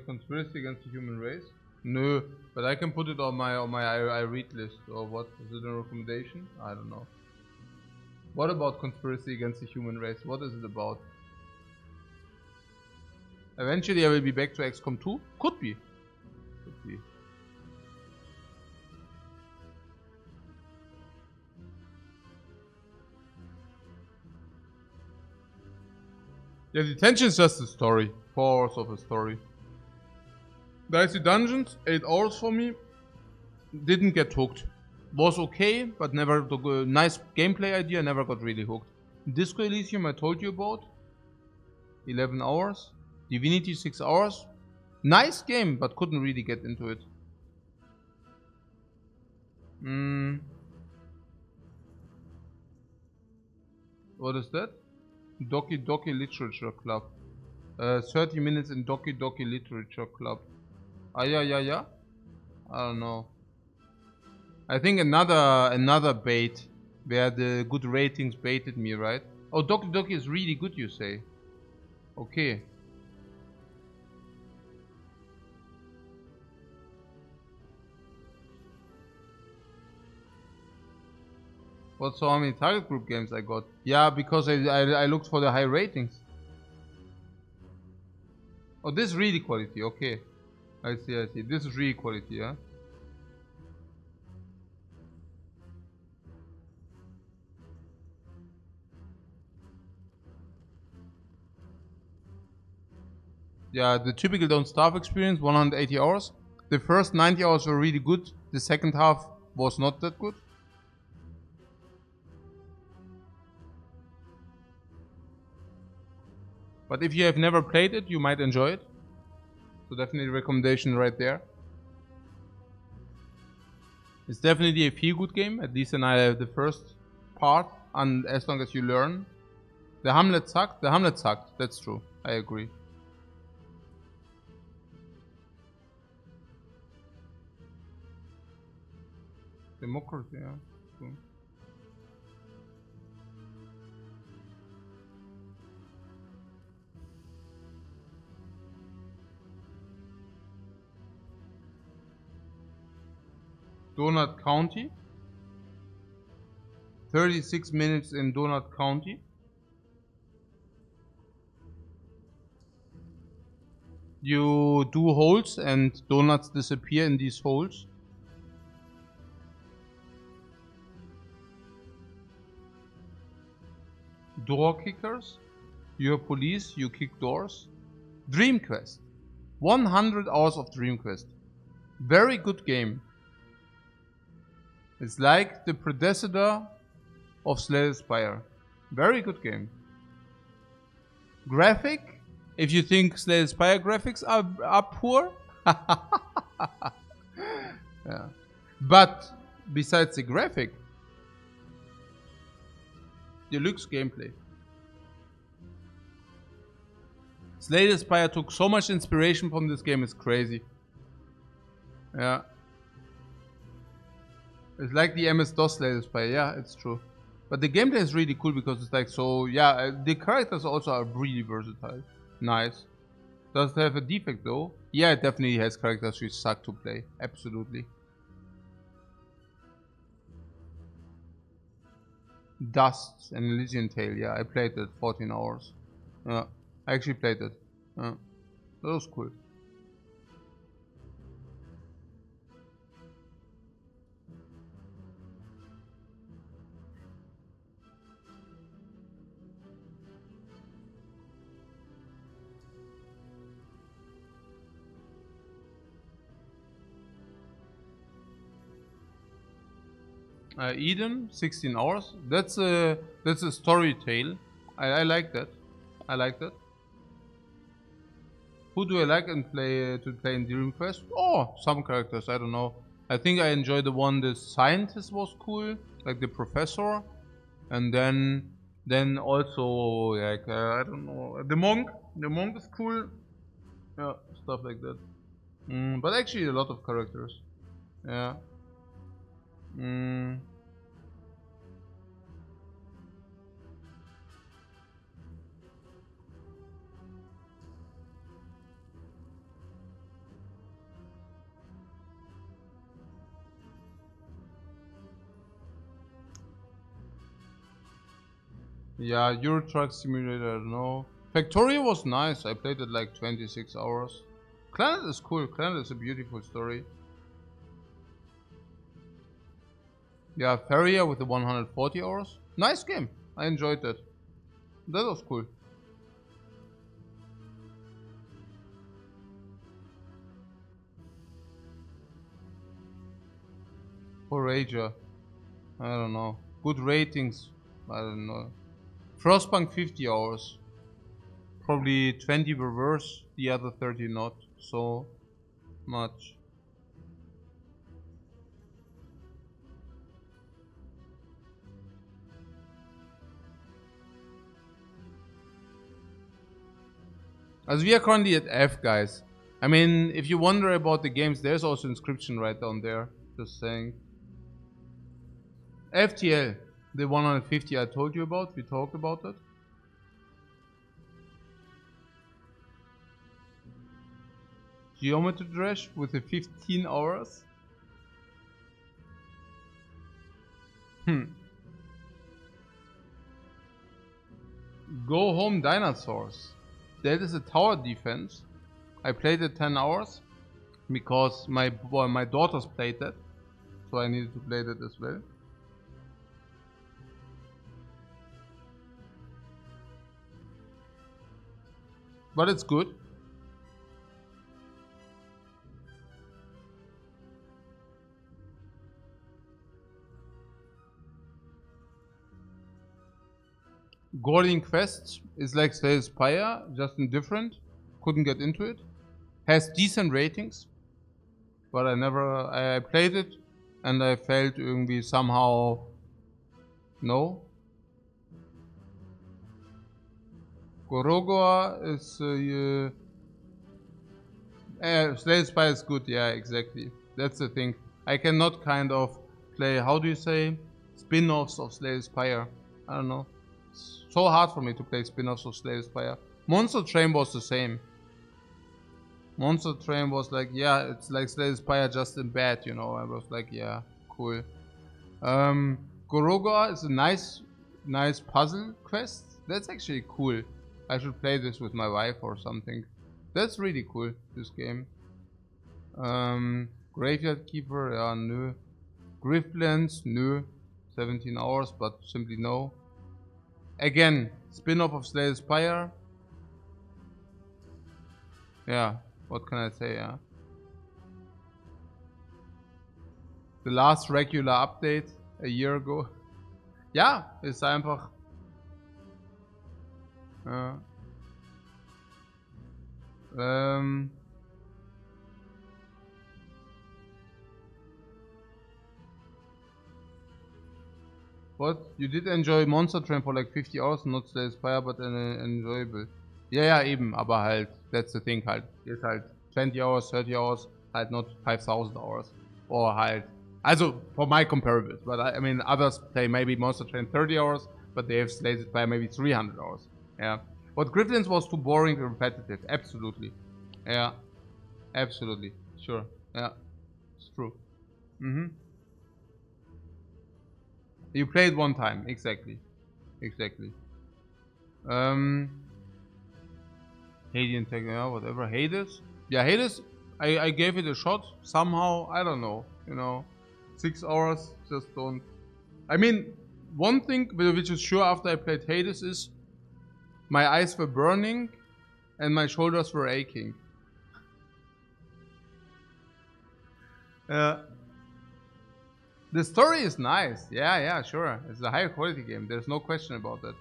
Conspiracy against the human race? No, but I can put it on my I read list, or what? Is it a recommendation? I don't know. What about conspiracy against the human race? What is it about? Eventually I will be back to XCOM 2? Could be. Could be. Yeah, detention is just a story. 4 hours of a story. Dicey Dungeons, 8 hours for me. Didn't get hooked. Was okay, but never nice gameplay idea, never got really hooked. Disco Elysium I told you about. 11 hours. Divinity 6 hours. Nice game, but couldn't really get into it. What is that? Doki Doki Literature Club. 30 minutes in Doki Doki Literature Club. Yeah. I don't know. I think another bait where the good ratings baited me, right? Oh, Doki Doki is really good, you say? Okay. What, so how many target group games I got? Yeah, because I looked for the high ratings. Oh, this is really quality, okay. I see. This is really quality, yeah? Yeah, the typical Don't Starve experience, 180 hours. The first 90 hours were really good. The second half was not that good. But if you have never played it, you might enjoy it. So definitely recommendation right there. It's definitely a feel-good game, at least in the first part, and as long as you learn. The Hamlet sucked. That's true. I agree. Democracy, yeah. Cool. Donut County. 36 minutes in Donut County. You do holes and donuts disappear in these holes. door kickers. You're police, you kick doors. Dream Quest. 100 hours of Dream Quest. Very good game. It's like the predecessor of Slay the Spire. Very good game. Graphic. If you think Slay the Spire graphics are poor. Yeah. But besides the graphic, deluxe gameplay. Slay the Spire took so much inspiration from this game, it's crazy. Yeah. It's like the MS-DOS Slay the Spire, yeah, it's true. But the gameplay is really cool because it's like so, yeah, the characters also are really versatile. Nice. Does it have a defect though? Yeah, it definitely has characters which suck to play. Absolutely. Dust and Elysian Tale, yeah, I played it 14 hours. Yeah, I actually played it. That was cool. Eden, 16 hours. That's a story tale. I like that. I like that. Who do I like and play to play in Dream Quest? Oh, some characters. I don't know. I think I enjoyed the one. The scientist was cool, like the professor, and then also like I don't know, the monk. The monk is cool. Yeah, stuff like that. But actually, a lot of characters. Yeah. Yeah, Euro Truck Simulator, I don't know. Factorio was nice. I played it like 26 hours. Planet is cool. Planet is a beautiful story. Yeah, Feria with the 140 hours. Nice game. I enjoyed that. That was cool. Forager. I don't know. Good ratings. I don't know. Frostpunk 50 hours. Probably 20 reverse, the other 30 not so much. As we are currently at F, guys. I mean, if you wonder about the games, there's also inscription right down there. Just saying. FTL, the 150 I told you about, we talked about it. Geometry Dash with the 15 hours. Go Home Dinosaurs. That is a tower defense. I played it 10 hours because my daughters played that, so I needed to play that as well. But it's good. Guardian Quest is like Slay the Spire, just indifferent. Couldn't get into it. Has decent ratings, but I played it and I felt irgendwie somehow no. Gorogoa is Slay the Spire is good, yeah, exactly. That's the thing. I cannot kind of play, how do you say, spin-offs of Slay the Spire. I don't know. It's so hard for me to play spin-offs of Slay the Spire. Monster Train was the same. Monster Train was like, yeah, it's like Slay the Spire just in bad, you know. I was like, yeah, cool. Gorogoa is a nice puzzle quest. That's actually cool. I should play this with my wife or something. That's really cool, this game. Graveyard Keeper, yeah, no. Griftlands, no. 17 hours, but simply no. Again, spin-off of Slay the Spire. Yeah, what can I say, yeah. The last regular update a year ago. Ja, ist einfach. Ja. What? You did enjoy Monster Train for like 50 hours, not Slay the Spire, but enjoyable. Ja, eben, aber halt, that's the thing halt. Ist halt 20 hours, 30 hours, halt not 5000 hours. Or halt. Also, for my comparables, but I mean, others play maybe Monster Train 30 hours, but they have Slay the Spire maybe 300 hours. Yeah. What Griffins was too boring and repetitive. Absolutely. Yeah. Absolutely. Sure. Yeah. It's true. You played one time. Exactly. Exactly. Hades, yeah, whatever. Hades? Yeah, Hades, I gave it a shot. Somehow, I don't know. You know, 6 hours, just don't. I mean, one thing which is sure after I played Hades is my eyes were burning and my shoulders were aching. The story is nice. Yeah, sure. It's a high quality game. There's no question about that.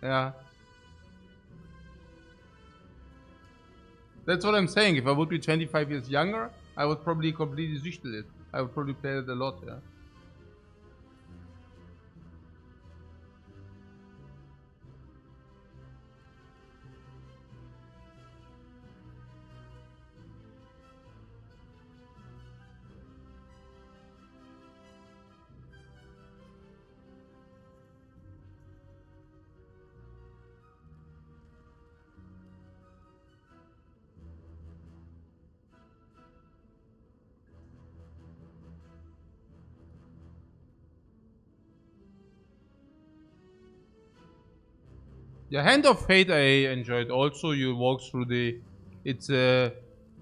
Yeah. That's what I'm saying. If I would be 25 years younger, I would probably completely süchtel it. I would probably play it a lot, yeah. Yeah, Hand of Fate I enjoyed also. You walk through the... It's a...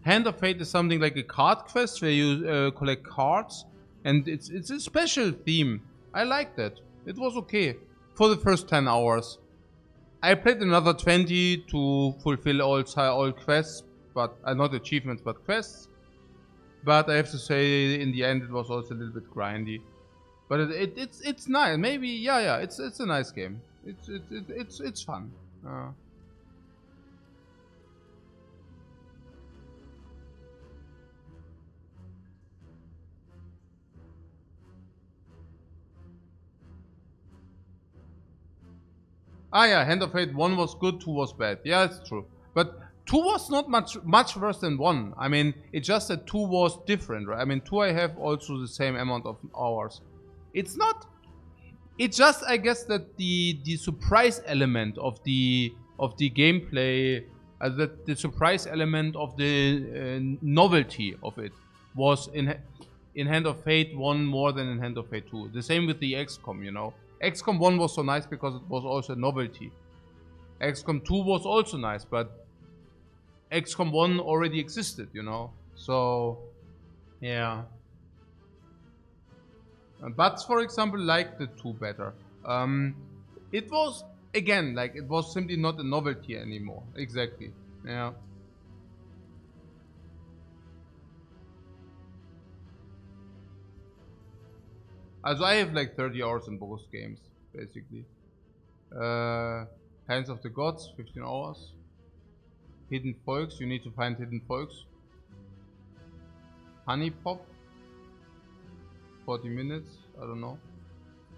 Hand of Fate is something like a card quest where you collect cards. And it's a special theme. I like that. It was okay. For the first 10 hours. I played another 20 to fulfill all quests. But not achievements, but quests. But I have to say, in the end, it was also a little bit grindy. But it's nice. Maybe, yeah. It's a nice game. It's fun. Yeah, Hand of Fate 1 was good, 2 was bad. Yeah, it's true. But 2 was not much worse than 1. I mean, it's just that 2 was different, right? I mean, 2 I have also the same amount of hours. It's not... It's just, I guess, that the surprise element of the gameplay, that the surprise element of the novelty of it was in Hand of Fate 1 more than in Hand of Fate 2. The same with the XCOM, you know. XCOM 1 was so nice because it was also a novelty. XCOM 2 was also nice, but XCOM 1 already existed, you know. So, yeah. But for example, like the 2 better. It was, again, like it was simply not a novelty anymore. Exactly. Yeah. Also I have like 30 hours in both games, basically. Hands of the Gods, 15 hours. Hidden Folks, you need to find Hidden Folks. Honey Pop, 40 minutes, I don't know.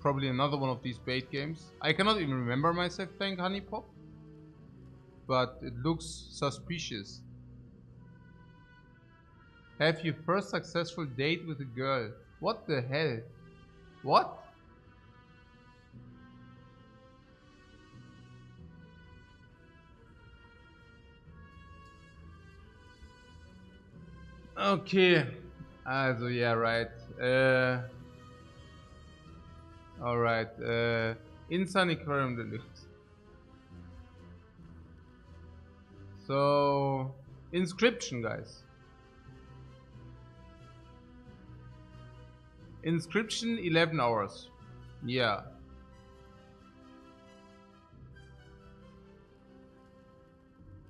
Probably another one of these bait games. I cannot even remember myself playing Honey Pop. But it looks suspicious. Have your first successful date with a girl. What the hell? What? Okay. Also, yeah, right. Alright. Insane Aquarium Deluxe. So, Inscription, guys. Inscription, 11 hours. Yeah.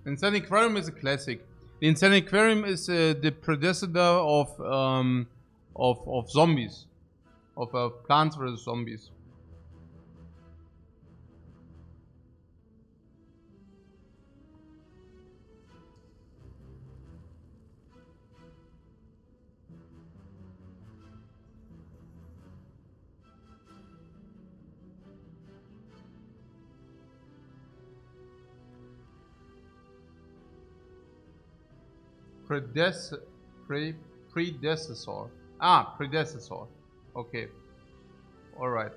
Insane Aquarium is a classic. The Insane Aquarium is the predecessor of zombies, of Plants vs Zombies. Predecessor. Ah, predecessor. Okay. Alright.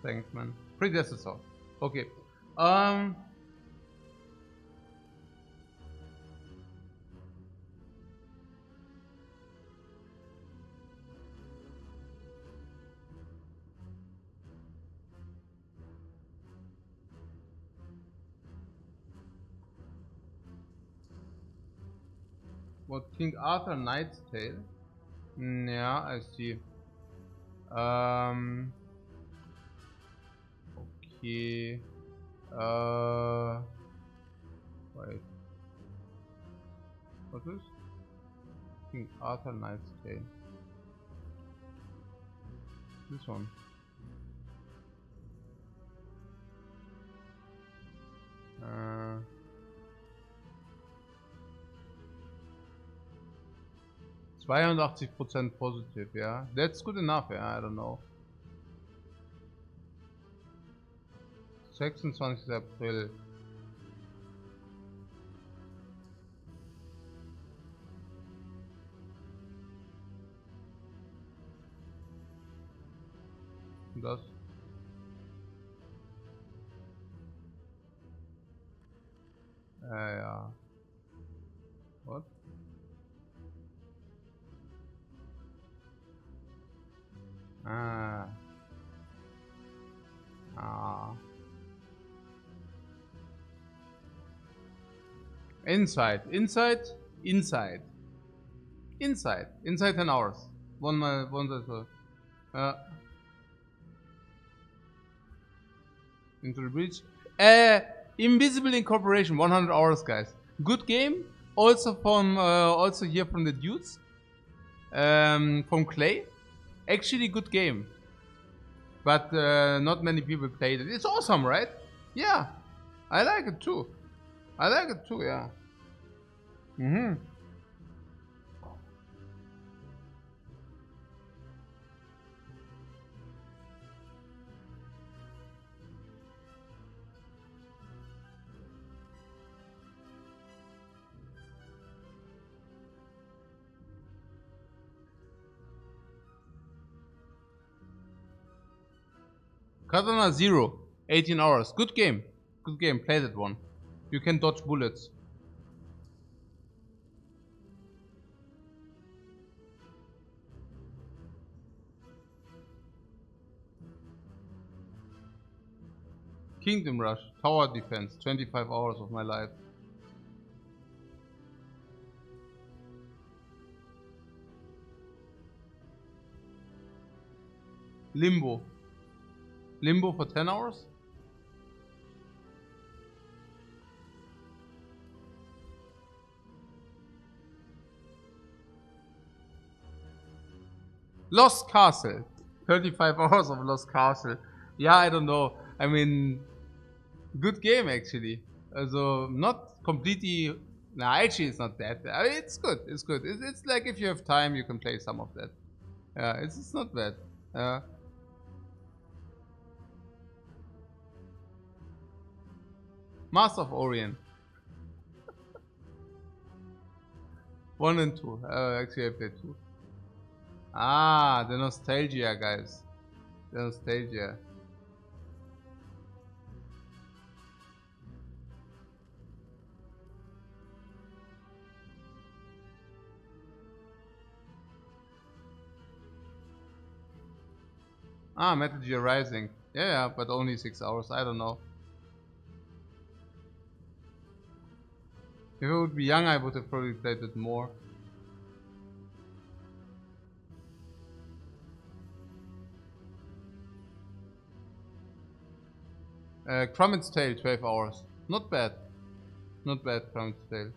Thanks, man. Predecessor. Okay. What, King Arthur Knight's Tale? Yeah, I see. Okay. Wait. What's this? King Arthur Knight's Tale. This one. Uh, 82% positive, yeah. That's good enough, yeah, I don't know. 26. April. Das. Ja. What? Ah. Inside 10 hours. One 1 into the breach. Invisible Incorporation, 100 hours, guys. Good game. Also from here from the dudes. From Clay. Actually good game. But not many people played it. It's awesome, right? Yeah. I like it too. Yeah. Katana Zero, 18 hours. Good game. Play that one. You can dodge bullets. Kingdom Rush, Tower Defense, 25 hours of my life. Limbo for 10 hours? Lost Castle, 35 hours of Lost Castle. Yeah, I don't know. I mean, good game actually. Also, not completely. Nah, actually, it's not that bad. I mean, it's good. It's like if you have time, you can play some of that. Yeah, it's not bad. Master of Orient. 1 and 2. Actually, I played 2. Ah, the nostalgia, guys. The nostalgia. Ah, Metal Gear Rising. Yeah, but only 6 hours. I don't know. If I would be young, I would have probably played it more. Crummets Tale, 12 hours. Not bad. Not bad, Crown's Tale.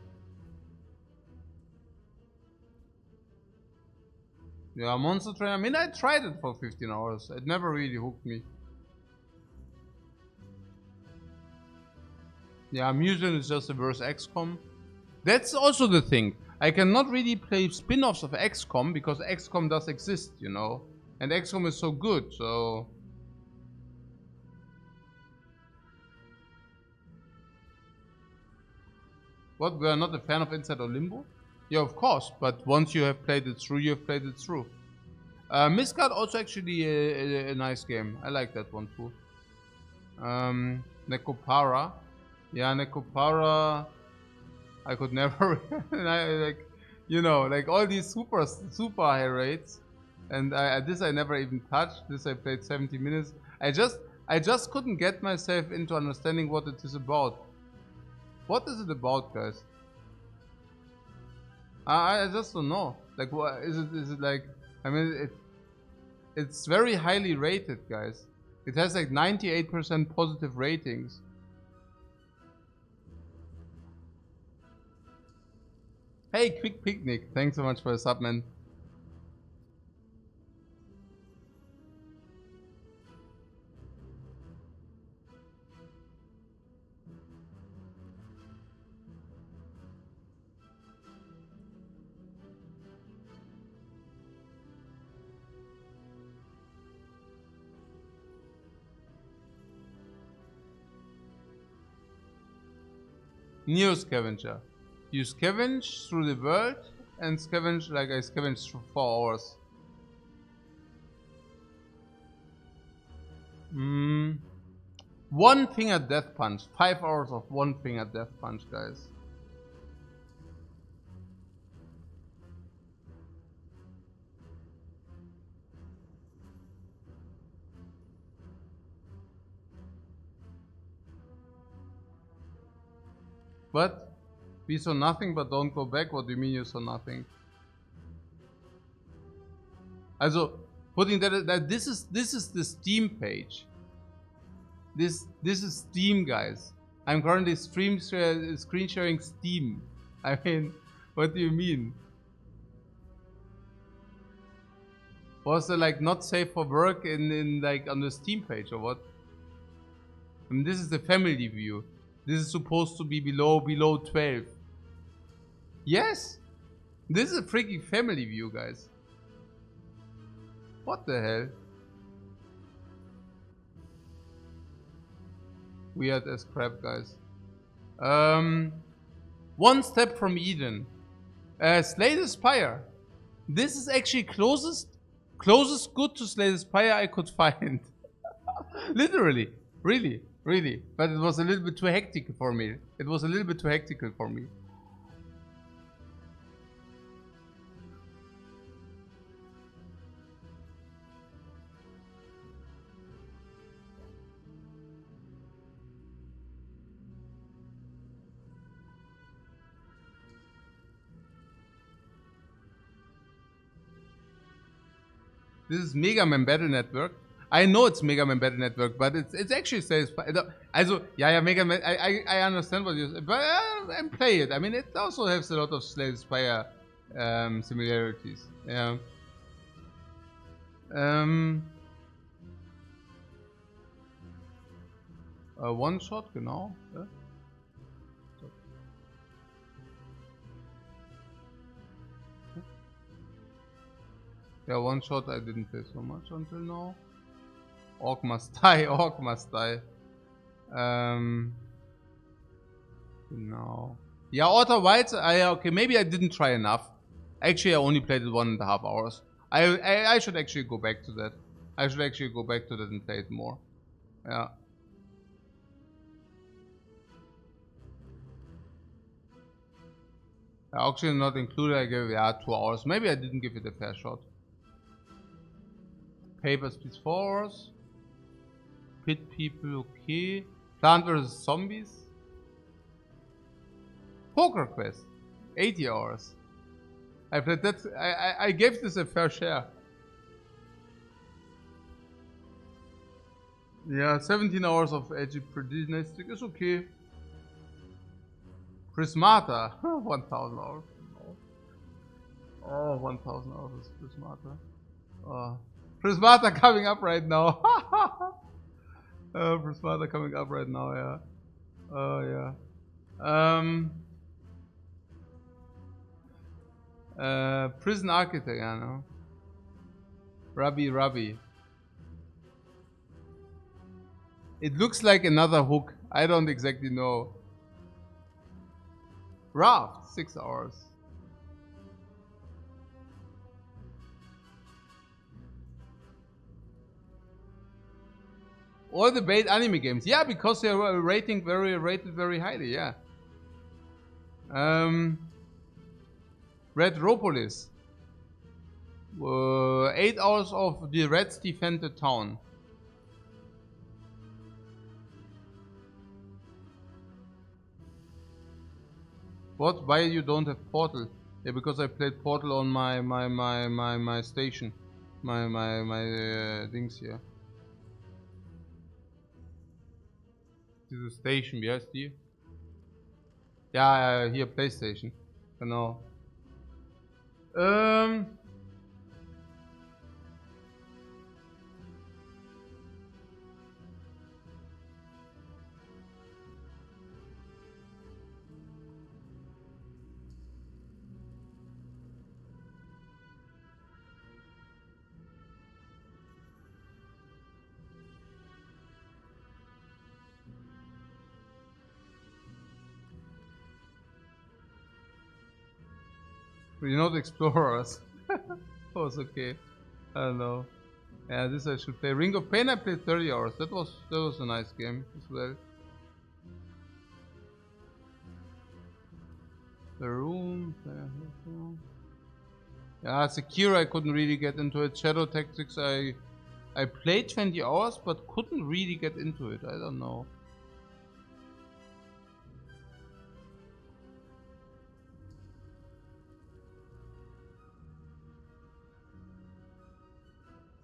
Yeah, Monster Train. I mean, I tried it for 15 hours. It never really hooked me. Yeah, Museum is just a worse XCOM. That's also the thing. I cannot really play spin-offs of XCOM because XCOM does exist, you know? And XCOM is so good, so... What, we are not a fan of Inside or Limbo? Yeah, of course, but once you have played it through, you have played it through. Miscard also actually a nice game. I like that one too. Necopara. Yeah, Necopara... I could never... like, you know, like all these super high rates. And this I never even touched. This I played 70 minutes. I just couldn't get myself into understanding what it is about. What is it about, guys? I just don't know. Like, what is it? Is it like? I mean, it's very highly rated, guys. It has like 98% positive ratings. Hey, Quick Picnic! Thanks so much for the sub, man. Neo Scavenger. You scavenge through the world and scavenge like I scavenged for 4 hours. One finger death punch. 5 hours of one finger death punch, guys. What? We saw nothing but don't go back? What do you mean you saw nothing? Also, putting that this is the Steam page. This is Steam, guys. I'm currently screen sharing Steam. I mean, what do you mean? Was it like not safe for work in like on the Steam page or what? I mean, this is the family view. This is supposed to be below 12. Yes! This is a freaking family view, guys. What the hell? Weird as crap, guys. One step from Eden. Slay the Spire. This is actually closest good to Slay the Spire I could find. Literally. Really. But it was a little bit too hectic for me. It was a little bit too hectic for me. This is Mega Man Battle Network. I know it's Mega Man Battle Network, but it's actually says also yeah Mega Man. I understand what you say, but and play it. I mean, it also has a lot of Slay the Spire similarities. Yeah. One shot, genau. Ja. Yeah, one shot I didn't play so much until now. Orc must die, Orc must die. No. Yeah, Outer Wilds, okay, maybe I didn't try enough. Actually, I only played it 1.5 hours. I should actually go back to that. I should actually go back to that and play it more. Yeah. Auction not included, I gave it 2 hours. Maybe I didn't give it a fair shot. Papers, Please 4 hours. Pit People, okay. Plant vs. Zombies. Poker Quest, 80 hours. I played that. I gave this a fair share. Yeah, 17 hours of Egypt Dynastic is okay. Prismata. 1000 hours. Oh, 1000 hours is Prismata. Prismata coming up right now. Prismata coming up right now, yeah. Oh, yeah. Prison Architect, I know. Rabbi. It looks like another hook. I don't exactly know. Raft, 6 hours. All the bait anime games. Yeah, because they are rated very highly, yeah. Redropolis. 8 hours of the Reds defend the town. What? Why you don't have Portal? Yeah, because I played Portal on my station. My things here. Diese Station, wie heißt die? Ja, hier PlayStation. Genau. We're not explorers. That was okay. I don't know. Yeah, this I should play. Ring of Pain I played 30 hours. That was a nice game as well. The Room. Yeah, Sekiro I couldn't really get into it. Shadow Tactics I played 20 hours but couldn't really get into it. I don't know.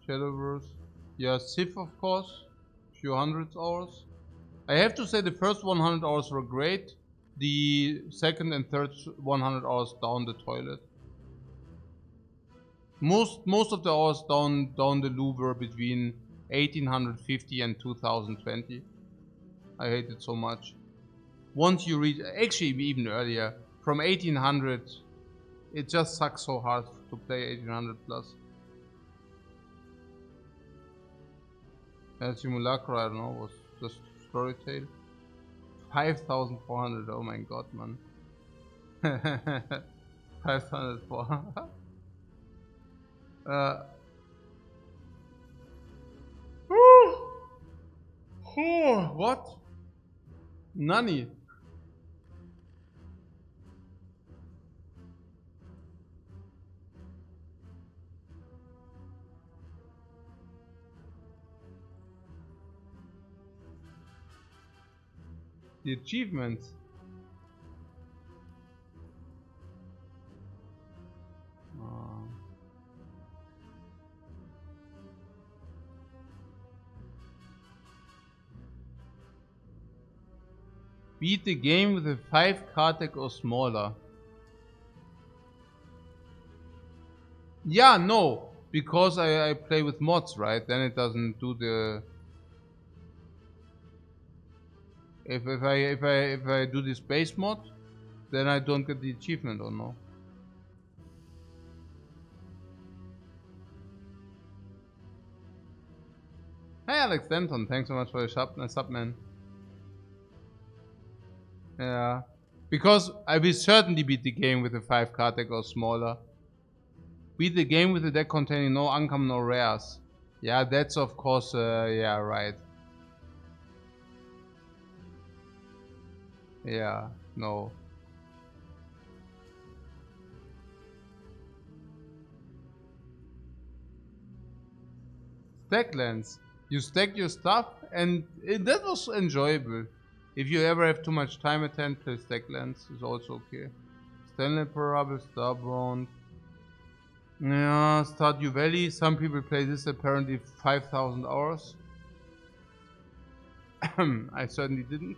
Shadowverse. Yeah, Sif of course. Few hundred hours. I have to say the first 100 hours were great. The second and third 100 hours down the toilet. Most of the hours down the loo were between 1850 and 2020. I hate it so much. Once you reach, actually even earlier, from 1800, it just sucks so hard to play 1800 plus. Simulacra, I don't know, was just Storytale. 5,400, oh my god, man. 5,400. What? Nani? The achievements. Beat the game with a 5-card deck or smaller. Yeah, no, because I play with mods, right? Then it doesn't do the. If I do this base mod, then I don't get the achievement or no. Hey Alex Denton, thanks so much for your sub man. Yeah, because I will certainly beat the game with a 5-card deck or smaller. Beat the game with a deck containing no uncommon or rares. Yeah, that's of course, yeah, right. Yeah, no. Stack lands. You stack your stuff and that was enjoyable. If you ever have too much time at hand, play stack lands is also okay. Stanley Parable, Starbound. Yeah, Stardew Valley. Some people play this apparently 5,000 hours. I certainly didn't.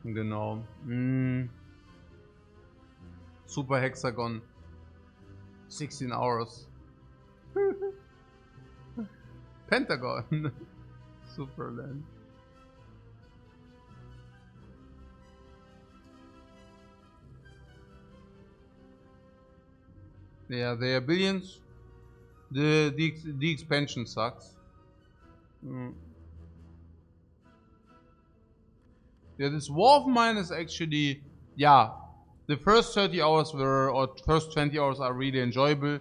Genau. Super Hexagon. 16 hours. Pentagon. Superland. Yeah, they are billions. The expansion sucks. Yeah, this War of Mine is actually, yeah, the first 30 hours were, or first 20 hours are really enjoyable.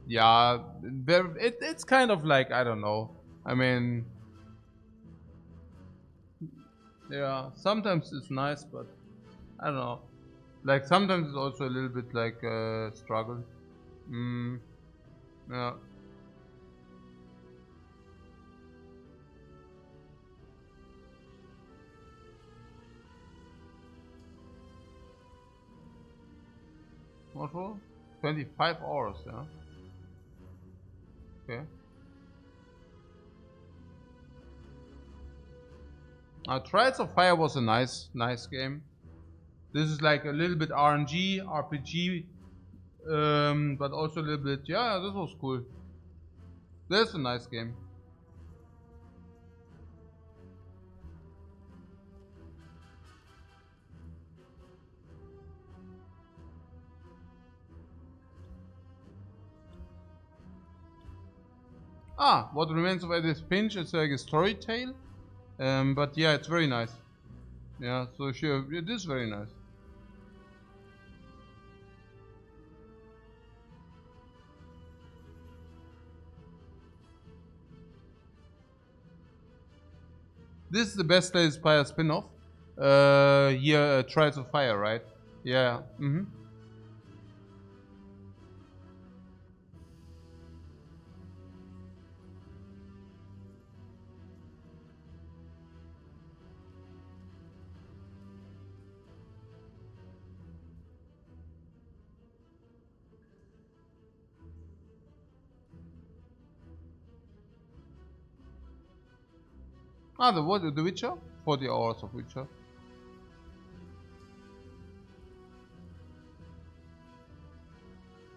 Yeah, it's kind of like, I don't know. I mean, yeah, sometimes it's nice, but I don't know. Like, sometimes it's also a little bit like a struggle. Yeah. What for? 25 hours, yeah. Okay. Trials of Fire was a nice game. This is like a little bit RNG, RPG, but also a little bit, yeah, this was cool. This is a nice game. What Remains of Edith Finch, it's like a story tale. But yeah, it's very nice. Yeah, so sure, it is very nice. This is the best Slay the Spire spin-off. Here, Trials of Fire, right? Yeah. The Witcher? 40 hours of Witcher.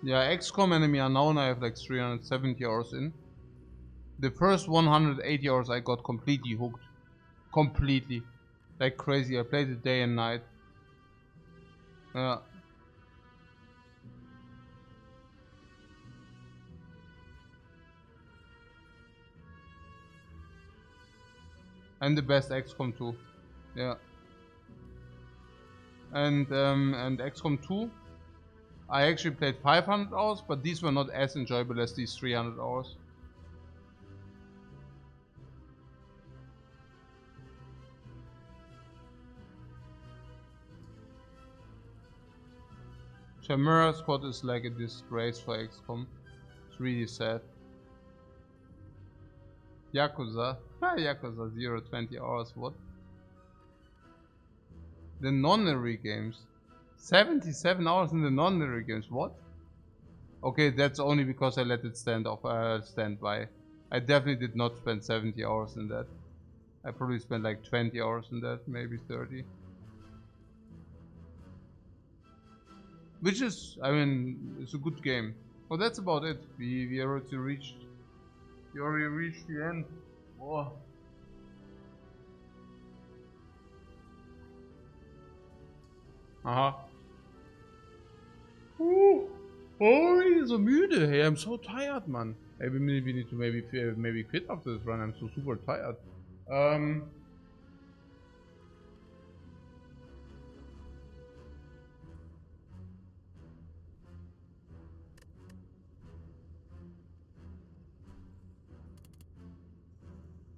Yeah, XCOM Enemy Unknown I have like 370 hours in. The first 180 hours I got completely hooked. Completely. Like crazy, I played it day and night. And the best XCOM 2. Yeah. And XCOM 2, I actually played 500 hours, but these were not as enjoyable as these 300 hours. Chimera Squad is like a disgrace for XCOM. It's really sad. Yakuza. Yakuza 0, 20 hours, what? The non-linear games. 77 hours in the non-linear games, what? Okay, that's only because I let it stand by. I definitely did not spend 70 hours in that. I probably spent like 20 hours in that, maybe 30. Which is, I mean, it's a good game. Well, that's about it. We already reached the end. Oh. Aha. Oh, ich bin so müde. Hey, I'm so tired, man. Hey, we need to maybe quit after this run. I'm so super tired.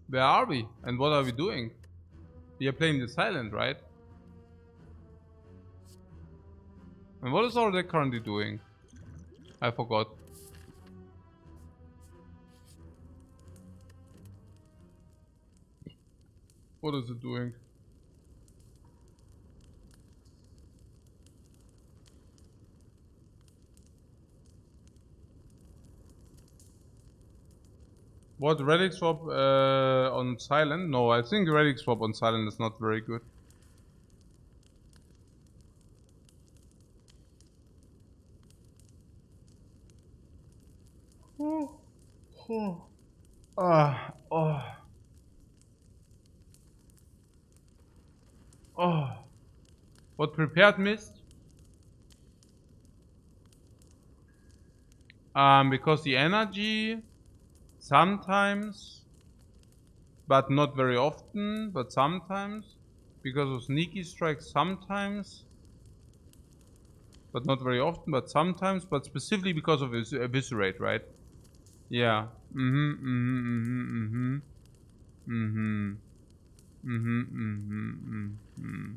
Where are we? And what are we doing? We are playing the silent, right? And what is our deck currently doing? I forgot. What is it doing? What, relic swap on silent? No, I think relic swap on silent is not very good. Oh. Oh. Ah. Oh. Oh. What prepared mist? Because the energy sometimes, but not very often, but sometimes. Because of sneaky strikes sometimes, but not very often, but sometimes, but specifically because of eviscerate, right? Yeah. Mm-hmm, mm-hmm, mm-hmm, mm-hmm. Mm-hmm, mm-hmm, mm-hmm.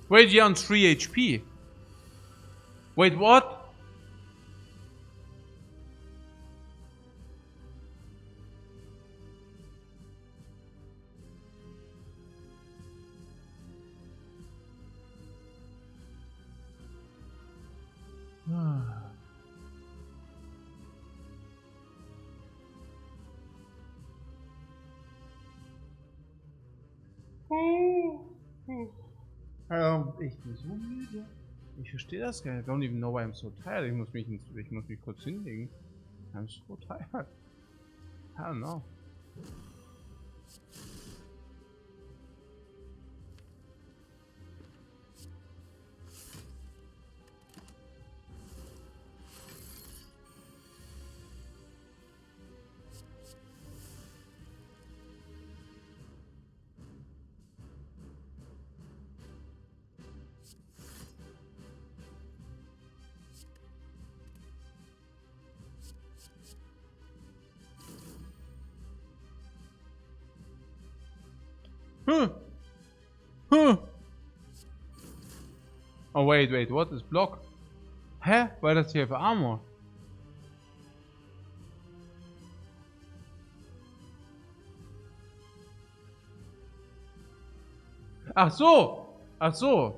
Wait, you're on 3 HP. Wait, what? Ich bin so müde. Ich verstehe das gar nicht. I don't even know why I'm so tired. Ich muss mich kurz hinlegen. I'm so tired. I don't know. Huh. Huh. Oh wait, what is block? Hä? Why does he have armor? Ach so! Ach so!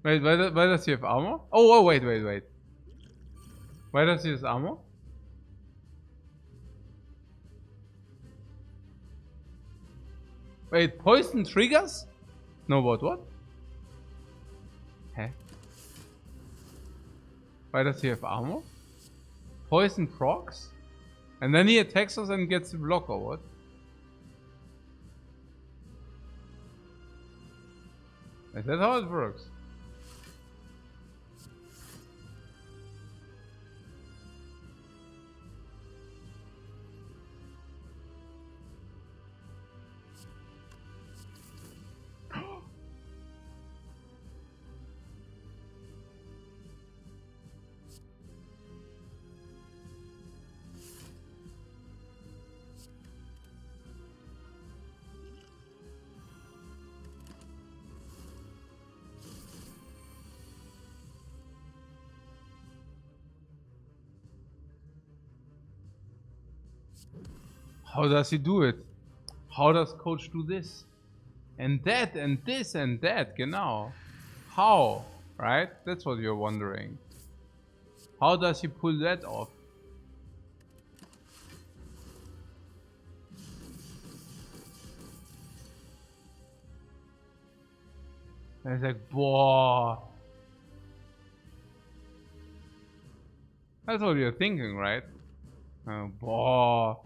Wait, why does he have armor? Oh, wait. Why does he have armor? Wait, poison triggers? No, what? Hä? Why does he have armor? Poison procs? And then he attacks us and gets the block or what? Is that how it works? How does he do it? How does Coach do this? And that, and this, and that, genau. How? Right? That's what you're wondering. How does he pull that off? And it's like, boah. That's what you're thinking, right? Boah.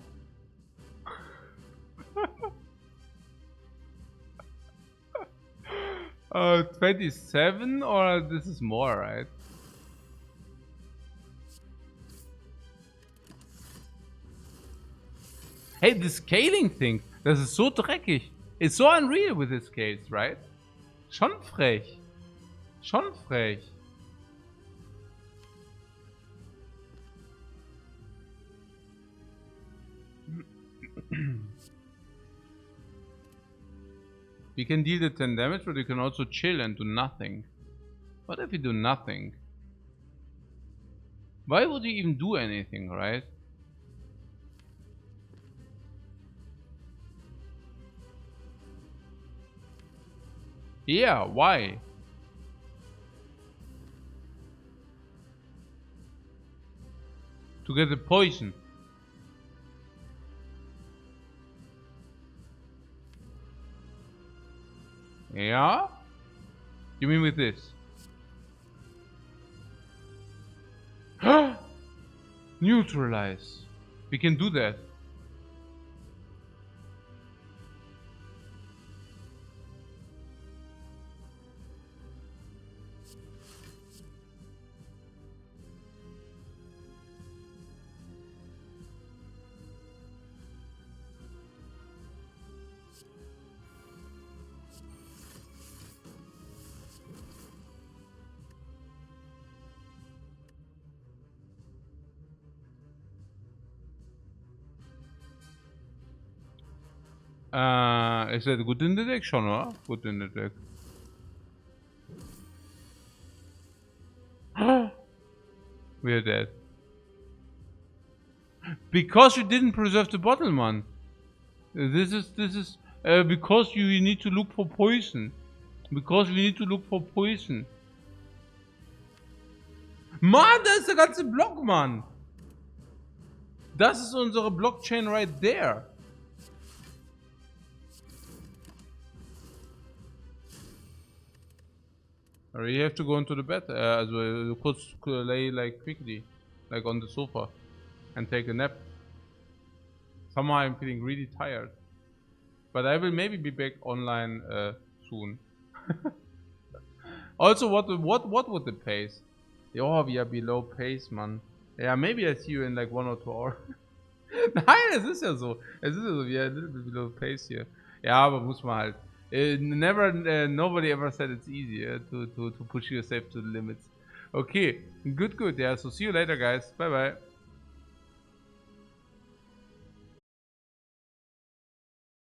27 or this is more, right? Hey, the scaling thing, das ist so dreckig. It's so unreal with the scales, right? Schon frech. Schon frech. We can deal the 10 damage, but we can also chill and do nothing. What if we do nothing? Why would we even do anything, right? Yeah, why? To get the poison. Yeah? You mean with this? Neutralize. We can do that. Is that good in the deck, Sean, or? Good in the deck. We are dead. Because you didn't preserve the bottle, man. This is because you need to look for poison. Because we need to look for poison. Mann, da ist der ganze Block, Mann. Das ist unsere Blockchain right there. You have to go into the bed, also kurz lay like quickly, like on the sofa, and take a nap. Somehow I'm feeling really tired, but I will maybe be back online soon. Also, what would the pace? Oh, we are below pace, man. Yeah, maybe I see you in like 1 or 2 hours. Nein, es ist ja so. Es ist ja so, we are a little bit below pace here. Ja, aber muss man halt. Nobody ever said it's easy to push yourself to the limits. Okay, good. Yeah, so see you later, guys. Bye bye.